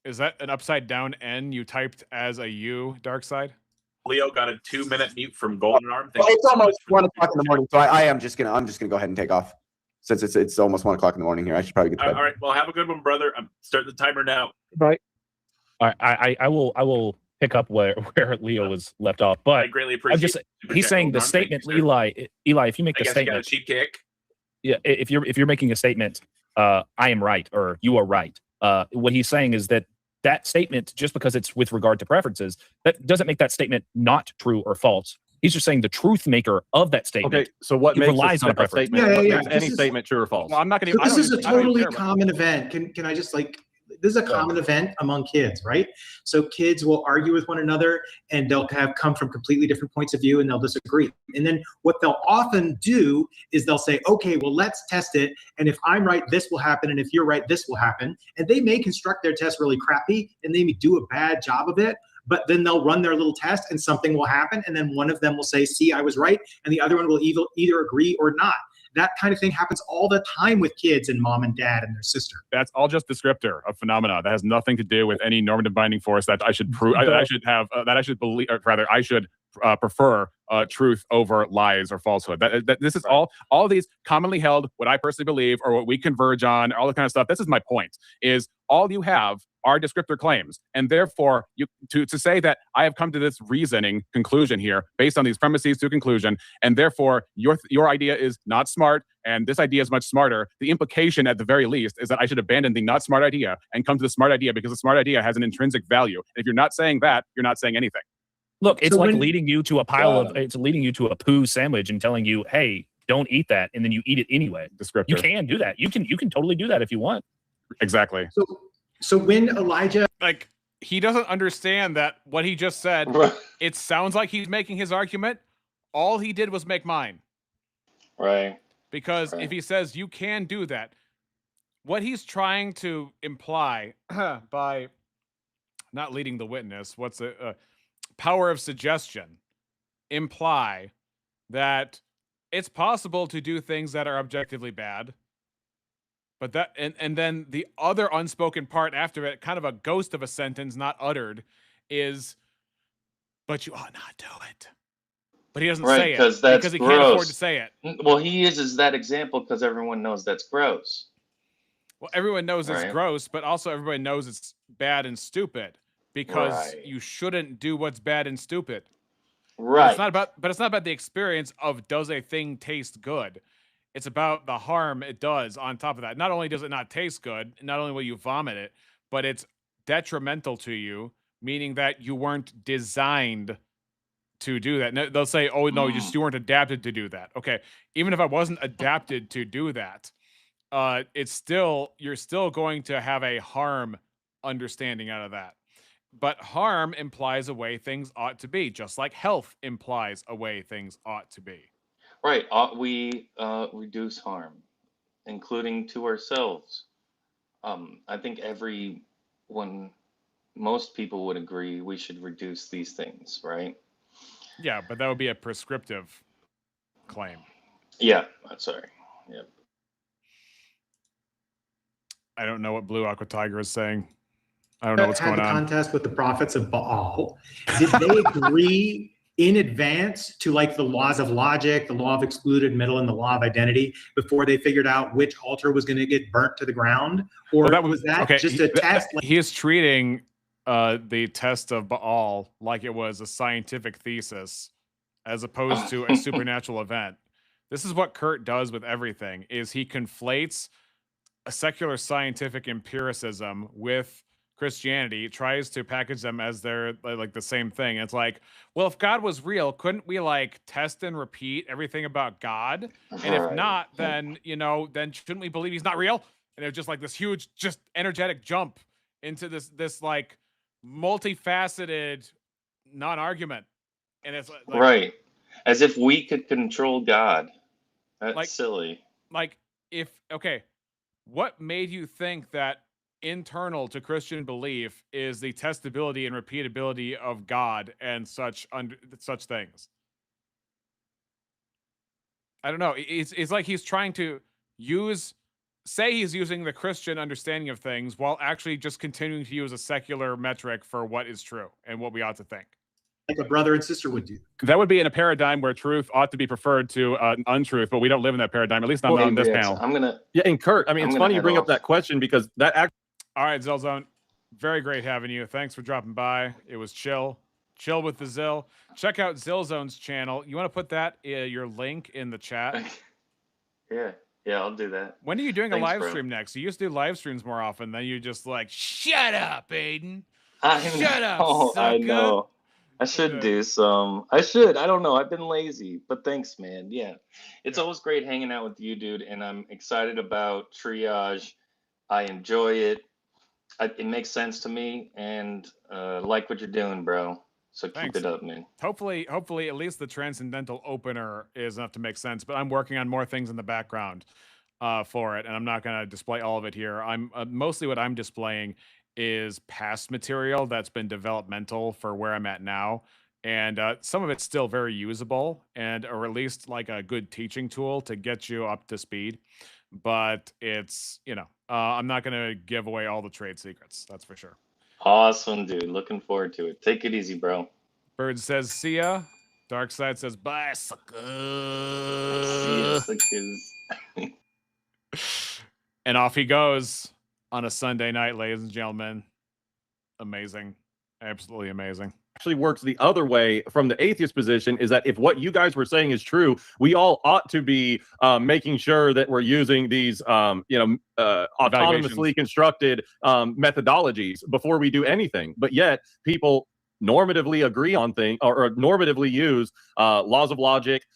[SPEAKER 1] Is that an upside down N you typed as a U, Darkside?
[SPEAKER 3] Leo got a 2-minute mute from Golden Arm.
[SPEAKER 16] Well, it's almost 1 o'clock in the morning, so I'm just gonna go ahead and take off since it's almost 1 o'clock in the morning here. I should probably get to bed.
[SPEAKER 3] All right. Well, have a good one, brother. I'm starting the timer now.
[SPEAKER 6] Bye.
[SPEAKER 12] I will pick up where Leo was left off, but
[SPEAKER 3] I greatly appreciate.
[SPEAKER 12] He's saying the statement, Eli. If you make the statement,
[SPEAKER 3] you got a cheap kick.
[SPEAKER 12] Yeah, if you're making a statement, I am right or you are right. What he's saying is that statement, just because it's with regard to preferences, that doesn't make that statement not true or false. He's just saying the truth maker of that statement.
[SPEAKER 17] Okay, so what makes
[SPEAKER 12] relies on a preference?
[SPEAKER 17] Statement? What makes any statement true or false?
[SPEAKER 13] Well, I'm not going to.
[SPEAKER 2] This is a totally common event. Can I just this is a common event among kids, right? So kids will argue with one another and they'll come from completely different points of view and they'll disagree. And then what they'll often do is they'll say, okay, well, let's test it. And if I'm right, this will happen. And if you're right, this will happen. And they may construct their test really crappy and they may do a bad job of it, but then they'll run their little test and something will happen. And then one of them will say, see, I was right. And the other one will either agree or not. That kind of thing happens all the time with kids and mom and dad and their sister.
[SPEAKER 13] That's all just descriptor of phenomena. That has nothing to do with any normative binding force that I should prove. I should have. That I should believe. Or rather, I should prefer truth over lies or falsehood. This is all these commonly held, what I personally believe, or what we converge on, all the kind of stuff. This is my point. Is all you have are descriptor claims, and therefore you to say that I have come to this reasoning conclusion here based on these premises to conclusion, and therefore your idea is not smart and this idea is much smarter. The implication, at the very least, is that I should abandon the not smart idea and come to the smart idea because the smart idea has an intrinsic value. And if you're not saying that, you're not saying anything.
[SPEAKER 12] Look, it's leading you to a it's leading you to a poo sandwich and telling you, hey, don't eat that, and then you eat it anyway.
[SPEAKER 13] Descriptor.
[SPEAKER 12] You can do that. You can totally do that if you want.
[SPEAKER 13] Exactly.
[SPEAKER 2] So when Elijah,
[SPEAKER 1] he doesn't understand that what he just said, it sounds like he's making his argument. All he did was make mine.
[SPEAKER 15] Right.
[SPEAKER 1] Because if he says you can do that, what he's trying to imply by not leading the witness, what's a power of suggestion, imply that it's possible to do things that are objectively bad. But that and then the other unspoken part after it, kind of a ghost of a sentence not uttered, is, but you ought not do it. But he doesn't say it because he can't afford to say it.
[SPEAKER 15] Well, he uses that example because everyone knows that's gross.
[SPEAKER 1] Well, everyone knows it's gross, but also everybody knows it's bad and stupid because you shouldn't do what's bad and stupid.
[SPEAKER 15] Right.
[SPEAKER 1] It's not about the experience of does a thing taste good. It's about the harm it does on top of that. Not only does it not taste good, not only will you vomit it, but it's detrimental to you, meaning that you weren't designed to do that. And they'll say, oh, no, you weren't adapted to do that. Okay, even if I wasn't adapted to do that, you're still going to have a harm understanding out of that. But harm implies a way things ought to be, just like health implies a way things ought to be.
[SPEAKER 15] Right. We reduce harm, including to ourselves. I think most people would agree we should reduce these things, right?
[SPEAKER 1] Yeah, but that would be a prescriptive claim.
[SPEAKER 15] Yeah, sorry. Yep.
[SPEAKER 1] I don't know what Blue Aqua Tiger is saying. I don't know what's going on.
[SPEAKER 2] Contest with the prophets of Baal. Did they agree in advance to like the laws of logic, the law of excluded middle, and the law of identity before they figured out which altar was going to get burnt to the ground? Or was that just a test?
[SPEAKER 1] He is treating the test of Baal like it was a scientific thesis as opposed to a supernatural event. This is what Kurt does with everything, is he conflates a secular scientific empiricism with Christianity, tries to package them as they're like the same thing. It's like, well, if God was real, couldn't we like test and repeat everything about God? And if not, then, then shouldn't we believe he's not real? And it was just like this huge, just energetic jump into this like multifaceted non-argument. And it's like,
[SPEAKER 15] right. As if we could control God. That's silly.
[SPEAKER 1] Like what made you think that internal to Christian belief is the testability and repeatability of God and such things? I don't know. It's like he's trying to say he's using the Christian understanding of things while actually just continuing to use a secular metric for what is true and what we ought to think.
[SPEAKER 2] Like a brother and sister would do.
[SPEAKER 13] That would be in a paradigm where truth ought to be preferred to untruth, but we don't live in that paradigm, at least not on this panel. And Kurt, I mean, it's funny you bring up that question because that
[SPEAKER 1] All right, Zillzone, very great having you. Thanks for dropping by. It was chill with the Zill. Check out Zillzone's channel. You want to put that your link in the chat?
[SPEAKER 15] Yeah, I'll do that.
[SPEAKER 1] When are you doing a live stream next? You used to do live streams more often. Then you just like, shut up, Aiden. Shut up, sucker.
[SPEAKER 15] I know. I should do some. I don't know. I've been lazy, but thanks, man. Yeah. It's always great hanging out with you, dude. And I'm excited about Triage. I enjoy it. It makes sense to me, and like what you're doing, bro. So keep it up, man.
[SPEAKER 1] Hopefully, at least the transcendental opener is enough to make sense. But I'm working on more things in the background for it, and I'm not going to display all of it here. I'm mostly what I'm displaying is past material that's been developmental for where I'm at now, and some of it's still very usable, or at least like a good teaching tool to get you up to speed. But it's I'm not going to give away all the trade secrets. That's for sure.
[SPEAKER 15] Awesome, dude. Looking forward to it. Take it easy, bro.
[SPEAKER 1] Bird says, see ya. Dark Side says, bye, sucker.
[SPEAKER 15] See ya, suckers.
[SPEAKER 1] And off he goes on a Sunday night, ladies and gentlemen. Amazing. Absolutely amazing.
[SPEAKER 17] Actually works the other way from the atheist position, is that if what you guys were saying is true, we all ought to be making sure that we're using these autonomously constructed methodologies before we do anything. But yet people normatively agree on things, or normatively use laws of logic,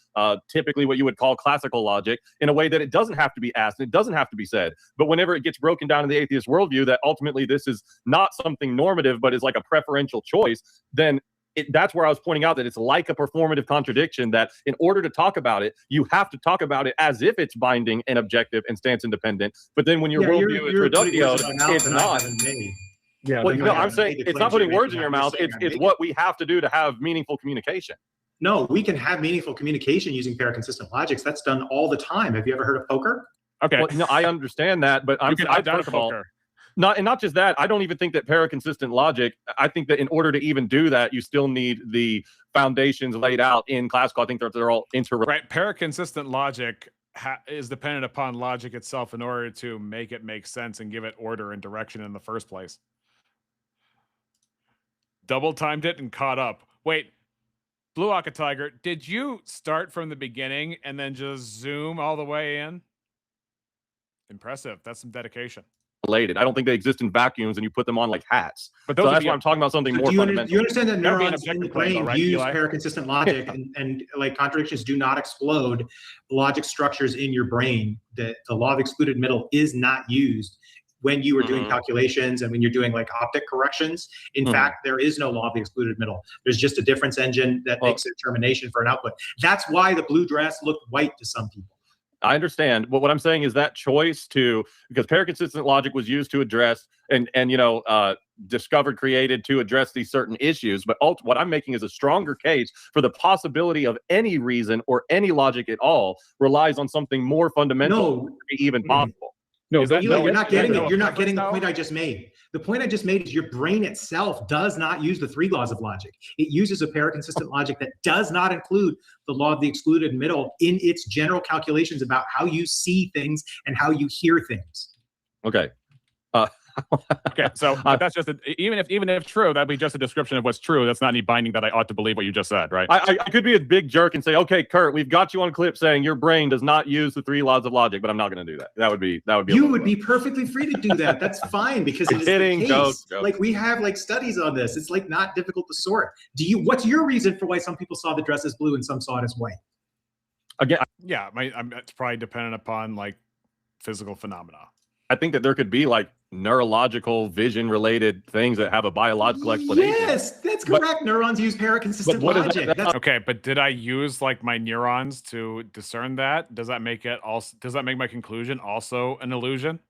[SPEAKER 17] typically what you would call classical logic, in a way that it doesn't have to be asked and it doesn't have to be said. But whenever it gets broken down in the atheist worldview that ultimately this is not something normative but is like a preferential choice, then that's where I was pointing out that it's like a performative contradiction, that in order to talk about it, you have to talk about it as if it's binding and objective and stance independent. But then when your worldview is reductio, it's not.
[SPEAKER 2] Yeah,
[SPEAKER 17] well, no, I'm saying it's not putting words in your mouth. It's what we have to do to have meaningful communication.
[SPEAKER 2] No, we can have meaningful communication using paraconsistent logics. That's done all the time. Have you ever heard of poker?
[SPEAKER 17] Okay, well, no, I understand that, but I'm first of all, not just that. I don't even think that paraconsistent logic. I think that in order to even do that, you still need the foundations laid out in classical. I think they're all
[SPEAKER 1] right. Paraconsistent logic is dependent upon logic itself in order to make it make sense and give it order and direction in the first place. Double timed it and caught up. Wait, Blue Aqua Tiger, did you start from the beginning and then just zoom all the way in? Impressive. That's some dedication.
[SPEAKER 17] Related. I don't think they exist in vacuums and you put them on like hats. But so that's why I'm talking about something more fundamental.
[SPEAKER 2] Do you understand that neurons in the brain use paraconsistent logic and like contradictions do not explode logic structures in your brain? That the law of excluded middle is not used when you are doing calculations and when you're doing like optic corrections. In fact, there is no law of the excluded middle. There's just a difference engine that makes a determination for an output. That's why the blue dress looked white to some people.
[SPEAKER 17] I understand, but what I'm saying is that choice because pair-consistent logic was used to address and discovered, created to address these certain issues. But what I'm making is a stronger case for the possibility of any reason or any logic at all relies on something more fundamental to be even possible.
[SPEAKER 2] No, you're not getting it. You're not getting the point I just made. The point I just made is your brain itself does not use the three laws of logic. It uses a pair-consistent logic that does not include the law of the excluded middle in its general calculations about how you see things and how you hear things.
[SPEAKER 17] Okay.
[SPEAKER 1] Okay, so that's just even if true, that'd be just a description of what's true. That's not any binding that I ought to believe what you just said, right?
[SPEAKER 17] I could be a big jerk and say, okay, Kurt, we've got you on clip saying your brain does not use the three laws of logic, but I'm not going to do that. That would be.
[SPEAKER 2] You would be perfectly free to do that. That's fine because it's the case.
[SPEAKER 17] Joke.
[SPEAKER 2] Like we have like studies on this. It's like not difficult to sort. What's your reason for why some people saw the dress as blue and some saw it as white?
[SPEAKER 17] Again,
[SPEAKER 1] yeah, it's probably dependent upon like physical phenomena.
[SPEAKER 17] I think that there could be like neurological vision related things that have a biological explanation.
[SPEAKER 2] Yes, that's correct. Neurons use pair-consistent logic.
[SPEAKER 1] Okay, but did I use like my neurons to discern that? Does that make my conclusion also an illusion?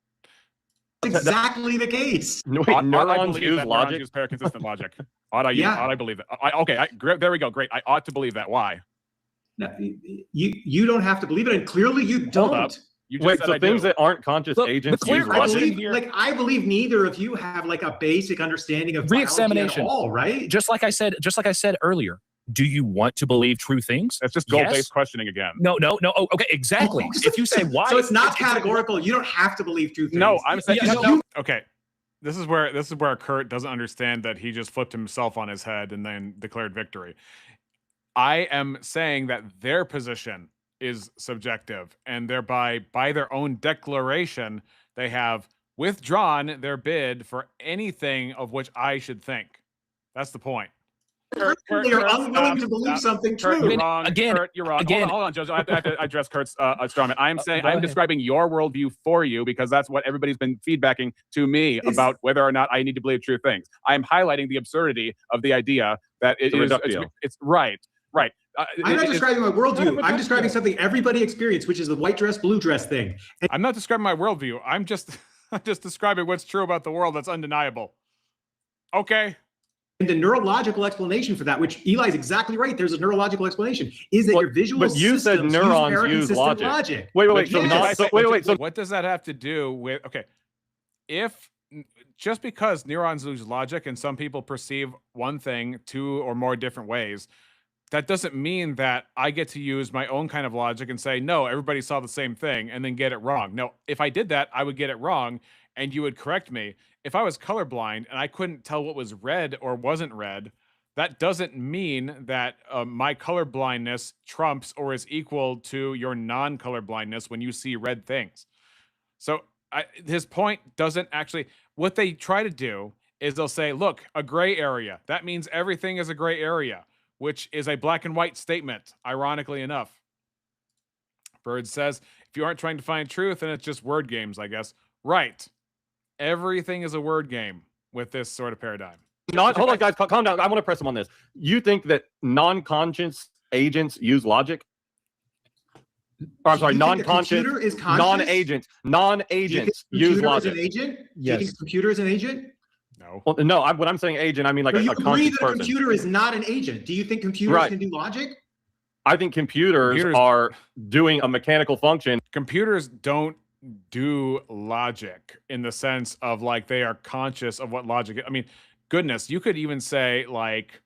[SPEAKER 2] That's exactly the case.
[SPEAKER 17] Neurons use logic.
[SPEAKER 1] Use pair-consistent logic. Ought I believe that? There we go. Great. I ought to believe that. Why?
[SPEAKER 2] No, you don't have to believe it, and clearly you don't.
[SPEAKER 17] Wait, so things that aren't conscious agents use logic?
[SPEAKER 2] I believe neither of you have like a basic understanding of
[SPEAKER 18] Re-examination.
[SPEAKER 2] biology at all, right?
[SPEAKER 18] Just like I said earlier. Do you want to believe true things?
[SPEAKER 1] That's just goal-based questioning again.
[SPEAKER 18] No. Oh, okay, exactly. If you say why,
[SPEAKER 2] so it's not categorical. You don't have to believe true things.
[SPEAKER 1] No, I'm saying okay. This is where Kurt doesn't understand that he just flipped himself on his head and then declared victory. I am saying that their position is subjective, and thereby, by their own declaration, they have withdrawn their bid for anything of which I should think. That's the point.
[SPEAKER 2] You're unwilling to believe something true.
[SPEAKER 1] You're wrong. Kurt, you're wrong. Hold on, Jojo. I have to address Kurt's strawman. I'm describing your worldview for you because that's what everybody's been feedbacking to me about whether or not I need to believe true things. I'm highlighting the absurdity of the idea that it's right. Right.
[SPEAKER 2] I'm not describing my worldview. I'm describing something everybody experienced, which is the white dress, blue dress thing.
[SPEAKER 1] I'm not describing my worldview. I'm just describing what's true about the world that's undeniable. Okay.
[SPEAKER 2] And the neurological explanation for that, which Eli's exactly right, there's a neurological explanation, is that your visual
[SPEAKER 17] but you said neurons use logic. Wait.
[SPEAKER 1] So what does that have to do with? Okay, just because neurons use logic and some people perceive one thing two or more different ways, that doesn't mean that I get to use my own kind of logic and say, no, everybody saw the same thing and then get it wrong. No, if I did that, I would get it wrong and you would correct me. If I was colorblind and I couldn't tell what was red or wasn't red, that doesn't mean that my colorblindness trumps or is equal to your non-colorblindness when you see red things. So his point doesn't actually, what they try to do is they'll say, look, a gray area. That means everything is a gray area, which is a black and white statement, ironically enough. Bird says, if you aren't trying to find truth, then it's just word games, I guess. Right. Everything is a word game with this sort of paradigm.
[SPEAKER 17] Hold on, guys, calm down. I want to press them on this. You think that non-conscious agents use logic? Or, I'm sorry, non-conscious, non-agents use logic.
[SPEAKER 2] Is an agent?
[SPEAKER 6] Yes.
[SPEAKER 2] Do you think a computer is an agent?
[SPEAKER 1] No.
[SPEAKER 17] Well, no, when I'm saying agent, I mean like
[SPEAKER 2] you
[SPEAKER 17] a conscious
[SPEAKER 2] agree that a
[SPEAKER 17] person.
[SPEAKER 2] computer is not an agent. Do you think computers can do logic?
[SPEAKER 17] I think computers are doing a mechanical function.
[SPEAKER 1] Computers don't do logic in the sense of like they are conscious of what logic is. I mean, goodness, you could even say like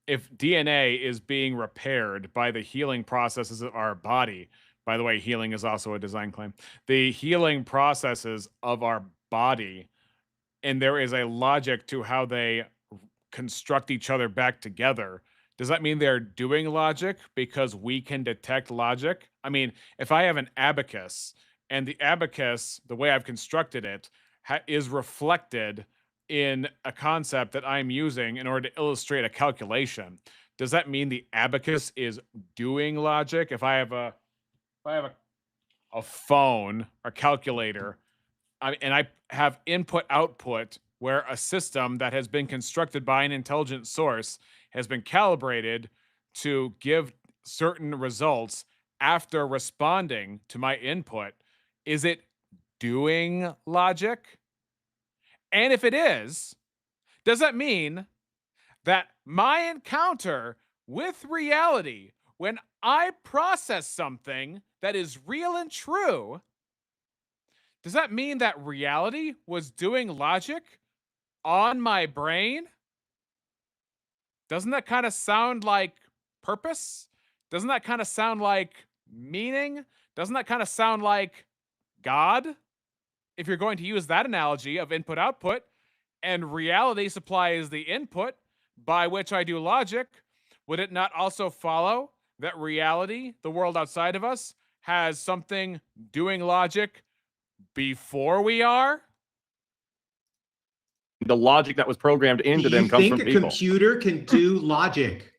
[SPEAKER 1] if DNA is being repaired by the healing processes of our body. By the way, healing is also a design claim. The healing processes of our body, and there is a logic to how they construct each other back together. Does that mean they're doing logic because we can detect logic? I mean, if I have an abacus and the abacus, the way I've constructed it, is reflected in a concept that I'm using in order to illustrate a calculation, does that mean the abacus is doing logic? If I have a phone or calculator I have input output where a system that has been constructed by an intelligent source has been calibrated to give certain results after responding to my input. Is it doing logic? And if it is, does that mean that my encounter with reality, when I process something that is real and true, does that mean that reality was doing logic on my brain? Doesn't that kind of sound like purpose? Doesn't that kind of sound like meaning? Doesn't that kind of sound like God? If you're going to use that analogy of input output, and reality supplies the input by which I do logic, would it not also follow that reality, the world outside of us, has something doing logic before we are?
[SPEAKER 17] The logic that was programmed into
[SPEAKER 2] Do
[SPEAKER 17] them
[SPEAKER 2] you
[SPEAKER 17] comes
[SPEAKER 2] think
[SPEAKER 17] from
[SPEAKER 2] a
[SPEAKER 17] people.
[SPEAKER 2] computer can do logic?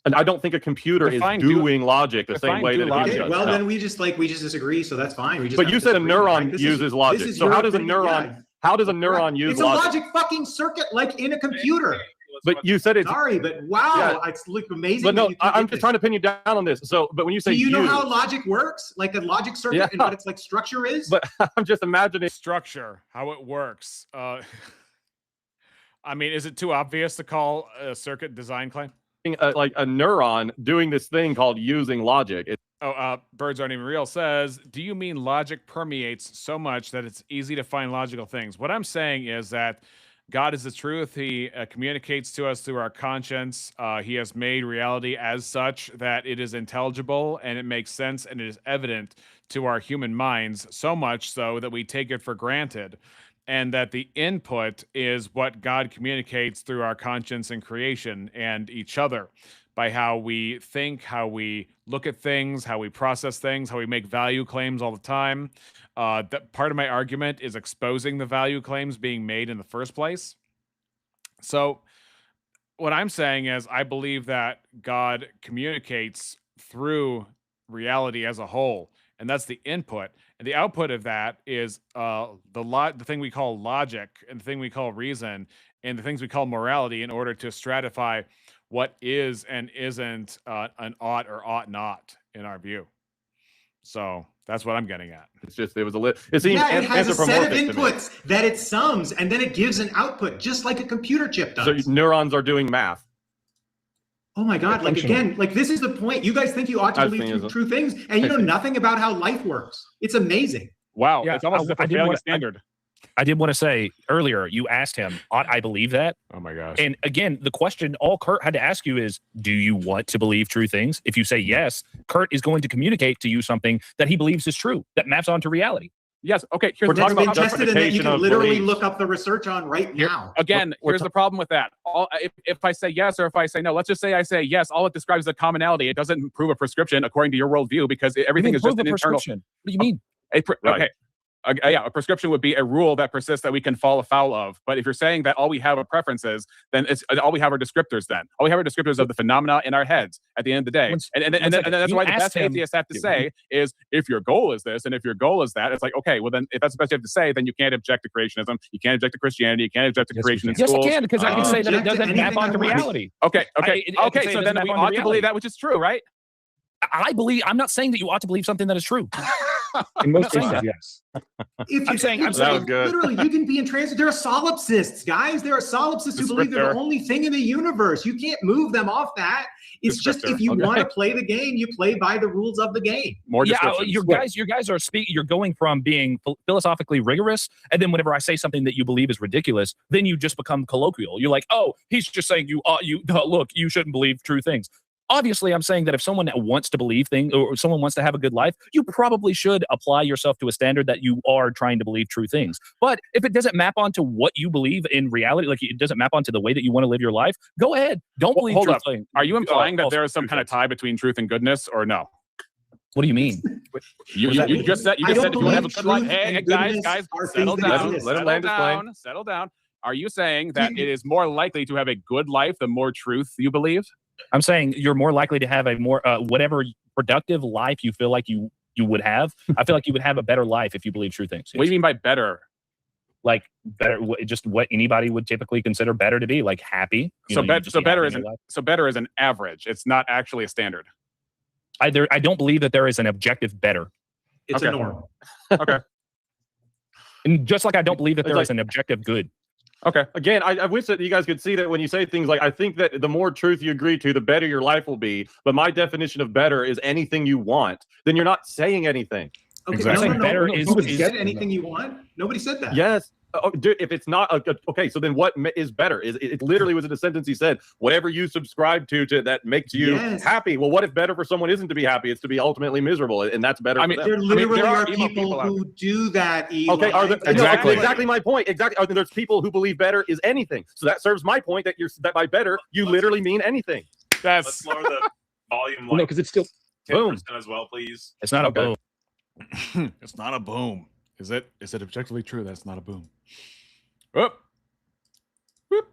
[SPEAKER 17] And I don't think a computer
[SPEAKER 1] Define
[SPEAKER 17] is doing logic the same
[SPEAKER 1] define
[SPEAKER 17] way
[SPEAKER 1] do
[SPEAKER 17] that a
[SPEAKER 1] logic.
[SPEAKER 17] computer
[SPEAKER 2] Okay,
[SPEAKER 17] does.
[SPEAKER 2] well
[SPEAKER 17] No.
[SPEAKER 2] then we just disagree, so that's fine. We just
[SPEAKER 17] But
[SPEAKER 2] have
[SPEAKER 17] you
[SPEAKER 2] to
[SPEAKER 17] said a
[SPEAKER 2] disagree,
[SPEAKER 17] neuron
[SPEAKER 2] right? This is-
[SPEAKER 17] uses
[SPEAKER 2] this
[SPEAKER 17] logic.
[SPEAKER 2] is
[SPEAKER 17] So
[SPEAKER 2] your
[SPEAKER 17] how does a
[SPEAKER 2] opinion,
[SPEAKER 17] neuron
[SPEAKER 2] yeah.
[SPEAKER 17] how does a neuron use
[SPEAKER 2] It's
[SPEAKER 17] logic?
[SPEAKER 2] a logic fucking circuit like in a computer.
[SPEAKER 17] But you said it's
[SPEAKER 2] Sorry, but wow,
[SPEAKER 17] Yeah.
[SPEAKER 2] it's like amazing.
[SPEAKER 17] but
[SPEAKER 2] that
[SPEAKER 17] no,
[SPEAKER 2] you can
[SPEAKER 17] I'm
[SPEAKER 2] get
[SPEAKER 17] just
[SPEAKER 2] this.
[SPEAKER 17] trying to pin you down on this. So but when you say
[SPEAKER 2] Do you know
[SPEAKER 17] use,
[SPEAKER 2] how logic works? Like a logic circuit
[SPEAKER 17] Yeah.
[SPEAKER 2] and what its like structure is?
[SPEAKER 17] but I'm just imagining
[SPEAKER 1] Structure, how it works. I mean, is it too obvious to call a circuit design claim?
[SPEAKER 17] like a neuron doing this thing called using logic.
[SPEAKER 1] Birds Aren't Even Real says, do you mean logic permeates so much that it's easy to find logical things? What I'm saying is that God is the truth. He communicates to us through our conscience. He has made reality as such that it is intelligible and it makes sense and it is evident to our human minds, so much so that we take it for granted. And that the input is what God communicates through our conscience and creation and each other by how we think, how we look at things, how we process things, how we make value claims all the time. That part of my argument is exposing the value claims being made in the first place. So what I'm saying is I believe that God communicates through reality as a whole, and that's the input. And the output of that is the thing we call logic and the thing we call reason and the things we call morality in order to stratify what is and isn't an ought or ought not in our view. So that's what I'm getting at.
[SPEAKER 17] It's just it seems
[SPEAKER 2] yeah, it has a set of
[SPEAKER 17] anthropomorphic to me.
[SPEAKER 2] inputs that it sums and then it gives an output, just like a computer chip does.
[SPEAKER 17] So neurons are doing math.
[SPEAKER 2] Oh my God, like again, like this is the point. You guys think you ought to believe true things and you know nothing about how life works. It's amazing.
[SPEAKER 1] Wow,
[SPEAKER 12] Yeah,
[SPEAKER 1] it's almost as if we're failing a standard.
[SPEAKER 12] I did want to say earlier, you asked him, ought I believe that?
[SPEAKER 1] Oh my gosh.
[SPEAKER 12] And again, the question all Kurt had to ask you is, do you want to believe true things? If you say yes, Kurt is going to communicate to you something that he believes is true, that maps onto reality.
[SPEAKER 1] Yes. Okay.
[SPEAKER 17] We're talking about
[SPEAKER 2] Tested and that you
[SPEAKER 17] justification
[SPEAKER 2] can
[SPEAKER 17] of
[SPEAKER 2] literally
[SPEAKER 17] beliefs.
[SPEAKER 2] look up the research on right now.
[SPEAKER 1] Again, here's the problem with that. If I say yes or if I say no, let's just say I say yes, all it describes is a commonality. It doesn't prove a prescription according to your worldview because everything is just an internal.
[SPEAKER 12] What do you mean?
[SPEAKER 1] Okay. Yeah, a prescription would be a rule that persists that we can fall afoul of. But if you're saying that all we have are preferences, then it's all we have are descriptors. Then all we have are descriptors of the phenomena in our heads. At the end of the day, and that's why the best atheists have to say is, if your goal is this and if your goal is that, it's like, okay, well then if that's the best you have to say, then you can't object to creationism, you can't object to Christianity, you can't object to creation in schools.
[SPEAKER 12] Yes, I can, because I can say that it doesn't map onto reality.
[SPEAKER 1] Okay.
[SPEAKER 12] I can say
[SPEAKER 1] So
[SPEAKER 12] it
[SPEAKER 1] then
[SPEAKER 12] doesn't
[SPEAKER 1] we
[SPEAKER 12] map onto
[SPEAKER 1] ought to
[SPEAKER 12] reality.
[SPEAKER 1] believe that which is true, right?
[SPEAKER 12] I'm not saying that you ought to believe something that is true.
[SPEAKER 6] In most
[SPEAKER 12] saying
[SPEAKER 6] cases,
[SPEAKER 12] that.
[SPEAKER 6] yes.
[SPEAKER 12] I'm saying
[SPEAKER 2] literally, you can be in transit. There are solipsists, guys. There are solipsists who believe they're the only thing in the universe. You can't move them off that. It's just if you want to play the game, you play by the rules of the game.
[SPEAKER 1] More
[SPEAKER 12] you guys are speaking. You're going from being philosophically rigorous, and then whenever I say something that you believe is ridiculous, then you just become colloquial. You're like, oh, he's just saying look, you shouldn't believe true things. Obviously, I'm saying that if someone wants to believe things or someone wants to have a good life, you probably should apply yourself to a standard that you are trying to believe true things. But if it doesn't map onto what you believe in reality, like it doesn't map onto the way that you want to live your life, go ahead. Don't believe
[SPEAKER 1] Hold
[SPEAKER 12] true
[SPEAKER 1] up.
[SPEAKER 12] things.
[SPEAKER 1] Are you implying that there is some kind of tie between truth and goodness, or no?
[SPEAKER 12] What do you mean?
[SPEAKER 1] You just said if you want to have a good life. Hey, guys, settle down.
[SPEAKER 17] Let him land his plane.
[SPEAKER 1] Settle down. Are you saying that it is more likely to have a good life the more truth you believe?
[SPEAKER 12] I'm saying you're more likely to have a more whatever productive life you feel like you would have. I feel like you would have a better life if you believe true things.
[SPEAKER 1] What do you mean by better?
[SPEAKER 18] like better, just what anybody would typically consider better to be, like happy.
[SPEAKER 13] So better is an average. It's not actually a standard.
[SPEAKER 18] I don't believe that there is an objective better.
[SPEAKER 2] It's a norm.
[SPEAKER 13] Okay.
[SPEAKER 18] And just like I don't believe that there is an objective good.
[SPEAKER 13] Okay.
[SPEAKER 17] Again, I wish that you guys could see that when you say things like, I think that the more truth you agree to, the better your life will be. But my definition of better is anything you want. Then you're not saying anything.
[SPEAKER 2] Okay,
[SPEAKER 13] Exactly.
[SPEAKER 2] better
[SPEAKER 18] is
[SPEAKER 2] get anything you want. Nobody said that.
[SPEAKER 17] Yes. Oh, dude, if it's not okay, so then what is better? It literally was in a sentence he said, whatever you subscribe to that makes you happy. Well, what if better for someone isn't to be happy? It's to be ultimately miserable, and that's better.
[SPEAKER 2] I mean,
[SPEAKER 17] for them.
[SPEAKER 2] there literally
[SPEAKER 17] there
[SPEAKER 2] are people who do that. Eli.
[SPEAKER 17] Okay,
[SPEAKER 13] Exactly.
[SPEAKER 17] exactly my point. Exactly. There's people who believe better is anything. So that serves my point that that by better you literally mean anything.
[SPEAKER 3] Let's lower the volume.
[SPEAKER 6] Well, no, because it's still
[SPEAKER 3] 10% as well, please.
[SPEAKER 18] It's not a boom.
[SPEAKER 1] It's not a boom. Is it objectively true that's not a boom? Whoop. Whoop.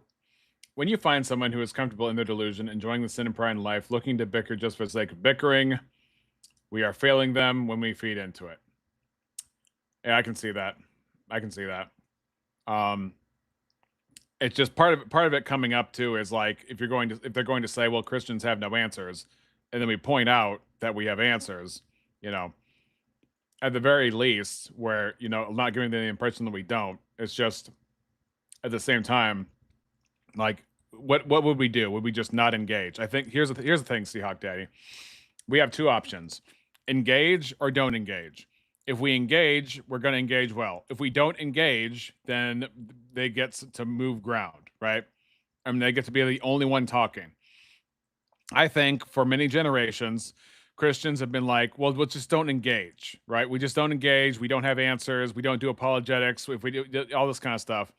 [SPEAKER 1] When you find someone who is comfortable in their delusion, enjoying the sin and pride in life, looking to bicker just for the sake of bickering, we are failing them when we feed into it. Yeah, I can see that. It's just part of it coming up too is like if they're going to say, well, Christians have no answers, and then we point out that we have answers, at the very least, where not giving them the impression that we don't. It's just at the same time, like what would we do? Would we just not engage? I think here's the thing, Seahawk Daddy. We have two options: engage or don't engage. If we engage, we're going to engage well. If we don't engage, then they get to move ground, right? I mean, they get to be the only one talking. I think for many generations, Christians have been like, well, we just don't engage, right? We just don't engage. We don't have answers. We don't do apologetics. If we do all this kind of stuff.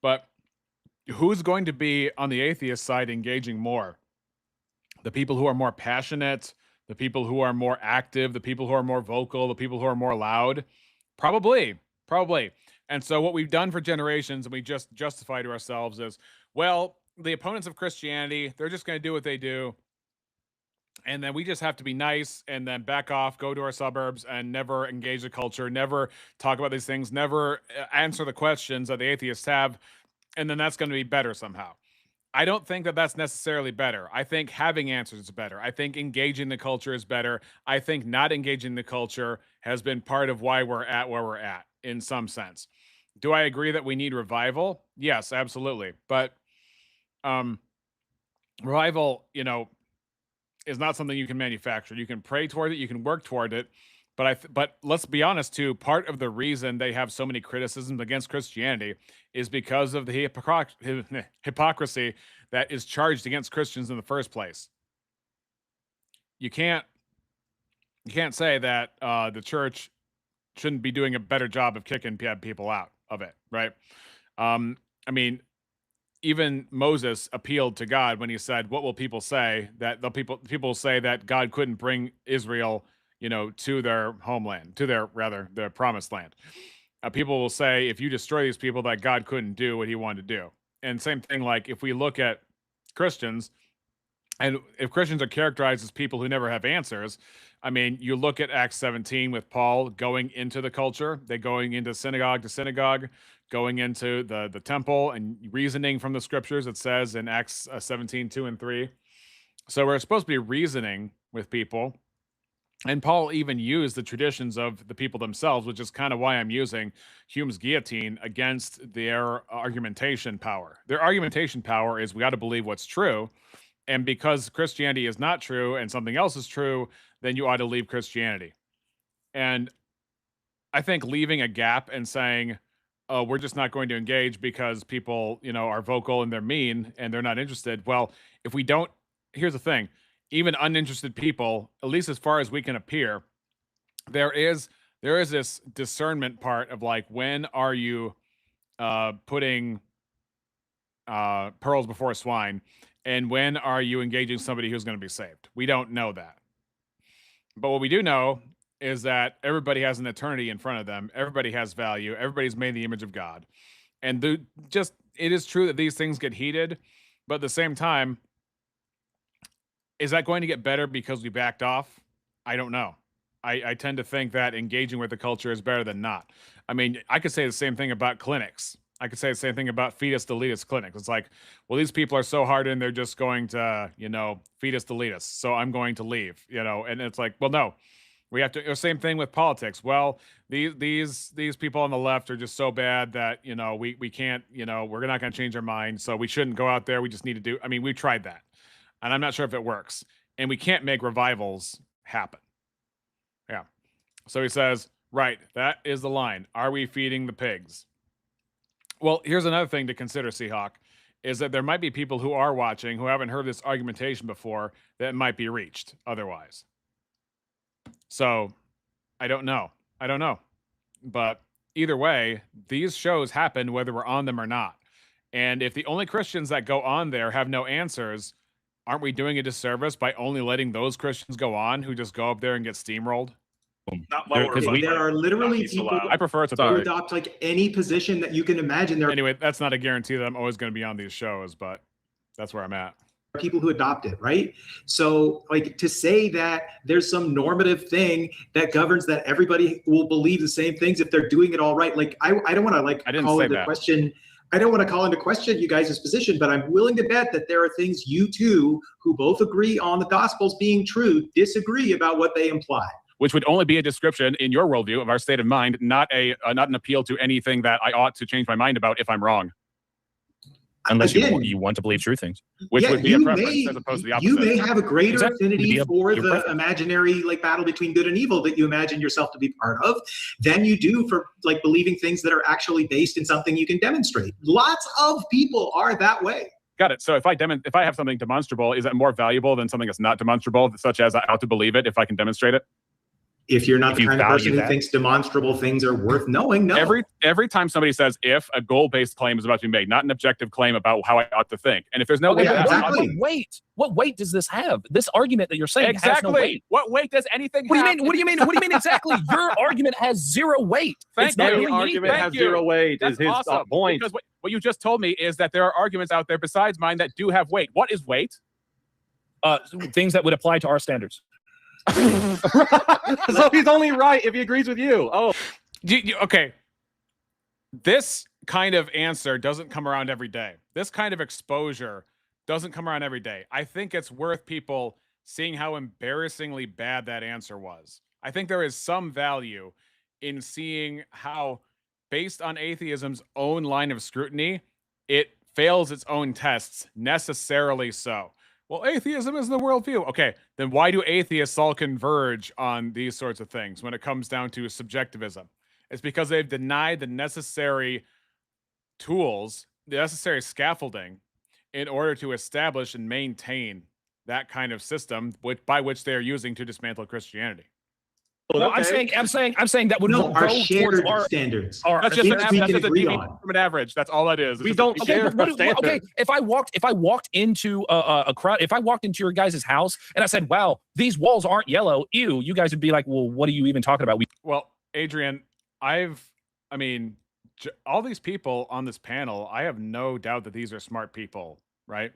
[SPEAKER 1] But who's going to be on the atheist side engaging more? The people who are more passionate, the people who are more active, the people who are more vocal, the people who are more loud? Probably. And so what we've done for generations, and we just justify to ourselves is, well, the opponents of Christianity, they're just going to do what they do. And then we just have to be nice and then back off, go to our suburbs and never engage the culture, never talk about these things, never answer the questions that the atheists have. And then that's going to be better somehow. I don't think that that's necessarily better. I think having answers is better. I think engaging the culture is better. I think not engaging the culture has been part of why we're at where we're at in some sense. Do I agree that we need revival? Yes, absolutely. But revival, is not something you can manufacture. You can pray toward it, you can work toward it, but let's be honest too, part of the reason they have so many criticisms against Christianity is because of the hypocrisy that is charged against Christians in the first place. You can't say that the church shouldn't be doing a better job of kicking people out of it, right? I mean, even Moses appealed to God when he said, what will people say? That people say that God couldn't bring Israel, to their homeland, to their promised land. People will say, if you destroy these people, that God couldn't do what he wanted to do. And same thing, like if we look at Christians, and if Christians are characterized as people who never have answers, I mean, you look at Acts 17 with Paul going into the culture, they're going into synagogue to synagogue, going into the temple and reasoning from the scriptures. It says in Acts 17, 2 and 3. So we're supposed to be reasoning with people. And Paul even used the traditions of the people themselves, which is kind of why I'm using Hume's guillotine against their argumentation power. Their argumentation power is we got to believe what's true. And because Christianity is not true and something else is true, then you ought to leave Christianity. And I think leaving a gap and saying, oh, we're just not going to engage because people, are vocal and they're mean and they're not interested. Well, if we don't, here's the thing, even uninterested people, at least as far as we can appear, there is this discernment part of like, when are you putting pearls before swine? And when are you engaging somebody who's going to be saved? We don't know that. But what we do know is that everybody has an eternity in front of them. Everybody has value. Everybody's made in the image of God. And it is true that these things get heated, but at the same time, is that going to get better because we backed off? I don't know. I tend to think that engaging with the culture is better than not. I mean, I could say the same thing about clinics. I could say the same thing about fetus elitist clinics. It's like, well, these people are so hard in, they're just going to, fetus elitist. So I'm going to leave, and it's like, well, no, we have to, the same thing with politics. Well, these people on the left are just so bad that, we can't, we're not going to change our mind. So we shouldn't go out there. We just need to do, I mean, we tried that and I'm not sure if it works, and we can't make revivals happen. Yeah. So he says, right, that is the line. Are we feeding the pigs? Well, here's another thing to consider, Seahawk, is that there might be people who are watching who haven't heard this argumentation before that might be reached otherwise. So I don't know. But either way, these shows happen whether we're on them or not. And if the only Christians that go on there have no answers, aren't we doing a disservice by only letting those Christians go on who just go up there and get steamrolled?
[SPEAKER 3] Not lower.
[SPEAKER 2] There are literally people
[SPEAKER 1] I prefer to
[SPEAKER 2] who adopt like any position that you can imagine.
[SPEAKER 1] Anyway, that's not a guarantee that I'm always going to be on these shows, but that's where I'm at.
[SPEAKER 2] People who adopt it, right? So like to say that there's some normative thing that governs that everybody will believe the same things if they're doing it all right. Like I don't want to call into question. I don't want to call into question you guys' position, but I'm willing to bet that there are things you two who both agree on the Gospels being true disagree about what they imply.
[SPEAKER 13] Which would only be a description in your worldview of our state of mind, not an appeal to anything that I ought to change my mind about if I'm wrong.
[SPEAKER 18] Unless you want to believe true things,
[SPEAKER 13] which would be a preference as opposed to the opposite.
[SPEAKER 2] You may have a greater affinity for the imaginary battle between good and evil that you imagine yourself to be part of than you do for believing things that are actually based in something you can demonstrate. Lots of people are that way.
[SPEAKER 13] Got it. So if I have something demonstrable, is that more valuable than something that's not demonstrable, such as I ought to believe it if I can demonstrate it?
[SPEAKER 2] If you're not the kind of person who thinks demonstrable things are worth knowing, no.
[SPEAKER 13] Every time somebody says if, a goal-based claim is about to be made, not an objective claim about how I ought to think. And if there's no
[SPEAKER 18] what weight does this have? This argument that you're saying has no weight.
[SPEAKER 13] What weight does anything
[SPEAKER 18] have?
[SPEAKER 13] What
[SPEAKER 18] do you mean exactly? Your argument has zero weight.
[SPEAKER 13] Thank you.
[SPEAKER 17] The argument has zero weight is his point.
[SPEAKER 13] Because what you just told me is that there are arguments out there besides mine that do have weight. What is weight?
[SPEAKER 18] Things that would apply to our standards.
[SPEAKER 17] So he's only right if he agrees with you. Oh,
[SPEAKER 1] okay. This kind of answer doesn't come around every day. This kind of exposure doesn't come around every day. I think it's worth people seeing how embarrassingly bad that answer was. I think there is some value in seeing how, based on atheism's own line of scrutiny, it fails its own tests, necessarily so. Well, atheism is the worldview. Okay, then why do atheists all converge on these sorts of things when it comes down to subjectivism? It's because they've denied the necessary tools, the necessary scaffolding in order to establish and maintain that kind of system by which they are using to dismantle Christianity.
[SPEAKER 18] Well, I'm saying that would go
[SPEAKER 2] our shared
[SPEAKER 18] towards our
[SPEAKER 2] standards.
[SPEAKER 13] That's just an average. That's all that is.
[SPEAKER 17] We don't share standards.
[SPEAKER 18] Okay, if I walked into a crowd, if I walked into your guys' house and I said, "Wow, these walls aren't yellow," ew, you guys would be like, "Well, what are you even talking about?"
[SPEAKER 1] Well, Adrian, all these people on this panel, I have no doubt that these are smart people, right?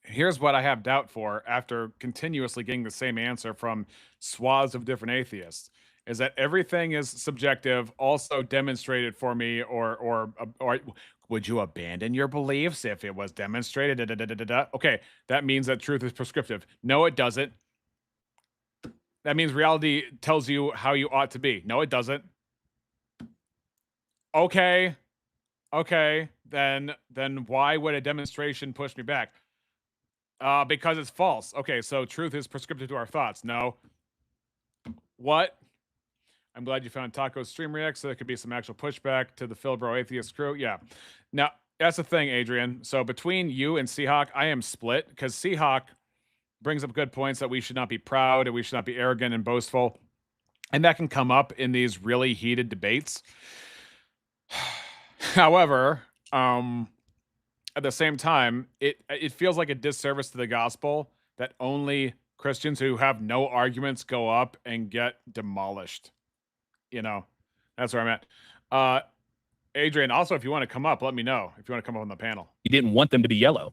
[SPEAKER 1] Here's what I have doubt for after continuously getting the same answer from swaths of different atheists, is that everything is subjective, also demonstrated for me, or would you abandon your beliefs if it was demonstrated? Okay, that means that truth is prescriptive. No, it doesn't. That means reality tells you how you ought to be. No, it doesn't. Okay, then why would a demonstration push me back? Because it's false. Okay, so truth is prescriptive to our thoughts. No. What? I'm glad you found Taco's stream react, so there could be some actual pushback to the Philbro atheist crew. Yeah. Now, that's the thing, Adrian. So between you and Seahawk, I am split, because Seahawk brings up good points that we should not be proud and we should not be arrogant and boastful. And that can come up in these really heated debates. However, at the same time, it feels like a disservice to the gospel that only Christians who have no arguments go up and get demolished. That's where I'm at. Adrian, also, if you want to come up, let me know if you want to come up on the panel.
[SPEAKER 18] You didn't want them to be yellow.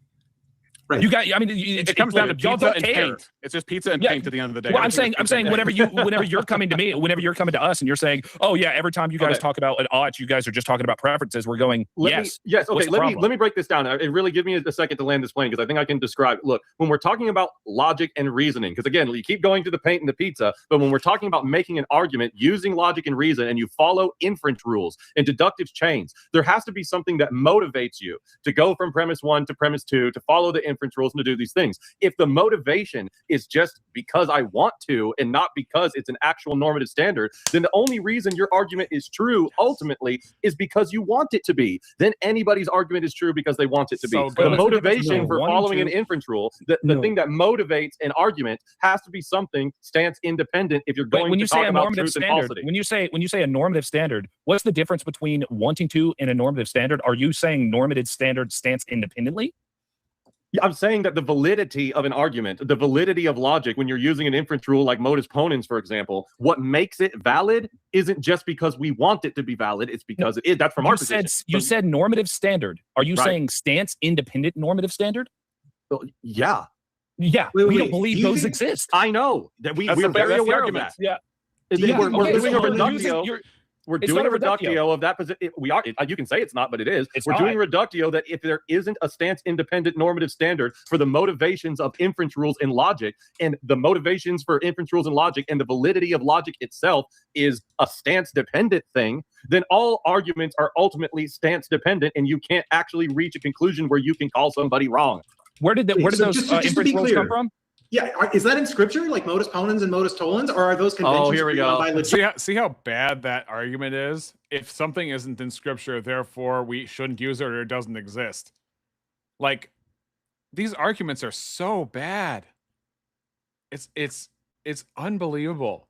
[SPEAKER 2] Right.
[SPEAKER 18] You got. I mean,
[SPEAKER 13] It comes down to
[SPEAKER 18] y'all
[SPEAKER 13] pizza
[SPEAKER 18] don't
[SPEAKER 13] and
[SPEAKER 18] care.
[SPEAKER 13] paint. It's just pizza and
[SPEAKER 18] Yeah.
[SPEAKER 13] paint at the end of the day.
[SPEAKER 18] Well, I'm
[SPEAKER 13] Everything is
[SPEAKER 18] saying,
[SPEAKER 13] pizza and paint.
[SPEAKER 18] whenever you're coming to me, whenever you're coming to us, and you're saying, oh yeah, every time you guys talk about an odds, you guys are just talking about preferences. We're going, yes.
[SPEAKER 17] Yes.
[SPEAKER 18] What's
[SPEAKER 17] Okay.
[SPEAKER 18] the
[SPEAKER 17] Let
[SPEAKER 18] problem?
[SPEAKER 17] me break this down and really give me a second to land this plane because I think I can describe. Look, when we're talking about logic and reasoning, because again, you keep going to the paint and the pizza, but when we're talking about making an argument using logic and reason, and you follow inference rules and deductive chains, there has to be something that motivates you to go from premise 1 to premise 2, to follow the inference rules and to do these things. If the motivation is just because I want to and not because it's an actual normative standard, then the only reason your argument is true ultimately is because you want it to be. Then anybody's argument is true because they want it to be.
[SPEAKER 13] So
[SPEAKER 17] The
[SPEAKER 13] good.
[SPEAKER 17] motivation for
[SPEAKER 18] Wanting
[SPEAKER 17] following
[SPEAKER 18] to-
[SPEAKER 17] an inference rule, the thing that motivates an argument has to be something stance independent if you're
[SPEAKER 18] But
[SPEAKER 17] going
[SPEAKER 18] when
[SPEAKER 17] to
[SPEAKER 18] you say
[SPEAKER 17] talk
[SPEAKER 18] a
[SPEAKER 17] about
[SPEAKER 18] normative
[SPEAKER 17] truth and
[SPEAKER 18] standard,
[SPEAKER 17] falsity.
[SPEAKER 18] when you say a normative standard, what's the difference between wanting to and a normative standard? Are you saying normative standard stance independently?
[SPEAKER 17] Yeah, I'm saying that the validity of an argument, the validity of logic, when you're using an inference rule like modus ponens, for example, what makes it valid isn't just because we want it to be valid. It's because it is. That's from our position.
[SPEAKER 18] You said normative standard. Are you
[SPEAKER 17] Right.
[SPEAKER 18] saying stance independent normative standard?
[SPEAKER 17] Well, yeah.
[SPEAKER 18] Yeah, we don't believe those exist.
[SPEAKER 17] I know that
[SPEAKER 13] That's
[SPEAKER 17] we're
[SPEAKER 13] the-
[SPEAKER 17] very
[SPEAKER 13] that's the
[SPEAKER 17] aware of
[SPEAKER 13] argument.
[SPEAKER 17] that.
[SPEAKER 18] Yeah.
[SPEAKER 17] We're
[SPEAKER 18] Okay,
[SPEAKER 17] doing
[SPEAKER 18] so
[SPEAKER 17] a
[SPEAKER 18] you're using-
[SPEAKER 17] reductio.
[SPEAKER 18] you're-
[SPEAKER 17] We're
[SPEAKER 18] it's
[SPEAKER 17] doing
[SPEAKER 18] not
[SPEAKER 17] a reductio of that position. We are. You can say it's not, but it is.
[SPEAKER 18] It's
[SPEAKER 17] We're doing
[SPEAKER 18] not.
[SPEAKER 17] a reductio that if there isn't a stance-independent normative standard for the motivations of inference rules in logic, and the motivations for inference rules in logic, and the validity of logic itself is a stance-dependent thing, then all arguments are ultimately stance-dependent, and you can't actually reach a conclusion where you can call somebody wrong.
[SPEAKER 18] Where did
[SPEAKER 2] Wait,
[SPEAKER 18] those
[SPEAKER 2] just to
[SPEAKER 18] inference
[SPEAKER 2] be
[SPEAKER 18] rules
[SPEAKER 2] clear,
[SPEAKER 18] come from?
[SPEAKER 2] Yeah, is that in scripture, like modus ponens and modus tollens, or are those conventions?
[SPEAKER 17] here we
[SPEAKER 2] agreed on
[SPEAKER 17] go.
[SPEAKER 2] by legit-
[SPEAKER 13] See how bad that argument is? If something isn't in scripture, therefore we shouldn't use it or it doesn't exist. Like, these arguments are so bad. It's unbelievable.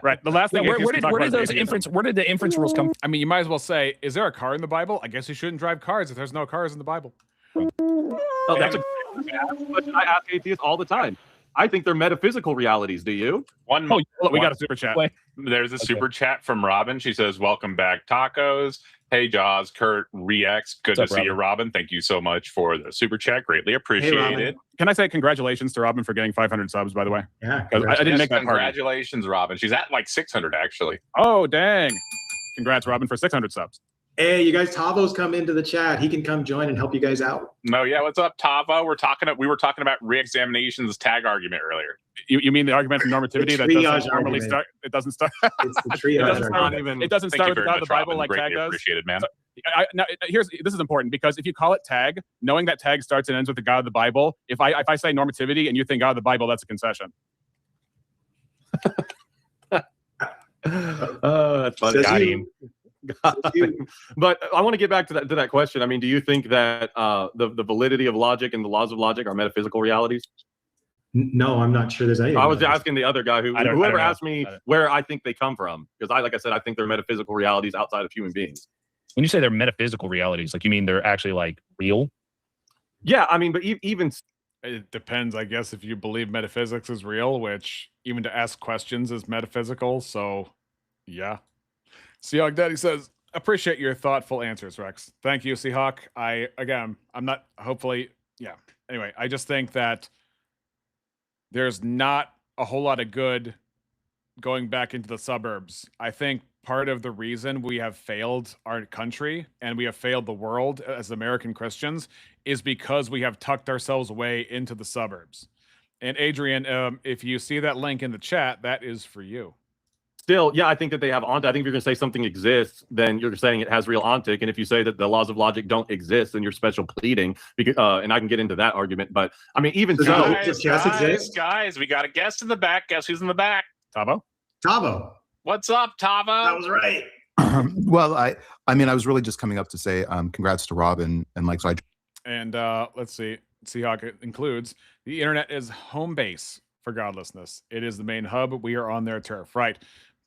[SPEAKER 13] Right. The last thing.
[SPEAKER 18] Yeah,
[SPEAKER 13] atheists can talk
[SPEAKER 18] where
[SPEAKER 13] about
[SPEAKER 18] did
[SPEAKER 13] is
[SPEAKER 18] those
[SPEAKER 13] atheism.
[SPEAKER 18] where did the inference rules come from?
[SPEAKER 13] I mean, you might as well say, is there a car in the Bible? I guess you shouldn't drive cars if there's no cars in the Bible.
[SPEAKER 17] Oh, that's a question I ask atheists all the time. I think they're metaphysical realities. Do you?
[SPEAKER 3] One,
[SPEAKER 13] Oh, we got a super chat.
[SPEAKER 3] There's a super chat from Robin. She says, "Welcome back, tacos." Hey, Jaws, Kurt, Rex. Good
[SPEAKER 13] What's
[SPEAKER 3] to
[SPEAKER 13] up,
[SPEAKER 3] see you, Robin. Thank you so much for the super chat. Greatly appreciated.
[SPEAKER 13] Can I say congratulations to Robin for getting 500 subs, by the way?
[SPEAKER 2] Yeah.
[SPEAKER 13] 'Cause I didn't
[SPEAKER 3] Yes,
[SPEAKER 13] make that party.
[SPEAKER 3] Congratulations, Robin. She's at like 600 actually.
[SPEAKER 13] Oh, dang. Congrats, Robin, for 600 subs.
[SPEAKER 2] Hey, you guys, Tavo's come into the chat. He can come join and help you guys out.
[SPEAKER 3] No, yeah. What's up, Tava? We were talking about re-examination's tag argument earlier.
[SPEAKER 13] You mean the argument from normativity
[SPEAKER 2] The
[SPEAKER 13] that
[SPEAKER 2] triage
[SPEAKER 13] doesn't normally
[SPEAKER 2] argument.
[SPEAKER 13] start? It doesn't start.
[SPEAKER 2] It's the
[SPEAKER 13] It
[SPEAKER 2] triage
[SPEAKER 13] doesn't start
[SPEAKER 2] argument.
[SPEAKER 13] with, it doesn't
[SPEAKER 3] Thank
[SPEAKER 13] start
[SPEAKER 3] you
[SPEAKER 13] with the
[SPEAKER 3] very
[SPEAKER 13] God of
[SPEAKER 3] much,
[SPEAKER 13] the Bible
[SPEAKER 3] Robin.
[SPEAKER 13] like tag
[SPEAKER 3] Greatly
[SPEAKER 13] does.
[SPEAKER 3] appreciated, man.
[SPEAKER 13] Now, this is important because if you call it tag, knowing that tag starts and ends with the God of the Bible, if I say normativity and you think God of the Bible, that's a concession.
[SPEAKER 17] That's funny.
[SPEAKER 2] Says
[SPEAKER 17] Got
[SPEAKER 2] you.
[SPEAKER 17] him. Got him. But I want to get back to that question. I mean, do you think that the validity of logic and the laws of logic are metaphysical realities?
[SPEAKER 2] No, I'm not sure there's anything.
[SPEAKER 17] I was
[SPEAKER 2] like that.
[SPEAKER 17] asking the other guy whoever asked me where I think they come from, because like I said, I think they're metaphysical realities outside of human beings.
[SPEAKER 18] When you say they're metaphysical realities, like you mean they're actually like real?
[SPEAKER 17] Yeah, I mean, but even
[SPEAKER 13] It depends, I guess, if you believe metaphysics is real, which even to ask questions is metaphysical. So, yeah. Seahawk Daddy says, appreciate your thoughtful answers, Rex. Thank you, Seahawk. I'm not, hopefully, yeah. Anyway, I just think that there's not a whole lot of good going back into the suburbs. I think part of the reason we have failed our country and we have failed the world as American Christians is because we have tucked ourselves away into the suburbs. And Adrian, if you see that link in the chat, that is for you.
[SPEAKER 17] still, yeah, I think that they have ontic. I think if you're going to say something exists, then you're saying it has real ontic. And if you say that the laws of logic don't exist, then you're special pleading. Because, and I can get into that argument. But I mean, even so,
[SPEAKER 3] Guys, we got a guest in the back. Guess who's in the back?
[SPEAKER 13] Tavo.
[SPEAKER 2] Tavo.
[SPEAKER 3] What's up, Tavo?
[SPEAKER 2] That was right.
[SPEAKER 19] Well, I mean, I was really just coming up to say congrats to Robin and Mike. So
[SPEAKER 13] And let's see. Seahawk includes the internet is home base for godlessness. It is the main hub. We are on their turf, right?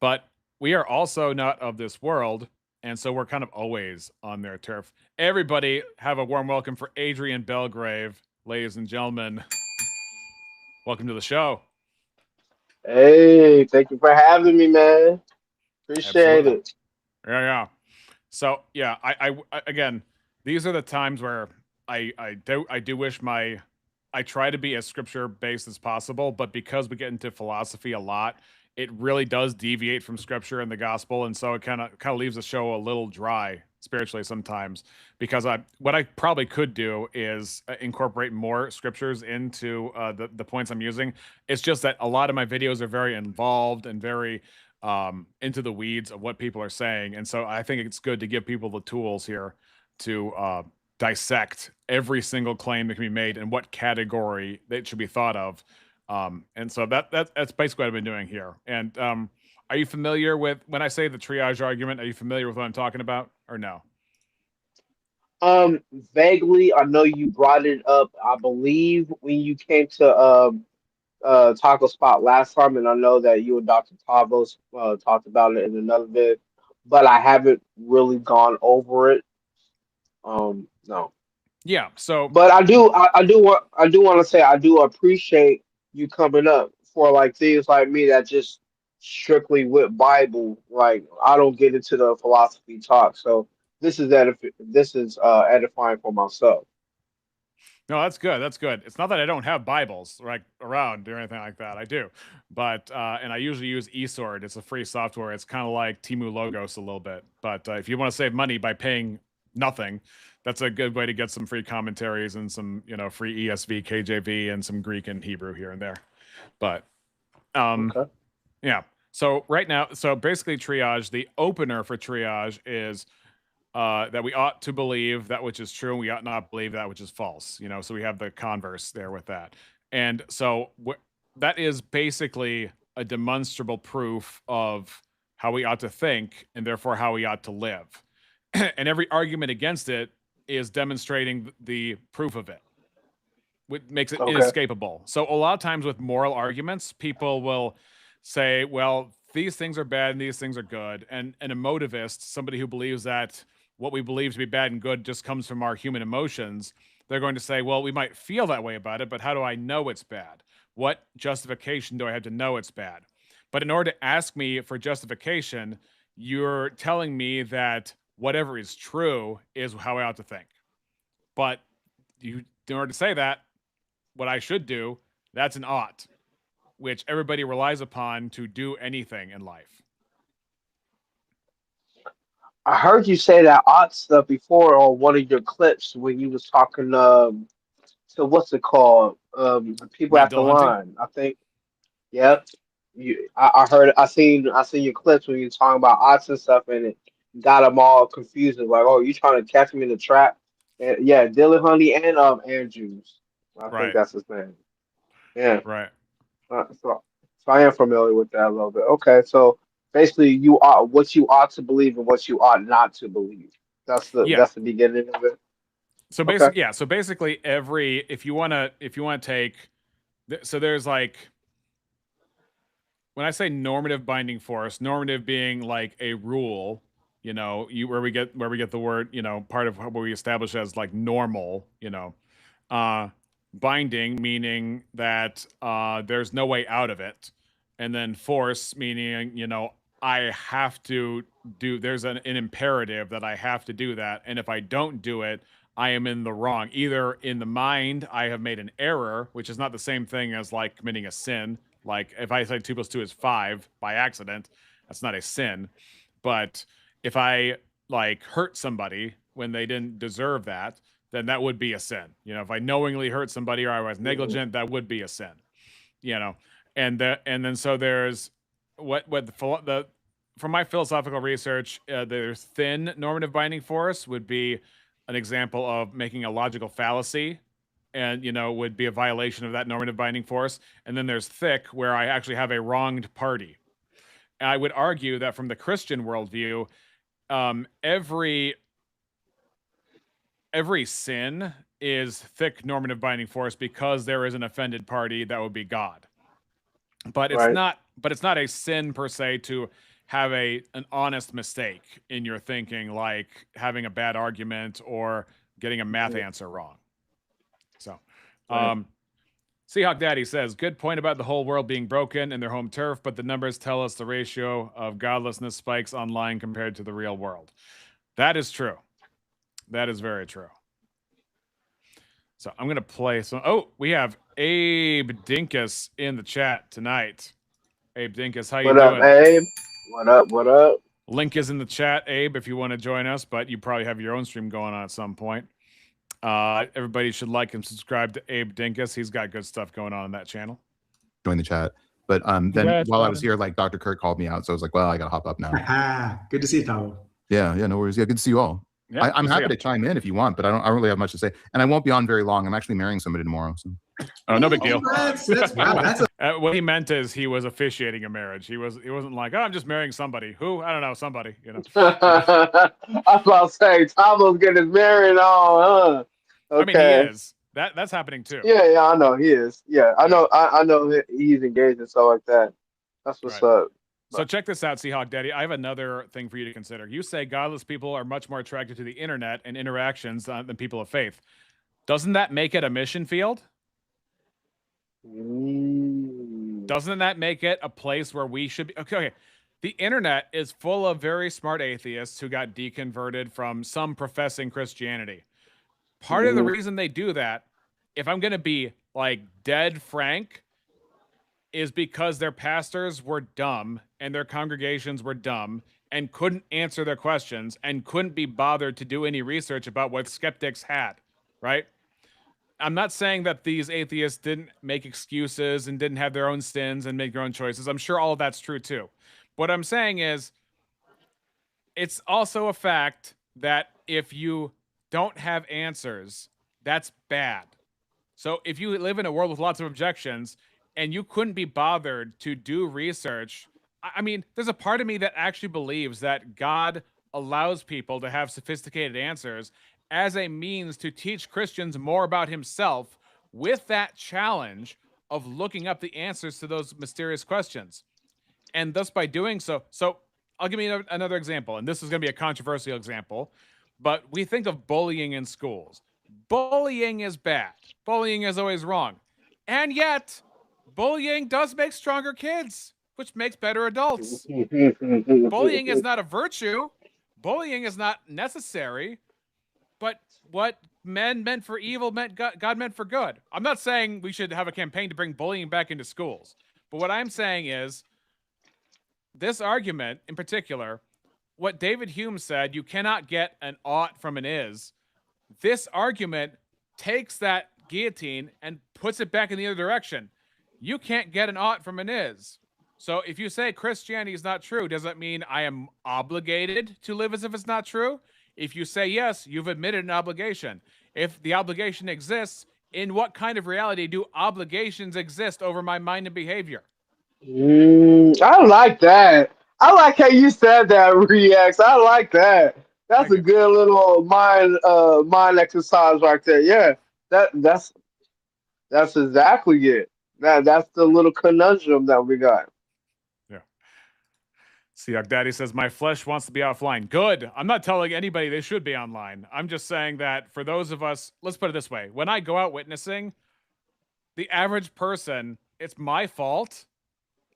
[SPEAKER 13] But we are also not of this world, and so we're kind of always on their turf. Everybody, have a warm welcome for Adrian Belgrave, ladies and gentlemen. Welcome to the show.
[SPEAKER 14] Hey, thank you for having me, man. Appreciate it.
[SPEAKER 13] Yeah. So yeah, I again, these are the times where
[SPEAKER 1] I do wish I try to be as scripture based as possible, but because we get into philosophy a lot, it really does deviate from scripture and the gospel, and so it kind of leaves the show a little dry spiritually sometimes. Because what I probably could do is incorporate more scriptures into the points I'm using. It's just that a lot of my videos are very involved and very into the weeds of what people are saying, and so I think it's good to give people the tools here to dissect every single claim that can be made and what category it should be thought of. And so that's basically what I've been doing here. And are you familiar with, when I say the triage argument, are you familiar with what I'm talking about or no?
[SPEAKER 14] Vaguely, I know you brought it up, I believe, when you came to Taco Spot last time, and I know that you and Dr. Tavos talked about it in another vid, but I haven't really gone over it. No.
[SPEAKER 1] Yeah. So,
[SPEAKER 14] but I do want to say I do appreciate you coming up for like things like me that just strictly with Bible. Like I don't get into the philosophy talk, so this is edifying for myself.
[SPEAKER 1] No, that's good. That's good. It's not that I don't have Bibles like around or anything like that. I do, but and I usually use eSword. It's a free software. It's kind of like Timu Logos a little bit. But if you want to save money by paying nothing, that's a good way to get some free commentaries and some free ESV, KJV, and some Greek and Hebrew here and there. But
[SPEAKER 14] Okay.
[SPEAKER 1] yeah. So right now, so basically triage, the opener for triage is that we ought to believe that which is true and we ought not believe that which is false. So we have the converse there with that. And so that is basically a demonstrable proof of how we ought to think and therefore how we ought to live. And every argument against it is demonstrating the proof of it, which makes it inescapable. So a lot of times with moral arguments, people will say, well, these things are bad and these things are good. And an emotivist, somebody who believes that what we believe to be bad and good just comes from our human emotions, they're going to say, well, we might feel that way about it, but how do I know it's bad? What justification do I have to know it's bad? But in order to ask me for justification, you're telling me that whatever is true is how I ought to think. But in order to say that, what I should do, that's an ought, which everybody relies upon to do anything in life.
[SPEAKER 14] I heard you say that ought stuff before on one of your clips when you was talking to what's it called? People at the line. I think. Yep. I heard. I seen your clips when you were talking about oughts and stuff, and it got them all confused. Like, oh, you trying to catch me in the trap? And, yeah, Dylan Honey and Andrews. I think that's his name. Yeah.
[SPEAKER 1] Right.
[SPEAKER 14] So I am familiar with that a little bit. Okay, so basically, what you ought to believe and what you ought not to believe. That's the beginning of it.
[SPEAKER 1] So basically, So basically, if you want to take, so there's like, when I say normative binding force, normative being like a rule, where we get the word, part of what we establish as like normal, binding meaning that there's no way out of it, and then force meaning I have to do, there's an imperative that I have to do that, and if I don't do it, I am in the wrong. Either in the mind I have made an error, which is not the same thing as like committing a sin. Like if I say 2 + 2 is 5 by accident, that's not a sin. But if I like hurt somebody when they didn't deserve that, then that would be a sin. If I knowingly hurt somebody or I was negligent, that would be a sin. And then so there's from my philosophical research, there's thin normative binding force would be an example of making a logical fallacy, and would be a violation of that normative binding force. And then there's thick, where I actually have a wronged party. And I would argue that from the Christian worldview, every sin is thick normative binding force because there is an offended party that would be God. But it's not a sin per se to have an honest mistake in your thinking, like having a bad argument or getting a math answer wrong. So, Seahawk Daddy says, good point about the whole world being broken in their home turf, but the numbers tell us the ratio of godlessness spikes online compared to the real world. That is true. That is very true. So I'm gonna play some. Oh, we have Abe Dinkus in the chat tonight. Abe Dinkus, how you
[SPEAKER 14] What
[SPEAKER 1] doing?
[SPEAKER 14] up, Abe? What up? What up?
[SPEAKER 1] Link is in the chat, Abe, if you want to join us, but you probably have your own stream going on at some point. Everybody should like and subscribe to Abe Dinkus. He's got good stuff going on that channel.
[SPEAKER 19] Join the chat. But then
[SPEAKER 6] Congrats,
[SPEAKER 19] while I was
[SPEAKER 6] Robin.
[SPEAKER 19] here, like Dr. Kurt called me out, so I was like, well, I gotta hop up now.
[SPEAKER 2] Good to see you, Tavo.
[SPEAKER 19] Yeah, no worries. Yeah, good to see you all.
[SPEAKER 1] Yeah,
[SPEAKER 19] I'm
[SPEAKER 1] good to see
[SPEAKER 19] happy to chime in if you want, but I don't really have much to say, and I won't be on very long. I'm actually marrying somebody tomorrow. So.
[SPEAKER 1] Oh, no big deal.
[SPEAKER 2] That's
[SPEAKER 1] What he meant is he was officiating a marriage. He wasn't like, oh, I'm just marrying somebody. Who? I don't know, somebody. You know.
[SPEAKER 14] I was about to say, Tavo's getting his married on, huh? Okay.
[SPEAKER 1] I mean, he is. That's happening too.
[SPEAKER 14] Yeah, I know he is. Yeah, I know he's engaged and stuff like that. That's what's up.
[SPEAKER 1] So check this out, Seahawk Daddy. I have another thing for you to consider. You say godless people are much more attracted to the internet and interactions than people of faith. Doesn't that make it a mission field? Doesn't that make it a place where we should be? Okay. The internet is full of very smart atheists who got deconverted from some professing Christianity. Part of the reason they do that, if I'm going to be like dead frank, is because their pastors were dumb and their congregations were dumb and couldn't answer their questions and couldn't be bothered to do any research about what skeptics had, right? I'm not saying that these atheists didn't make excuses and didn't have their own sins and make their own choices. I'm sure all of that's true too. What I'm saying is it's also a fact that if you don't have answers, that's bad. So if you live in a world with lots of objections and you couldn't be bothered to do research, I mean, there's a part of me that actually believes that God allows people to have sophisticated answers as a means to teach Christians more about himself with that challenge of looking up the answers to those mysterious questions. And thus by doing so, I'll give you another example, and this is going to be a controversial example, but we think of bullying in schools. Bullying is bad. Bullying is always wrong. And yet, bullying does make stronger kids, which makes better adults. Bullying is not a virtue. Bullying is not necessary. But what men meant for evil, God meant for good. I'm not saying we should have a campaign to bring bullying back into schools. But what I'm saying is, this argument in particular, what David Hume said, you cannot get an ought from an is. This argument takes that guillotine and puts it back in the other direction. You can't get an ought from an is. So if you say Christianity is not true, does that mean I am obligated to live as if it's not true? If you say yes, you've admitted an obligation. If the obligation exists, in what kind of reality do obligations exist over my mind and behavior?
[SPEAKER 14] I like that. I like how you said that, Rex. I like that. That's a good little mind exercise right there. Yeah, that's exactly it. That's the little conundrum that we got.
[SPEAKER 1] Yeah. Seahawk Daddy says, my flesh wants to be offline. Good. I'm not telling anybody they should be online. I'm just saying that for those of us, let's put it this way. When I go out witnessing, the average person, it's my fault.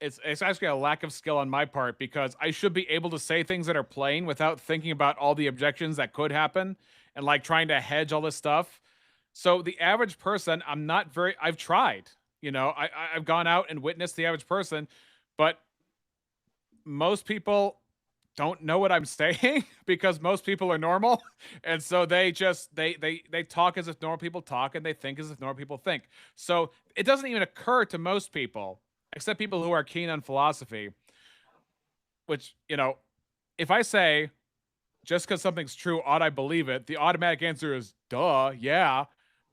[SPEAKER 1] It's actually a lack of skill on my part because I should be able to say things that are plain without thinking about all the objections that could happen and like trying to hedge all this stuff. So the average person, I've tried, you know, I've gone out and witnessed the average person, but most people don't know what I'm saying because most people are normal. And so they just, they talk as if normal people talk and they think as if normal people think. So it doesn't even occur to most people, except people who are keen on philosophy, which, you know, if I say, just because something's true, ought I believe it? The automatic answer is, duh, yeah.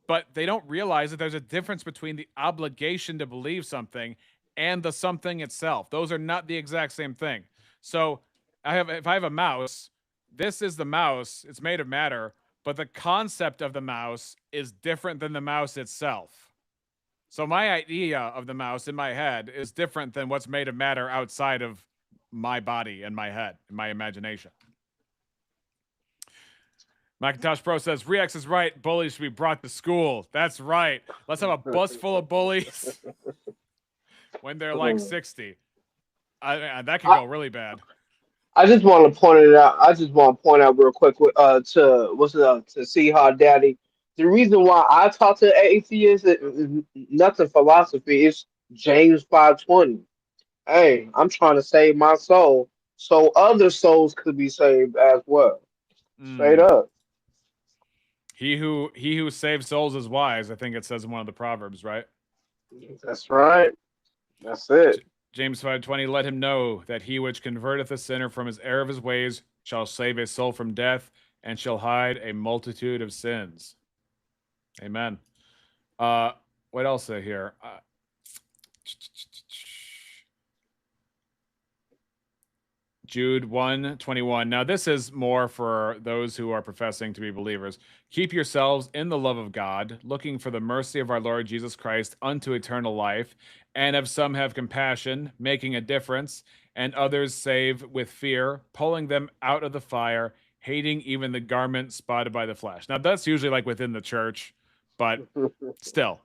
[SPEAKER 1] But they don't realize that there's a difference between the obligation to believe something and the something itself. Those are not the exact same thing. So if I have a mouse, this is the mouse. It's made of matter, but the concept of the mouse is different than the mouse itself. So my idea of the mouse in my head is different than what's made of matter outside of my body and my head and my imagination. Macintosh Pro says, Rex is right. Bullies should be brought to school. That's right. Let's have a bus full of bullies when they're like 60. That could go really bad.
[SPEAKER 14] I just want to point it out. I just want to point out real quick to Seahawk Daddy. the reason why I talk to atheists is nothing philosophy. It's James 5:20. Hey, I'm trying to save my soul so other souls could be saved as well. Straight up.
[SPEAKER 1] He who saves souls is wise. I think it says in one of the proverbs, right?
[SPEAKER 14] That's right. That's it.
[SPEAKER 1] James 5:20, let him know that he which converteth a sinner from his error of his ways shall save a soul from death and shall hide a multitude of sins. Amen. What else here? Jude 1:21. Now this is more for those who are professing to be believers. Keep yourselves in the love of God, looking for the mercy of our Lord Jesus Christ unto eternal life, and of some have compassion, making a difference, and others save with fear, pulling them out of the fire, hating even the garment spotted by the flesh. Now that's usually like within the church, but still.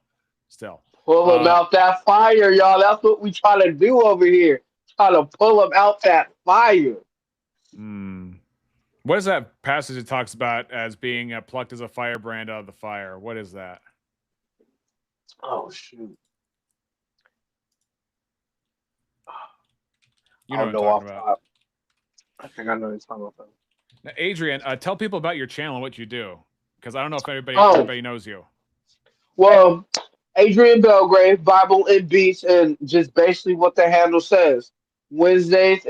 [SPEAKER 14] Pull them out that fire, y'all. That's what we try to do over here. Try to pull them out that fire.
[SPEAKER 1] What is that passage that talks about as being plucked as a firebrand out of the fire? What is that?
[SPEAKER 14] Oh, shoot.
[SPEAKER 1] You know what I'm talking about.
[SPEAKER 14] I think I know what you're talking about.
[SPEAKER 1] Now, Adrian, tell people about your channel and what you do, because I don't know if everybody knows you.
[SPEAKER 14] Well, Adrian Belgrave, Bible and Beats, and just basically what the handle says. Wednesdays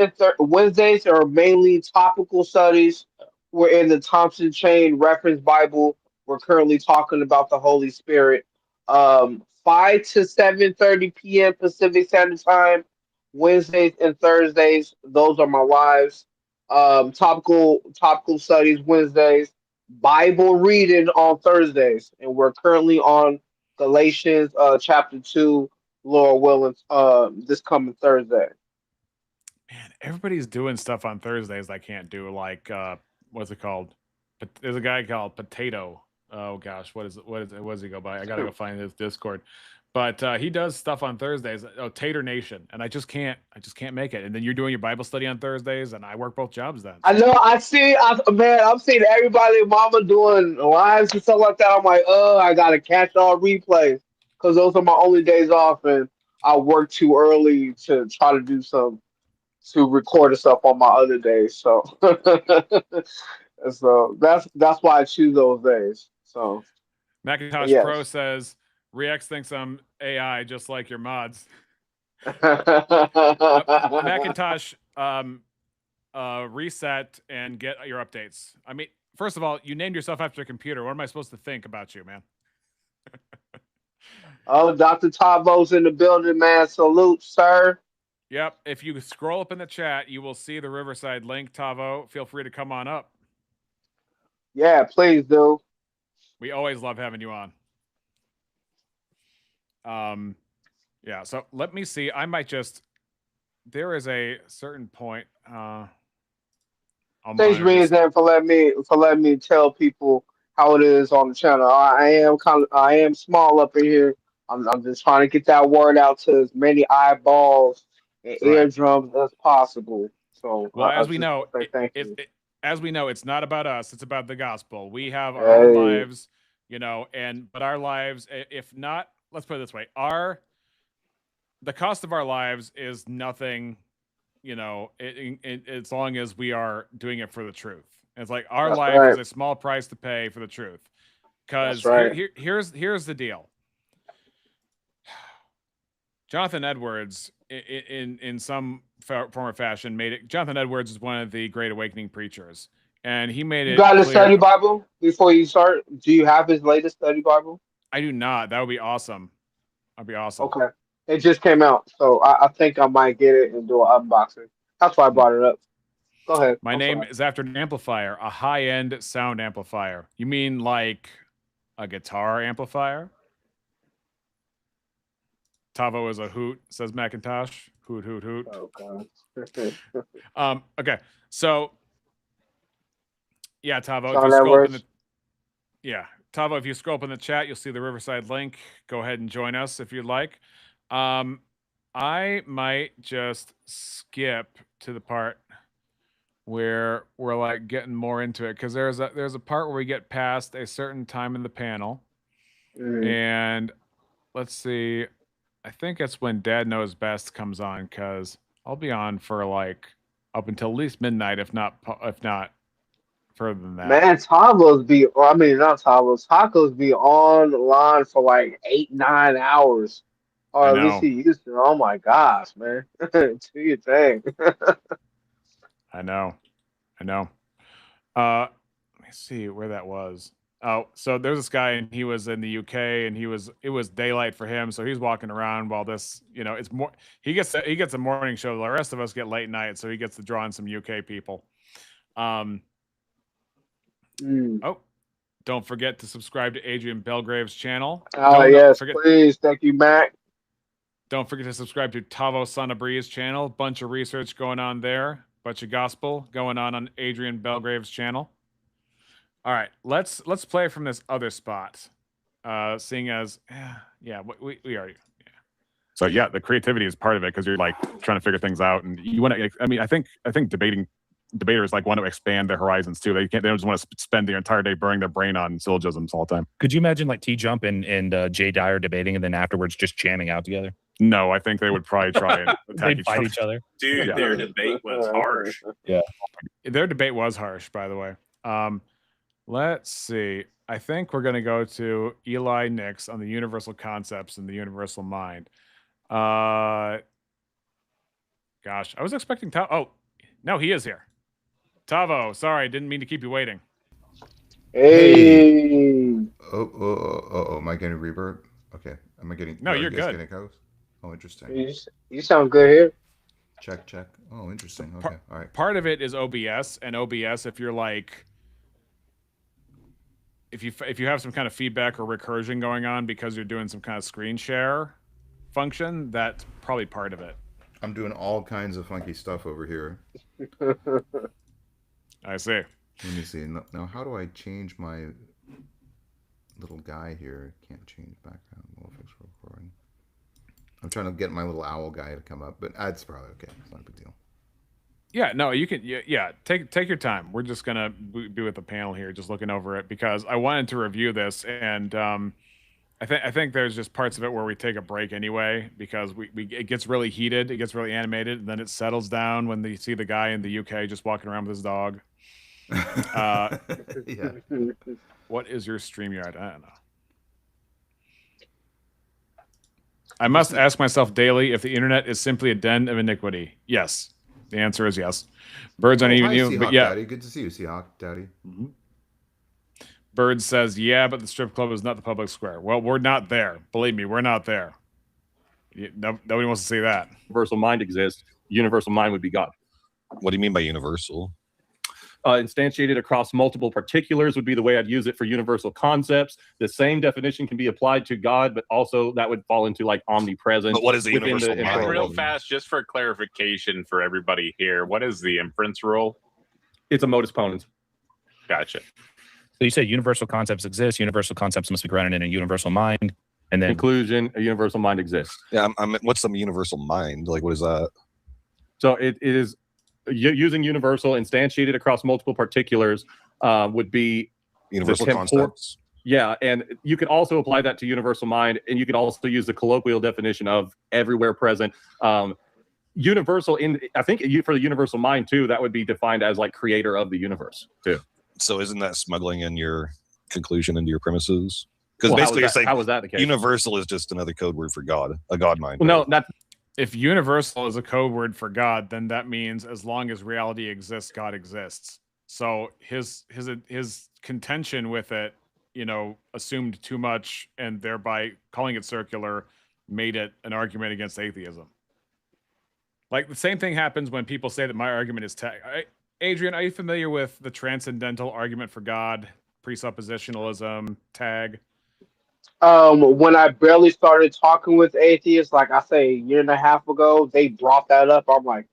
[SPEAKER 14] are mainly topical studies. We're in the Thompson Chain Reference Bible. We're currently talking about the Holy Spirit. 5 to 7:30 p.m. Pacific Standard Time, Wednesdays and Thursdays. Those are my lives. Topical studies Wednesdays. Bible reading on Thursdays, and we're currently on Galatians chapter 2, Lord willing, this coming Thursday.
[SPEAKER 1] Man, everybody's doing stuff on Thursdays I can't do. Like, what's it called? But there's a guy called Potato. Oh gosh, what does he go by? I gotta go find his Discord. But he does stuff on Thursdays. Oh, Tater Nation, and I just can't make it. And then you're doing your Bible study on Thursdays, and I work both jobs then.
[SPEAKER 14] I know. I'm seeing everybody, mama doing lives and stuff like that. I'm like, I gotta catch all replays because those are my only days off, and I work too early to try to do to record and stuff on my other days. So, so that's why I choose those days. So,
[SPEAKER 1] Macintosh
[SPEAKER 14] yes.
[SPEAKER 1] Pro says Rex thinks I'm AI just like your mods. Macintosh, reset and get your updates. I mean, first of all, you named yourself after a computer. What am I supposed to think about you, man?
[SPEAKER 14] Oh, Dr. Tavo's in the building, man. Salute, sir.
[SPEAKER 1] Yep. If you scroll up in the chat, you will see the Riverside link. Tavo, feel free to come on up.
[SPEAKER 14] Yeah, please do.
[SPEAKER 1] We always love having you on. Yeah, so let me see. I might just, there is a certain point.
[SPEAKER 14] Thanks, Reason, for letting me tell people how it is on the channel. I am small up in here. I'm just trying to get that word out to as many eyeballs and eardrums as possible. So,
[SPEAKER 1] well, as we know, it's not about us. It's about the gospel. We have our own lives, but our lives, if not, let's put it this way: the cost of our lives is nothing. As long as we are doing it for the truth. It's like our life is a small price to pay for the truth. Because here's the deal. Jonathan Edwards, in some form or fashion, made it. Jonathan Edwards is one of the Great Awakening preachers, and he made it.
[SPEAKER 14] You got a study Bible before you start? Do you have his latest study Bible?
[SPEAKER 1] I do not. That would be awesome. That'd be awesome.
[SPEAKER 14] Okay. It just came out, so I think I might get it and do an unboxing. That's why I brought it up. Go ahead.
[SPEAKER 1] My name is after an amplifier, a high-end sound amplifier. You mean like a guitar amplifier? Tavo is a hoot, says Macintosh. Hoot, hoot, hoot.
[SPEAKER 14] Oh, God.
[SPEAKER 1] Okay, so yeah, Tavo. Tavo, if you scroll up in the chat, you'll see the Riverside link. Go ahead and join us if you'd like. I might just skip to the part where we're like getting more into it because there's a part where we get past a certain time in the panel, and let's see, I think it's when Dad Knows Best comes on because I'll be on for like up until at least midnight, if not further than that.
[SPEAKER 14] Man, tacos be online for like 8-9 hours. Or
[SPEAKER 1] I
[SPEAKER 14] at least
[SPEAKER 1] know.
[SPEAKER 14] he used to. Oh my gosh, man. Do your thing.
[SPEAKER 1] I know. Let me see where that was. Oh, so there's this guy and he was in the UK and it was daylight for him, so he's walking around while this, it's more he gets a morning show. The rest of us get late night, so he gets to draw in some UK people. Oh, don't forget to subscribe to Adrian Belgrave's channel.
[SPEAKER 14] Yes, please. Thank you, Mac.
[SPEAKER 1] Don't forget to subscribe to Tavo Sonabree's channel. Bunch of research going on there. Bunch of gospel going on Adrian Belgrave's channel. All right, let's play from this other spot. Seeing as, we already. So yeah, the creativity is part of it because you're like trying to figure things out, and you want to. I mean, I think debaters like want to expand their horizons too. They don't just want to spend their entire day burning their brain on syllogisms all the time.
[SPEAKER 18] Could you imagine like T Jump and Jay Dyer debating and then afterwards just jamming out together?
[SPEAKER 1] No, I think they would probably try and attack
[SPEAKER 18] fight each other.
[SPEAKER 3] Dude, their debate was harsh.
[SPEAKER 18] Yeah,
[SPEAKER 1] their debate was harsh, by the way. Let's see. I think we're going to go to Eli Nix on the universal concepts and the universal mind. Gosh, I was expecting Tavo. Oh, no, he is here. Tavo, sorry, didn't mean to keep you waiting.
[SPEAKER 14] Hey.
[SPEAKER 19] Oh, am I getting reverb? Okay. Am I getting?
[SPEAKER 1] No, you're good.
[SPEAKER 19] Getting echoes? Oh, interesting.
[SPEAKER 14] You sound good here.
[SPEAKER 19] Check. Oh, interesting. Okay. All right.
[SPEAKER 1] Part of it is OBS, and OBS, if you're like, if you have some kind of feedback or recursion going on because you're doing some kind of screen share function, that's probably part of it.
[SPEAKER 19] I'm doing all kinds of funky stuff over here.
[SPEAKER 1] I see.
[SPEAKER 19] Let me see. Now, how do I change my little guy here? Can't change background. We'll fix recording. I'm trying to get my little owl guy to come up, but that's probably okay. It's not a big deal.
[SPEAKER 1] Yeah, no, you can. Yeah, take your time. We're just gonna be with the panel here, just looking over it because I wanted to review this, and I think there's just parts of it where we take a break anyway because it gets really heated, it gets really animated, and then it settles down when they see the guy in the UK just walking around with his dog.
[SPEAKER 19] Yeah.
[SPEAKER 1] What is your StreamYard? I don't know. I must ask myself daily if the internet is simply a den of iniquity. Yes. The answer is yes. Birds aren't even you, but yeah.
[SPEAKER 19] Daddy. Good to see you, Seahawk Daddy.
[SPEAKER 1] Mm-hmm. Bird says, yeah, but the strip club is not the public square. Well, we're not there. Believe me, we're not there. Nobody wants to see that.
[SPEAKER 17] Universal mind exists. Universal mind would be God.
[SPEAKER 20] What do you mean by universal?
[SPEAKER 17] Instantiated across multiple particulars would be the way I'd use it for universal concepts. The same definition can be applied to God, but also that would fall into like omnipresent.
[SPEAKER 20] But what is the universal mind?
[SPEAKER 3] Real fast, just for clarification for everybody here, what is the inference rule?
[SPEAKER 17] It's a modus ponens.
[SPEAKER 3] Gotcha.
[SPEAKER 18] So you said universal concepts exist. Universal concepts must be grounded in a universal mind. And then
[SPEAKER 17] conclusion, a universal mind exists.
[SPEAKER 20] Yeah, what's the universal mind? Like, what is that?
[SPEAKER 17] So it is using universal instantiated across multiple particulars would be
[SPEAKER 20] universal concepts.
[SPEAKER 17] Yeah, and you could also apply that to universal mind, and you could also use the colloquial definition of everywhere present. Universal I think for the universal mind too, that would be defined as like creator of the universe too.
[SPEAKER 20] So isn't that smuggling in your conclusion into your premises? Because basically you're saying
[SPEAKER 17] how was that the case?
[SPEAKER 20] Universal is just another code word for God, a God mind.
[SPEAKER 17] Well, no, that's
[SPEAKER 1] if universal is a code word for God, then that means as long as reality exists, God exists. So his contention with it, assumed too much, and thereby calling it circular made it an argument against atheism. Like the same thing happens when people say that my argument is Adrian, are you familiar with the transcendental argument for God, presuppositionalism, tag?
[SPEAKER 14] When I barely started talking with atheists, like I say a year and a half ago, they brought that up. I'm like,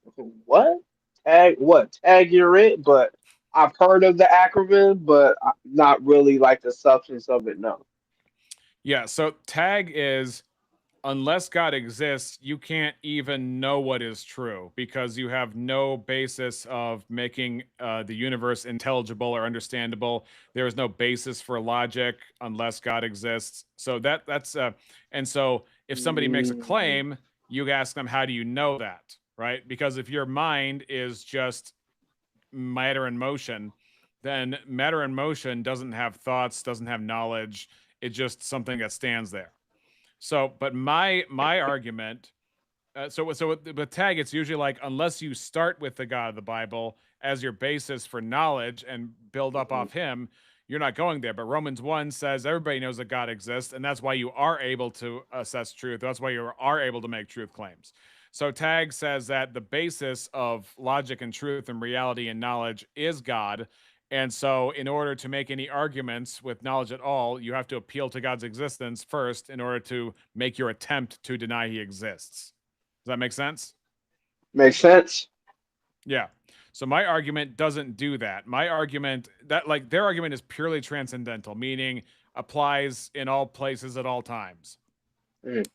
[SPEAKER 14] what? Tag? What? Tag you're it? But I've heard of the acronym, but not really like the substance of it, no.
[SPEAKER 1] Yeah, so tag is unless God exists, you can't even know what is true because you have no basis of making the universe intelligible or understandable. There is no basis for logic unless God exists. So that's and so if somebody makes a claim, you ask them, how do you know that? Right? Because if your mind is just matter in motion, then matter in motion doesn't have thoughts, doesn't have knowledge. It's just something that stands there. So, but my argument, so with tag, it's usually like, unless you start with the God of the Bible as your basis for knowledge and build up off him, you're not going there. But Romans 1 says everybody knows that God exists, and that's why you are able to assess truth. That's why you are able to make truth claims. So tag says that the basis of logic and truth and reality and knowledge is God. And so in order to make any arguments with knowledge at all, you have to appeal to God's existence first in order to make your attempt to deny he exists. Does that make sense?
[SPEAKER 14] Makes sense.
[SPEAKER 1] Yeah. So my argument doesn't do that. My argument, that like their argument is purely transcendental, meaning applies in all places at all times. In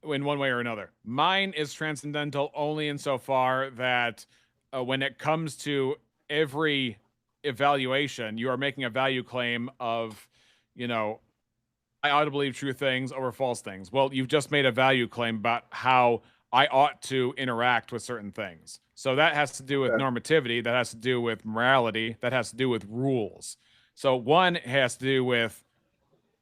[SPEAKER 1] one way or another. Mine is transcendental only insofar that when it comes to every evaluation, you are making a value claim of, I ought to believe true things over false things. Well, you've just made a value claim about how I ought to interact with certain things. So that has to do with normativity, that has to do with morality, that has to do with rules. So one has to do with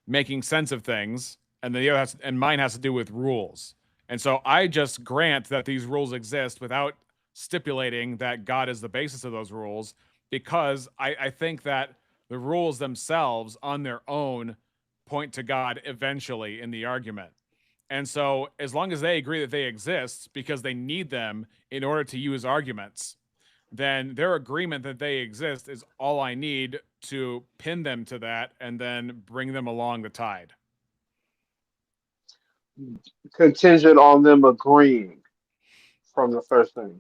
[SPEAKER 1] making sense of things, and the other and mine has to do with rules. And so I just grant that these rules exist without stipulating that God is the basis of those rules, because I think that the rules themselves on their own point to God eventually in the argument. And so as long as they agree that they exist because they need them in order to use arguments, then their agreement that they exist is all I need to pin them to that and then bring them along the tide.
[SPEAKER 14] Contingent on them agreeing from the first thing.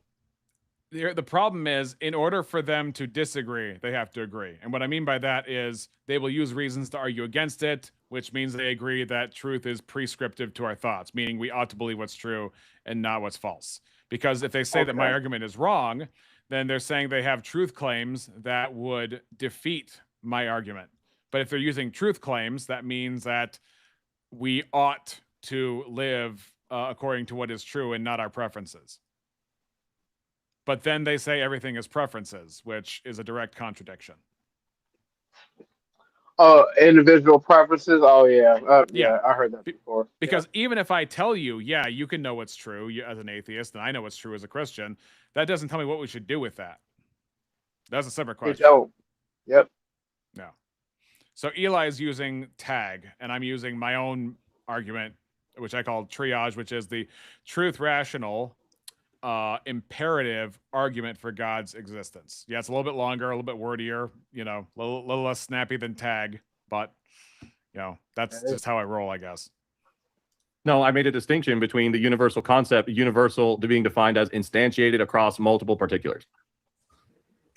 [SPEAKER 1] The problem is, in order for them to disagree, they have to agree. And what I mean by that is they will use reasons to argue against it, which means they agree that truth is prescriptive to our thoughts, meaning we ought to believe what's true and not what's false. Because if they say that my argument is wrong, then they're saying they have truth claims that would defeat my argument. But if they're using truth claims, that means that we ought to live according to what is true and not our preferences. But then they say everything is preferences, which is a direct contradiction.
[SPEAKER 14] Individual preferences. Oh yeah, yeah, I heard that before.
[SPEAKER 1] Because even if I tell you, yeah, you can know what's true as an atheist, and I know what's true as a Christian, that doesn't tell me what we should do with that. That's a separate question.
[SPEAKER 14] Yep.
[SPEAKER 1] No. So Eli is using tag, and I'm using my own argument, which I call triage, which is the truth rational imperative argument for God's existence. Yeah, it's a little bit longer, a little bit wordier, a little less snappy than tag, but that's just how I roll, I guess.
[SPEAKER 17] No, I made a distinction between the universal concept, universal being defined as instantiated across multiple particulars.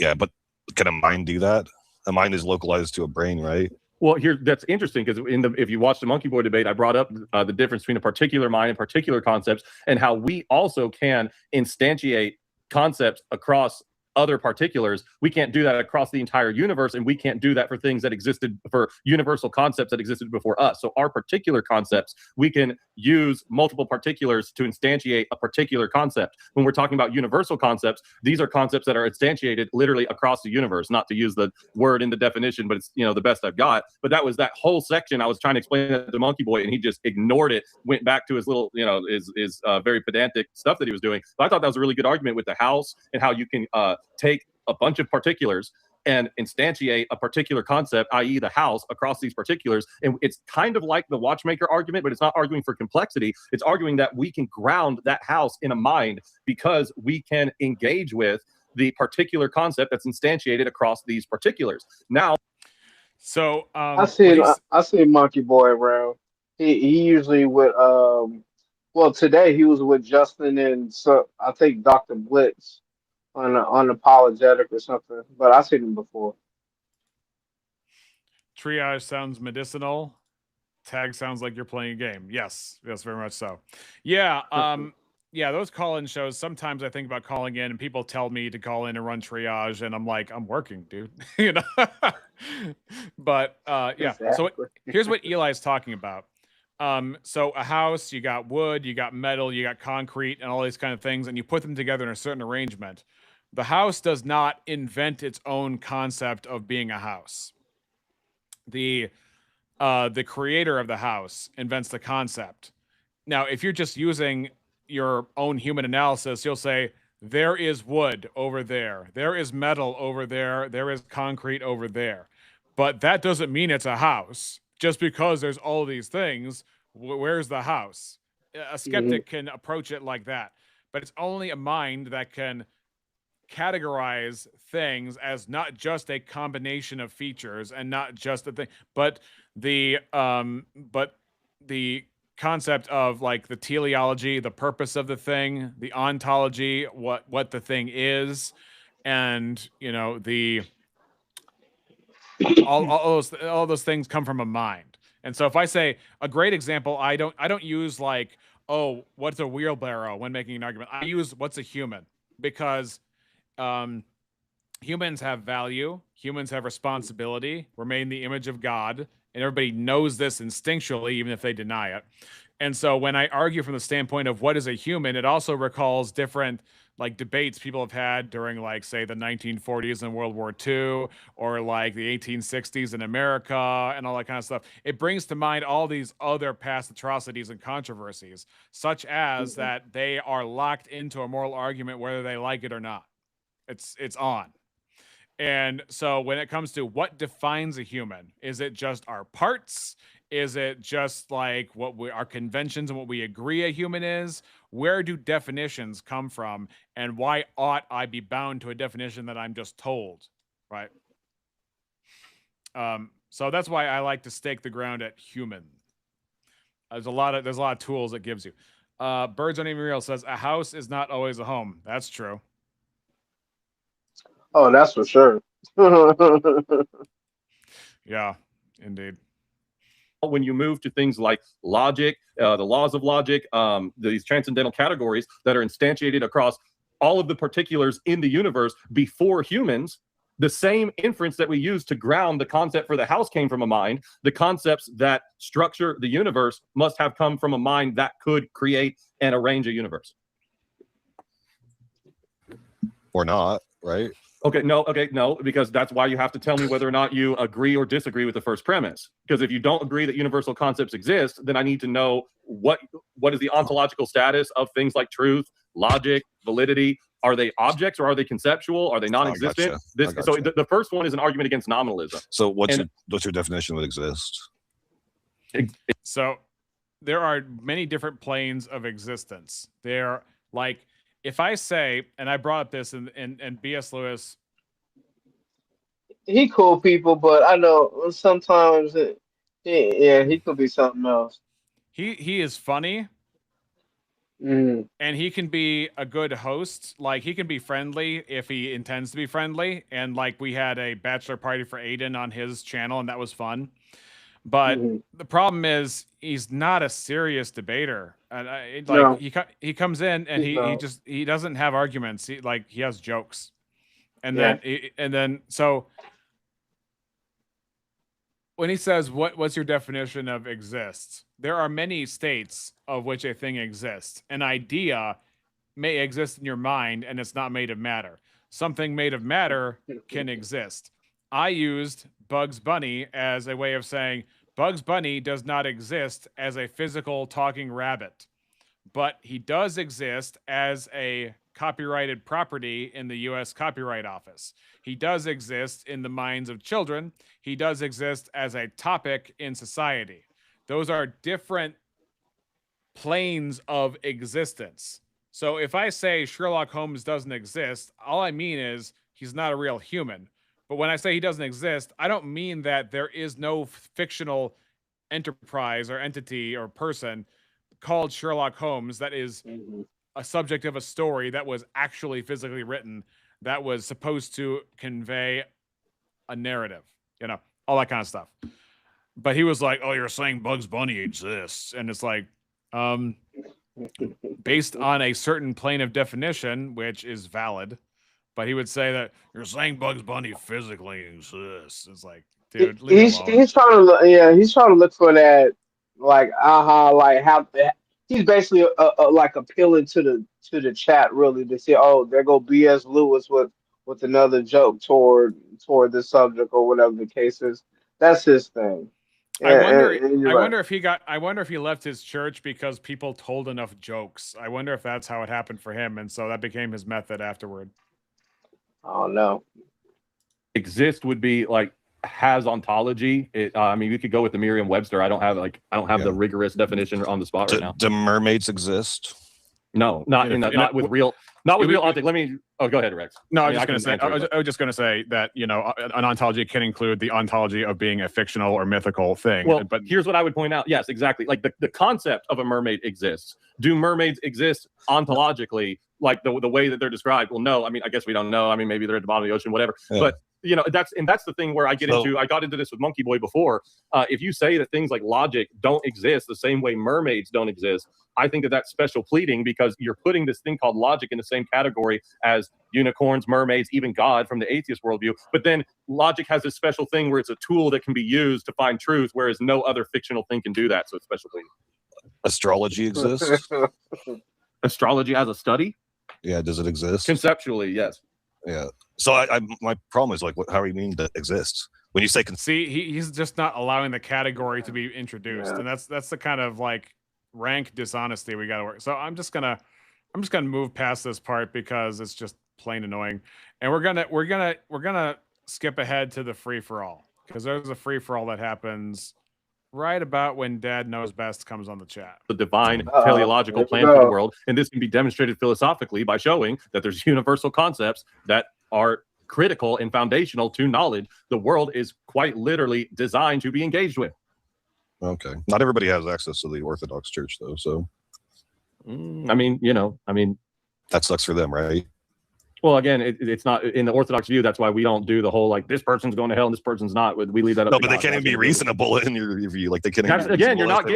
[SPEAKER 20] Yeah, but can a mind do that? A mind is localized to a brain, right?
[SPEAKER 17] Well, that's interesting because if you watch the Monkey Boy debate, I brought up the difference between a particular mind and particular concepts, and how we also can instantiate concepts across other particulars. We can't do that across the entire universe, and we can't do that for things that existed, for universal concepts that existed before us. So our particular concepts, we can use multiple particulars to instantiate a particular concept. When we're talking about universal concepts, these are concepts that are instantiated literally across the universe, not to use the word in the definition, but it's the best I've got. But that was that whole section I was trying to explain that to Monkey Boy, and he just ignored it, went back to his little, his very pedantic stuff that he was doing. But I thought that was a really good argument with the house and how you can take a bunch of particulars and instantiate a particular concept, i.e. the house, across these particulars. And it's kind of like the watchmaker argument, but it's not arguing for complexity. It's arguing that we can ground that house in a mind because we can engage with the particular concept that's instantiated across these particulars. Now,
[SPEAKER 1] so
[SPEAKER 14] I see Monkey Boy around. He usually would well, today he was with Justin and I think Dr. Blitz on Apologetic or something, but I've seen him before.
[SPEAKER 1] Triage sounds medicinal. Tag sounds like you're playing a game. Yes, yes, very much so. Yeah, yeah, those call-in shows. Sometimes I think about calling in, and people tell me to call in and run triage, and I'm like, I'm working, dude. you know. But yeah. So here's what Eli's talking about. So a house, you got wood, you got metal, you got concrete, and all these kind of things, and you put them together in a certain arrangement. The house does not invent its own concept of being a house. The creator of the house invents the concept. Now, if you're just using your own human analysis, you'll say, there is wood over there. There is metal over there. There is concrete over there. But that doesn't mean it's a house. Just because there's all these things, where's the house? A skeptic can approach it like that. But it's only a mind that can categorize things as not just a combination of features and not just a thing, but the concept of like the teleology, the purpose of the thing, the ontology, what the thing is, and you know the all those things come from a mind. And so if I say a great example, I don't use like, oh, what's a wheelbarrow when making an argument. I use what's a human, because humans have value, humans have responsibility, we're made in the image of God, and everybody knows this instinctually, even if they deny it. And so when I argue from the standpoint of what is a human, it also recalls different like debates people have had during like, say, the 1940s and World War II, or like the 1860s in America and all that kind of stuff. It brings to mind all these other past atrocities and controversies, such as that they are locked into a moral argument whether they like it or not. It's on. And so when it comes to what defines a human, is it just our parts? Is it just like our conventions and what we agree a human is? Where do definitions come from? And why ought I be bound to a definition that I'm just told, right? So that's why I like to stake the ground at human. There's a lot of tools it gives you. Birds Aren't Even Real says, a house is not always a home. That's true.
[SPEAKER 14] Oh, that's for sure.
[SPEAKER 1] Yeah, indeed.
[SPEAKER 17] When you move to things like logic, the laws of logic, these transcendental categories that are instantiated across all of the particulars in the universe before humans, the same inference that we use to ground the concept for the house came from a mind. The concepts that structure the universe must have come from a mind that could create and arrange a universe.
[SPEAKER 20] Or not, right?
[SPEAKER 17] Okay, no, because that's why you have to tell me whether or not you agree or disagree with the first premise. Because if you don't agree that universal concepts exist, then I need to know what is the ontological status of things like truth, logic, validity. Are they objects or are they conceptual? Are they non-existent? So the first one is an argument against nominalism.
[SPEAKER 20] So what's your definition of exist?
[SPEAKER 1] So there are many different planes of existence. They're like, if I say, and I brought up this and B.S. Lewis.
[SPEAKER 14] He cool people, but I know sometimes, he could be something else.
[SPEAKER 1] He is funny.
[SPEAKER 14] And
[SPEAKER 1] he can be a good host. Like, he can be friendly if he intends to be friendly. And like, we had a bachelor party for Aiden on his channel, and that was fun. But the problem is he's not a serious debater. And he comes in and he doesn't have arguments. He has jokes. And then so when he says what's your definition of exists, there are many states of which a thing exists. An idea may exist in your mind and it's not made of matter. Something made of matter can exist. I used Bugs Bunny as a way of saying Bugs Bunny does not exist as a physical talking rabbit, but he does exist as a copyrighted property in the U.S. Copyright Office. He does exist in the minds of children. He does exist as a topic in society. Those are different planes of existence. So if I say Sherlock Holmes doesn't exist, all I mean is he's not a real human. But when I say he doesn't exist, I don't mean that there is no fictional enterprise or entity or person called Sherlock Holmes that is a subject of a story that was actually physically written, that was supposed to convey a narrative, all that kind of stuff. but he was like, "Oh, you're saying Bugs Bunny exists," and it's like, based on a certain plane of definition, which is valid, but he would say that you're saying Bugs Bunny physically exists. It's like, dude, leave me alone.
[SPEAKER 14] He's trying to look, yeah, he's trying to look for that, like, like how he's basically like appealing to the chat really to say, oh, there go B.S. Lewis with another joke toward this subject or whatever the case is. That's his thing.
[SPEAKER 1] I wonder if he left his church because people told enough jokes. I wonder if that's how it happened for him, and so that became his method afterward.
[SPEAKER 14] Oh no.
[SPEAKER 17] Exist would be like has ontology. I mean, you could go with the Merriam-Webster. I don't have the rigorous definition on the spot right now.
[SPEAKER 20] Do mermaids exist?
[SPEAKER 17] No, not with real object. Let me. Oh, go ahead, Rex.
[SPEAKER 1] No, I was just going to say that, you know, an ontology can include the ontology of being a fictional or mythical thing.
[SPEAKER 17] Well, but here's what I would point out. Yes, exactly. Like the concept of a mermaid exists. Do mermaids exist ontologically, like the way that they're described? Well, no. I mean, I guess we don't know. I mean, maybe they're at the bottom of the ocean, whatever. Yeah. But you know, that's the thing where I got into this with Monkey Boy before. If you say that things like logic don't exist the same way mermaids don't exist, I think that that's special pleading, because you're putting this thing called logic in the same category as unicorns, mermaids, even God from the atheist worldview. But then logic has this special thing where it's a tool that can be used to find truth, whereas no other fictional thing can do that. So it's special pleading.
[SPEAKER 20] Astrology exists?
[SPEAKER 17] Astrology as a study?
[SPEAKER 20] Yeah, does it exist?
[SPEAKER 17] Conceptually, yes.
[SPEAKER 20] Yeah. So my problem is like, how do you mean that exists? When you say
[SPEAKER 1] see, he's just not allowing the category to be introduced, and that's the kind of like rank dishonesty we got to work. So I'm just gonna move past this part because it's just plain annoying, and we're gonna skip ahead to the free for all, because there's a free for all that happens right about when Dad Knows Best comes on the chat.
[SPEAKER 17] The divine teleological plan for the world, and this can be demonstrated philosophically by showing that there's universal concepts that are critical and foundational to knowledge. The world is quite literally designed to be engaged with.
[SPEAKER 20] Okay. Not everybody has access to the Orthodox Church, though. So,
[SPEAKER 17] I mean,
[SPEAKER 20] that sucks for them, right?
[SPEAKER 17] Well, again, it's not in the Orthodox view. That's why we don't do the whole like this person's going to hell and this person's not. We leave that up.
[SPEAKER 20] No, but they can't even be reasonable in your view. Like they can't.
[SPEAKER 17] Again, you're not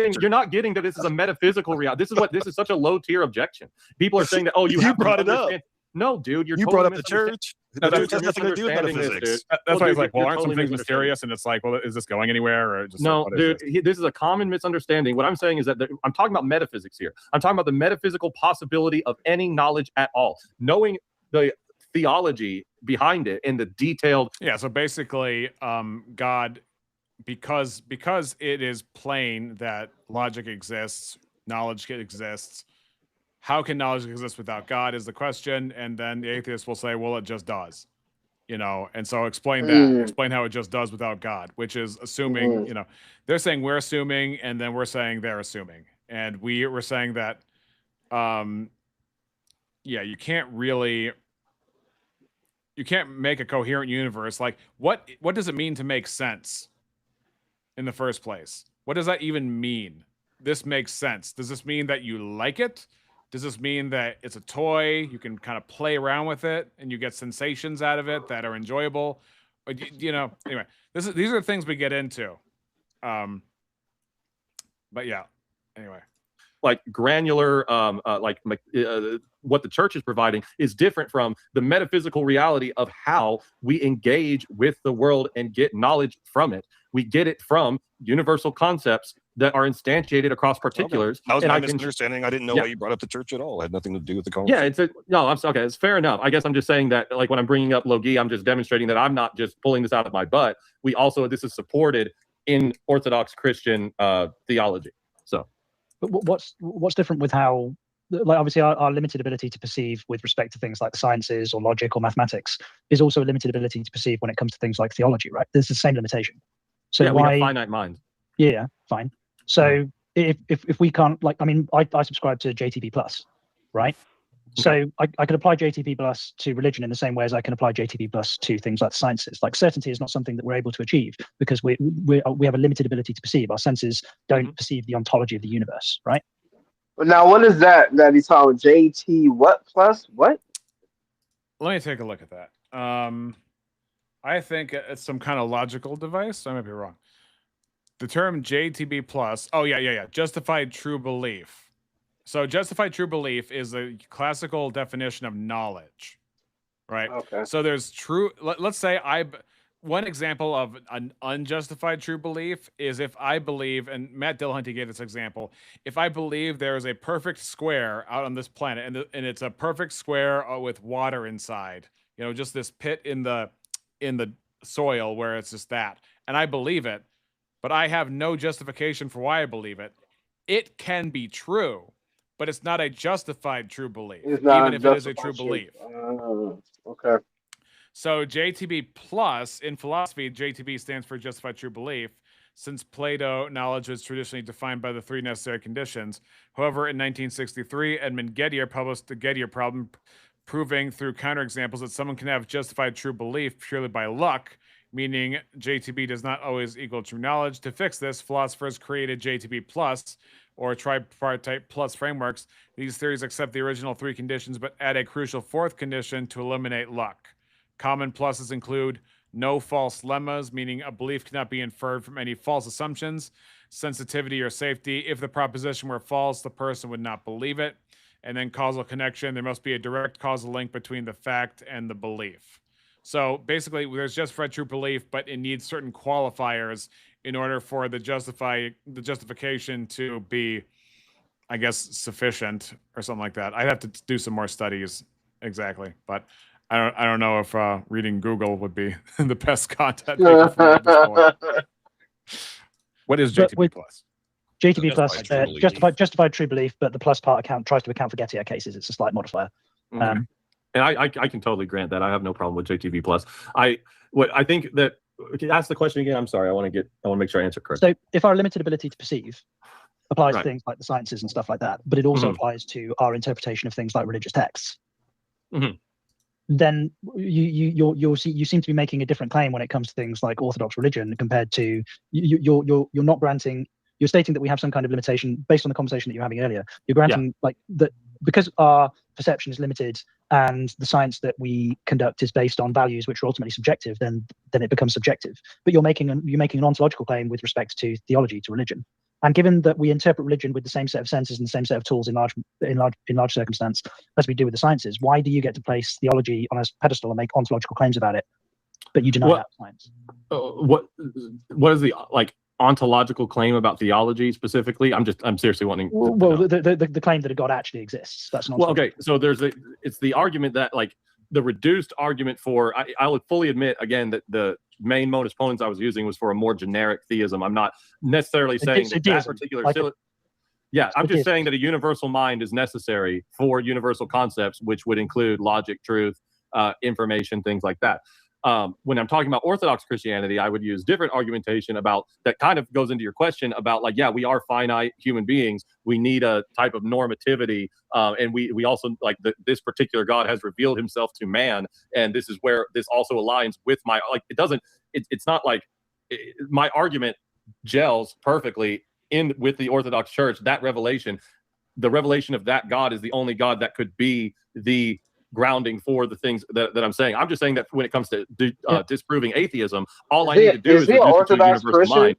[SPEAKER 17] getting that this is a metaphysical reality. This is such a low tier objection. People are saying that you
[SPEAKER 20] brought it up.
[SPEAKER 17] No, dude,
[SPEAKER 20] you brought up the church. The church has nothing to do with metaphysics.
[SPEAKER 1] That's why he's like, well, aren't some things mysterious? And it's like, well, is this going anywhere? Or just
[SPEAKER 17] no, dude, this is a common misunderstanding. What I'm saying is that I'm talking about metaphysics here. I'm talking about the metaphysical possibility of any knowledge at all. Knowing the theology behind it and the detailed.
[SPEAKER 1] Yeah, so basically, God, because it is plain that logic exists, knowledge exists. How can knowledge exist without God is the question, and then the atheist will say, well, it just does, and so explain that. Explain how it just does without God, which is assuming, they're saying we're assuming, and then we're saying they're assuming, and we're saying that, you can't make a coherent universe. Like, what does it mean to make sense in the first place? What does that even mean? This makes sense. Does this mean that you like it? Does this mean that it's a toy? You can kind of play around with it and you get sensations out of it that are enjoyable. Anyway, these are the things we get into. But yeah, anyway.
[SPEAKER 17] Like granular, what the church is providing is different from the metaphysical reality of how we engage with the world and get knowledge from it. We get it from universal concepts that are instantiated across particulars.
[SPEAKER 20] Okay. That was my misunderstanding. I didn't know why you brought up the church at all. It had nothing to do with the
[SPEAKER 17] Yeah,
[SPEAKER 20] conversation.
[SPEAKER 17] it's fair enough. I guess I'm just saying that, like, when I'm bringing up Logi, I'm just demonstrating that I'm not just pulling this out of my butt. This is supported in Orthodox Christian theology. So,
[SPEAKER 21] but what's different with how, like, obviously our limited ability to perceive with respect to things like the sciences or logic or mathematics is also a limited ability to perceive when it comes to things like theology, right? There's the same limitation. So
[SPEAKER 17] we have finite minds.
[SPEAKER 21] Yeah, fine. So if we can't, like, I mean, I subscribe to JTB Plus, right? So I can apply JTB Plus to religion in the same way as I can apply JTB Plus to things like sciences. Like, certainty is not something that we're able to achieve because we have a limited ability to perceive. Our senses don't perceive the ontology of the universe, right?
[SPEAKER 14] But now, what is that he's talking JT what plus what?
[SPEAKER 1] Let me take a look at that. I think it's some kind of logical device. I might be wrong. the term JTB plus. Oh yeah. Justified true belief. So justified true belief is a classical definition of knowledge, right?
[SPEAKER 14] Okay.
[SPEAKER 1] So there's true. Let's say one example of an unjustified true belief is if I believe, and Matt Dillahunty gave this example, if I believe there is a perfect square out on this planet, and it's a perfect square with water inside, just this pit in the soil where it's just that, and I believe it, but I have no justification for why I believe it, it can be true, but it's not a justified true belief, even if it is a true belief.
[SPEAKER 14] Okay.
[SPEAKER 1] So JTB plus, in philosophy, JTB stands for justified true belief, since Plato knowledge was traditionally defined by the three necessary conditions. However, in 1963, Edmund Gettier published the Gettier problem, proving through counterexamples that someone can have justified true belief purely by luck, meaning JTB does not always equal true knowledge. To fix this, philosophers created JTB plus, or tripartite plus frameworks. These theories accept the original three conditions, but add a crucial fourth condition to eliminate luck. Common pluses include no false lemmas, meaning a belief cannot be inferred from any false assumptions, sensitivity or safety. If the proposition were false, the person would not believe it. And then causal connection, there must be a direct causal link between the fact and the belief. So basically, there's justified true belief, but it needs certain qualifiers in order for the justification to be, I guess, sufficient or something like that. I'd have to do some more studies exactly, but I don't know if reading Google would be the best content. What is JTB plus?
[SPEAKER 21] JTB plus justified true belief, but the plus part tries to account for Gettier cases. It's a slight modifier.
[SPEAKER 17] And I can totally grant that. I have no problem with JTB plus. I think that. Okay, ask the question again. I'm sorry. I want to make sure I answer correctly.
[SPEAKER 21] So if our limited ability to perceive applies to things like the sciences and stuff like that, but it also applies to our interpretation of things like religious texts. Then you seem to be making a different claim when it comes to things like Orthodox religion compared to you're not granting. You're stating that we have some kind of limitation based on the conversation that you were having earlier. You're granting like that because our perception is limited and the science that we conduct is based on values which are ultimately subjective. Then it becomes subjective. But you're making an ontological claim with respect to theology, to religion. And given that we interpret religion with the same set of senses and the same set of tools in large circumstance as we do with the sciences, why do you get to place theology on a pedestal and make ontological claims about it, but you deny that science?
[SPEAKER 17] What is the ontological claim about theology specifically? I'm seriously wanting.
[SPEAKER 21] The claim that a God actually exists. That's not.
[SPEAKER 17] Well, okay. So it's the argument that the reduced argument for. I will fully admit again that the main modus ponens I was using was for a more generic theism. I'm not necessarily saying that particular. I'm just saying that a universal mind is necessary for universal concepts, which would include logic, truth, information, things like that. When I'm talking about Orthodox Christianity, I would use different argumentation about that kind of goes into your question about we are finite human beings. We need a type of normativity. And we also this particular God has revealed himself to man. And this is where this also aligns with my, it's not my argument gels perfectly with the Orthodox Church. That revelation, the revelation of that God is the only God that could be the grounding for the things that I'm saying. I'm just saying that when it comes to disproving atheism, all I need to do is reduce it to a universal mind.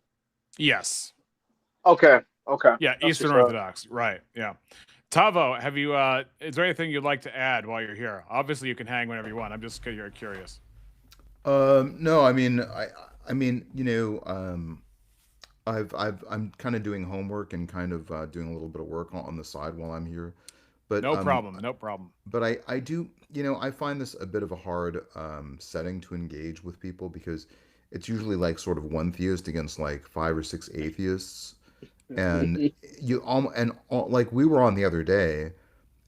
[SPEAKER 1] Yes.
[SPEAKER 14] Okay.
[SPEAKER 1] Yeah, Eastern Orthodox. Right. Yeah. Tavo, have you? Is there anything you'd like to add while you're here? Obviously, you can hang whenever you want. I'm just curious.
[SPEAKER 19] No, I mean, I'm kind of doing homework and kind of doing a little bit of work on the side while I'm here. But
[SPEAKER 1] no problem.
[SPEAKER 19] But I do, I find this a bit of a hard setting to engage with people because it's usually sort of one theist against 5 or 6 atheists, and we were on the other day,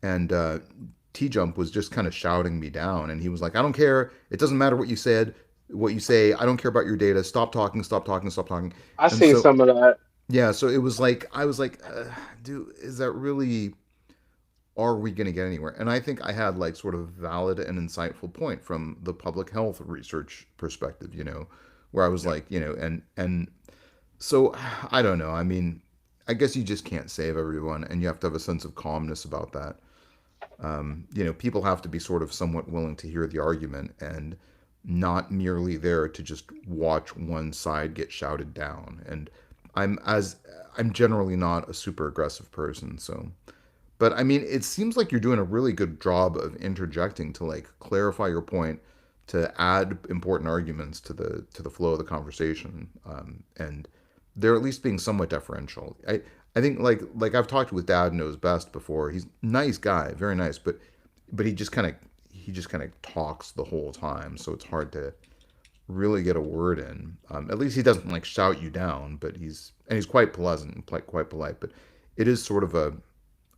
[SPEAKER 19] and T-Jump was just kind of shouting me down, and he was like, "I don't care. It doesn't matter what you said, what you say. I don't care about your data. Stop talking. Stop talking. Stop talking."
[SPEAKER 14] I've seen some of that.
[SPEAKER 19] Yeah, so it was I was like, dude, is that really? Are we going to get anywhere? And I think I had sort of valid and insightful point from the public health research perspective, where I was and so I don't know. I mean, I guess you just can't save everyone, and you have to have a sense of calmness about that. People have to be sort of somewhat willing to hear the argument and not merely there to just watch one side get shouted down. And I'm generally not a super aggressive person, so. But I mean, it seems like you're doing a really good job of interjecting to like clarify your point, to add important arguments to the flow of the conversation, and they're at least being somewhat deferential. I think like I've talked with Dad Knows Best before. He's a nice guy, very nice, but he just kind of talks the whole time, so it's hard to really get a word in. At least he doesn't like shout you down, but he's quite pleasant and quite polite. But it is sort of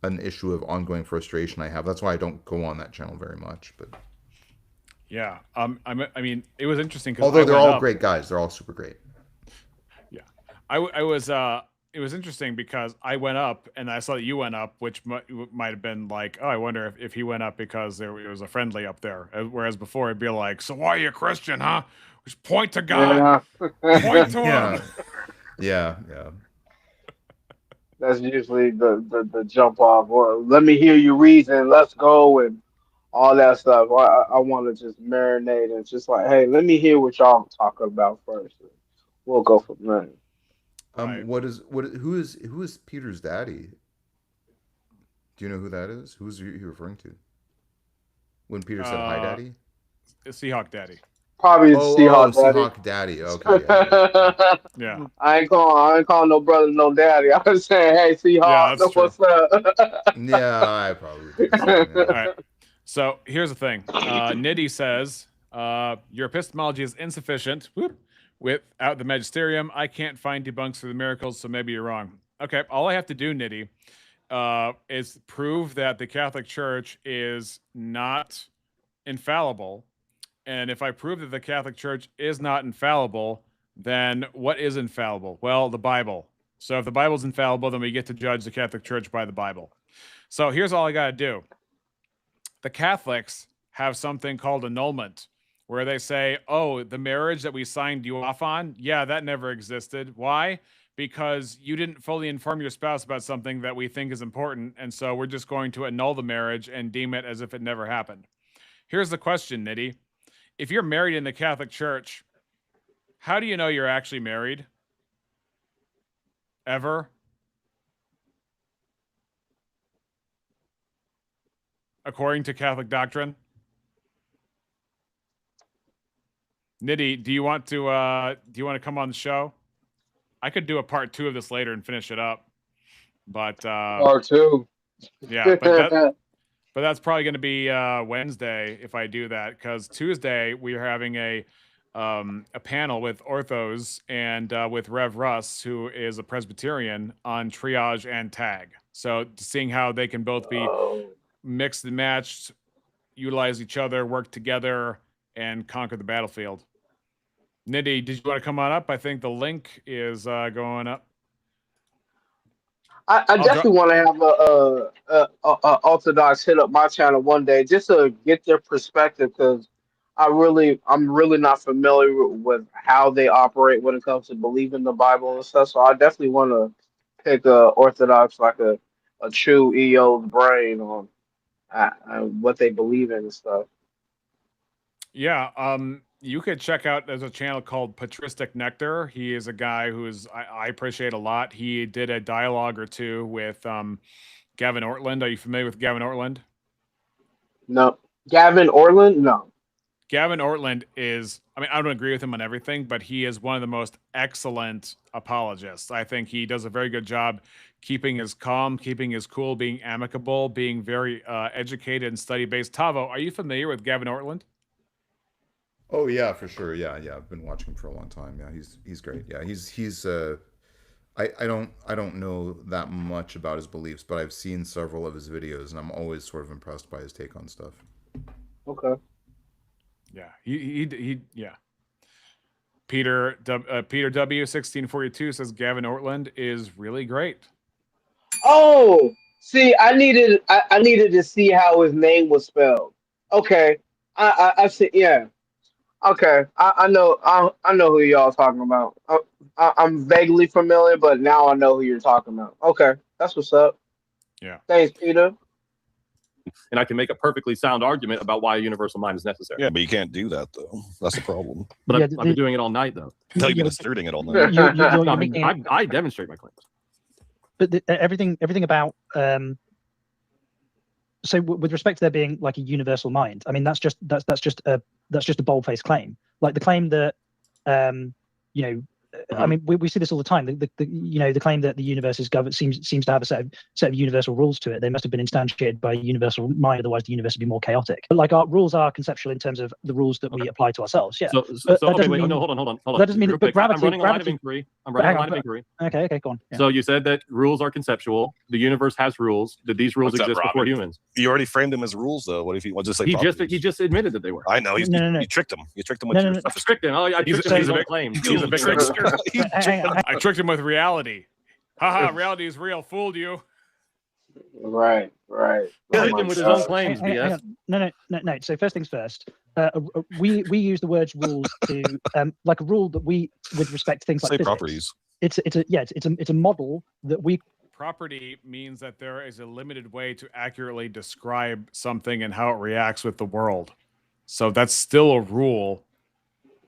[SPEAKER 19] an issue of ongoing frustration I have. That's why I don't go on that channel very much. But
[SPEAKER 1] yeah, I mean, it was interesting because
[SPEAKER 19] although they're all great guys, they're all super great.
[SPEAKER 1] Yeah, it was interesting because I went up and I saw that you went up, which might have been like, oh, I wonder if he went up because it was a friendly up there. Whereas before it'd be like, so why are you a Christian, huh? Just point to God.
[SPEAKER 14] Yeah.
[SPEAKER 1] Point to him.
[SPEAKER 19] Yeah.
[SPEAKER 14] That's usually the jump off. Well, let me hear you reason. Let's go and all that stuff. I want to just marinate and just like, hey, let me hear what y'all talking about first. We'll go from there.
[SPEAKER 19] Who is Peter's daddy? Do you know who that is? Who's he referring to? When Peter said hi, daddy?
[SPEAKER 1] Seahawk daddy.
[SPEAKER 14] Probably Seahawk
[SPEAKER 19] daddy. Okay.
[SPEAKER 1] Yeah.
[SPEAKER 14] I ain't calling no brother no daddy. I was saying, hey, Seahawk, what's up?
[SPEAKER 19] Yeah, I probably.
[SPEAKER 1] All right. So here's the thing. Nitty says your epistemology is insufficient. Whoop. Without the magisterium, I can't find debunks for the miracles, so maybe you're wrong. Okay, all I have to do, Nitty, is prove that the Catholic Church is not infallible. And if I prove that the Catholic Church is not infallible, then what is infallible? Well, the Bible. So if the Bible's infallible, then we get to judge the Catholic Church by the Bible. So here's all I got to do. The Catholics have something called annulment, where they say, oh, the marriage that we signed you off on, yeah, that never existed. Why? Because you didn't fully inform your spouse about something that we think is important, and so we're just going to annul the marriage and deem it as if it never happened. Here's the question, Nitty. If you're married in the Catholic Church, how do you know you're actually married? Ever? According to Catholic doctrine? Nitty, do you want to come on the show? I could do a part 2 of this later and finish it up, but
[SPEAKER 14] part 2.
[SPEAKER 1] Yeah, but that's probably going to be Wednesday if I do that, because Tuesday we are having a panel with Orthos and with Rev Russ, who is a Presbyterian, on triage and tag. So seeing how they can both be mixed and matched, utilize each other, work together, and conquer the battlefield. Nitty, did you want to come on up? I think the link is going up.
[SPEAKER 14] I definitely want to have a Orthodox hit up my channel one day just to get their perspective, because I'm really not familiar with how they operate when it comes to believing the Bible and stuff. So I definitely want to pick a Orthodox, like a true EO's brain on what they believe in and stuff.
[SPEAKER 1] Yeah, you could check out, there's a channel called Patristic Nectar. He is a guy who is I appreciate a lot. He did a dialogue or two with Gavin Ortland. Are you familiar with Gavin Ortland?
[SPEAKER 14] No. Gavin Ortland? No.
[SPEAKER 1] Gavin Ortland is, I mean, I don't agree with him on everything, but he is one of the most excellent apologists. I think he does a very good job keeping his calm, keeping his cool, being amicable, being very educated and study-based. Tavo, are you familiar with Gavin Ortland?
[SPEAKER 19] Oh yeah, for sure. Yeah. I've been watching him for a long time. Yeah, he's great. Yeah, he's I don't know that much about his beliefs, but I've seen several of his videos, and I'm always sort of impressed by his take on stuff.
[SPEAKER 14] Okay.
[SPEAKER 1] Yeah, he yeah. Peter W 1642 says Gavin Ortland is really great.
[SPEAKER 14] Oh, see, I needed to see how his name was spelled. Okay, I see. Yeah. Okay, I know who y'all talking about. I'm vaguely familiar, but now I know who you're talking about. Okay, that's what's up.
[SPEAKER 1] Yeah.
[SPEAKER 14] Thanks, Peter.
[SPEAKER 17] and I can make a perfectly sound argument about why a universal mind is necessary.
[SPEAKER 20] Yeah, but you can't do that though. That's the problem.
[SPEAKER 17] But
[SPEAKER 21] Yeah,
[SPEAKER 17] I've been doing it all night though.
[SPEAKER 20] No, you've been asserting it all night.
[SPEAKER 17] I mean, I demonstrate my claims.
[SPEAKER 21] But everything about so with respect to there being like a universal mind, I mean that's just a bold-faced claim. Like the claim that you know, I mean we see this all the time. The claim that the universe is governed seems to have a set of universal rules to it. They must have been instantiated by a universal mind, otherwise the universe would be more chaotic. But like our rules are conceptual in terms of the rules that we apply to ourselves. Yeah.
[SPEAKER 17] So okay, wait, no, hold on.
[SPEAKER 21] That doesn't mean
[SPEAKER 17] Real
[SPEAKER 21] that
[SPEAKER 17] quick,
[SPEAKER 21] gravity.
[SPEAKER 17] I'm running a line of inquiry.
[SPEAKER 21] Okay, go on. Yeah.
[SPEAKER 17] So you said that rules are conceptual. The universe has rules. Did these rules
[SPEAKER 20] What's up,
[SPEAKER 17] exist before
[SPEAKER 20] Robin?
[SPEAKER 17] humans?
[SPEAKER 20] You already framed them as rules, though. What if he just say
[SPEAKER 17] He
[SPEAKER 20] properties?
[SPEAKER 17] just admitted that they were.
[SPEAKER 20] I know. You tricked him. You tricked him with your
[SPEAKER 17] I tricked him. I tricked him with his own claims.
[SPEAKER 1] He's a big trickster.
[SPEAKER 21] Hang on.
[SPEAKER 1] I tricked him with reality. Haha, reality is real. Fooled you.
[SPEAKER 14] Right.
[SPEAKER 17] Tricked him with his own claims,
[SPEAKER 21] Hang
[SPEAKER 17] BS.
[SPEAKER 21] on. No. So first things first. We use the words rules to like a rule that we with respect to things like
[SPEAKER 20] Say
[SPEAKER 21] physics.
[SPEAKER 20] properties.
[SPEAKER 21] It's a model that we.
[SPEAKER 1] Property means that there is a limited way to accurately describe something and how it reacts with the world. So that's still a rule.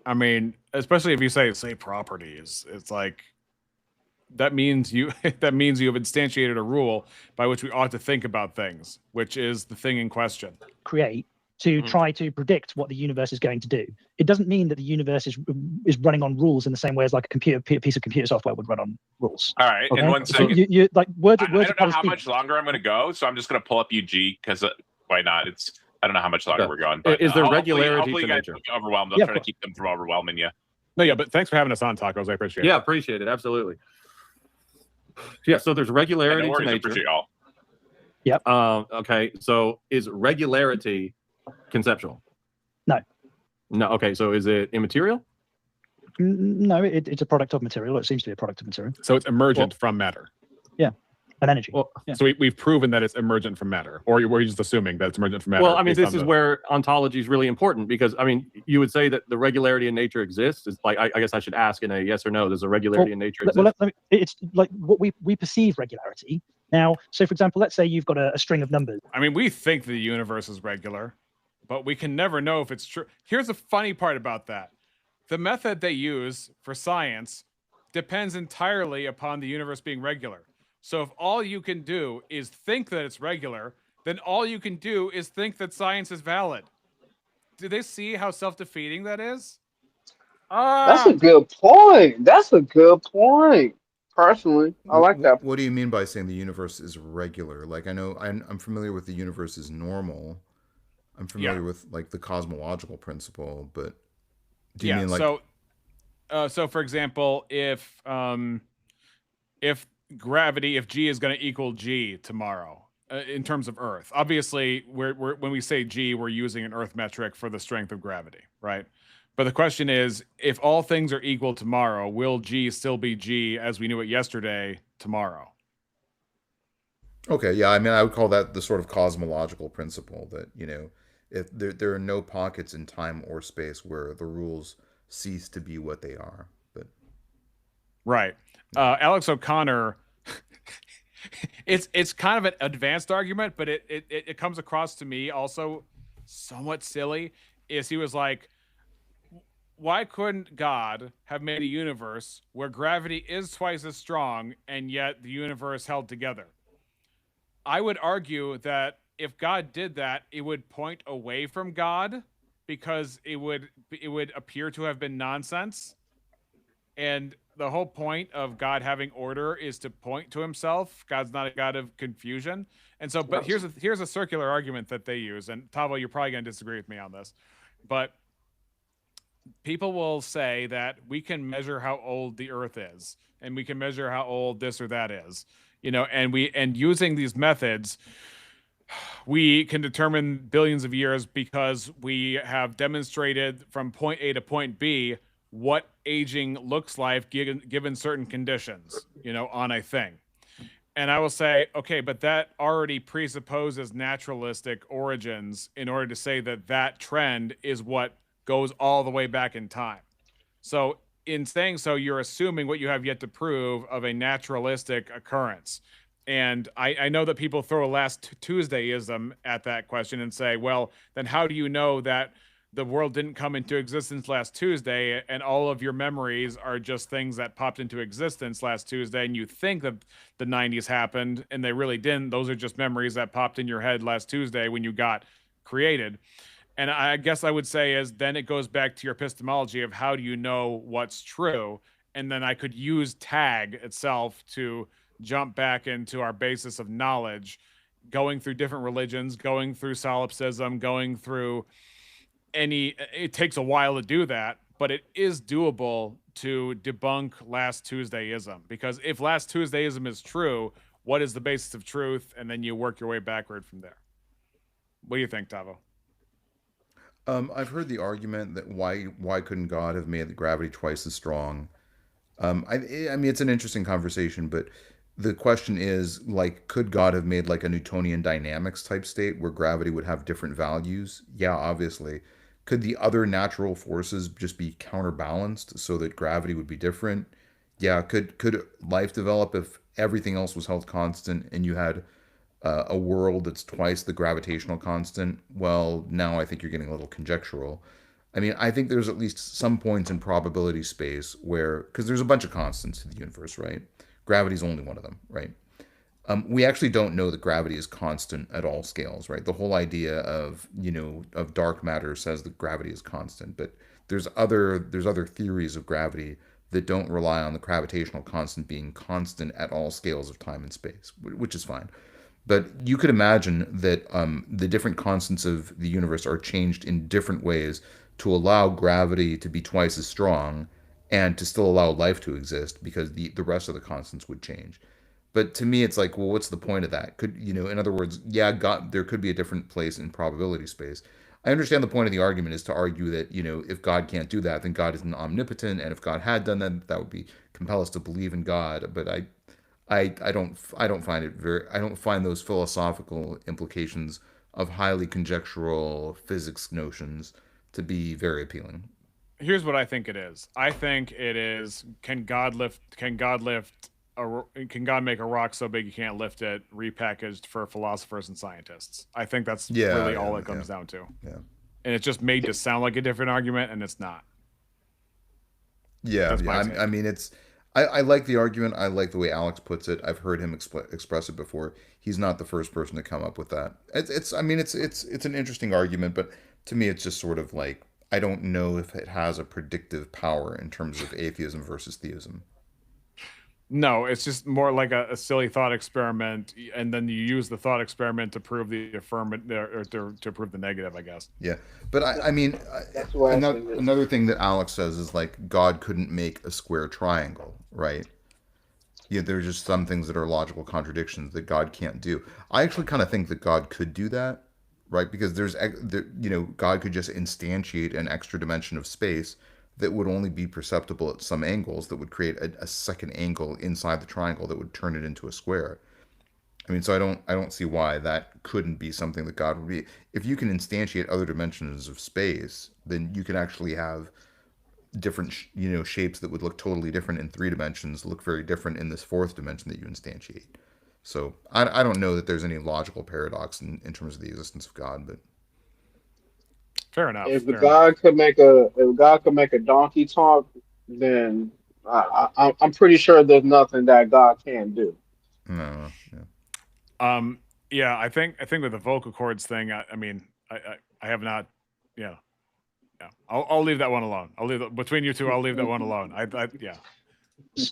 [SPEAKER 1] I mean, especially if you say properties, it's like that means you have instantiated a rule by which we ought to think about things, which is the thing in question.
[SPEAKER 21] Create to try to predict what the universe is going to do. It doesn't mean that the universe is running on rules in the same way as like a piece of computer software would run on rules.
[SPEAKER 3] All right,
[SPEAKER 21] Okay?
[SPEAKER 3] in 1
[SPEAKER 21] So
[SPEAKER 3] second.
[SPEAKER 21] you like words.
[SPEAKER 3] I don't know how
[SPEAKER 21] speak.
[SPEAKER 3] much longer I'm going to go, so I'm just going to pull up UG because why not? I don't know how much longer we're going. But
[SPEAKER 17] Is there
[SPEAKER 3] hopefully
[SPEAKER 17] regularity
[SPEAKER 3] you
[SPEAKER 17] to
[SPEAKER 3] guys
[SPEAKER 17] nature?
[SPEAKER 3] don't get overwhelmed. I'm
[SPEAKER 17] Yeah, of
[SPEAKER 3] trying to
[SPEAKER 17] course.
[SPEAKER 3] keep them from overwhelming you.
[SPEAKER 1] No, yeah, but thanks for having us on, Tacos. I appreciate it.
[SPEAKER 17] Yeah, appreciate it. Absolutely. Yeah, so there's regularity
[SPEAKER 3] No
[SPEAKER 17] to
[SPEAKER 3] worries, I
[SPEAKER 17] nature.
[SPEAKER 3] appreciate y'all.
[SPEAKER 21] Yep.
[SPEAKER 17] Okay, so is regularity conceptual?
[SPEAKER 21] No.
[SPEAKER 17] No. Okay, so is it immaterial?
[SPEAKER 21] No, it's a product of material. It seems to be a product of material.
[SPEAKER 1] So it's emergent from matter.
[SPEAKER 21] Yeah, an energy.
[SPEAKER 1] Well,
[SPEAKER 21] Yeah.
[SPEAKER 1] so we've proven that it's emergent from matter, or were you just assuming that it's emergent from matter?
[SPEAKER 17] Well, I mean,
[SPEAKER 1] based
[SPEAKER 17] this
[SPEAKER 1] on
[SPEAKER 17] is
[SPEAKER 1] the-
[SPEAKER 17] where ontology is really important because, I mean, you would say that the regularity in nature exists. It's like, I guess I should ask in a yes or no. Does a regularity in nature exist?
[SPEAKER 21] It's like what we perceive regularity. Now, so for example, let's say you've got a string of numbers.
[SPEAKER 1] I mean, we think the universe is regular, but we can never know if it's true. Here's the funny part about that. The method they use for science depends entirely upon the universe being regular. So if all you can do is think that it's regular, then all you can do is think that science is valid. Do they see how self-defeating that is?
[SPEAKER 14] That's a good point. Personally, I like that.
[SPEAKER 19] What do you mean by saying the universe is regular? Like, I know I'm familiar with the universe is normal. I'm familiar with like the cosmological principle, but do you mean like
[SPEAKER 1] so for example, if gravity, if G is going to equal G tomorrow in terms of Earth, obviously we're when we say G, we're using an Earth metric for the strength of gravity, right? But the question is, if all things are equal tomorrow, will G still be G as we knew it yesterday tomorrow?
[SPEAKER 19] Okay, yeah, I mean, I would call that the sort of cosmological principle that, you know, if there are no pockets in time or space where the rules cease to be what they are. But
[SPEAKER 1] right, Alex O'Connor. It's kind of an advanced argument, but it comes across to me also somewhat silly. Is he was like, why couldn't God have made a universe where gravity is twice as strong and yet the universe held together? I would argue that if God did that, it would point away from God because it would appear to have been nonsense. And the whole point of God having order is to point to himself. God's not a God of confusion. And so, but here's a circular argument that they use. And Tavo, you're probably going to disagree with me on this, but people will say that we can measure how old the earth is and we can measure how old this or that is, you know, and using these methods, we can determine billions of years because we have demonstrated from point A to point B what aging looks like given certain conditions, you know, on a thing. And I will say, okay, but that already presupposes naturalistic origins in order to say that that trend is what goes all the way back in time. So in saying so, you're assuming what you have yet to prove of a naturalistic occurrence. And I know that people throw a last Tuesdayism at that question and say, well, then how do you know that the world didn't come into existence last Tuesday and all of your memories are just things that popped into existence last Tuesday and you think that the 90s happened and they really didn't. Those are just memories that popped in your head last Tuesday when you got created. And I guess I would say is then it goes back to your epistemology of how do you know what's true? And then I could use tag itself to jump back into our basis of knowledge, going through different religions, going through solipsism, going through it takes a while to do that, but it is doable to debunk last Tuesdayism, because if last Tuesdayism is true, what is the basis of truth? And then you work your way backward from there. What do you think, Tavo?
[SPEAKER 19] I've heard the argument that why couldn't God have made the gravity twice as strong? I mean, it's an interesting conversation, but the question is, like, could God have made like a Newtonian dynamics type state where gravity would have different values? Yeah, obviously. Could the other natural forces just be counterbalanced so that gravity would be different? Yeah. Could life develop if everything else was held constant and you had a world that's twice the gravitational constant? Well, now I think you're getting a little conjectural. I mean, I think there's at least some points in probability space where, because there's a bunch of constants in the universe, right? Gravity is only one of them, right? We actually don't know that gravity is constant at all scales, right? The whole idea of, of dark matter says that gravity is constant, but there's other theories of gravity that don't rely on the gravitational constant being constant at all scales of time and space, which is fine. But you could imagine that the different constants of the universe are changed in different ways to allow gravity to be twice as strong and to still allow life to exist, because the rest of the constants would change. But to me, it's like, well, what's the point of that? Could, in other words, yeah, God, there could be a different place in probability space. I understand the point of the argument is to argue that, if God can't do that, then God isn't omnipotent. And if God had done that, that would be compel us to believe in God. But I don't find those philosophical implications of highly conjectural physics notions to be very appealing.
[SPEAKER 1] Here's what I think it is. I think it is, can God make a rock so big you can't lift it, repackaged for philosophers and scientists? I think that's really all it comes down to.
[SPEAKER 19] Yeah.
[SPEAKER 1] And it's just made to sound like a different argument, and it's not.
[SPEAKER 19] Yeah. I mean, I like the argument. I like the way Alex puts it. I've heard him express it before. He's not the first person to come up with that. It's an interesting argument, but to me, it's just sort of like, I don't know if it has a predictive power in terms of atheism versus theism.
[SPEAKER 1] No, it's just more like a silly thought experiment, and then you use the thought experiment to prove the affirmative or to prove the negative, I guess.
[SPEAKER 19] Yeah, but I mean, another thing that Alex says is like God couldn't make a square triangle, right? Yeah, there's just some things that are logical contradictions that God can't do. I actually kind of think that God could do that, right? Because God could just instantiate an extra dimension of space that would only be perceptible at some angles, that would create a second angle inside the triangle that would turn it into a square. I mean, so I don't see why that couldn't be something that God would be. If you can instantiate other dimensions of space, then you can actually have different, shapes that would look totally different in 3 dimensions, look very different in this 4th dimension that you instantiate. So I don't know that there's any logical paradox in terms of the existence of God, but
[SPEAKER 1] fair enough.
[SPEAKER 14] If God could make a donkey talk, then I'm pretty sure there's nothing that God can't do.
[SPEAKER 19] No.
[SPEAKER 1] Yeah. Yeah. I think with the vocal cords thing, I mean, I have not. Yeah. Yeah. I'll leave that one alone. Between you two, I'll leave that one alone. Yeah.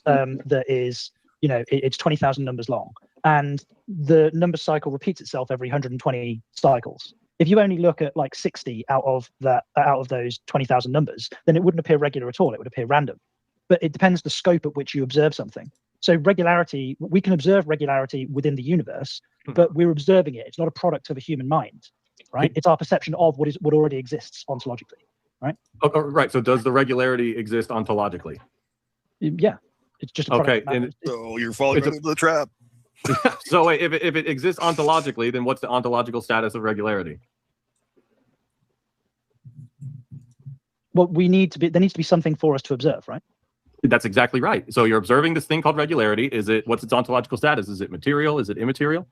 [SPEAKER 21] That is, it's 20,000 numbers long, and the number cycle repeats itself every 120 cycles. If you only look at like 60 out of those 20,000 numbers, then it wouldn't appear regular at all. It would appear random. But it depends the scope at which you observe something. So regularity, we can observe regularity within the universe, but we're observing it. It's not a product of a human mind, right? It's our perception of what already exists ontologically, right?
[SPEAKER 17] Oh, right. So does the regularity exist ontologically?
[SPEAKER 21] Yeah, it's just a product.
[SPEAKER 20] Okay, so you're falling into the trap.
[SPEAKER 17] So wait, if it exists ontologically, then what's the ontological status of regularity?
[SPEAKER 21] Well, there needs to be something for us to observe, right?
[SPEAKER 17] That's exactly right. So you're observing this thing called regularity. What's its ontological status? Is it material? Is it immaterial?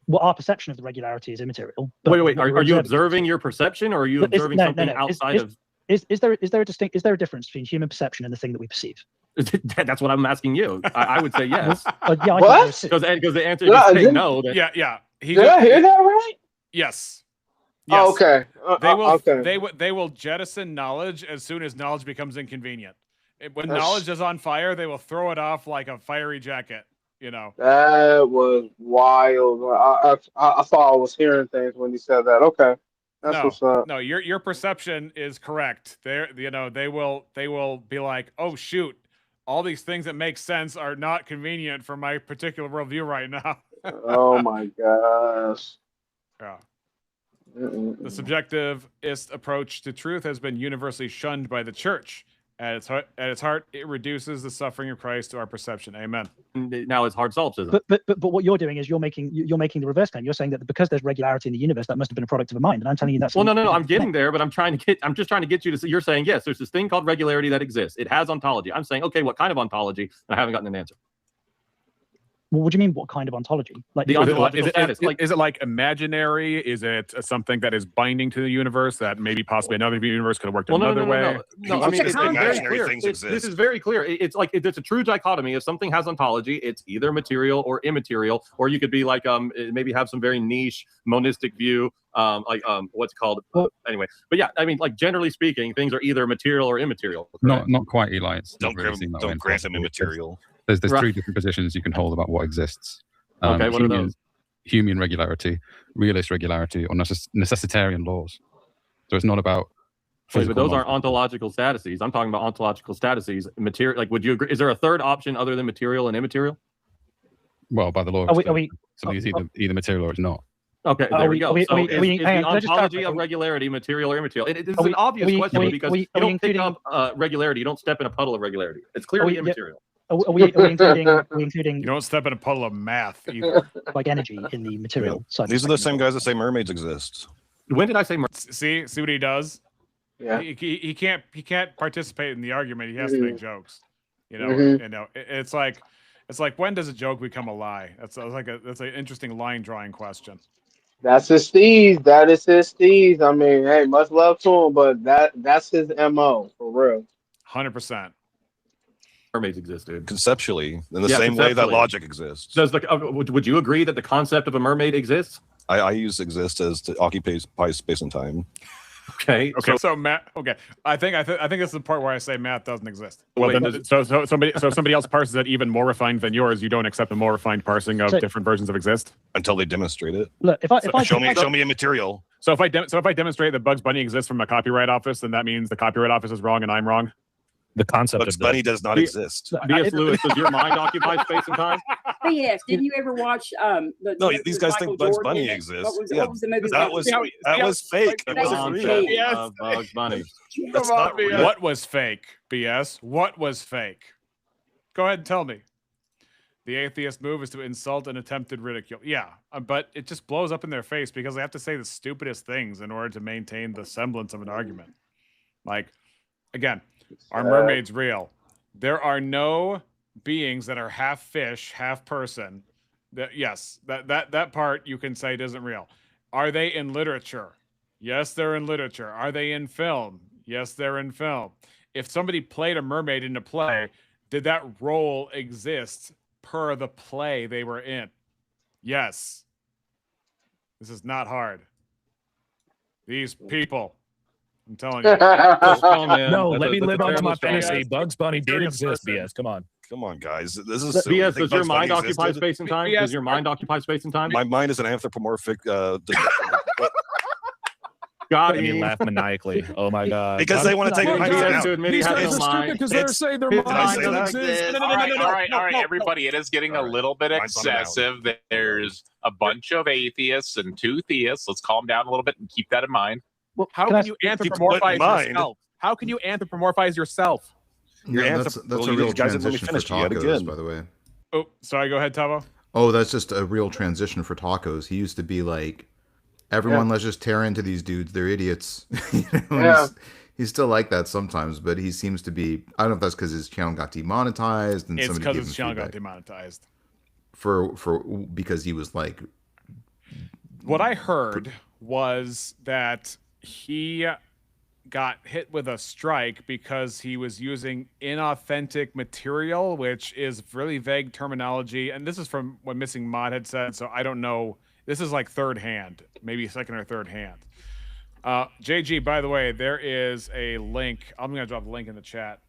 [SPEAKER 21] Well, our perception of the regularity is immaterial.
[SPEAKER 17] Wait. Are you observing your perception, or are you observing something outside of?
[SPEAKER 21] Is there a difference between human perception and the thing that we perceive?
[SPEAKER 17] That's what I'm asking you. I would say yes.
[SPEAKER 21] Yeah,
[SPEAKER 14] What?
[SPEAKER 17] Because the answer is saying no.
[SPEAKER 1] Yeah.
[SPEAKER 14] Did I hear that right?
[SPEAKER 1] Yes.
[SPEAKER 14] Oh, okay.
[SPEAKER 1] They will jettison knowledge as soon as knowledge becomes inconvenient. When knowledge is on fire, they will throw it off like a fiery jacket. You know.
[SPEAKER 14] That was wild. I thought I was hearing things when you said that. Okay, that's what's up.
[SPEAKER 1] No, your perception is correct. They will be like, oh shoot, all these things that make sense are not convenient for my particular worldview right now.
[SPEAKER 14] Oh my gosh.
[SPEAKER 1] Yeah. The subjectivist approach to truth has been universally shunned by the church. At its heart, it reduces the suffering of Christ to our perception. Amen.
[SPEAKER 17] Now it's hard solipsism.
[SPEAKER 21] But what you're doing is you're making the reverse claim. You're saying that because there's regularity in the universe, that must have been a product of a mind. And I'm telling you that's
[SPEAKER 17] well, no. I'm getting there, but I'm just trying to get you to see. You're saying yes, there's this thing called regularity that exists. It has ontology. I'm saying okay, what kind of ontology? And I haven't gotten an answer.
[SPEAKER 21] Well, what do you mean? What kind of ontology? Like
[SPEAKER 1] is it like imaginary? Is it something that is binding to the universe that maybe possibly another universe could have worked another way?
[SPEAKER 17] No, I mean, it's very clear. This is very clear. It's like it's a true dichotomy. If something has ontology, it's either material or immaterial, or you could be like maybe have some very niche monistic view, what's it called? Anyway, but yeah, I mean, like generally speaking, things are either material or immaterial.
[SPEAKER 4] Not quite, Eli.
[SPEAKER 20] Don't grant them immaterial.
[SPEAKER 4] There's three different positions you can hold about what exists.
[SPEAKER 17] Okay, what are those?
[SPEAKER 4] Humean regularity, realist regularity, or necessitarian laws. So it's not about.
[SPEAKER 17] Wait, but those aren't ontological statuses. I'm talking about ontological statuses. Material, like, would you agree? Is there a third option other than material and immaterial?
[SPEAKER 4] Well, by the law, something is either material or it's not.
[SPEAKER 17] Okay, there we go. So is the ontology of regularity material or immaterial? It is an obvious question because you don't pick up regularity. You don't step in a puddle of regularity. It's clearly immaterial.
[SPEAKER 21] Are we including?
[SPEAKER 1] You don't step in a puddle of math either.
[SPEAKER 21] Like energy in the material side.
[SPEAKER 20] These are the same guys that say mermaids exist.
[SPEAKER 17] When did I say mermaids?
[SPEAKER 1] See what he does.
[SPEAKER 14] Yeah.
[SPEAKER 1] He can't participate in the argument. He has to make jokes. You know.
[SPEAKER 14] Mhm.
[SPEAKER 1] It's like when does a joke become a lie? That's an interesting line drawing question.
[SPEAKER 14] That's his steez. That is his steez. I mean, hey, much love to him, but that's his MO for real.
[SPEAKER 1] 100%.
[SPEAKER 17] Mermaids existed
[SPEAKER 20] conceptually in the same way that logic exists.
[SPEAKER 17] Does would you agree that the concept of a mermaid exists?
[SPEAKER 20] I use exist as to occupy space and time.
[SPEAKER 17] Okay.
[SPEAKER 1] So Matt. Okay. I think this is the part where I say math doesn't exist.
[SPEAKER 17] Well,
[SPEAKER 1] then so somebody else parses it even more refined than yours. You don't accept a more refined parsing of different versions of exist
[SPEAKER 20] until they demonstrate it.
[SPEAKER 21] Look, if I
[SPEAKER 20] show me a material.
[SPEAKER 1] So if I demonstrate that Bugs Bunny exists from a copyright office, then that means the copyright office is wrong and I'm wrong.
[SPEAKER 12] The concept
[SPEAKER 20] Bugs
[SPEAKER 12] of
[SPEAKER 20] Bunny does not exist.
[SPEAKER 17] B.S. Lewis, does your mind occupy space and time?
[SPEAKER 22] But yes, didn't you ever watch
[SPEAKER 20] No, these guys think Bugs Bunny exists. What was the movie? That was fake. That wasn't real.
[SPEAKER 1] Yes.
[SPEAKER 17] Bugs Bunny.
[SPEAKER 20] That's not real.
[SPEAKER 1] What was fake? BS. What was fake? Go ahead and tell me. The atheist move is to insult and attempted ridicule. Yeah, but it just blows up in their face because they have to say the stupidest things in order to maintain the semblance of an argument. Like, again, are mermaids real? There are no beings that are half fish, half person. That part you can say isn't real. Are they in literature? Yes, they're in literature. Are they in film? Yes, they're in film. If somebody played a mermaid in a play, did that role exist per the play they were in? Yes. This is not hard. These people. I'm telling you.
[SPEAKER 12] No, let me live on to my fantasy. Bugs Bunny did exist, BS. Come on,
[SPEAKER 20] guys. This is
[SPEAKER 17] BS. Does your mind occupy space and time? Does your mind occupy space and time?
[SPEAKER 20] My mind is an anthropomorphic.
[SPEAKER 17] God,
[SPEAKER 12] you laugh maniacally. Oh my God!
[SPEAKER 20] Because they want to take
[SPEAKER 17] These guys
[SPEAKER 20] no
[SPEAKER 17] stupid
[SPEAKER 12] because they're saying their mind doesn't exist.
[SPEAKER 3] All right, everybody. It is getting a little bit excessive. There's a bunch of atheists and two theists. Let's calm down a little bit and keep that in mind.
[SPEAKER 1] Well, how can you anthropomorphize yourself? How can you anthropomorphize yourself?
[SPEAKER 19] That's a real transition for tacos, by the way.
[SPEAKER 1] Oh, sorry. Go ahead, Tavo.
[SPEAKER 19] Oh, that's just a real transition for tacos. He used to be like, everyone, let's just tear into these dudes. They're idiots. He's still like that sometimes, but he seems to be. I don't know if that's because his channel got demonetized and
[SPEAKER 1] It's
[SPEAKER 19] somebody
[SPEAKER 1] because
[SPEAKER 19] gave
[SPEAKER 1] his
[SPEAKER 19] him
[SPEAKER 1] channel got
[SPEAKER 19] feedback
[SPEAKER 1] demonetized.
[SPEAKER 19] Because he was like.
[SPEAKER 1] What I heard was that he got hit with a strike because he was using inauthentic material, which is really vague terminology. And this is from what Missing Mod had said, so I don't know. This is like third hand, maybe second or third hand. JG, by the way, there is a link. I'm going to drop the link in the chat.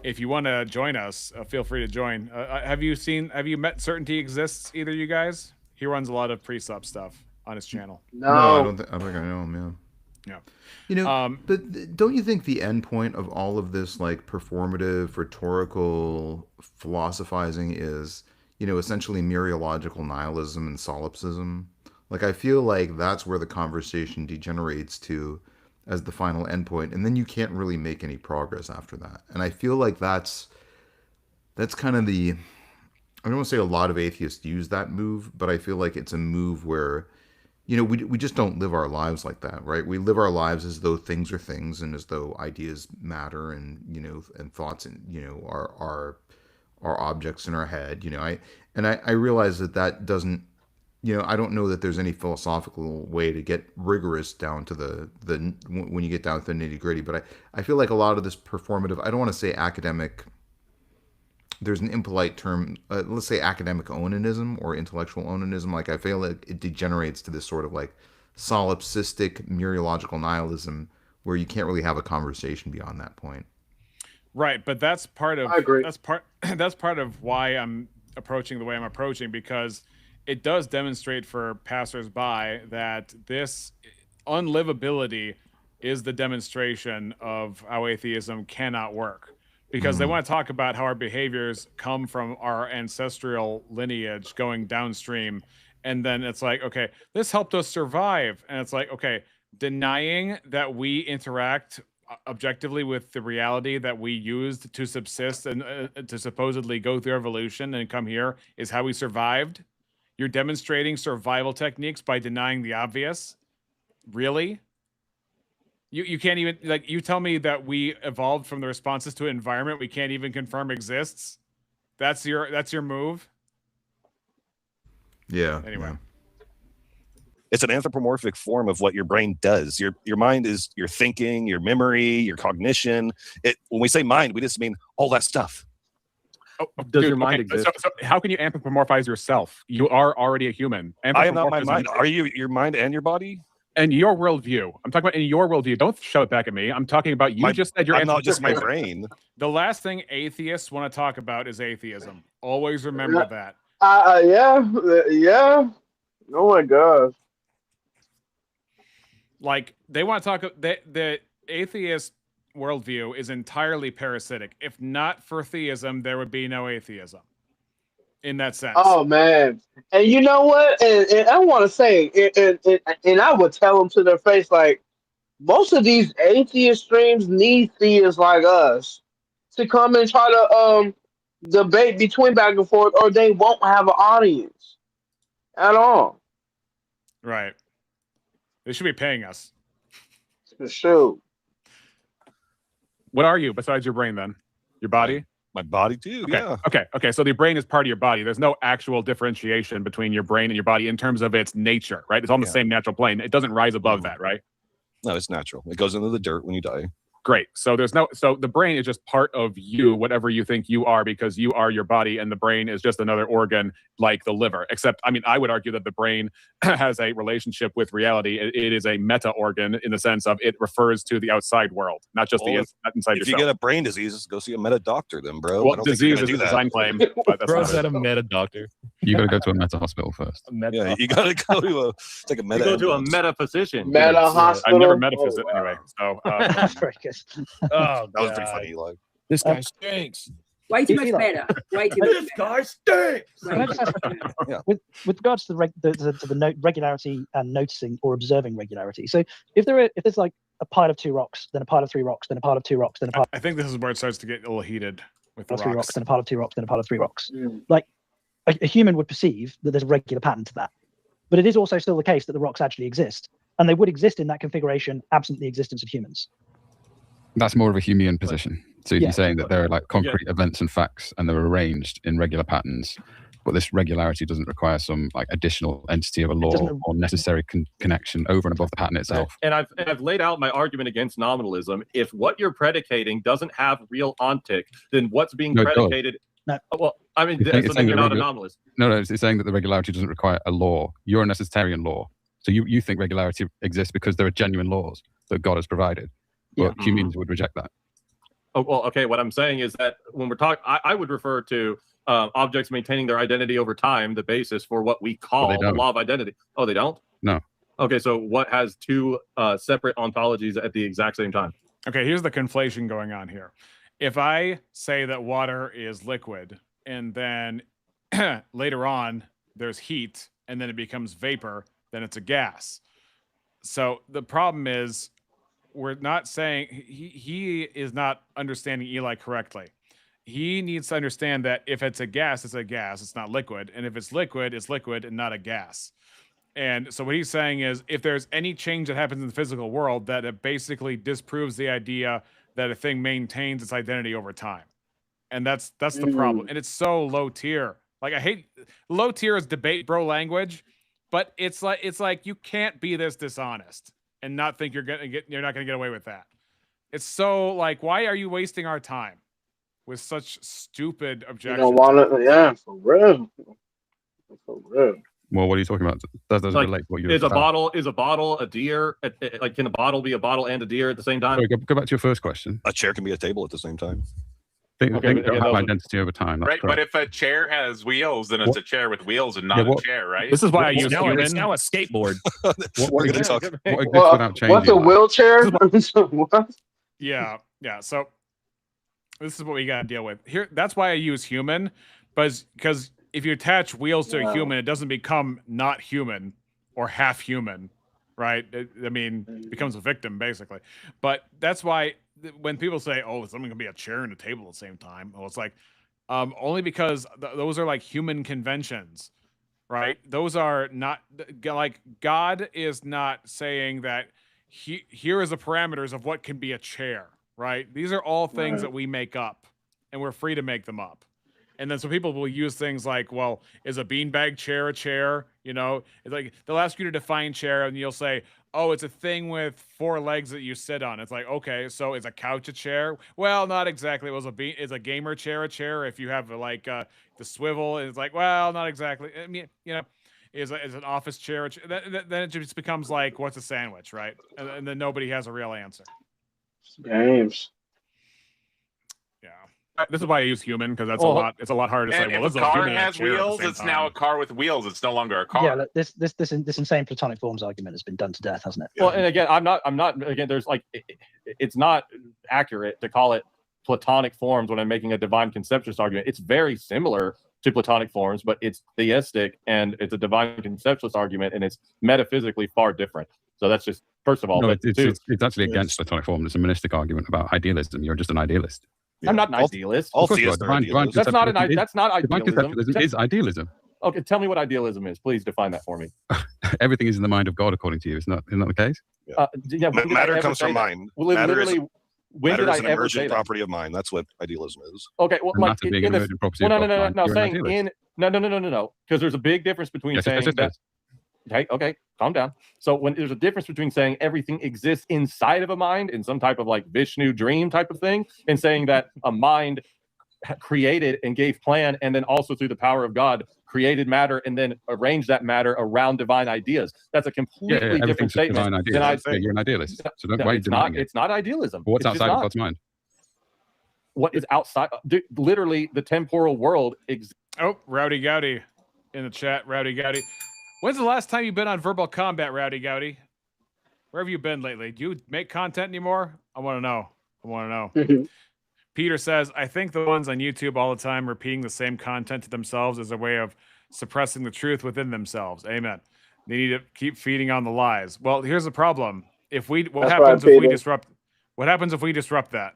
[SPEAKER 1] If you want to join us, feel free to join. Have you met Certainty Exists, either of you guys? He runs a lot of pre-sub stuff on his channel.
[SPEAKER 19] No, I don't think I know him.
[SPEAKER 1] Yeah.
[SPEAKER 19] You know, but don't you think the end point of all of this, like, performative, rhetorical philosophizing is, you know, essentially mereological nihilism and solipsism? Like, I feel like that's where the conversation degenerates to as the final endpoint, and then you can't really make any progress after that. And I feel like that's kind of the, I don't want to say a lot of atheists use that move, but I feel like it's a move where, you know, we just don't live our lives like that, right? We live our lives as though things are things and as though ideas matter, and, you know, and thoughts, and, you know, are objects in our head, you know. I realize that doesn't, you know, I don't know that there's any philosophical way to get rigorous down to the when you get down to the nitty gritty, but I feel like a lot of this performative, I don't want to say academic, there's an impolite term, let's say academic onanism or intellectual onanism. Like, I feel like it degenerates to this sort of like solipsistic mereological nihilism where you can't really have a conversation beyond that point.
[SPEAKER 1] Right, but that's part of,
[SPEAKER 14] I agree.
[SPEAKER 1] That's part of why I'm approaching the way I'm approaching, because it does demonstrate for passersby that this unlivability is the demonstration of how atheism cannot work. Because they want to talk about how our behaviors come from our ancestral lineage going downstream. And then it's like, okay, this helped us survive. And it's like, okay, denying that we interact objectively with the reality that we used to subsist and to supposedly go through evolution and come here is how we survived. You're demonstrating survival techniques by denying the obvious. Really? You can't even, like, you tell me that we evolved from the responses to an environment we can't even confirm exists. That's your move.
[SPEAKER 19] Yeah.
[SPEAKER 1] Anyway.
[SPEAKER 20] It's an anthropomorphic form of what your brain does. Your mind is your thinking, your memory, your cognition. When we say mind, we just mean all that stuff.
[SPEAKER 13] Does your mind exist? So how can you anthropomorphize yourself? You are already a human.
[SPEAKER 20] I am not my mind. Are you your mind and your body?
[SPEAKER 13] And your worldview. I'm talking about in your worldview. Don't show it back at me. I'm talking about you just said you're
[SPEAKER 20] I'm not just my brain.
[SPEAKER 1] The last thing atheists want to talk about is atheism. Always remember that.
[SPEAKER 14] Yeah. Oh my God.
[SPEAKER 1] Like, they want to talk, the atheist worldview is entirely parasitic. If not for theism, there would be no atheism. In that sense.
[SPEAKER 14] Oh man, and you know what? And I want to say, and I would tell them to their face, like, most of these atheist streams need theists like us to come and try to debate between back and forth, or they won't have an audience at all.
[SPEAKER 1] Right. They should be paying us.
[SPEAKER 14] For sure.
[SPEAKER 13] What are you besides your brain then? Your body?
[SPEAKER 20] My body too.
[SPEAKER 13] Okay.
[SPEAKER 20] Yeah.
[SPEAKER 13] Okay. So the brain is part of your body. There's no actual differentiation between your brain and your body in terms of its nature, right? It's on the same natural plane. It doesn't rise above that, right?
[SPEAKER 20] No, it's natural. It goes into the dirt when you die.
[SPEAKER 13] Great. So so the brain is just part of you, whatever you think you are, because you are your body, and the brain is just another organ like the liver. Except, I mean, I would argue that the brain has a relationship with reality. It is a meta organ in the sense of it refers to the outside world, not just
[SPEAKER 20] Well,
[SPEAKER 13] inside
[SPEAKER 20] if
[SPEAKER 13] yourself.
[SPEAKER 20] you get a brain disease, go see a meta doctor then, bro.
[SPEAKER 13] Well,
[SPEAKER 20] I don't think you're
[SPEAKER 13] disease
[SPEAKER 20] gonna
[SPEAKER 13] is
[SPEAKER 20] do
[SPEAKER 13] a
[SPEAKER 20] that.
[SPEAKER 13] design claim, but that's
[SPEAKER 12] Bro
[SPEAKER 13] not
[SPEAKER 12] said
[SPEAKER 13] it.
[SPEAKER 12] a meta doctor.
[SPEAKER 4] You got to go to a meta hospital first.
[SPEAKER 20] Yeah, you gotta go to take a meta.
[SPEAKER 13] You go to a
[SPEAKER 20] ambulance.
[SPEAKER 13] meta physician.
[SPEAKER 14] Meta
[SPEAKER 13] I've
[SPEAKER 14] hospital.
[SPEAKER 13] never met a
[SPEAKER 14] Oh,
[SPEAKER 13] physician
[SPEAKER 14] wow.
[SPEAKER 13] anyway. So
[SPEAKER 21] Very good.
[SPEAKER 12] Oh,
[SPEAKER 20] That was pretty
[SPEAKER 12] God.
[SPEAKER 20] funny, Eli.
[SPEAKER 12] This guy stinks.
[SPEAKER 22] Way too much
[SPEAKER 21] Eli.
[SPEAKER 22] better. Way too much
[SPEAKER 13] this guy stinks.
[SPEAKER 21] Can I just ask, with regards to the regularity and noticing or observing regularity? So if there's like a pile of 2 rocks, then a pile of 3 rocks, then a pile of 2 rocks, then a pile
[SPEAKER 1] I think this is where it starts to get a little heated with the
[SPEAKER 21] of 3 rocks,
[SPEAKER 1] rocks.
[SPEAKER 21] then a pile of 2 rocks, then a pile of 3 rocks.
[SPEAKER 14] Mm.
[SPEAKER 21] Like a human would perceive that there's a regular pattern to that, but it is also still the case that the rocks actually exist. and they would exist in that configuration absent the existence of humans.
[SPEAKER 4] That's more of a Humean position. So
[SPEAKER 21] Yeah.
[SPEAKER 4] you're saying that there are like concrete events and facts, and they're arranged in regular patterns, but this regularity doesn't require some like additional entity of a law
[SPEAKER 21] doesn't-
[SPEAKER 4] or necessary connection over and above the pattern itself.
[SPEAKER 17] And I've laid out my argument against nominalism. If what you're predicating doesn't have real ontic, then what's being
[SPEAKER 4] No, it does.
[SPEAKER 17] predicated?
[SPEAKER 21] No.
[SPEAKER 17] Well, I mean,
[SPEAKER 4] It's saying-
[SPEAKER 17] so
[SPEAKER 4] it's
[SPEAKER 17] then
[SPEAKER 4] saying
[SPEAKER 17] you're
[SPEAKER 4] the
[SPEAKER 17] not
[SPEAKER 4] regu-
[SPEAKER 17] anomalous.
[SPEAKER 4] No, it's saying that the regularity doesn't require a law. You're a necessitarian law. So you think regularity exists because there are genuine laws that God has provided. But
[SPEAKER 21] Yeah.
[SPEAKER 4] humans would reject that.
[SPEAKER 17] Oh, well, okay. What I'm saying is that when we're talking, I would refer to objects maintaining their identity over time, the basis for what we call the
[SPEAKER 4] don't.
[SPEAKER 17] law of identity. Oh, they don't?
[SPEAKER 4] No.
[SPEAKER 17] Okay, so what has two separate ontologies at the exact same time?
[SPEAKER 1] Okay, here's the conflation going on here. If I say that water is liquid and then later on there's heat and then it becomes vapor, then it's a gas. So the problem is we're not saying he is not understanding Eli correctly. He needs to understand that if it's a gas, it's not liquid. And if it's liquid and not a gas. And so what he's saying is if there's any change that happens in the physical world, that it basically disproves the idea that a thing maintains its identity over time. And that's the problem. And it's so low tier. Like I hate low tier is debate bro language, but it's like you can't be this dishonest and not think you're not gonna get away with that. It's so like, why are you wasting our time with such stupid
[SPEAKER 14] You
[SPEAKER 1] objections?
[SPEAKER 14] don't want to, yeah, for real. For real.
[SPEAKER 4] Well, what are you talking about? That doesn't
[SPEAKER 17] Like,
[SPEAKER 4] relate to what you're
[SPEAKER 17] is a
[SPEAKER 4] about.
[SPEAKER 17] bottle a deer? Like, can a bottle be a bottle and a deer at the same time?
[SPEAKER 4] Sorry, go back to your first question.
[SPEAKER 20] A chair can be a table at the same time.
[SPEAKER 4] Things
[SPEAKER 17] Okay,
[SPEAKER 4] don't
[SPEAKER 17] but-
[SPEAKER 4] have
[SPEAKER 17] those-
[SPEAKER 4] identity over time. That's
[SPEAKER 3] Right, but
[SPEAKER 4] correct.
[SPEAKER 3] if a chair has wheels, then it's a chair with wheels and not
[SPEAKER 4] what-
[SPEAKER 3] a chair, right?
[SPEAKER 1] This is why I use
[SPEAKER 18] Now it's
[SPEAKER 1] human.
[SPEAKER 18] now a skateboard.
[SPEAKER 20] We're going to talk.
[SPEAKER 4] What exists without changing?
[SPEAKER 14] What's a wheelchair? What?
[SPEAKER 1] Yeah. So this is what we got to deal with here. That's why I use human, but because if you attach wheels to a
[SPEAKER 14] Wow.
[SPEAKER 1] human, it doesn't become not human or half human, right? It becomes a victim basically. But that's why when people say, "Oh, something can be a chair and a table at the same time," well, it's like only because those are like human conventions, right? Those are not like God is not saying that here is the parameters of what can be a chair, right? These are all things that we make up, and we're free to make them up. And then so people will use things like, well, is a beanbag chair a chair? You know, it's like they'll ask you to define chair, and you'll say, oh, it's a thing with 4 legs that you sit on. It's like, okay, so is a couch a chair? Well, not exactly. Is a gamer chair a chair? If you have like the swivel, it's like, well, not exactly. I mean, you know, is an office chair a chair? Then it just becomes like, what's a sandwich, right? And then nobody has a real answer.
[SPEAKER 14] Games.
[SPEAKER 1] Yeah. This is why I use human, because that's
[SPEAKER 17] Well,
[SPEAKER 1] a lot. It's a lot harder to say.
[SPEAKER 3] And
[SPEAKER 1] Well,
[SPEAKER 3] if
[SPEAKER 1] this
[SPEAKER 3] a
[SPEAKER 1] is a
[SPEAKER 3] car
[SPEAKER 1] human and a
[SPEAKER 3] has
[SPEAKER 1] chair at the
[SPEAKER 3] wheels,
[SPEAKER 1] same
[SPEAKER 3] it's
[SPEAKER 1] time.
[SPEAKER 3] now a car with wheels. It's no longer a car.
[SPEAKER 21] Yeah, look, this insane platonic forms argument has been done to death, hasn't it?
[SPEAKER 17] Well, and again, I'm not. Again, there's like, it's not accurate to call it Platonic forms when I'm making a divine conceptualist argument. It's very similar to Platonic forms, but it's theistic and it's a divine conceptualist argument, and it's metaphysically far different. So that's just first of all.
[SPEAKER 4] No,
[SPEAKER 17] but two,
[SPEAKER 4] it's actually against Platonic form. It's a monistic argument about idealism. You're just an idealist.
[SPEAKER 17] I'm not an idealist.
[SPEAKER 20] All
[SPEAKER 4] Of course you are.
[SPEAKER 20] theists are idealists.
[SPEAKER 17] That's not an.
[SPEAKER 4] conceptualism is-
[SPEAKER 17] That's not
[SPEAKER 4] divine
[SPEAKER 17] idealism.
[SPEAKER 4] conceptualism is idealism.
[SPEAKER 17] Okay, tell me what idealism is. Please define that for me.
[SPEAKER 4] Everything is in the mind of God, according to you. Isn't that the case?
[SPEAKER 17] Yeah, when did I
[SPEAKER 20] Matter
[SPEAKER 17] ever
[SPEAKER 20] comes
[SPEAKER 17] say
[SPEAKER 20] from
[SPEAKER 17] that?
[SPEAKER 20] mind.
[SPEAKER 17] Well,
[SPEAKER 20] Matter is,
[SPEAKER 17] literally, when
[SPEAKER 20] matter
[SPEAKER 17] did I
[SPEAKER 20] is an
[SPEAKER 17] ever
[SPEAKER 20] emergent
[SPEAKER 17] say that?
[SPEAKER 20] property of mind. That's what idealism is.
[SPEAKER 17] Okay, well,
[SPEAKER 4] And
[SPEAKER 17] like
[SPEAKER 4] matter being
[SPEAKER 17] in
[SPEAKER 4] an
[SPEAKER 17] the,
[SPEAKER 4] emergent property
[SPEAKER 17] well,
[SPEAKER 4] of
[SPEAKER 17] no,
[SPEAKER 4] God's mind,
[SPEAKER 17] no,
[SPEAKER 4] you're an
[SPEAKER 17] saying
[SPEAKER 4] idealist.
[SPEAKER 17] no, because there's a big difference between
[SPEAKER 4] Yes,
[SPEAKER 17] saying
[SPEAKER 4] yes,
[SPEAKER 17] that.
[SPEAKER 4] yes.
[SPEAKER 17] Okay, calm down. So when there's a difference between saying everything exists inside of a mind in some type of like Vishnu dream type of thing, and saying that a mind created and gave plan, and then also through the power of God created matter and then arranged that matter around divine ideas. That's a completely different
[SPEAKER 4] everything's a
[SPEAKER 17] statement
[SPEAKER 4] divine idea.
[SPEAKER 17] than I
[SPEAKER 4] Yeah, you're an idealist. So don't
[SPEAKER 17] No,
[SPEAKER 4] why are you
[SPEAKER 17] it's not.
[SPEAKER 4] denying it?
[SPEAKER 17] It's not idealism.
[SPEAKER 4] But what's
[SPEAKER 17] It's just
[SPEAKER 4] outside of
[SPEAKER 17] not.
[SPEAKER 4] God's mind?
[SPEAKER 17] What is outside? Dude, literally, the temporal world exists.
[SPEAKER 1] Oh, Rowdy Gowdy in the chat. Rowdy Gowdy. When's the last time you've been on Verbal Combat, Rowdy Gowdy? Where have you been lately? Do you make content anymore? I want to know. I want to know. Peter says, I think the ones on YouTube all the time repeating the same content to themselves is a way of suppressing the truth within themselves. Amen. They need to keep feeding on the lies. Well, here's the problem. What happens if we disrupt that?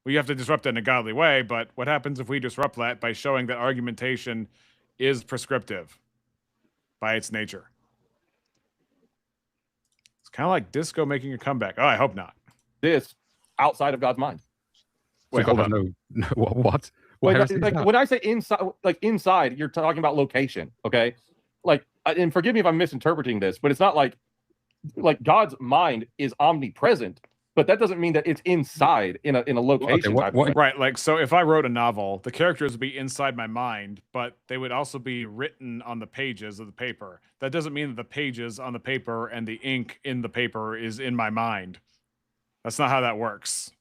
[SPEAKER 1] We have to disrupt it in a godly way, but what happens if we disrupt that by showing that argumentation is prescriptive by its nature? It's kind of like disco making a comeback. Oh, I hope not.
[SPEAKER 17] This outside of God's mind.
[SPEAKER 1] Wait, hold on.
[SPEAKER 4] No, what?
[SPEAKER 17] Wait,
[SPEAKER 4] heresy is
[SPEAKER 17] like
[SPEAKER 4] that?
[SPEAKER 17] when I say inside, like inside, you're talking about location, okay? Like, and forgive me if I'm misinterpreting this, but it's not like God's mind is omnipresent, but that doesn't mean that it's inside in a location. type of thing.
[SPEAKER 1] Right, like so if I wrote a novel, the characters would be inside my mind, but they would also be written on the pages of the paper. That doesn't mean that the pages on the paper and the ink in the paper is in my mind. That's not how that works.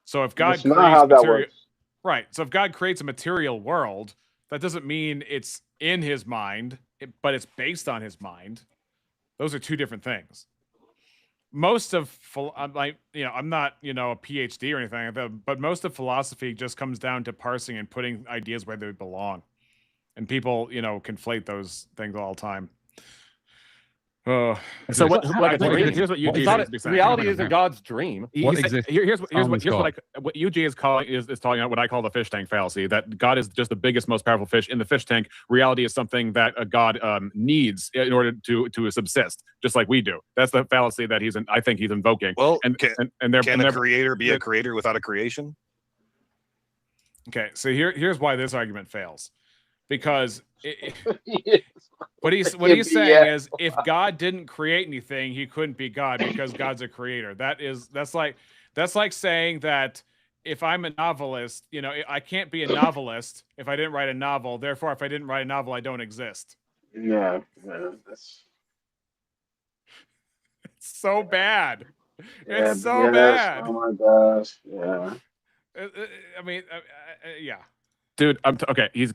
[SPEAKER 1] So if God
[SPEAKER 14] That's not how that works.
[SPEAKER 1] Right. So if God creates a material world, that doesn't mean it's in his mind, but it's based on his mind. Those are two different things. Most of, I'm not, a PhD or anything like that, but most of philosophy just comes down to parsing and putting ideas where they belong. And people, conflate those things all the time. Oh,
[SPEAKER 17] So what?
[SPEAKER 1] I think here's what
[SPEAKER 17] It's
[SPEAKER 1] Eugene
[SPEAKER 17] not
[SPEAKER 1] is
[SPEAKER 17] a-
[SPEAKER 1] saying.
[SPEAKER 17] reality isn't God's dream.
[SPEAKER 1] Here's what Eugene is calling is talking about what I call the fish tank fallacy. That God is just the biggest, most powerful fish in the fish tank. Reality is something that a God needs in order to subsist, just like we do. That's the fallacy that I think he's invoking.
[SPEAKER 20] Well,
[SPEAKER 1] and
[SPEAKER 20] can a creator be a creator without a creation?
[SPEAKER 1] Okay, so here's why this argument fails, because what he's saying is if God didn't create anything, he couldn't be God because God's a creator. That's like saying that if I'm a novelist, I can't be a novelist if I didn't write a novel. Therefore, if I didn't write a novel, I don't exist.
[SPEAKER 14] Yeah, that's
[SPEAKER 1] it's so bad.
[SPEAKER 14] Yeah,
[SPEAKER 1] It's so
[SPEAKER 14] yes,
[SPEAKER 1] bad.
[SPEAKER 14] oh my gosh, yeah.
[SPEAKER 1] I mean, yeah. Dude, okay. He's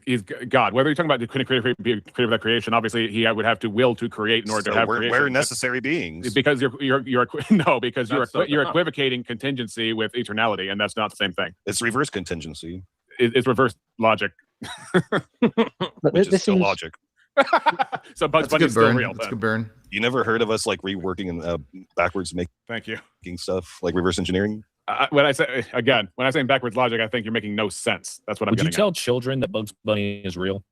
[SPEAKER 1] God. Whether you're talking about couldn't be a creator of that creation, obviously he would have to will to create in order
[SPEAKER 20] So
[SPEAKER 1] to have
[SPEAKER 20] we're
[SPEAKER 1] creation.
[SPEAKER 20] necessary beings.
[SPEAKER 1] Because you're no, because
[SPEAKER 20] That's so
[SPEAKER 1] you're
[SPEAKER 20] dumb.
[SPEAKER 1] equivocating contingency with eternality, and that's not the same thing.
[SPEAKER 20] It's reverse contingency.
[SPEAKER 1] It's reverse logic.
[SPEAKER 20] Which is
[SPEAKER 21] this
[SPEAKER 20] still
[SPEAKER 21] seems-
[SPEAKER 20] logic.
[SPEAKER 1] So Bugs
[SPEAKER 19] That's a
[SPEAKER 1] Bunny's
[SPEAKER 19] good
[SPEAKER 1] still
[SPEAKER 19] burn.
[SPEAKER 1] real.
[SPEAKER 19] That's a
[SPEAKER 1] then.
[SPEAKER 19] good burn.
[SPEAKER 20] You never heard of us like reworking and backwards
[SPEAKER 1] Thank you.
[SPEAKER 20] making stuff like reverse engineering?
[SPEAKER 1] When I say backwards logic, I think you're making no sense. That's what I'm
[SPEAKER 12] Would you
[SPEAKER 1] getting
[SPEAKER 12] tell children that Bugs Bunny is real?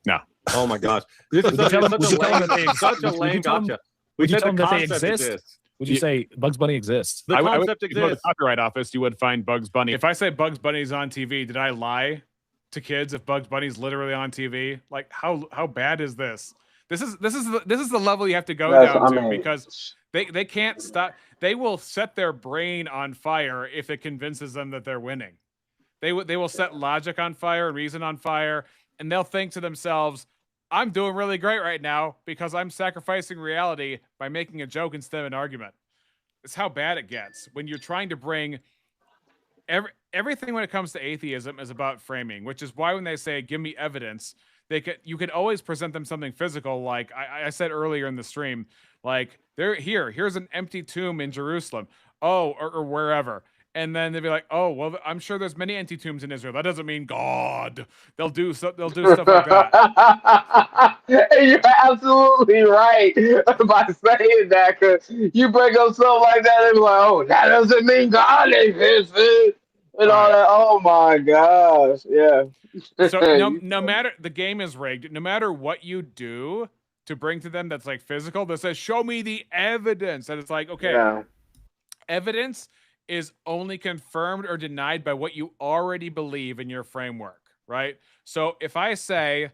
[SPEAKER 1] No.
[SPEAKER 17] Oh my gosh, this is
[SPEAKER 12] Would you tell them- would you tell them that they
[SPEAKER 17] such a
[SPEAKER 12] exist? Would you
[SPEAKER 17] lame
[SPEAKER 12] tell them-
[SPEAKER 17] gotcha.
[SPEAKER 12] Would you
[SPEAKER 17] said
[SPEAKER 12] tell them
[SPEAKER 17] the
[SPEAKER 12] that they
[SPEAKER 17] concept
[SPEAKER 12] exist?
[SPEAKER 17] exists.
[SPEAKER 12] Would you say Bugs Bunny exists?
[SPEAKER 17] The
[SPEAKER 1] I would
[SPEAKER 17] concept
[SPEAKER 1] if you go to the
[SPEAKER 17] exists.
[SPEAKER 1] Copyright Office, you would find Bugs Bunny. If I say Bugs Bunny's on TV, did I lie to kids if Bugs Bunny's literally on TV? Like how bad is this? This is the level you have to go down to because they can't stop. They will set their brain on fire if it convinces them that they're winning. They will set logic on fire and reason on fire, and they'll think to themselves, I'm doing really great right now because I'm sacrificing reality by making a joke instead of an argument. It's how bad it gets when you're trying to bring everything when it comes to atheism is about framing, which is why when they say, give me evidence, you can always present them something physical. Like I said earlier in the stream, like here's an empty tomb in Jerusalem. Oh, or wherever. And then they'd be like, "Oh, well, I'm sure there's many empty tombs in Israel. That doesn't mean God." They'll do stuff like that.
[SPEAKER 14] You're absolutely right by saying that, because you bring up something like that and be like, "Oh, that doesn't mean God exists," and all that. Oh my gosh, yeah.
[SPEAKER 1] So no matter the game is rigged, no matter what you do to bring to them that's like physical, that says, "Show me the evidence," and it's like, okay,
[SPEAKER 14] Yeah.
[SPEAKER 1] evidence is only confirmed or denied by what you already believe in your framework, right? So if I say,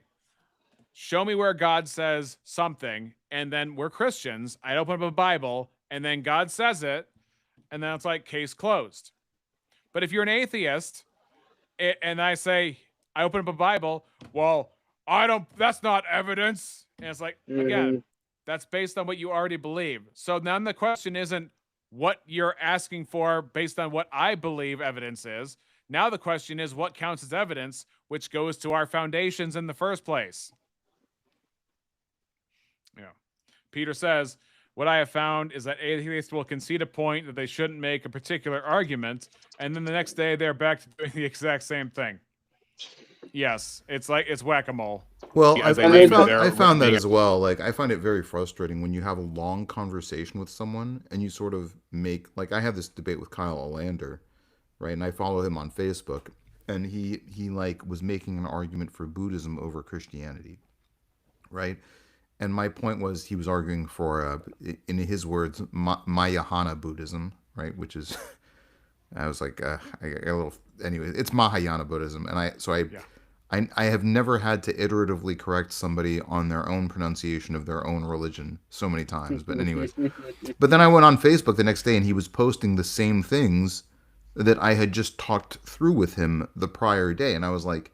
[SPEAKER 1] show me where God says something, and then we're Christians, I open up a Bible, and then God says it, and then it's like case closed. But if you're an atheist, and I say, I open up a Bible, well, that's not evidence. And it's like, again, that's based on what you already believe. So then the question isn't what you're asking for based on what I believe evidence is. Now the question is what counts as evidence, which goes to our foundations in the first place. Yeah. Peter says, what I have found is that atheists will concede a point that they shouldn't make a particular argument, and then the next day they're back to doing the exact same thing. Yes, it's whack-a-mole.
[SPEAKER 19] Well,
[SPEAKER 1] As they
[SPEAKER 19] I
[SPEAKER 1] leave
[SPEAKER 19] found,
[SPEAKER 1] their-
[SPEAKER 19] I found that
[SPEAKER 1] the-
[SPEAKER 19] as well. Like, I find it very frustrating when you have a long conversation with someone and you sort of make, like, I had this debate with Kyle Olander, right? And I follow him on Facebook, and he like was making an argument for Buddhism over Christianity, right? And my point was he was arguing for, in his words, Mahayana Buddhism, right? Which is, I was like, I got a little. Anyway, it's Mahayana Buddhism, and I have never had to iteratively correct somebody on their own pronunciation of their own religion so many times. But anyways, but then I went on Facebook the next day, and he was posting the same things that I had just talked through with him the prior day, and I was like,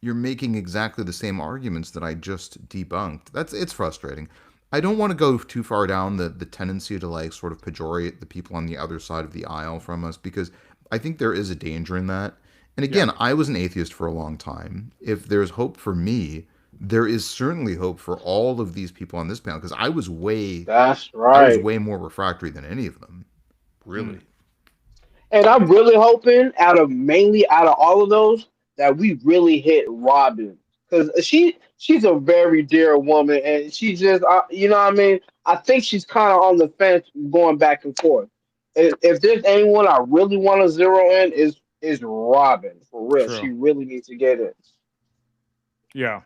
[SPEAKER 19] you're making exactly the same arguments that I just debunked. It's frustrating. I don't want to go too far down the tendency to like sort of pejorate the people on the other side of the aisle from us, because I think there is a danger in that. And again, I was an atheist for a long time. If there's hope for me, there is certainly hope for all of these people on this panel, because I was way more refractory than any of them, really.
[SPEAKER 14] And I'm really hoping out of all of those that we really hit Robin, because she's a very dear woman, and she just you know what I mean. I think she's kind of on the fence, going back and forth. If there's anyone I really want to zero in, is Robin, for real.
[SPEAKER 1] True.
[SPEAKER 14] She really needs to get it.
[SPEAKER 1] Yeah.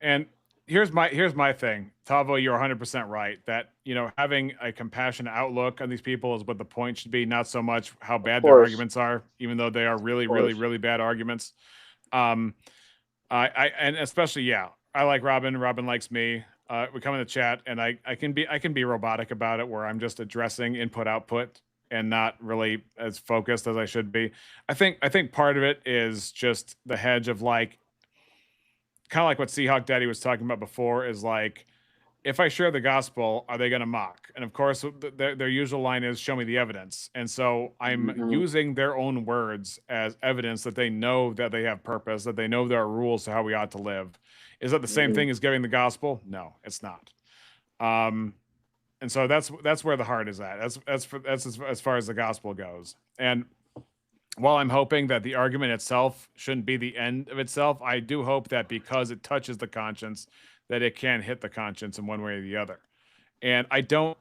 [SPEAKER 1] And here's my thing. Tavo, you're 100% right that, having a compassionate outlook on these people is what the point should be, not so much how bad their arguments are, even though they are really, really, really bad arguments. And especially, I like Robin. Robin likes me. We come in the chat, and I can be robotic about it, where I'm just addressing input output and not really as focused as I should be. I think part of it is just the hedge of like, kind of like what Seahawk Daddy was talking about before, is like, if I share the gospel, are they going to mock? And of course, their usual line is, show me the evidence. And so I'm using their own words as evidence that they know that they have purpose, that they know there are rules to how we ought to live. Is that the same thing as giving the gospel? No, it's not. And so that's where the heart is at. That's as far as the gospel goes. And while I'm hoping that the argument itself shouldn't be the end of itself, I do hope that because it touches the conscience, that it can hit the conscience in one way or the other. And I don't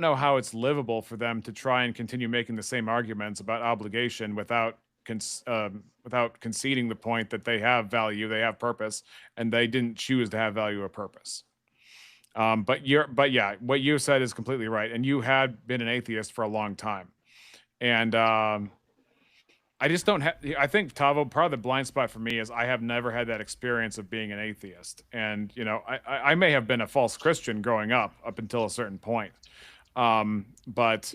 [SPEAKER 1] know how it's livable for them to try and continue making the same arguments about obligation without conceding the point that they have value, they have purpose, and they didn't choose to have value or purpose. But what you said is completely right. And you had been an atheist for a long time. And I just don't have, I think, Tavo, part of the blind spot for me is I have never had that experience of being an atheist. And, I may have been a false Christian growing up until a certain point. But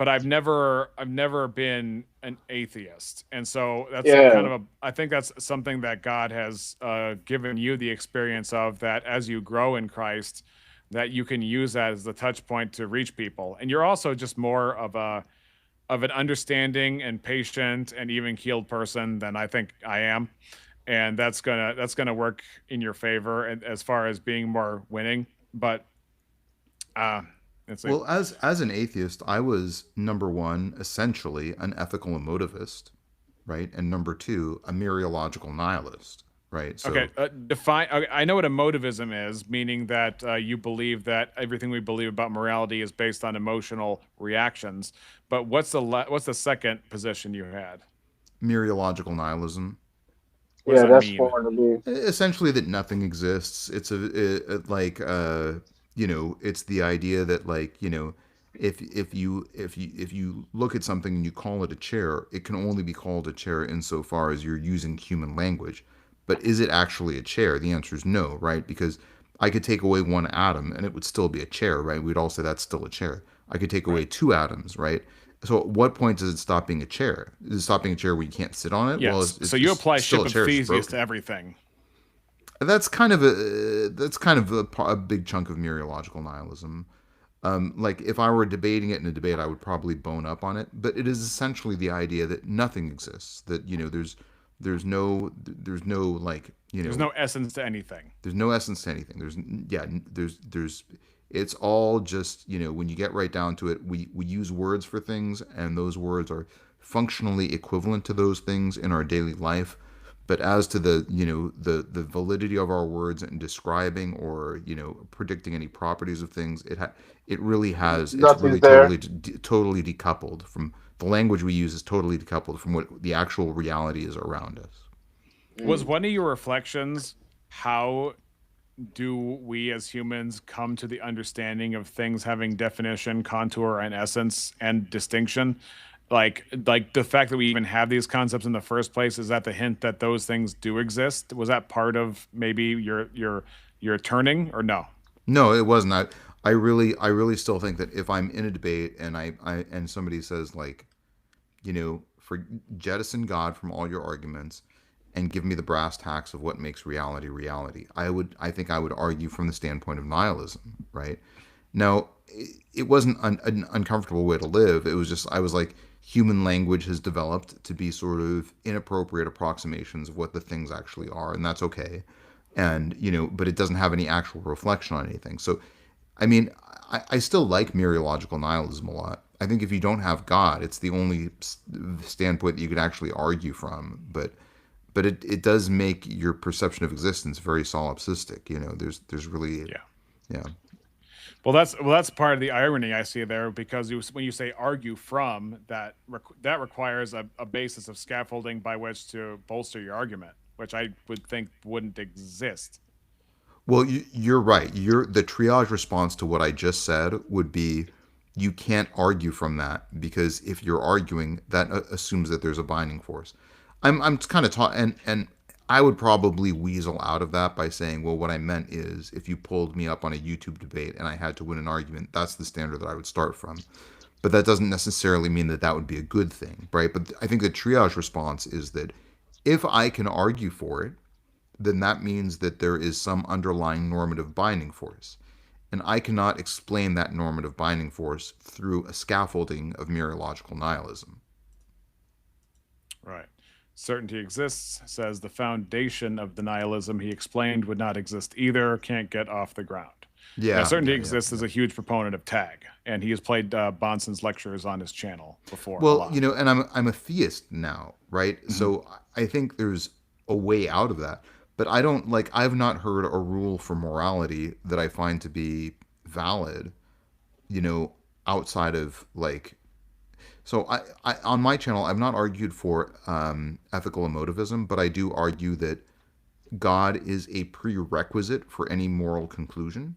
[SPEAKER 1] I've never been an atheist. And so that's I think that's something that God has given you the experience of, that as you grow in Christ, that you can use that as the touch point to reach people. And you're also just more of an understanding and patient and even-keeled person than I think I am. And that's gonna work in your favor as far as being more winning. But
[SPEAKER 19] well, as an atheist, I was, number one, essentially an ethical emotivist, right? And number two, a mereological nihilist, right? So,
[SPEAKER 1] define. I know what emotivism is, meaning that you believe that everything we believe about morality is based on emotional reactions. But what's the second position you had?
[SPEAKER 19] Mereological nihilism.
[SPEAKER 1] What does that
[SPEAKER 14] that's
[SPEAKER 1] mean?
[SPEAKER 14] foreign to me.
[SPEAKER 19] Essentially, that nothing exists. It's it's the idea that, like, if you look at something and you call it a chair, it can only be called a chair insofar as you're using human language. But is it actually a chair? The answer is no, right? Because I could take away one atom and it would still be a chair, right? We'd all say that's still a chair. I could take away two atoms, right? So at what point does it stop being a chair? Is it stop being a chair where you can't sit on it?
[SPEAKER 1] Yes.
[SPEAKER 19] Well,
[SPEAKER 1] So you apply
[SPEAKER 19] still a chair, it's
[SPEAKER 1] Ship of Theseus
[SPEAKER 19] broken.
[SPEAKER 1] to everything.
[SPEAKER 19] That's kind of a big chunk of mereological nihilism. Like, if I were debating it in a debate, I would probably bone up on it. But it is essentially the idea that nothing exists. That there's no like
[SPEAKER 1] There's no essence to anything.
[SPEAKER 19] There's no essence to anything. There's it's all just, when you get right down to it, we use words for things, and those words are functionally equivalent to those things in our daily life. But as to the validity of our words in describing or predicting any properties of things, it really has, it's really totally decoupled from the language we use, is totally decoupled from what the actual reality is around us.
[SPEAKER 1] Was one of your reflections how do we as humans come to the understanding of things having definition, contour, and essence and distinction? Like the fact that we even have these concepts in the first place, is that the hint that those things do exist? Was that part of maybe your turning, or no?
[SPEAKER 19] No, it wasn't. I really still think that if I'm in a debate and and somebody says, like, for jettison God from all your arguments and give me the brass tacks of what makes reality reality, I think I would argue from the standpoint of nihilism, right? Now, it wasn't an uncomfortable way to live. It was just, I was like, human language has developed to be sort of inappropriate approximations of what the things actually are, and that's okay. And, but it doesn't have any actual reflection on anything. So, I mean, I still like mereological nihilism a lot. I think if you don't have God, it's the only standpoint that you could actually argue from. But it does make your perception of existence very solipsistic. There's really yeah.
[SPEAKER 1] Well, that's part of the irony I see there, because when you say argue from, that requires a basis of scaffolding by which to bolster your argument, which I would think wouldn't exist.
[SPEAKER 19] Well, you're right. The triage response to what I just said would be, you can't argue from that, because if you're arguing, that assumes that there's a binding force. I'm kind of taught, and I would probably weasel out of that by saying, well, what I meant is, if you pulled me up on a YouTube debate and I had to win an argument, that's the standard that I would start from. But that doesn't necessarily mean that that would be a good thing, right? But I think the triage response is that if I can argue for it, then that means that there is some underlying normative binding force. And I cannot explain that normative binding force through a scaffolding of mereological nihilism.
[SPEAKER 1] Right. Certainty exists, says the foundation of the nihilism he explained would not exist either, can't get off the ground.
[SPEAKER 19] Yeah.
[SPEAKER 1] Certainty exists is a huge proponent of tag, and he has played Bonson's lectures on his channel before.
[SPEAKER 19] Well, and I'm a theist now, right? Mm-hmm. So I think there's a way out of that. But I've not heard a rule for morality that I find to be valid, outside of so I on my channel, I've not argued for ethical emotivism, but I do argue that God is a prerequisite for any moral conclusion.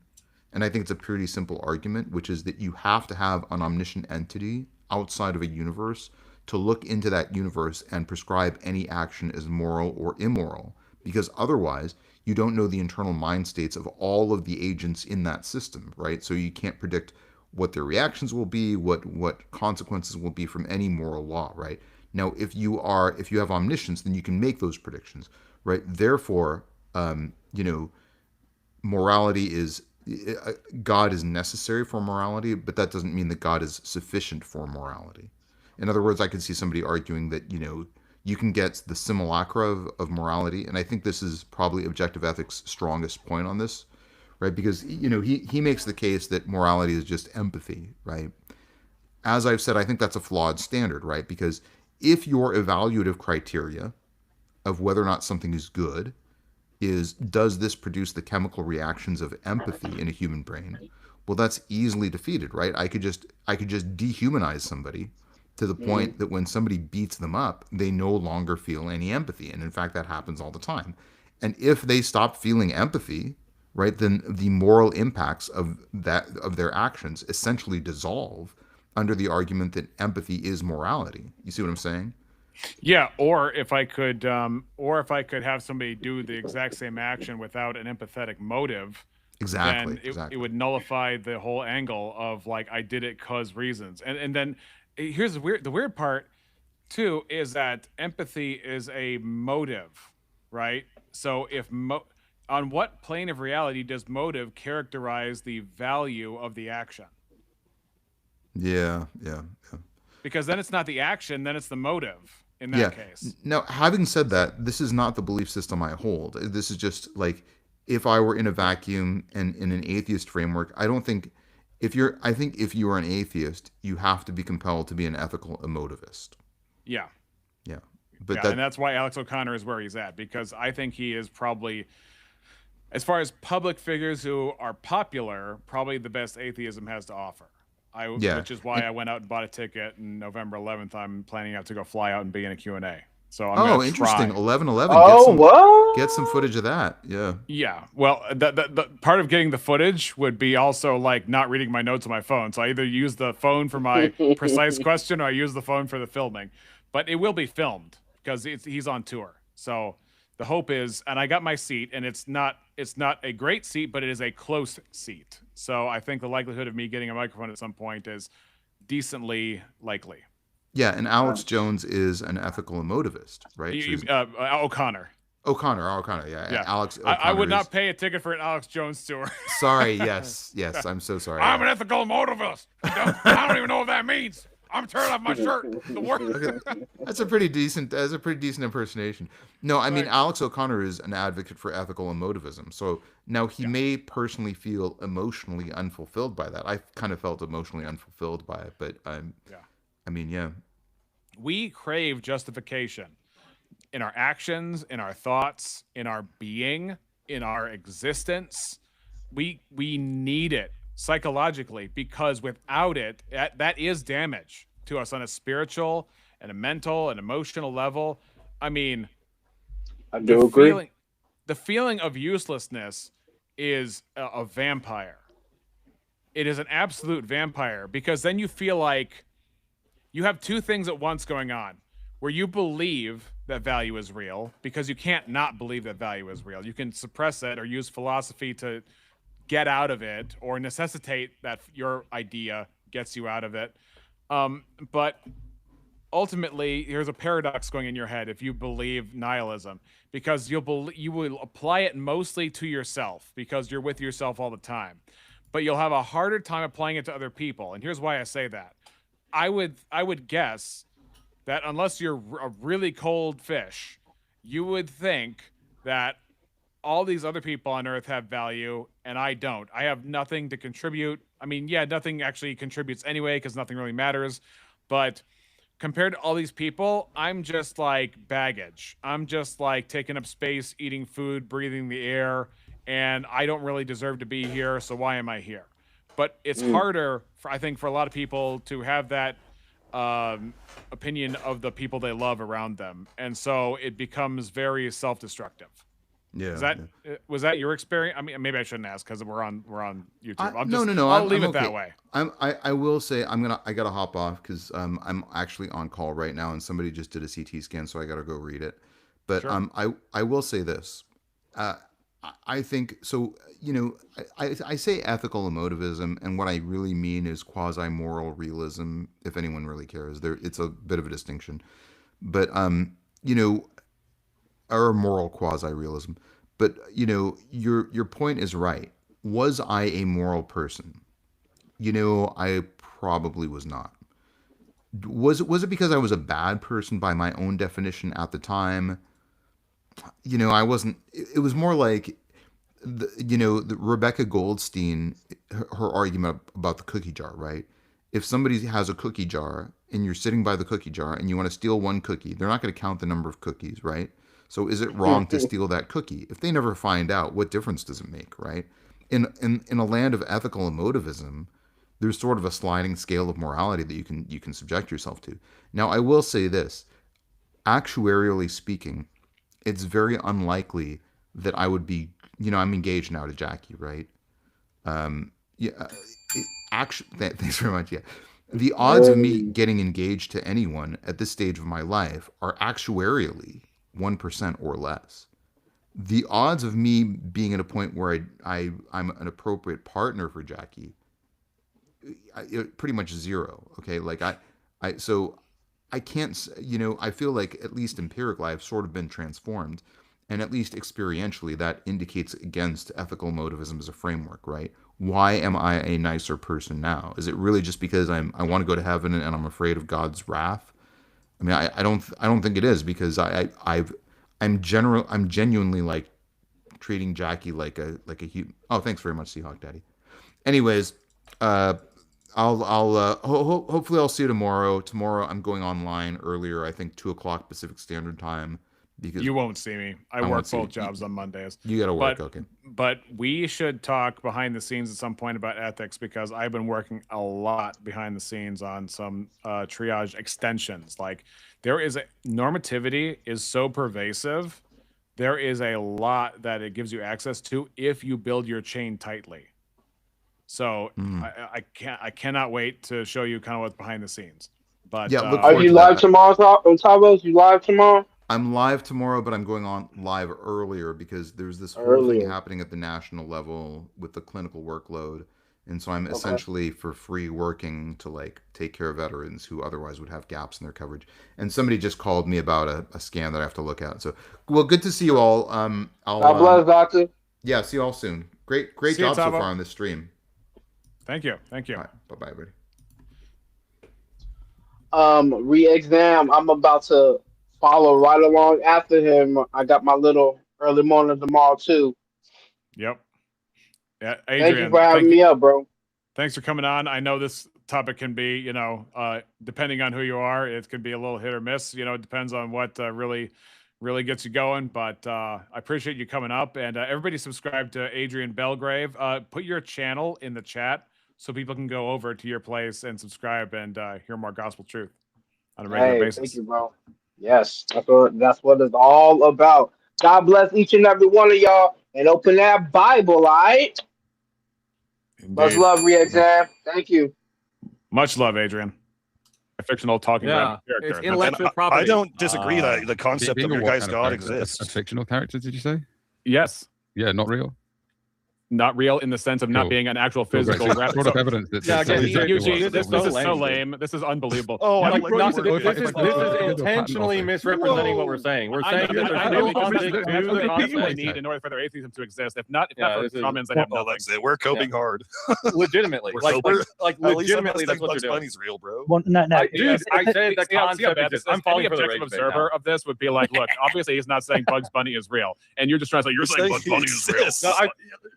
[SPEAKER 19] And I think it's a pretty simple argument, which is that you have to have an omniscient entity outside of a universe to look into that universe and prescribe any action as moral or immoral. Because otherwise, you don't know the internal mind states of all of the agents in that system, right? So you can't predict what their reactions will be, what consequences will be from any moral law, right? Now, if you have omniscience, then you can make those predictions, right? Therefore, morality is, God is necessary for morality, but that doesn't mean that God is sufficient for morality. In other words, I could see somebody arguing that, you can get the simulacra of morality, and I think this is probably objective ethics' strongest point on this, right? Because he makes the case that morality is just empathy, right? As I've said, I think that's a flawed standard, right? Because if your evaluative criteria of whether or not something is good is, does this produce the chemical reactions of empathy in a human brain? Well, that's easily defeated, right? I could just dehumanize somebody to the point that when somebody beats them up, they no longer feel any empathy. And in fact, that happens all the time. And if they stop feeling empathy, right, then the moral impacts of their actions essentially dissolve under the argument that empathy is morality. You see what I'm saying?
[SPEAKER 1] Yeah, or if I could have somebody do the exact same action without an empathetic motive,
[SPEAKER 19] exactly,
[SPEAKER 1] then it would nullify the whole angle of I did it 'cause reasons. And then here's the weird part too, is that empathy is a motive, right? So if on what plane of reality does motive characterize the value of the action?
[SPEAKER 19] Yeah.
[SPEAKER 1] Because then it's not the action, then it's the motive in that case.
[SPEAKER 19] Now, having said that, this is not the belief system I hold. This is just if I were in a vacuum and in an atheist framework, I think if you are an atheist, you have to be compelled to be an ethical emotivist.
[SPEAKER 1] Yeah.
[SPEAKER 19] But
[SPEAKER 1] and that's why Alex O'Connor is where he's at, because I think he is probably, as far as public figures who are popular, probably the best atheism has to offer. Which is why I went out and bought a ticket, and November 11th, I'm planning to go fly out and be in a Q&A. So I'm gonna
[SPEAKER 19] interesting.
[SPEAKER 1] try.
[SPEAKER 19] 11-11.
[SPEAKER 14] Oh, what?
[SPEAKER 19] Get some footage of that. Yeah.
[SPEAKER 1] Yeah. Well, the part of getting the footage would be also like not reading my notes on my phone. So I either use the phone for my precise question or I use the phone for the filming. But it will be filmed because he's on tour. So the hope is, and I got my seat, and it's not a great seat, but it is a close seat. So I think the likelihood of me getting a microphone at some point is decently likely.
[SPEAKER 19] Yeah, and Alex Jones is an ethical emotivist, right?
[SPEAKER 1] O'Connor.
[SPEAKER 19] O'Connor, yeah. Alex O'Connor
[SPEAKER 1] I would not pay a ticket for an Alex Jones tour.
[SPEAKER 19] Sorry, yes, I'm so sorry.
[SPEAKER 1] I'm an ethical emotivist. I don't even know what that means. I'm tearing off my shirt. The word.
[SPEAKER 19] That's a pretty decent impersonation. No, I mean, Alex O'Connor is an advocate for ethical emotivism. So now he may personally feel emotionally unfulfilled by that. I kind of felt emotionally unfulfilled by it, but
[SPEAKER 1] we crave justification in our actions, in our thoughts, in our being, in our existence. We need it psychologically, because without it, that is damage to us on a spiritual and a mental and emotional level. I mean,
[SPEAKER 14] I do agree.
[SPEAKER 1] The feeling of uselessness is a vampire. It is an absolute vampire, because then you feel like you have two things at once going on, where you believe that value is real because you can't not believe that value is real. You can suppress it or use philosophy to get out of it, or necessitate that your idea gets you out of it. But ultimately, here's a paradox going in your head if you believe nihilism, because you will apply it mostly to yourself because you're with yourself all the time, but you'll have a harder time applying it to other people. And here's why I say that. I would guess that unless you're a really cold fish, you would think that all these other people on Earth have value and I don't. I have nothing to contribute. I mean, yeah, nothing actually contributes anyway because nothing really matters. But compared to all these people, I'm just like baggage. I'm just like taking up space, eating food, breathing the air, and I don't really deserve to be here, so why am I here? But it's harder, I think, for a lot of people to have that opinion of the people they love around them. And so it becomes very self-destructive.
[SPEAKER 19] Yeah.
[SPEAKER 1] Was that your experience? I mean, maybe I shouldn't ask because we're on YouTube.
[SPEAKER 19] No.
[SPEAKER 1] I'll leave
[SPEAKER 19] I'm
[SPEAKER 1] it that
[SPEAKER 19] okay.
[SPEAKER 1] way.
[SPEAKER 19] I will say I gotta hop off because I'm actually on call right now and somebody just did a CT scan, so I gotta go read it. But
[SPEAKER 1] Sure.
[SPEAKER 19] I will say this. I think so. I say ethical emotivism, and what I really mean is quasi-moral realism. If anyone really cares, it's a bit of a distinction, but or moral quasi-realism. But your point is right. Was I a moral person? I probably was not. Was it because I was a bad person by my own definition at the time? I wasn't. It was more like the Rebecca Goldstein, her argument about the cookie jar, right? If somebody has a cookie jar and you're sitting by the cookie jar and you want to steal one cookie, they're not going to count the number of cookies, right? So is it wrong to steal that cookie? If they never find out, what difference does it make, right? In a land of ethical emotivism, there's sort of a sliding scale of morality that you can subject yourself to. Now, I will say this, actuarially speaking, it's very unlikely that I would be, I'm engaged now to Jackie, right? Thanks very much. Yeah. The odds of me getting engaged to anyone at this stage of my life are actuarially 1% or less. The odds of me being at a point where I'm an appropriate partner for Jackie, pretty much zero. Okay. Like so I can't, I feel like at least empirically I've sort of been transformed, and at least experientially that indicates against ethical emotivism as a framework, right? Why am I a nicer person now? Is it really just because I want to go to heaven and I'm afraid of God's wrath? I mean, I don't think it is, because I'm genuinely like treating Jackie like a human. Oh, thanks very much, Seahawk Daddy. Anyways, hopefully I'll see you tomorrow. Tomorrow I'm going online earlier, I think 2:00 Pacific Standard Time, because
[SPEAKER 1] you won't see me. I
[SPEAKER 19] won't
[SPEAKER 1] work
[SPEAKER 19] see
[SPEAKER 1] both
[SPEAKER 19] you.
[SPEAKER 1] jobs on Mondays.
[SPEAKER 19] You got to work,
[SPEAKER 1] But-
[SPEAKER 19] okay.
[SPEAKER 1] But we should talk behind the scenes at some point about ethics, because I've been working a lot behind the scenes on some triage extensions. Like, there is normativity is so pervasive. There is a lot that it gives you access to if you build your chain tightly. So I cannot wait to show you kind of what's behind the scenes. But
[SPEAKER 19] Yeah, look
[SPEAKER 14] Are
[SPEAKER 19] forward
[SPEAKER 14] you
[SPEAKER 19] to
[SPEAKER 14] live
[SPEAKER 19] that.
[SPEAKER 14] tomorrow, Tavos? You live tomorrow?
[SPEAKER 19] I'm live tomorrow, but I'm going on live earlier because there's this whole thing
[SPEAKER 14] Earlier.
[SPEAKER 19] happening at the national level with the clinical workload. And so I'm essentially for free working to like take care of veterans who otherwise would have gaps in their coverage. And somebody just called me about a scan that I have to look at. So, well, good to see you all.
[SPEAKER 14] God bless, Doctor.
[SPEAKER 19] Yeah, see you all soon. Great
[SPEAKER 1] See you,
[SPEAKER 19] job so
[SPEAKER 1] Tavo.
[SPEAKER 19] far on this stream.
[SPEAKER 1] Thank you. Thank you.
[SPEAKER 19] All right, bye-bye, everybody.
[SPEAKER 14] Re-exam. I'm about to follow right along after him. I got my little early morning tomorrow too.
[SPEAKER 1] Yep. Yeah,
[SPEAKER 14] Thank
[SPEAKER 1] Adrian,
[SPEAKER 14] you for having me up, bro.
[SPEAKER 1] Thanks for coming on. I know this topic can be, depending on who you are, it can be a little hit or miss. It depends on what really gets you going. But I appreciate you coming up. And everybody subscribe to Adrian Belgrave. Put your channel in the chat so people can go over to your place and subscribe and hear more gospel truth on a regular basis.
[SPEAKER 14] Thank you, bro. Yes, that's what it's all about. God bless each and every one of y'all, and open that Bible, all right? Much love, Re-exam. Thank you.
[SPEAKER 1] Much love, Adrian. A fictional talking
[SPEAKER 17] Yeah,
[SPEAKER 1] character.
[SPEAKER 17] it's
[SPEAKER 1] That's-
[SPEAKER 17] intellectual
[SPEAKER 20] I
[SPEAKER 17] property.
[SPEAKER 20] don't disagree that the concept
[SPEAKER 4] Being
[SPEAKER 20] of
[SPEAKER 4] a
[SPEAKER 20] your
[SPEAKER 4] what
[SPEAKER 20] guy's
[SPEAKER 4] kind of
[SPEAKER 20] God
[SPEAKER 4] character?
[SPEAKER 20] exists.
[SPEAKER 4] A fictional character, did you say?
[SPEAKER 1] Yes.
[SPEAKER 4] Yeah, not real.
[SPEAKER 1] Not real in the sense of not
[SPEAKER 4] Cool.
[SPEAKER 1] being an actual
[SPEAKER 4] Cool, great.
[SPEAKER 1] physical
[SPEAKER 4] So,
[SPEAKER 1] rep.
[SPEAKER 4] sort of evidence that
[SPEAKER 17] Yeah, again,
[SPEAKER 1] Eugene, this
[SPEAKER 17] so
[SPEAKER 1] is so
[SPEAKER 17] lame, dude.
[SPEAKER 1] lame. This is unbelievable.
[SPEAKER 17] Oh,
[SPEAKER 1] Now,
[SPEAKER 17] like,
[SPEAKER 1] bro,
[SPEAKER 17] this
[SPEAKER 1] you said-
[SPEAKER 17] is intentionally misrepresenting what we're saying. We're saying there's
[SPEAKER 1] I
[SPEAKER 17] no
[SPEAKER 1] know,
[SPEAKER 17] conflict
[SPEAKER 1] because
[SPEAKER 17] to
[SPEAKER 1] that's
[SPEAKER 17] the
[SPEAKER 1] what people
[SPEAKER 17] conflict.
[SPEAKER 1] need in order for their atheism to exist. If not
[SPEAKER 17] Yeah,
[SPEAKER 1] for
[SPEAKER 17] this is-
[SPEAKER 1] Brahmins that have
[SPEAKER 20] Well,
[SPEAKER 1] nothing.
[SPEAKER 20] that's it. We're coping hard.
[SPEAKER 17] Legitimately,
[SPEAKER 20] We're
[SPEAKER 17] like,
[SPEAKER 20] coping.
[SPEAKER 17] like
[SPEAKER 20] At least I'm
[SPEAKER 17] legitimately,
[SPEAKER 20] not
[SPEAKER 17] that's
[SPEAKER 20] saying
[SPEAKER 17] what
[SPEAKER 20] Bugs
[SPEAKER 17] you're doing.
[SPEAKER 20] Bunny's real, bro.
[SPEAKER 21] Well, no.
[SPEAKER 17] Dude, I said the
[SPEAKER 1] See how
[SPEAKER 17] concept
[SPEAKER 1] bad
[SPEAKER 17] exists.
[SPEAKER 1] this is?
[SPEAKER 17] I'm falling
[SPEAKER 1] Any
[SPEAKER 17] for the
[SPEAKER 1] objective
[SPEAKER 17] rage bait
[SPEAKER 1] observer
[SPEAKER 17] now.
[SPEAKER 1] of this would be like, look, obviously he's not saying Bugs Bunny is real, and you're just trying to say you're saying Bugs Bunny is real.
[SPEAKER 20] exists.
[SPEAKER 17] No,
[SPEAKER 1] You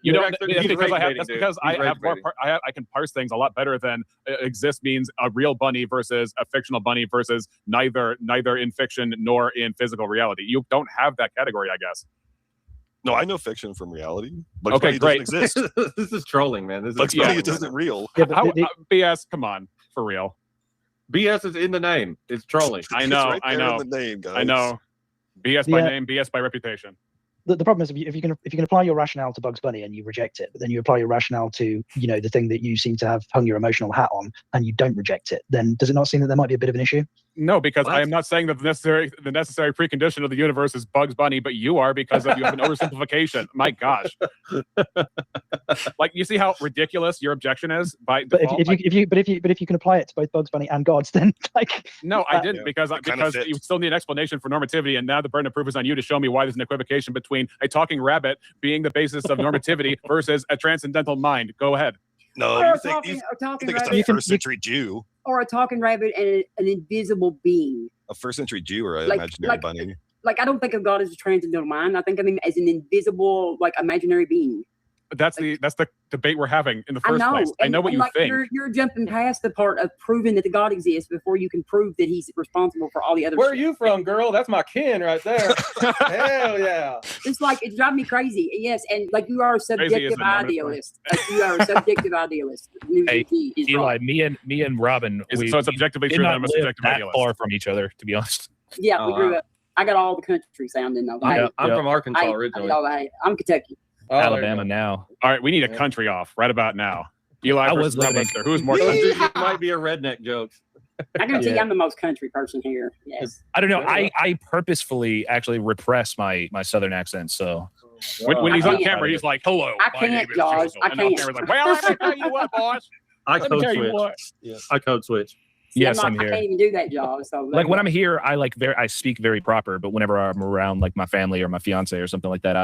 [SPEAKER 17] you're
[SPEAKER 1] know,
[SPEAKER 17] actually-
[SPEAKER 1] that's
[SPEAKER 17] he's
[SPEAKER 1] because I have.
[SPEAKER 17] rage
[SPEAKER 1] That's
[SPEAKER 17] baiting,
[SPEAKER 1] because
[SPEAKER 17] dude.
[SPEAKER 1] I
[SPEAKER 17] He's
[SPEAKER 1] have more.
[SPEAKER 17] rage
[SPEAKER 1] I can parse things a lot better than exist means a real bunny versus a fictional bunny versus neither in fiction nor in physical reality. You don't have that category, I guess.
[SPEAKER 20] No, I know fiction from reality. Bugs
[SPEAKER 1] Okay,
[SPEAKER 20] Bunny
[SPEAKER 1] great.
[SPEAKER 20] doesn't exist.
[SPEAKER 17] This is trolling, man. This is
[SPEAKER 20] Bugs
[SPEAKER 1] Yeah.
[SPEAKER 20] Bunny isn't real.
[SPEAKER 21] Yeah, but
[SPEAKER 1] How,
[SPEAKER 21] the-
[SPEAKER 1] BS? Come on, for real.
[SPEAKER 17] BS is in the name. It's trolling.
[SPEAKER 1] I
[SPEAKER 20] It's
[SPEAKER 1] know.
[SPEAKER 20] right
[SPEAKER 1] I
[SPEAKER 20] there in
[SPEAKER 1] know.
[SPEAKER 20] the name, guys.
[SPEAKER 1] I know. BS by
[SPEAKER 21] Yeah.
[SPEAKER 1] name, BS by reputation.
[SPEAKER 21] the problem is if you can apply your rationale to Bugs Bunny and you reject it, but then you apply your rationale to the thing that you seem to have hung your emotional hat on and you don't reject it, then does it not seem that there might be a bit of an issue?
[SPEAKER 1] No, because
[SPEAKER 17] What?
[SPEAKER 1] I am not saying that the necessary precondition of the universe is Bugs Bunny, but you are because you have an oversimplification. My gosh, like you see how ridiculous your objection is by
[SPEAKER 21] But
[SPEAKER 1] default?
[SPEAKER 21] if you can apply it to both Bugs Bunny and gods, then like
[SPEAKER 1] No, I didn't
[SPEAKER 20] Yeah,
[SPEAKER 1] because
[SPEAKER 20] it kinda fits.
[SPEAKER 1] you still need an explanation for normativity, and now the burden of proof is on you to show me why there's an equivocation between a talking rabbit being the basis of normativity versus a transcendental mind. Go ahead.
[SPEAKER 20] No,
[SPEAKER 22] Or
[SPEAKER 20] you
[SPEAKER 22] a
[SPEAKER 20] think,
[SPEAKER 22] talking,
[SPEAKER 20] you
[SPEAKER 22] a talking
[SPEAKER 20] think it's
[SPEAKER 22] rabbit,
[SPEAKER 20] a first century Jew.
[SPEAKER 22] or a talking rabbit and an invisible being.
[SPEAKER 20] A first century Jew or an
[SPEAKER 22] Like-
[SPEAKER 20] imaginary
[SPEAKER 22] like-
[SPEAKER 20] bunny.
[SPEAKER 22] Like I don't think of God as a transcendental mind. I think of him as an invisible, like imaginary being.
[SPEAKER 1] That's the debate we're having in the
[SPEAKER 22] I
[SPEAKER 1] first
[SPEAKER 22] know.
[SPEAKER 1] place. I know what
[SPEAKER 22] and
[SPEAKER 1] you
[SPEAKER 22] like
[SPEAKER 1] think.
[SPEAKER 22] You're jumping past the part of proving that the God exists before you can prove that he's responsible for all the other
[SPEAKER 17] Where are
[SPEAKER 22] shit.
[SPEAKER 17] you from, girl? That's my kin right there. Hell yeah.
[SPEAKER 22] It's like it drives me crazy. Yes, and like you are a subjective
[SPEAKER 1] isn't normative,
[SPEAKER 22] idealist. Like, you are a subjective idealist.
[SPEAKER 18] Hey,
[SPEAKER 22] Is
[SPEAKER 18] Eli,
[SPEAKER 22] right.
[SPEAKER 18] me and Robin,
[SPEAKER 1] So it's objectively
[SPEAKER 18] did
[SPEAKER 1] true that
[SPEAKER 18] not
[SPEAKER 1] I'm a
[SPEAKER 18] live
[SPEAKER 1] subjective
[SPEAKER 18] that
[SPEAKER 1] idealist.
[SPEAKER 18] far from each other, to be honest.
[SPEAKER 22] Yeah, we grew up. I got all the country sounding though.
[SPEAKER 17] I'm
[SPEAKER 18] Yeah.
[SPEAKER 17] from Arkansas
[SPEAKER 22] Hey,
[SPEAKER 17] originally.
[SPEAKER 22] I'm Kentucky.
[SPEAKER 17] Oh, there you
[SPEAKER 18] Alabama
[SPEAKER 17] go.
[SPEAKER 18] now.
[SPEAKER 1] All right, we need a country off right about now. Eli
[SPEAKER 18] I
[SPEAKER 1] versus
[SPEAKER 18] was
[SPEAKER 1] Rob
[SPEAKER 18] living-
[SPEAKER 1] Webster. Who's more
[SPEAKER 17] Those
[SPEAKER 1] country?
[SPEAKER 17] are- it might be a redneck joke.
[SPEAKER 22] I can tell you
[SPEAKER 18] Yeah.
[SPEAKER 22] I'm the most country person here. Yes.
[SPEAKER 18] I don't know. I purposefully actually repress my southern accent. So
[SPEAKER 1] When he's
[SPEAKER 22] I
[SPEAKER 1] on
[SPEAKER 22] can't-
[SPEAKER 1] camera, he's like, "Hello,
[SPEAKER 22] I
[SPEAKER 1] my
[SPEAKER 22] can't,
[SPEAKER 1] name is
[SPEAKER 22] Josh.
[SPEAKER 1] Joseph."
[SPEAKER 22] I
[SPEAKER 1] And on
[SPEAKER 22] can't.
[SPEAKER 1] camera's like, "Well, let me tell you what, boys.
[SPEAKER 17] I
[SPEAKER 1] Let me
[SPEAKER 17] code
[SPEAKER 1] tell you
[SPEAKER 17] switch.
[SPEAKER 1] what."
[SPEAKER 17] I code switch.
[SPEAKER 22] See,
[SPEAKER 18] yes,
[SPEAKER 22] I
[SPEAKER 18] I'm here.
[SPEAKER 22] can't even do that job. So
[SPEAKER 18] Like when I'm here, I speak very proper. But whenever I'm around like my family or my fiance or something like that,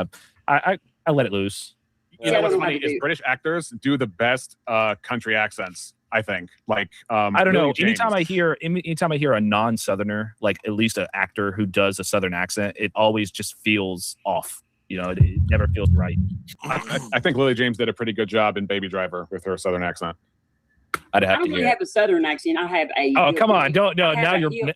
[SPEAKER 18] I let it loose.
[SPEAKER 1] You know what's funny is British actors do the best country accents. I think. Like
[SPEAKER 18] I don't know.
[SPEAKER 1] Lily James.
[SPEAKER 18] Anytime I hear a non-southerner, like at least an actor who does a southern accent, it always just feels off. It never feels right.
[SPEAKER 1] I think Lily James did a pretty good job in Baby Driver with her southern accent.
[SPEAKER 18] I'd
[SPEAKER 22] I
[SPEAKER 18] have
[SPEAKER 22] don't
[SPEAKER 18] to
[SPEAKER 22] really
[SPEAKER 18] hear.
[SPEAKER 22] have a southern accent. I have a.
[SPEAKER 18] Oh, come on! Don't no.
[SPEAKER 22] I have
[SPEAKER 18] Now
[SPEAKER 22] a
[SPEAKER 18] you're
[SPEAKER 22] hill-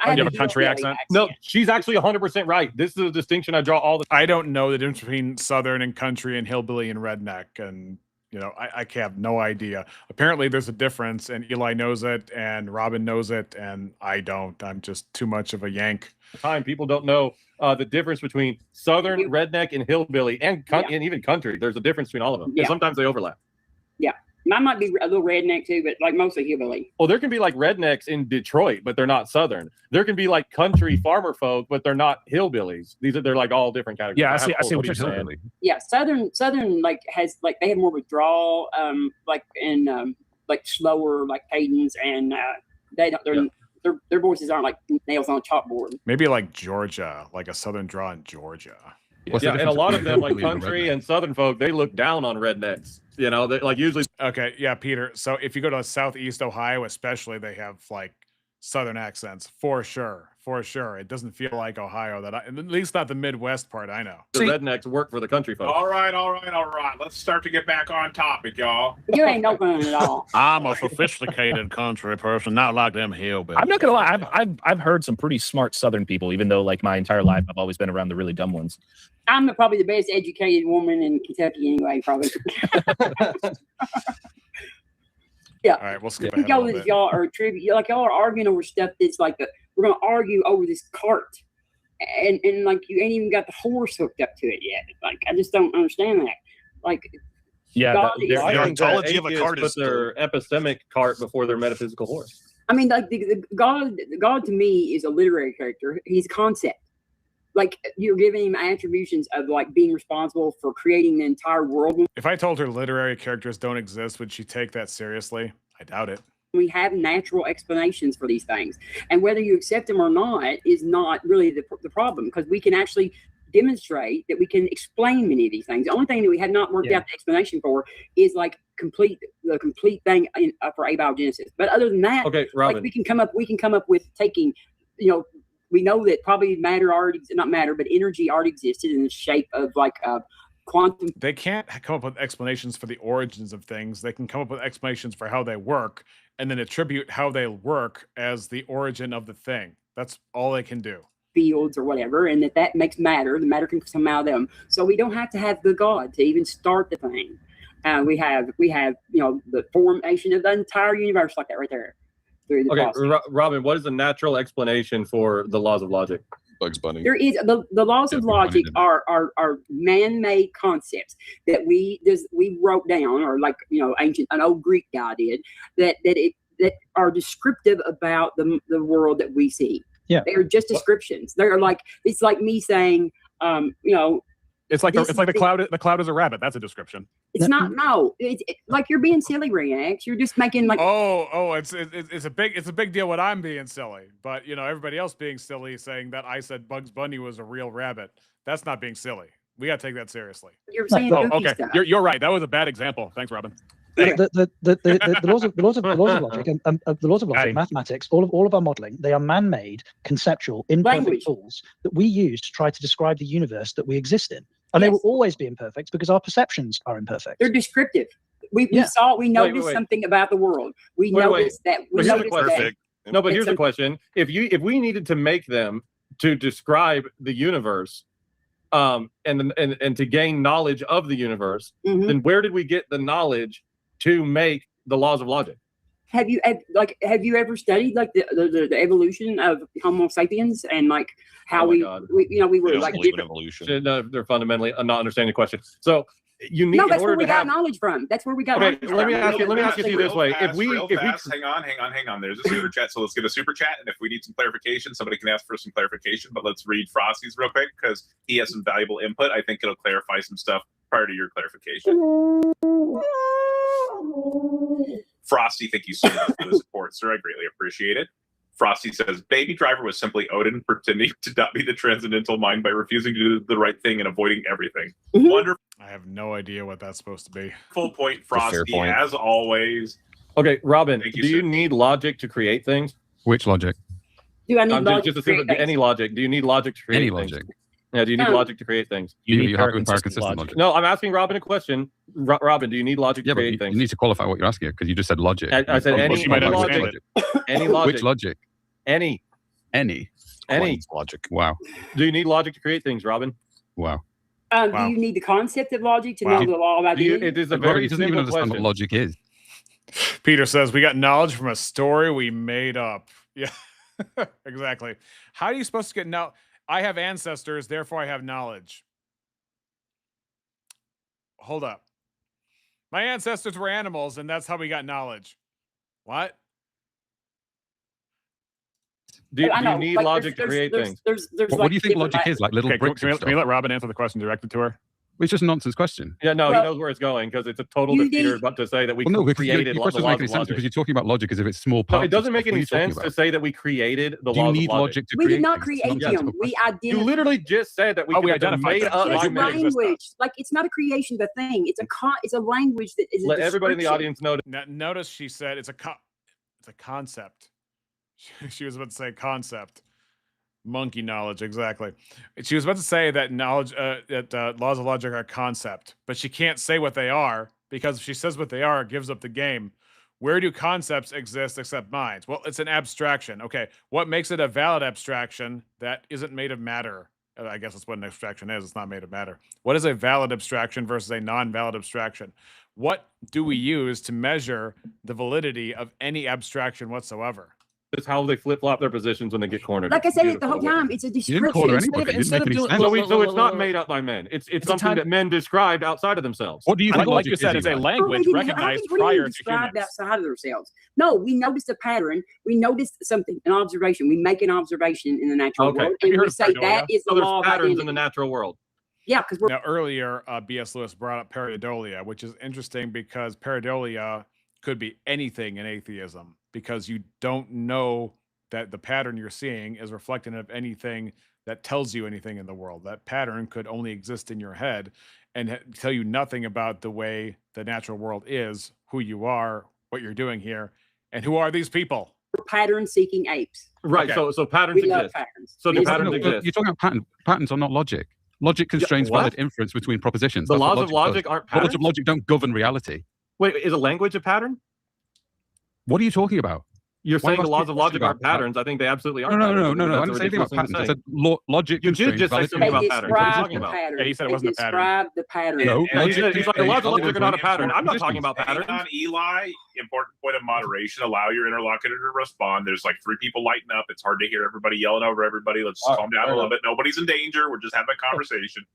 [SPEAKER 22] I
[SPEAKER 1] You
[SPEAKER 22] have
[SPEAKER 1] have a country
[SPEAKER 22] hillbilly
[SPEAKER 1] accent?
[SPEAKER 17] No, she's actually 100% right. This is a distinction I draw all the
[SPEAKER 1] I don't know the difference between Southern and country and hillbilly and redneck. And, you know, I have no idea. Apparently there's a difference and Eli knows it and Robin knows it and I don't. I'm just too much of a Yank.
[SPEAKER 17] time. People don't know the difference between Southern, redneck, and hillbilly, and even country. There's a difference between all of them.
[SPEAKER 22] Yeah.
[SPEAKER 17] And sometimes they overlap.
[SPEAKER 22] Yeah. Mine might be a little redneck too, but like mostly hillbilly.
[SPEAKER 17] Well, there can be like rednecks in Detroit, but they're not Southern. There can be like country farmer folk, but they're not hillbillies. They're like all different categories.
[SPEAKER 18] Yeah, I see what you're saying.
[SPEAKER 22] Yeah, Southern like has like they have more withdrawal, like and like slower like cadence, and they don't their voices aren't like nails on a chalkboard.
[SPEAKER 1] Maybe like Georgia, like a Southern draw in Georgia.
[SPEAKER 17] Yeah, and a lot of them, like country and Southern folk, they look down on rednecks. You know, they like usually.
[SPEAKER 1] Okay, yeah, Peter. So if you go to Southeast Ohio, especially, they have like Southern accents for sure. For sure, it doesn't feel like Ohio. At least not the Midwest part. I know.
[SPEAKER 17] The rednecks work for the country folk.
[SPEAKER 3] All right. Let's start to get back on topic, y'all.
[SPEAKER 22] You ain't no fun at all.
[SPEAKER 5] I'm a sophisticated country person, not like them hillbillies.
[SPEAKER 18] I'm not gonna lie. I've heard some pretty smart Southern people, even though like my entire life I've always been around the really dumb ones.
[SPEAKER 22] I'm probably the best educated woman in Kentucky anyway, probably. Yeah.
[SPEAKER 1] All right, we'll skip
[SPEAKER 22] I think
[SPEAKER 1] ahead a little bit.
[SPEAKER 22] y'all are trivia, like y'all are arguing over stuff that's like we're gonna argue over this cart, and like you ain't even got the horse hooked up to it yet. Like I just don't understand that. Like
[SPEAKER 18] yeah,
[SPEAKER 22] God is-
[SPEAKER 17] the ontology of a cart is their epistemic cart before their metaphysical horse.
[SPEAKER 22] I mean, like the God to me is a literary character. He's a concept. Like you're giving him attributions of like being responsible for creating the entire world.
[SPEAKER 1] If I told her literary characters don't exist, would she take that seriously? I doubt it.
[SPEAKER 22] We have natural explanations for these things, and whether you accept them or not is not really the problem, because we can actually demonstrate that we can explain many of these things. The only thing that we have not worked out the explanation for is like the complete thing for abiogenesis. But other than that,
[SPEAKER 17] okay, Robin,
[SPEAKER 22] like we can come up with taking, you know, we know that probably matter already, not matter, but energy already existed in the shape of like quantum.
[SPEAKER 1] They can't come up with explanations for the origins of things. They can come up with explanations for how they work and then attribute how they work as the origin of the thing. That's all they can do.
[SPEAKER 22] Fields or whatever, and that makes matter. The matter can come out of them. So we don't have to have the God to even start the thing. We have you know the formation of the entire universe like that right there.
[SPEAKER 17] Okay, Robin, what is the natural explanation for the laws of logic?
[SPEAKER 4] Bugs Bunny.
[SPEAKER 22] There is the laws of logic are man-made concepts that we wrote down, or like you know an old Greek guy did that are descriptive about the world that we see.
[SPEAKER 6] Yeah,
[SPEAKER 22] they are just descriptions. They're like it's like me saying you know.
[SPEAKER 1] It's like the cloud. The cloud is a rabbit. That's a description.
[SPEAKER 22] It's not. No, it's like you're being silly, Reax. You're just making like.
[SPEAKER 1] It's a big deal when I'm being silly, but you know everybody else being silly, saying that I said Bugs Bunny was a real rabbit. That's not being silly. We got to take that seriously.
[SPEAKER 22] You're saying
[SPEAKER 1] okay. Stuff. You're right. That was a bad example. Thanks, Robin.
[SPEAKER 6] The laws of logic and the laws of logic, mathematics, all of our modeling, they are man-made, conceptual, imperfect tools that we use to try to describe the universe that we exist in. And they will always be imperfect because our perceptions are imperfect.
[SPEAKER 22] They're descriptive. We noticed something about the world. We noticed that.
[SPEAKER 17] No, but here's the question: if we needed to make them to describe the universe, and to gain knowledge of the universe, then where did we get the knowledge to make the laws of logic?
[SPEAKER 22] Have you ever studied like the evolution of Homo sapiens and like how we were like different
[SPEAKER 17] evolution? They're fundamentally not understanding the question. So you need
[SPEAKER 22] that's where we got knowledge from. That's where we got.
[SPEAKER 17] Okay, let me ask you this way: if we
[SPEAKER 3] hang on, there's a super chat, so let's get a super chat, and if we need some clarification, somebody can ask for some clarification. But let's read Frosty's real quick because he has some valuable input. I think it'll clarify some stuff prior to your clarification. Frosty, thank you so much for the support, sir. I greatly appreciate it. Frosty says, Baby Driver was simply Odin pretending to not be the transcendental mind by refusing to do the right thing and avoiding everything. Wonderful.
[SPEAKER 1] I have no idea what that's supposed to be.
[SPEAKER 3] Full point, Frosty, as always.
[SPEAKER 17] Okay, Robin, do you need logic to create things?
[SPEAKER 4] Which logic?
[SPEAKER 22] Do I need logic
[SPEAKER 17] to create things? Any logic. Do you need logic to create
[SPEAKER 4] any
[SPEAKER 17] things?
[SPEAKER 4] logic?
[SPEAKER 17] Yeah, do you need logic to create things?
[SPEAKER 4] You have to impart consistent logic.
[SPEAKER 17] No, I'm asking Robin a question. Robin, do you need logic to create things?
[SPEAKER 4] You need to qualify what you're asking because you just said logic.
[SPEAKER 17] I said any logic. Any logic.
[SPEAKER 4] Which logic?
[SPEAKER 17] Any.
[SPEAKER 4] Any
[SPEAKER 20] logic.
[SPEAKER 4] Wow.
[SPEAKER 17] Do you need logic to create things, Robin?
[SPEAKER 4] Wow.
[SPEAKER 22] Do you need the concept of logic to
[SPEAKER 1] Wow.
[SPEAKER 22] know the law of identity?
[SPEAKER 17] It is a
[SPEAKER 4] Robert,
[SPEAKER 17] very
[SPEAKER 4] he doesn't even
[SPEAKER 17] simple
[SPEAKER 4] understand
[SPEAKER 17] question.
[SPEAKER 4] what logic is.
[SPEAKER 1] Peter says we got knowledge from a story we made up. Yeah, exactly. How are you supposed to get now? I have ancestors, therefore I have knowledge. Hold up. My ancestors were animals, and that's how we got knowledge. What?
[SPEAKER 17] Do you need logic to create things?
[SPEAKER 4] What do you think logic is? Like little
[SPEAKER 1] Okay,
[SPEAKER 4] bricks
[SPEAKER 1] can
[SPEAKER 4] of
[SPEAKER 1] we
[SPEAKER 4] stuff?
[SPEAKER 1] let Robin answer the question directed to her?
[SPEAKER 4] It's just a nonsense question.
[SPEAKER 17] Yeah, no,
[SPEAKER 22] Well,
[SPEAKER 17] he knows where it's going because it's a total
[SPEAKER 22] you
[SPEAKER 17] defeater
[SPEAKER 22] need-
[SPEAKER 17] but to say that we
[SPEAKER 4] Well, no, because
[SPEAKER 17] created
[SPEAKER 4] your
[SPEAKER 17] the laws
[SPEAKER 4] question
[SPEAKER 17] of
[SPEAKER 4] doesn't make any sense
[SPEAKER 17] logic.
[SPEAKER 4] because you're talking about logic as if it's small
[SPEAKER 17] No,
[SPEAKER 4] parts.
[SPEAKER 17] it doesn't
[SPEAKER 4] of
[SPEAKER 17] make
[SPEAKER 4] stuff. What are
[SPEAKER 17] any
[SPEAKER 4] you talking
[SPEAKER 17] sense to
[SPEAKER 4] about?
[SPEAKER 17] say that we created the
[SPEAKER 4] Do you
[SPEAKER 17] laws
[SPEAKER 4] need
[SPEAKER 17] of logic.
[SPEAKER 4] logic to
[SPEAKER 22] We
[SPEAKER 4] create
[SPEAKER 22] did not
[SPEAKER 4] things?
[SPEAKER 22] create
[SPEAKER 4] It's not
[SPEAKER 22] them.
[SPEAKER 4] a
[SPEAKER 22] We
[SPEAKER 17] You
[SPEAKER 22] identified.
[SPEAKER 17] literally just said that we
[SPEAKER 1] Oh, we
[SPEAKER 17] could have
[SPEAKER 1] identified
[SPEAKER 17] made
[SPEAKER 1] them.
[SPEAKER 17] up
[SPEAKER 1] Yes,
[SPEAKER 22] It's
[SPEAKER 1] you
[SPEAKER 17] logic.
[SPEAKER 1] did.
[SPEAKER 22] language. Like it's not a creation of a thing. It's a language that is a
[SPEAKER 17] Let everybody in the
[SPEAKER 22] description.
[SPEAKER 17] audience know.
[SPEAKER 1] Notice she said it's a concept. She was about to say concept. Monkey knowledge, exactly. She was about to say that knowledge, that laws of logic are a concept, but she can't say what they are because if she says what they are, it gives up the game. Where do concepts exist except minds? Well, it's an abstraction. Okay, what makes it a valid abstraction that isn't made of matter? I guess that's what an abstraction is. It's not made of matter. What is a valid abstraction versus a non-valid abstraction? What do we use to measure the validity of any abstraction whatsoever?
[SPEAKER 17] It's how they flip flop their positions when they get cornered.
[SPEAKER 22] Like I
[SPEAKER 17] It's
[SPEAKER 22] said it the
[SPEAKER 17] beautiful
[SPEAKER 22] whole
[SPEAKER 17] to witness.
[SPEAKER 22] time, it's a
[SPEAKER 4] didn't corner
[SPEAKER 22] description.
[SPEAKER 4] anybody.
[SPEAKER 22] Instead of
[SPEAKER 4] It didn't make any
[SPEAKER 22] doing-
[SPEAKER 4] sense.
[SPEAKER 17] So it's not made up by men. It's
[SPEAKER 22] a
[SPEAKER 17] something
[SPEAKER 22] time-
[SPEAKER 17] that men described outside of themselves.
[SPEAKER 4] What do you think
[SPEAKER 1] Like
[SPEAKER 4] logic
[SPEAKER 1] you said,
[SPEAKER 4] is,
[SPEAKER 1] it's a
[SPEAKER 4] Eli?
[SPEAKER 1] language
[SPEAKER 22] Well, we didn't-
[SPEAKER 1] recognized
[SPEAKER 22] we didn't
[SPEAKER 1] prior to
[SPEAKER 22] describe
[SPEAKER 1] humans.
[SPEAKER 22] outside of ourselves. No, we noticed a pattern. We noticed something, an observation. We make an observation in the natural
[SPEAKER 17] Okay.
[SPEAKER 22] world,
[SPEAKER 17] Have you
[SPEAKER 22] and
[SPEAKER 17] heard
[SPEAKER 22] we
[SPEAKER 17] of
[SPEAKER 22] say
[SPEAKER 17] pareidolia?
[SPEAKER 22] that is the
[SPEAKER 17] So there's
[SPEAKER 22] law of
[SPEAKER 17] patterns
[SPEAKER 22] identity.
[SPEAKER 17] in the natural world.
[SPEAKER 22] Yeah, because we're
[SPEAKER 1] Now, earlier, B.S. Lewis brought up pareidolia, which is interesting because pareidolia could be anything in atheism because you don't know that the pattern you're seeing is reflective of anything that tells you anything in the world. That pattern could only exist in your head and tell you nothing about the way the natural world is, who you are, what you're doing here, and who are these people.
[SPEAKER 22] pattern-seeking apes.
[SPEAKER 17] Right.
[SPEAKER 1] Okay.
[SPEAKER 17] So patterns
[SPEAKER 22] We love
[SPEAKER 17] exist.
[SPEAKER 22] patterns.
[SPEAKER 17] So
[SPEAKER 22] We
[SPEAKER 17] do
[SPEAKER 22] just-
[SPEAKER 17] patterns
[SPEAKER 4] No,
[SPEAKER 17] exist?
[SPEAKER 4] you're talking about patterns are not logic. Logic constrains
[SPEAKER 17] what?
[SPEAKER 4] valid inference between propositions.
[SPEAKER 17] The
[SPEAKER 4] That's what
[SPEAKER 17] laws of
[SPEAKER 4] does.
[SPEAKER 17] logic aren't
[SPEAKER 4] Laws of
[SPEAKER 17] patterns?
[SPEAKER 4] logic don't govern reality.
[SPEAKER 17] Wait, is a language a pattern?
[SPEAKER 4] What are you talking about?
[SPEAKER 17] You're
[SPEAKER 4] Why
[SPEAKER 17] saying
[SPEAKER 4] am I
[SPEAKER 17] the laws
[SPEAKER 4] asking
[SPEAKER 17] of
[SPEAKER 4] a
[SPEAKER 17] logic
[SPEAKER 4] question
[SPEAKER 17] aren't
[SPEAKER 4] about-
[SPEAKER 17] patterns. I think they absolutely are.
[SPEAKER 4] No, no,
[SPEAKER 17] patterns.
[SPEAKER 4] no,
[SPEAKER 17] I
[SPEAKER 4] no,
[SPEAKER 17] think
[SPEAKER 4] no. I
[SPEAKER 17] that's
[SPEAKER 4] didn't
[SPEAKER 17] a
[SPEAKER 4] say anything about
[SPEAKER 17] ridiculous thing
[SPEAKER 4] patterns.
[SPEAKER 17] to
[SPEAKER 4] I
[SPEAKER 17] say.
[SPEAKER 4] said logic
[SPEAKER 17] You did
[SPEAKER 4] constrains
[SPEAKER 17] just say
[SPEAKER 4] valid
[SPEAKER 17] something
[SPEAKER 22] They
[SPEAKER 17] about
[SPEAKER 4] inference.
[SPEAKER 17] patterns. What are you
[SPEAKER 22] describe
[SPEAKER 17] talking
[SPEAKER 22] the
[SPEAKER 17] about?
[SPEAKER 22] pattern.
[SPEAKER 1] Yeah, he said it
[SPEAKER 22] They
[SPEAKER 1] wasn't a pattern.
[SPEAKER 22] describe the pattern.
[SPEAKER 4] No,
[SPEAKER 17] And
[SPEAKER 4] logic
[SPEAKER 17] he's like, the
[SPEAKER 4] constrains
[SPEAKER 17] laws of
[SPEAKER 4] valid
[SPEAKER 17] logic are not a
[SPEAKER 4] inference
[SPEAKER 17] pattern. I'm not
[SPEAKER 4] from
[SPEAKER 17] talking about
[SPEAKER 4] propositions.
[SPEAKER 17] patterns.
[SPEAKER 3] On Eli, important point of moderation. Allow your interlocutor to respond. There's like 3 people lighting up. It's hard to hear everybody yelling over everybody. Let's calm down a little bit. Nobody's in danger. We're just having a conversation.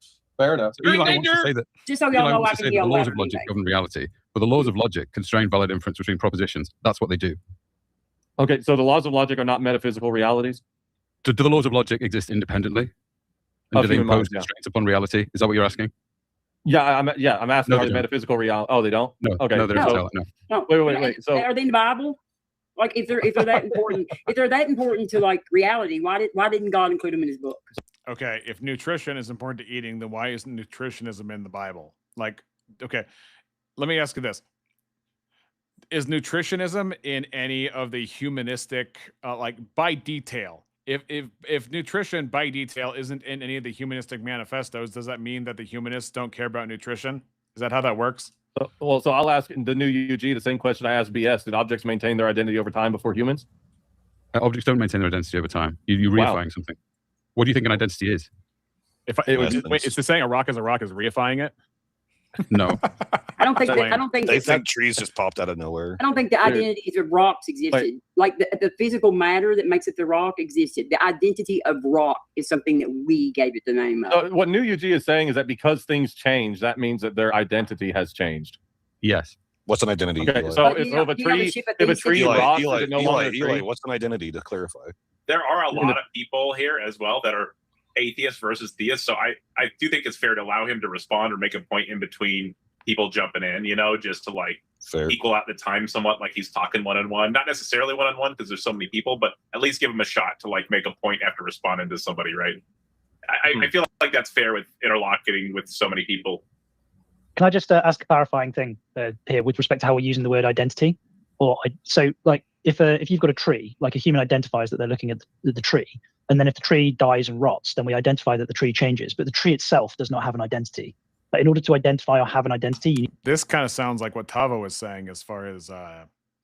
[SPEAKER 17] Fair enough.
[SPEAKER 4] So Eli wants to say that
[SPEAKER 22] Just so y'all
[SPEAKER 4] Eli
[SPEAKER 22] know, I
[SPEAKER 4] wants to say
[SPEAKER 22] can
[SPEAKER 4] that
[SPEAKER 22] yell
[SPEAKER 4] the laws
[SPEAKER 22] louder
[SPEAKER 4] of
[SPEAKER 22] than
[SPEAKER 4] logic
[SPEAKER 22] anybody.
[SPEAKER 4] govern reality, but the laws of logic constrain valid inference between propositions. That's what they do.
[SPEAKER 17] Okay, so the laws of logic are not metaphysical realities.
[SPEAKER 4] Do the laws of logic exist independently? And
[SPEAKER 17] Of
[SPEAKER 4] do they
[SPEAKER 17] human
[SPEAKER 4] impose
[SPEAKER 17] minds, yeah.
[SPEAKER 4] constraints upon reality? Is that what you're asking?
[SPEAKER 17] I'm asking
[SPEAKER 4] No,
[SPEAKER 17] are
[SPEAKER 4] they
[SPEAKER 17] they
[SPEAKER 4] don't.
[SPEAKER 17] metaphysical real? Oh, they don't.
[SPEAKER 4] No.
[SPEAKER 17] Okay.
[SPEAKER 4] No, they're
[SPEAKER 22] No.
[SPEAKER 4] intelligent. No.
[SPEAKER 22] No,
[SPEAKER 17] Wait. So
[SPEAKER 22] are they in the Bible? Like, if they're that important, if they're that important to like reality, why didn't God include them in His book?
[SPEAKER 1] Okay, if nutrition is important to eating, then why isn't nutritionism in the Bible? Like, okay, let me ask you this. Is nutritionism in any of the humanistic, like by detail? If nutrition by detail isn't in any of the humanistic manifestos, does that mean that the humanists don't care about nutrition? Is that how that works?
[SPEAKER 17] so I'll ask the new UG the same question I asked BS. Did objects maintain their identity over time before humans?
[SPEAKER 4] Objects don't maintain their identity over time. You're
[SPEAKER 17] Wow.
[SPEAKER 4] reifying something. What do you think an identity is?
[SPEAKER 1] If I, it would, wait, it's the saying a rock is reifying it.
[SPEAKER 4] No.
[SPEAKER 22] I don't think
[SPEAKER 1] That's
[SPEAKER 22] that.
[SPEAKER 1] lame.
[SPEAKER 22] I don't think
[SPEAKER 20] They
[SPEAKER 22] that.
[SPEAKER 20] think trees just popped out of nowhere.
[SPEAKER 22] I don't think the
[SPEAKER 17] Dude.
[SPEAKER 22] identities of rocks existed. Like the physical matter that makes it the rock existed. The identity of rock is something that we gave it the name of.
[SPEAKER 17] So what new UG is saying is that because things change, that means that their identity has changed.
[SPEAKER 4] Yes.
[SPEAKER 20] What's an identity?
[SPEAKER 17] Okay,
[SPEAKER 20] Eli?
[SPEAKER 17] so
[SPEAKER 22] But
[SPEAKER 17] if,
[SPEAKER 22] you know-
[SPEAKER 17] if a
[SPEAKER 22] you know the
[SPEAKER 17] tree
[SPEAKER 22] ship at
[SPEAKER 17] if a
[SPEAKER 22] these
[SPEAKER 17] tree
[SPEAKER 22] cities-
[SPEAKER 17] rots,
[SPEAKER 20] Eli,
[SPEAKER 17] is it no longer a tree?
[SPEAKER 20] Eli, what's an identity to clarify?
[SPEAKER 3] There are a lot of people here as well that are atheists versus theists. So I do think it's fair to allow him to respond or make a point in between people jumping in, just to like
[SPEAKER 20] Fair.
[SPEAKER 3] equal out the time somewhat, like he's talking one-on-one, not necessarily one-on-one because there's so many people, but at least give him a shot to like make a point after responding to somebody, right? I feel like that's fair with interlocking with so many people.
[SPEAKER 21] Can I just ask a clarifying thing here with respect to how we're using the word identity? So, like, if you've got a tree, like a human identifies that they're looking at the tree, and then if the tree dies and rots, then we identify that the tree changes, but the tree itself does not have an identity. But in order to identify or have an identity, you
[SPEAKER 1] This kind of sounds like what Tavo was saying as far as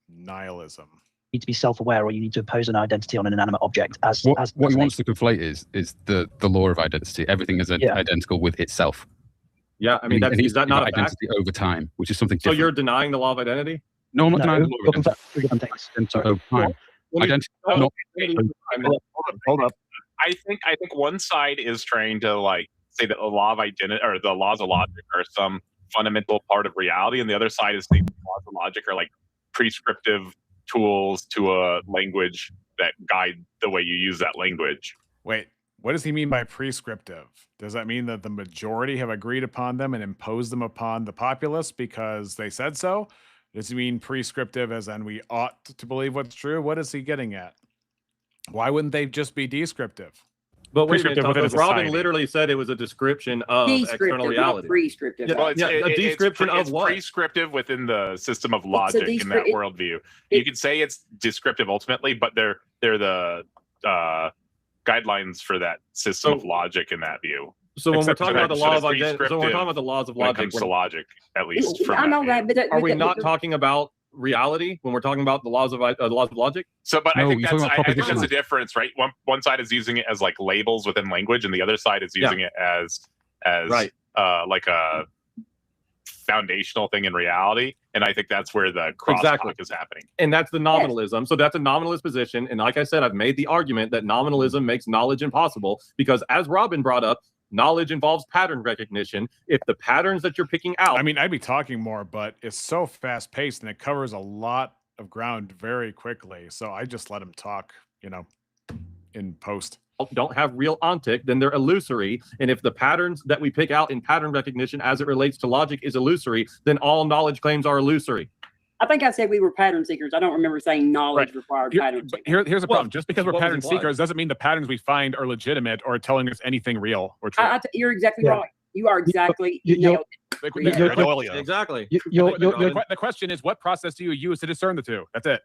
[SPEAKER 1] nihilism.
[SPEAKER 21] need to be self-aware, or you need to impose an identity on an inanimate object.
[SPEAKER 4] What he wants to conflate is the law of identity. Everything is identical with itself.
[SPEAKER 17] Yeah, I mean, is that not a fact?
[SPEAKER 4] Identity over time, which is something
[SPEAKER 17] So
[SPEAKER 4] different.
[SPEAKER 17] you're denying the law of identity?
[SPEAKER 4] No, I'm not denying the law of identity. Over time. Identity, not,
[SPEAKER 3] Hold up. I think one side is trying to like say that the law of identity or the laws of logic are some fundamental part of reality, and the other side is saying the laws of logic are like prescriptive tools to a language that guide the way you use that language.
[SPEAKER 1] Wait, what does he mean by prescriptive? Does that mean that the majority have agreed upon them and imposed them upon the populace because they said so? Does he mean prescriptive as in we ought to believe what's true? What is he getting at? Why wouldn't they just be descriptive?
[SPEAKER 17] But wait a minute,
[SPEAKER 1] Prescriptive within
[SPEAKER 17] Thomas, Robin
[SPEAKER 1] society.
[SPEAKER 17] literally said it was a description of external
[SPEAKER 22] Descriptive, not
[SPEAKER 17] reality.
[SPEAKER 22] prescriptive.
[SPEAKER 17] Yeah,
[SPEAKER 3] Well, it's,
[SPEAKER 17] a description of
[SPEAKER 3] it's
[SPEAKER 17] what?
[SPEAKER 3] prescriptive within the system of logic in that worldview. You could say it's descriptive ultimately, but they're the guidelines for that system of logic in that view.
[SPEAKER 17] So when we're
[SPEAKER 3] Except
[SPEAKER 17] talking
[SPEAKER 3] for
[SPEAKER 17] about the
[SPEAKER 3] that
[SPEAKER 17] law
[SPEAKER 3] shit
[SPEAKER 17] of
[SPEAKER 3] is
[SPEAKER 17] identity, so when we're talking about the laws of
[SPEAKER 3] when it
[SPEAKER 17] logic,
[SPEAKER 3] comes to logic, at least from
[SPEAKER 22] I know that, but
[SPEAKER 17] are we not talking about reality when we're talking about the laws of logic?
[SPEAKER 3] So, but I
[SPEAKER 17] No,
[SPEAKER 3] think
[SPEAKER 17] you're
[SPEAKER 3] that's
[SPEAKER 17] talking about
[SPEAKER 3] I think that's the
[SPEAKER 17] propositions.
[SPEAKER 3] difference, right? One side is using it as like labels within language, and the other side is using it as
[SPEAKER 17] Right.
[SPEAKER 3] like a foundational thing in reality. And I think that's where the crosstalk is happening.
[SPEAKER 17] And that's the nominalism. So that's a nominalist position. And like I said, I've made the argument that nominalism makes knowledge impossible because, as Robin brought up, knowledge involves pattern recognition. If the patterns that you're picking out,
[SPEAKER 1] I mean, I'd be talking more, but it's so fast paced and it covers a lot of ground very quickly. So I just let him talk, in post.
[SPEAKER 17] don't have real ontic, then they're illusory. And if the patterns that we pick out in pattern recognition as it relates to logic is illusory, then all knowledge claims are illusory.
[SPEAKER 22] I think I said we were pattern seekers. I don't remember saying knowledge required pattern
[SPEAKER 1] But
[SPEAKER 22] seekers.
[SPEAKER 1] here's the problem. Just because we're
[SPEAKER 17] what was
[SPEAKER 1] pattern
[SPEAKER 17] implied?
[SPEAKER 1] seekers doesn't mean the patterns we find are legitimate or telling us anything real or true.
[SPEAKER 22] You're exactly
[SPEAKER 1] Yeah.
[SPEAKER 22] right. You are exactly
[SPEAKER 1] You-
[SPEAKER 22] nailed it.
[SPEAKER 17] Exactly.
[SPEAKER 1] The question is, what process do you use to discern the two? That's it.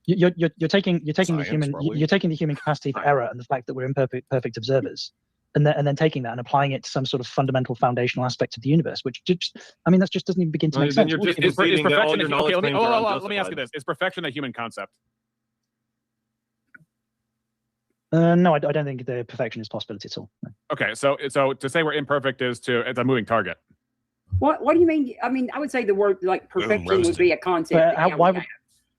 [SPEAKER 21] You're taking the
[SPEAKER 1] Science,
[SPEAKER 21] human
[SPEAKER 1] probably.
[SPEAKER 21] you're taking the human capacity for error and the fact that we're perfect observers, and then taking that and applying it to some sort of fundamental foundational aspect of the universe, which just that just doesn't even begin to
[SPEAKER 17] Well,
[SPEAKER 21] make
[SPEAKER 17] then
[SPEAKER 21] sense.
[SPEAKER 17] you're just
[SPEAKER 1] Is
[SPEAKER 17] conceding that all
[SPEAKER 1] perfection
[SPEAKER 17] your
[SPEAKER 1] a-
[SPEAKER 17] knowledge
[SPEAKER 1] okay,
[SPEAKER 17] claims are
[SPEAKER 1] let me ask you
[SPEAKER 17] unjustified.
[SPEAKER 1] this: is perfection a human concept?
[SPEAKER 21] No, I don't think the perfection is a possibility at all. No.
[SPEAKER 1] Okay, so to say we're imperfect it's a moving target.
[SPEAKER 22] What do you mean? I mean, I would say the word like perfection would
[SPEAKER 1] roasted.
[SPEAKER 22] be a concept.
[SPEAKER 21] But
[SPEAKER 22] that, yeah,
[SPEAKER 21] why
[SPEAKER 22] we
[SPEAKER 21] would-
[SPEAKER 22] have.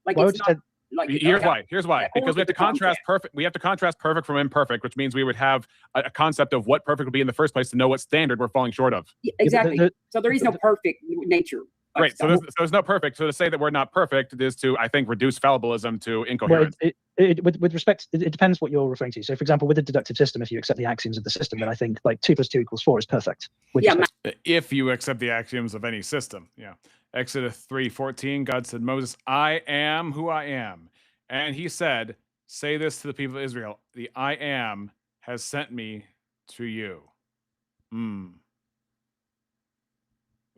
[SPEAKER 22] Like
[SPEAKER 21] why
[SPEAKER 22] it's
[SPEAKER 21] would
[SPEAKER 22] not
[SPEAKER 21] you say-
[SPEAKER 22] like
[SPEAKER 1] Here's why. Because we have to contrast perfect. We have to contrast perfect from imperfect, which means we would have a concept of what perfect would be in the first place to know what standard we're falling short of.
[SPEAKER 22] Exactly. So there is no perfect nature. of
[SPEAKER 1] Right. So
[SPEAKER 22] stuff.
[SPEAKER 1] there's no perfect. So to say that we're not perfect is to, I think, reduce fallibilism to
[SPEAKER 21] Well,
[SPEAKER 1] incoherence.
[SPEAKER 21] with respect, it depends what you're referring to. So, for example, with the deductive system, if you accept the axioms of the system, then I think like 2 + 2 = 4 is perfect. With respect-
[SPEAKER 1] If you accept the axioms of any system, yeah. Exodus 3:14, God said, Moses, I am who I am. And he said, say this to the people of Israel, the I am has sent me to you.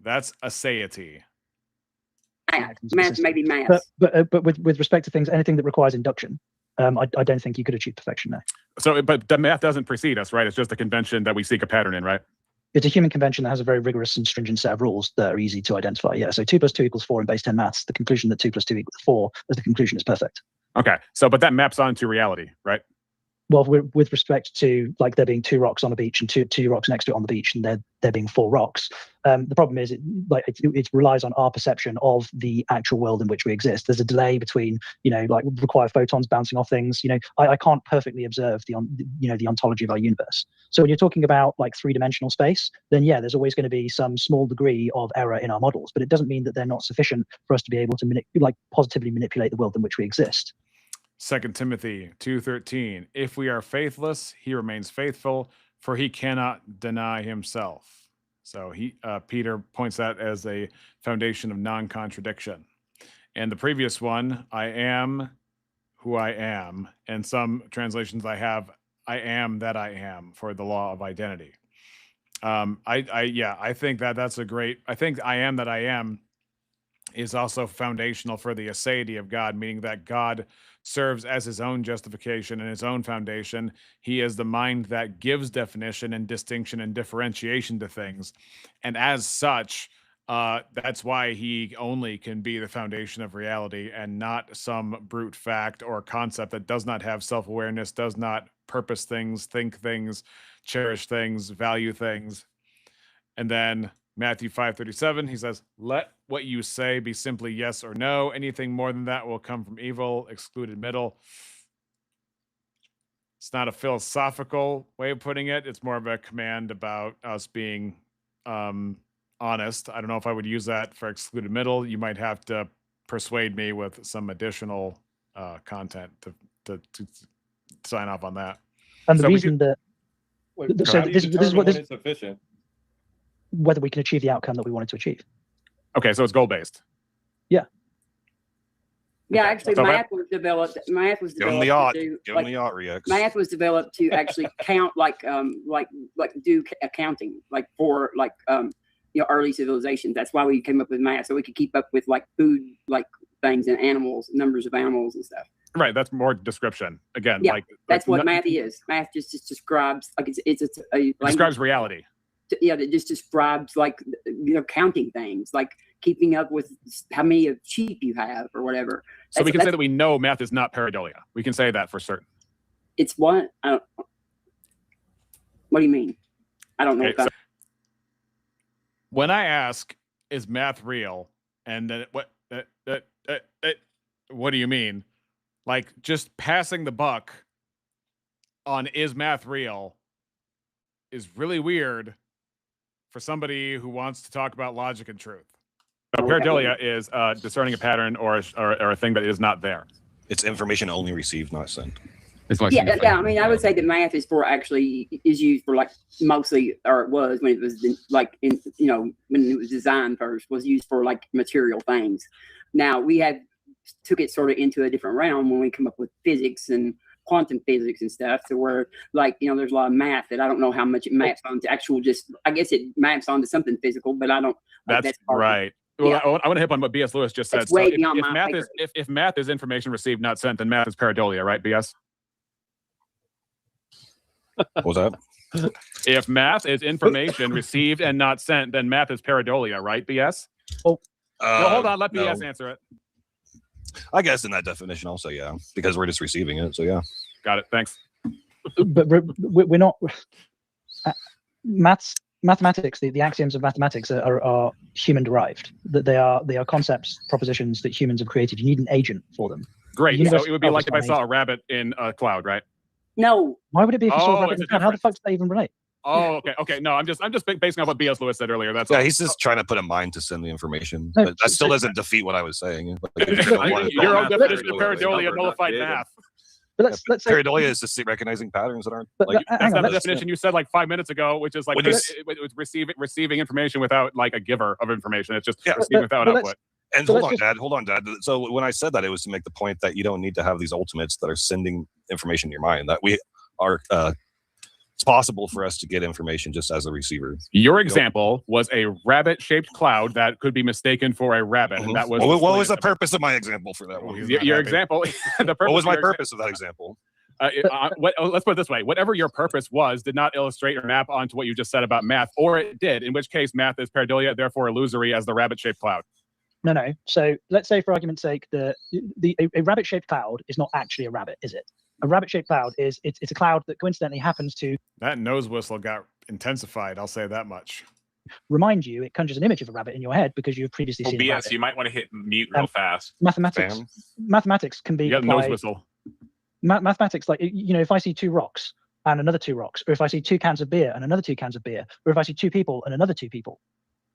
[SPEAKER 1] That's aseity.
[SPEAKER 22] Math, maybe math.
[SPEAKER 21] But with respect to things, anything that requires induction, I don't think you could achieve perfection there.
[SPEAKER 1] So, but the math doesn't precede us, right? It's just a convention that we seek a pattern in, right?
[SPEAKER 21] It's a human convention that has a very rigorous and stringent set of rules that are easy to identify. Yeah. So 2 + 2 = 4 in base 10 maths. The conclusion that 2 + 2 = 4 as the conclusion is perfect.
[SPEAKER 1] Okay. So, but that maps onto reality, right?
[SPEAKER 21] Well, with respect to like there being 2 rocks on a beach and two rocks next to it on the beach, and there being 4 rocks, the problem is it relies on our perception of the actual world in which we exist. There's a delay between like require photons bouncing off things. I can't perfectly observe the ontology of our universe. So when you're talking about like 3-dimensional space, then yeah, there's always going to be some small degree of error in our models, but it doesn't mean that they're not sufficient for us to be able to positively manipulate the world in which we exist.
[SPEAKER 1] 2 Timothy 2:13. If we are faithless, he remains faithful, for he cannot deny himself. So Peter points that as a foundation of non-contradiction. And the previous one, I am who I am. And some translations I have, I am that I am, for the law of identity. I think that's a great. I think I am that I am is also foundational for the aseity of God, meaning that God serves as his own justification and his own foundation. He is the mind that gives definition and distinction and differentiation to things. And as such, That's why he only can be the foundation of reality and not some brute fact or concept that does not have self-awareness, does not purpose things, think things, cherish things, value things. And then Matthew 5:37, he says, "Let what you say be simply yes or no. Anything more than that will come from evil." Excluded middle. It's not a philosophical way of putting it. It's more of a command about us being honest. I don't know if I would use that for excluded middle. You might have to persuade me with some additional content to sign off on that.
[SPEAKER 21] And the
[SPEAKER 1] So we
[SPEAKER 21] reason that
[SPEAKER 17] Wait,
[SPEAKER 21] so
[SPEAKER 17] how do you
[SPEAKER 21] this is
[SPEAKER 17] determine
[SPEAKER 21] what
[SPEAKER 17] when
[SPEAKER 21] this
[SPEAKER 17] it's sufficient?
[SPEAKER 21] whether we can achieve the outcome that we wanted to achieve.
[SPEAKER 1] Okay, so it's goal based.
[SPEAKER 22] Yeah, actually,
[SPEAKER 1] So
[SPEAKER 22] math was developed. Math was
[SPEAKER 20] Give him
[SPEAKER 22] developed
[SPEAKER 20] the odd.
[SPEAKER 22] to do,
[SPEAKER 20] Give him
[SPEAKER 22] like,
[SPEAKER 20] the odd, Rex.
[SPEAKER 22] math was developed to actually count, like do accounting, like for early civilizations. That's why we came up with math, so we could keep up with like food, like things and animals, numbers of animals and stuff.
[SPEAKER 1] Right, that's more description. Again,
[SPEAKER 22] Yeah,
[SPEAKER 1] like
[SPEAKER 22] that's what
[SPEAKER 1] no-
[SPEAKER 22] math is. Math just describes like it's a
[SPEAKER 1] describes reality.
[SPEAKER 22] yeah, that just describes like counting things, like keeping up with how many of sheep you have or whatever.
[SPEAKER 1] So we can say that we know math is not pareidolia. We can say that for certain.
[SPEAKER 22] It's what? What do you mean? I don't know.
[SPEAKER 1] Okay, so when I ask, "Is math real?" and then what do you mean? Like just passing the buck on "is math real" is really weird for somebody who wants to talk about logic and truth. So pareidolia is discerning a pattern or a thing that is not there.
[SPEAKER 20] It's information only received, not sent.
[SPEAKER 4] It's like
[SPEAKER 22] Yeah. I mean, I would say that math is used for like mostly, or it was when it was like when it was designed first, was used for like material things. Now we took it sort of into a different realm when we come up with physics and quantum physics and stuff, to where there's a lot of math that I don't know how much it maps onto actual. Just I guess it maps onto something physical, but I don't.
[SPEAKER 1] That's right. Well, I want to hit on what B.S. Lewis just said.
[SPEAKER 22] It's way
[SPEAKER 1] So
[SPEAKER 22] beyond
[SPEAKER 1] if
[SPEAKER 22] my
[SPEAKER 1] math
[SPEAKER 22] favorite.
[SPEAKER 1] if math is information received, not sent, then math is pareidolia, right, B.S.?
[SPEAKER 20] What was that?
[SPEAKER 1] If math is information received and not sent, then math is pareidolia, right, B.S.?
[SPEAKER 21] Oh,
[SPEAKER 1] well, hold on. Let
[SPEAKER 20] no.
[SPEAKER 1] B.S. answer it.
[SPEAKER 20] I guess in that definition, I'll say yeah, because we're just receiving it. So yeah.
[SPEAKER 1] Got it. Thanks.
[SPEAKER 21] But we're not. Mathematics, the axioms of mathematics are human derived. That they are concepts, propositions that humans have created. You need an agent for them.
[SPEAKER 1] Great.
[SPEAKER 21] The
[SPEAKER 1] So
[SPEAKER 21] universe
[SPEAKER 1] it would be
[SPEAKER 21] itself
[SPEAKER 1] like
[SPEAKER 21] is
[SPEAKER 1] if I
[SPEAKER 21] not
[SPEAKER 1] saw a rabbit in a cloud, right?
[SPEAKER 22] No.
[SPEAKER 21] Why would it be if you saw a
[SPEAKER 1] Oh,
[SPEAKER 21] rabbit
[SPEAKER 1] it's
[SPEAKER 21] in
[SPEAKER 1] a
[SPEAKER 21] the cloud? How the
[SPEAKER 1] difference.
[SPEAKER 21] fuck does that even relate?
[SPEAKER 1] Oh, okay. No, I'm just basing off what B.S. Lewis said earlier. That's
[SPEAKER 20] Yeah,
[SPEAKER 1] all.
[SPEAKER 20] he's just trying to put a mind to send the information,
[SPEAKER 21] No,
[SPEAKER 20] but that still doesn't defeat what I was saying. Like, if you don't want to
[SPEAKER 1] Your
[SPEAKER 20] call
[SPEAKER 1] own
[SPEAKER 20] math
[SPEAKER 1] definition of
[SPEAKER 20] pareidolia,
[SPEAKER 1] pareidolia nullified math.
[SPEAKER 21] But let's say
[SPEAKER 20] pareidolia is just recognizing patterns that aren't.
[SPEAKER 21] But-
[SPEAKER 20] Like,
[SPEAKER 21] hang
[SPEAKER 1] That's
[SPEAKER 21] on,
[SPEAKER 1] not the
[SPEAKER 21] let's-
[SPEAKER 1] definition you said like 5 minutes ago, which is like
[SPEAKER 20] When you
[SPEAKER 1] receiving information without like a giver of information. It's just
[SPEAKER 20] Yeah.
[SPEAKER 1] receiving without
[SPEAKER 21] but let's-
[SPEAKER 1] output.
[SPEAKER 20] And
[SPEAKER 21] So
[SPEAKER 20] hold
[SPEAKER 21] let's
[SPEAKER 20] on, Dad. Hold on, Dad. So when I said that, it was to make the point that you don't need to have these ultimates that are sending information in your mind. That we are. It's possible for us to get information just as a receiver.
[SPEAKER 1] Your example was a rabbit-shaped cloud that could be mistaken for a rabbit, and that was
[SPEAKER 20] What was the purpose of my example for that one?
[SPEAKER 1] your example. The
[SPEAKER 20] What was my
[SPEAKER 1] of your
[SPEAKER 20] purpose of that example?
[SPEAKER 1] let's put it this way: whatever your purpose was, did not illustrate or map onto what you just said about math, or it did. In which case, math is pareidolia, therefore illusory as the rabbit-shaped cloud.
[SPEAKER 21] No. So let's say, for argument's sake, a rabbit-shaped cloud is not actually a rabbit, is it? A rabbit-shaped cloud it's a cloud that coincidentally happens to
[SPEAKER 1] That nose whistle got intensified. I'll say that much.
[SPEAKER 21] remind you. It conjures an image of a rabbit in your head because you've previously
[SPEAKER 3] Well,
[SPEAKER 21] seen a
[SPEAKER 3] BS,
[SPEAKER 21] rabbit.
[SPEAKER 3] you might want to hit mute real fast.
[SPEAKER 21] Mathematics.
[SPEAKER 3] Spam.
[SPEAKER 21] Mathematics can be
[SPEAKER 1] You got a nose
[SPEAKER 21] applied.
[SPEAKER 1] whistle.
[SPEAKER 21] Mathematics, like if I see two rocks and another two rocks, or if I see two cans of beer and another two cans of beer, or if I see two people and another two people,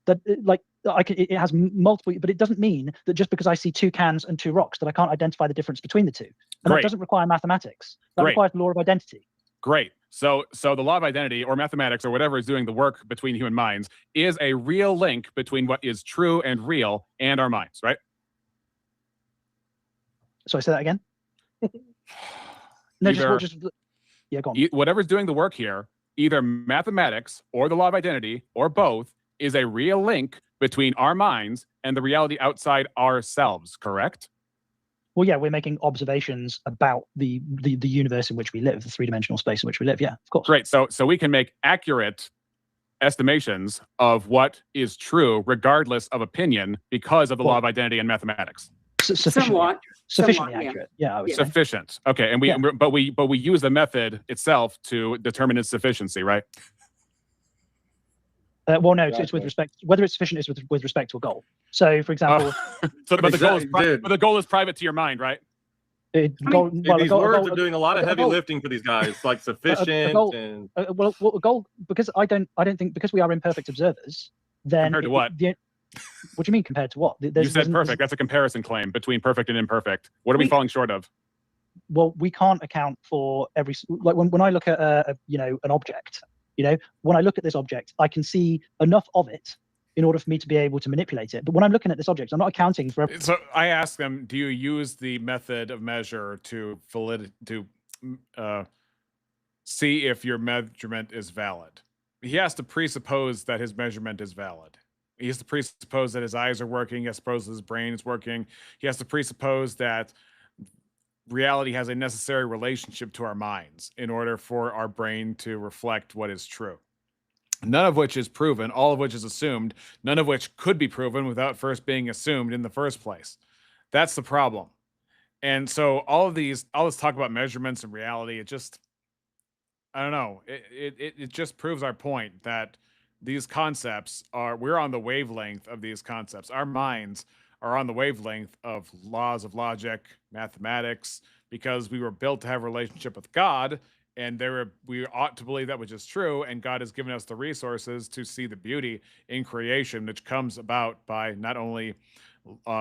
[SPEAKER 21] that it has multiple, but it doesn't mean that just because I see two cans and two rocks that I can't identify the difference between the two. And
[SPEAKER 1] Great.
[SPEAKER 21] that doesn't require mathematics. That
[SPEAKER 1] Great.
[SPEAKER 21] requires the law of identity.
[SPEAKER 1] Great. So the law of identity or mathematics or whatever is doing the work between human minds is a real link between what is true and real and our minds, right?
[SPEAKER 21] So I say that again. No,
[SPEAKER 1] Either-
[SPEAKER 21] yeah, go on.
[SPEAKER 1] Whatever's doing the work here, either mathematics or the law of identity or both, is a real link between our minds and the reality outside ourselves, correct?
[SPEAKER 21] Well, yeah, we're making observations about the universe in which we live, the three-dimensional space in which we live. Yeah, of course.
[SPEAKER 1] Great. So we can make accurate
[SPEAKER 13] estimations of what is true, regardless of opinion, because of the law of identity and mathematics.
[SPEAKER 21] Sufficiently accurate. Yeah, I would say.
[SPEAKER 13] Sufficient. Okay, and but we use the method itself to determine its sufficiency, right?
[SPEAKER 21] Well, no, it's with respect. Whether it's sufficient is with respect to a goal. So, for example,
[SPEAKER 13] but the goal is private to your mind, right?
[SPEAKER 17] These words are doing a lot of heavy lifting for these guys, like sufficient and
[SPEAKER 21] a goal, because I don't think, because we are imperfect observers, then
[SPEAKER 13] compared to what?
[SPEAKER 21] What do you mean compared to what?
[SPEAKER 13] You said perfect. That's a comparison claim between perfect and imperfect. What are we falling short of?
[SPEAKER 21] Well, we can't account for every, like when I look at an object, when I look at this object, I can see enough of it in order for me to be able to manipulate it. But when I'm looking at this object, I'm not accounting for every.
[SPEAKER 1] So I ask them, do you use the method of measure to see if your measurement is valid? He has to presuppose that his measurement is valid. He has to presuppose that his eyes are working. He has to presuppose his brain is working. He has to presuppose that reality has a necessary relationship to our minds in order for our brain to reflect what is true. None of which is proven, all of which is assumed, none of which could be proven without first being assumed in the first place. That's the problem. And so all this talk about measurements and reality, it just, I don't know, it just proves our point that these concepts we're on the wavelength of these concepts. Our minds are on the wavelength of laws of logic, mathematics, because we were built to have a relationship with God, and we ought to believe that which is true, and God has given us the resources to see the beauty in creation, which comes about by not only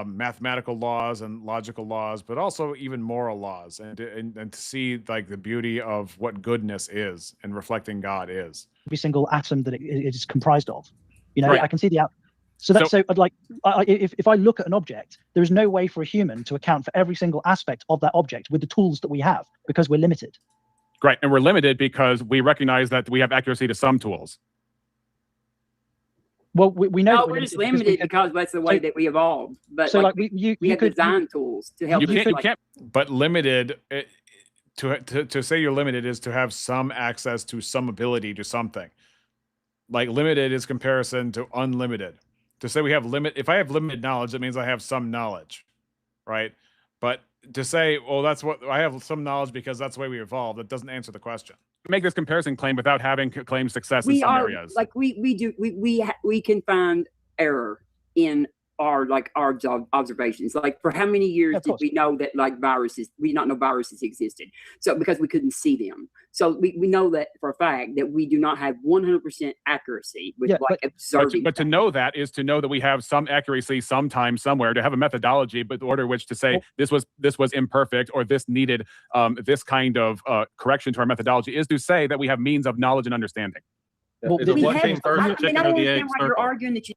[SPEAKER 1] mathematical laws and logical laws, but also even moral laws, and to see like the beauty of what goodness is and reflecting God is.
[SPEAKER 21] Every single atom that it is comprised of,
[SPEAKER 1] Right.
[SPEAKER 21] I can see the out. So I'd like, if I look at an object, there is no way for a human to account for every single aspect of that object with the tools that we have, because we're limited.
[SPEAKER 13] Right, and we're limited because we recognize that we have accuracy to some tools.
[SPEAKER 21] Well, we know.
[SPEAKER 22] No, we're just limited because that's the way that we evolved. But
[SPEAKER 21] so,
[SPEAKER 22] we have design tools to help us.
[SPEAKER 1] But limited, to say you're limited is to have some access to some ability to something. Like limited is comparison to unlimited. To say we have if I have limited knowledge, that means I have some knowledge, right? But to say, well, that's what I have some knowledge because that's the way we evolved, that doesn't answer the question.
[SPEAKER 13] Make this comparison claim without having claimed success in some areas.
[SPEAKER 22] Like we can find error in our observations. Like for how many years did we know that we not know viruses existed? So because we couldn't see them. So we know that for a fact that we do not have 100% accuracy with observing.
[SPEAKER 13] But to know that is to know that we have some accuracy sometime somewhere, to have a methodology, but the order which to say this was imperfect or this needed this kind of correction to our methodology is to say that we have means of knowledge and understanding.
[SPEAKER 21] Well,
[SPEAKER 17] what came first, the chicken or the egg?
[SPEAKER 22] You're arguing that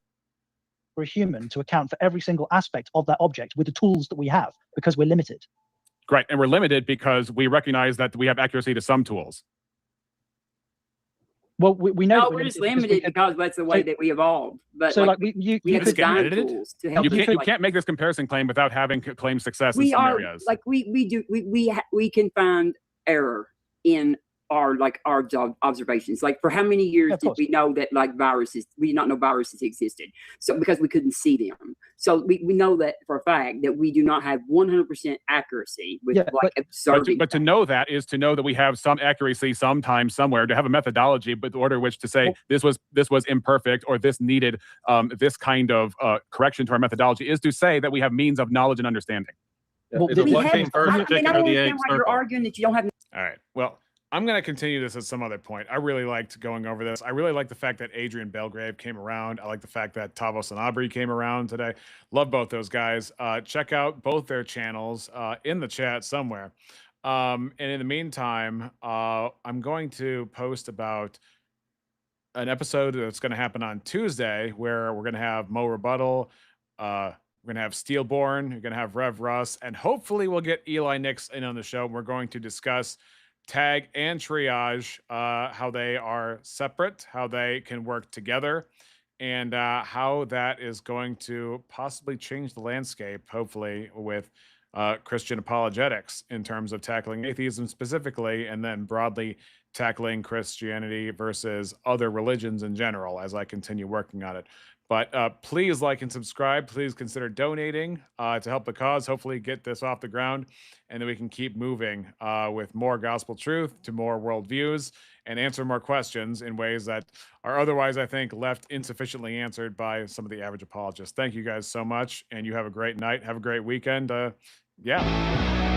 [SPEAKER 21] for a human to account for every single aspect of that object with the tools that we have, because we're limited.
[SPEAKER 13] Right, and we're limited because we recognize that we have accuracy to some tools.
[SPEAKER 21] Well, we know.
[SPEAKER 22] No, we're just limited because that's the way that we evolved. But
[SPEAKER 21] so,
[SPEAKER 22] we have design tools to help.
[SPEAKER 13] You can't make this comparison claim without having claimed success in some areas.
[SPEAKER 22] Like we can find error in our observations. Like for how many years did we know that we not know viruses existed? So because we couldn't see them. So we know that for a fact that we do not have 100% accuracy with observing.
[SPEAKER 13] But to know that is to know that we have some accuracy sometime somewhere, to have a methodology, but the order which to say this was imperfect or this needed this kind of correction to our methodology is to say that we have means of knowledge and understanding.
[SPEAKER 22] Well, what came first, the chicken or the egg? You're arguing that you don't have.
[SPEAKER 1] All right. Well, I'm going to continue this at some other point. I really liked going over this. I really like the fact that Adrian Belgrave came around. I like the fact that Tavo Sanabria came around today. Love both those guys. Check out both their channels in the chat somewhere. And in the meantime, I'm going to post about an episode that's going to happen on Tuesday where we're going to have Mo Rebuttal. We're going to have Steelborn. We're going to have Rev Russ. And hopefully we'll get Eli Nix in on the show. We're going to discuss Tag and Triage, how they are separate, how they can work together, and how that is going to possibly change the landscape, hopefully, with Christian apologetics in terms of tackling atheism specifically, and then broadly tackling Christianity versus other religions in general as I continue working on it. But please like and subscribe. Please consider donating to help the cause, hopefully get this off the ground, and then we can keep moving with more gospel truth to more worldviews and answer more questions in ways that are otherwise, I think, left insufficiently answered by some of the average apologists. Thank you guys so much, and you have a great night. Have a great weekend. Yeah.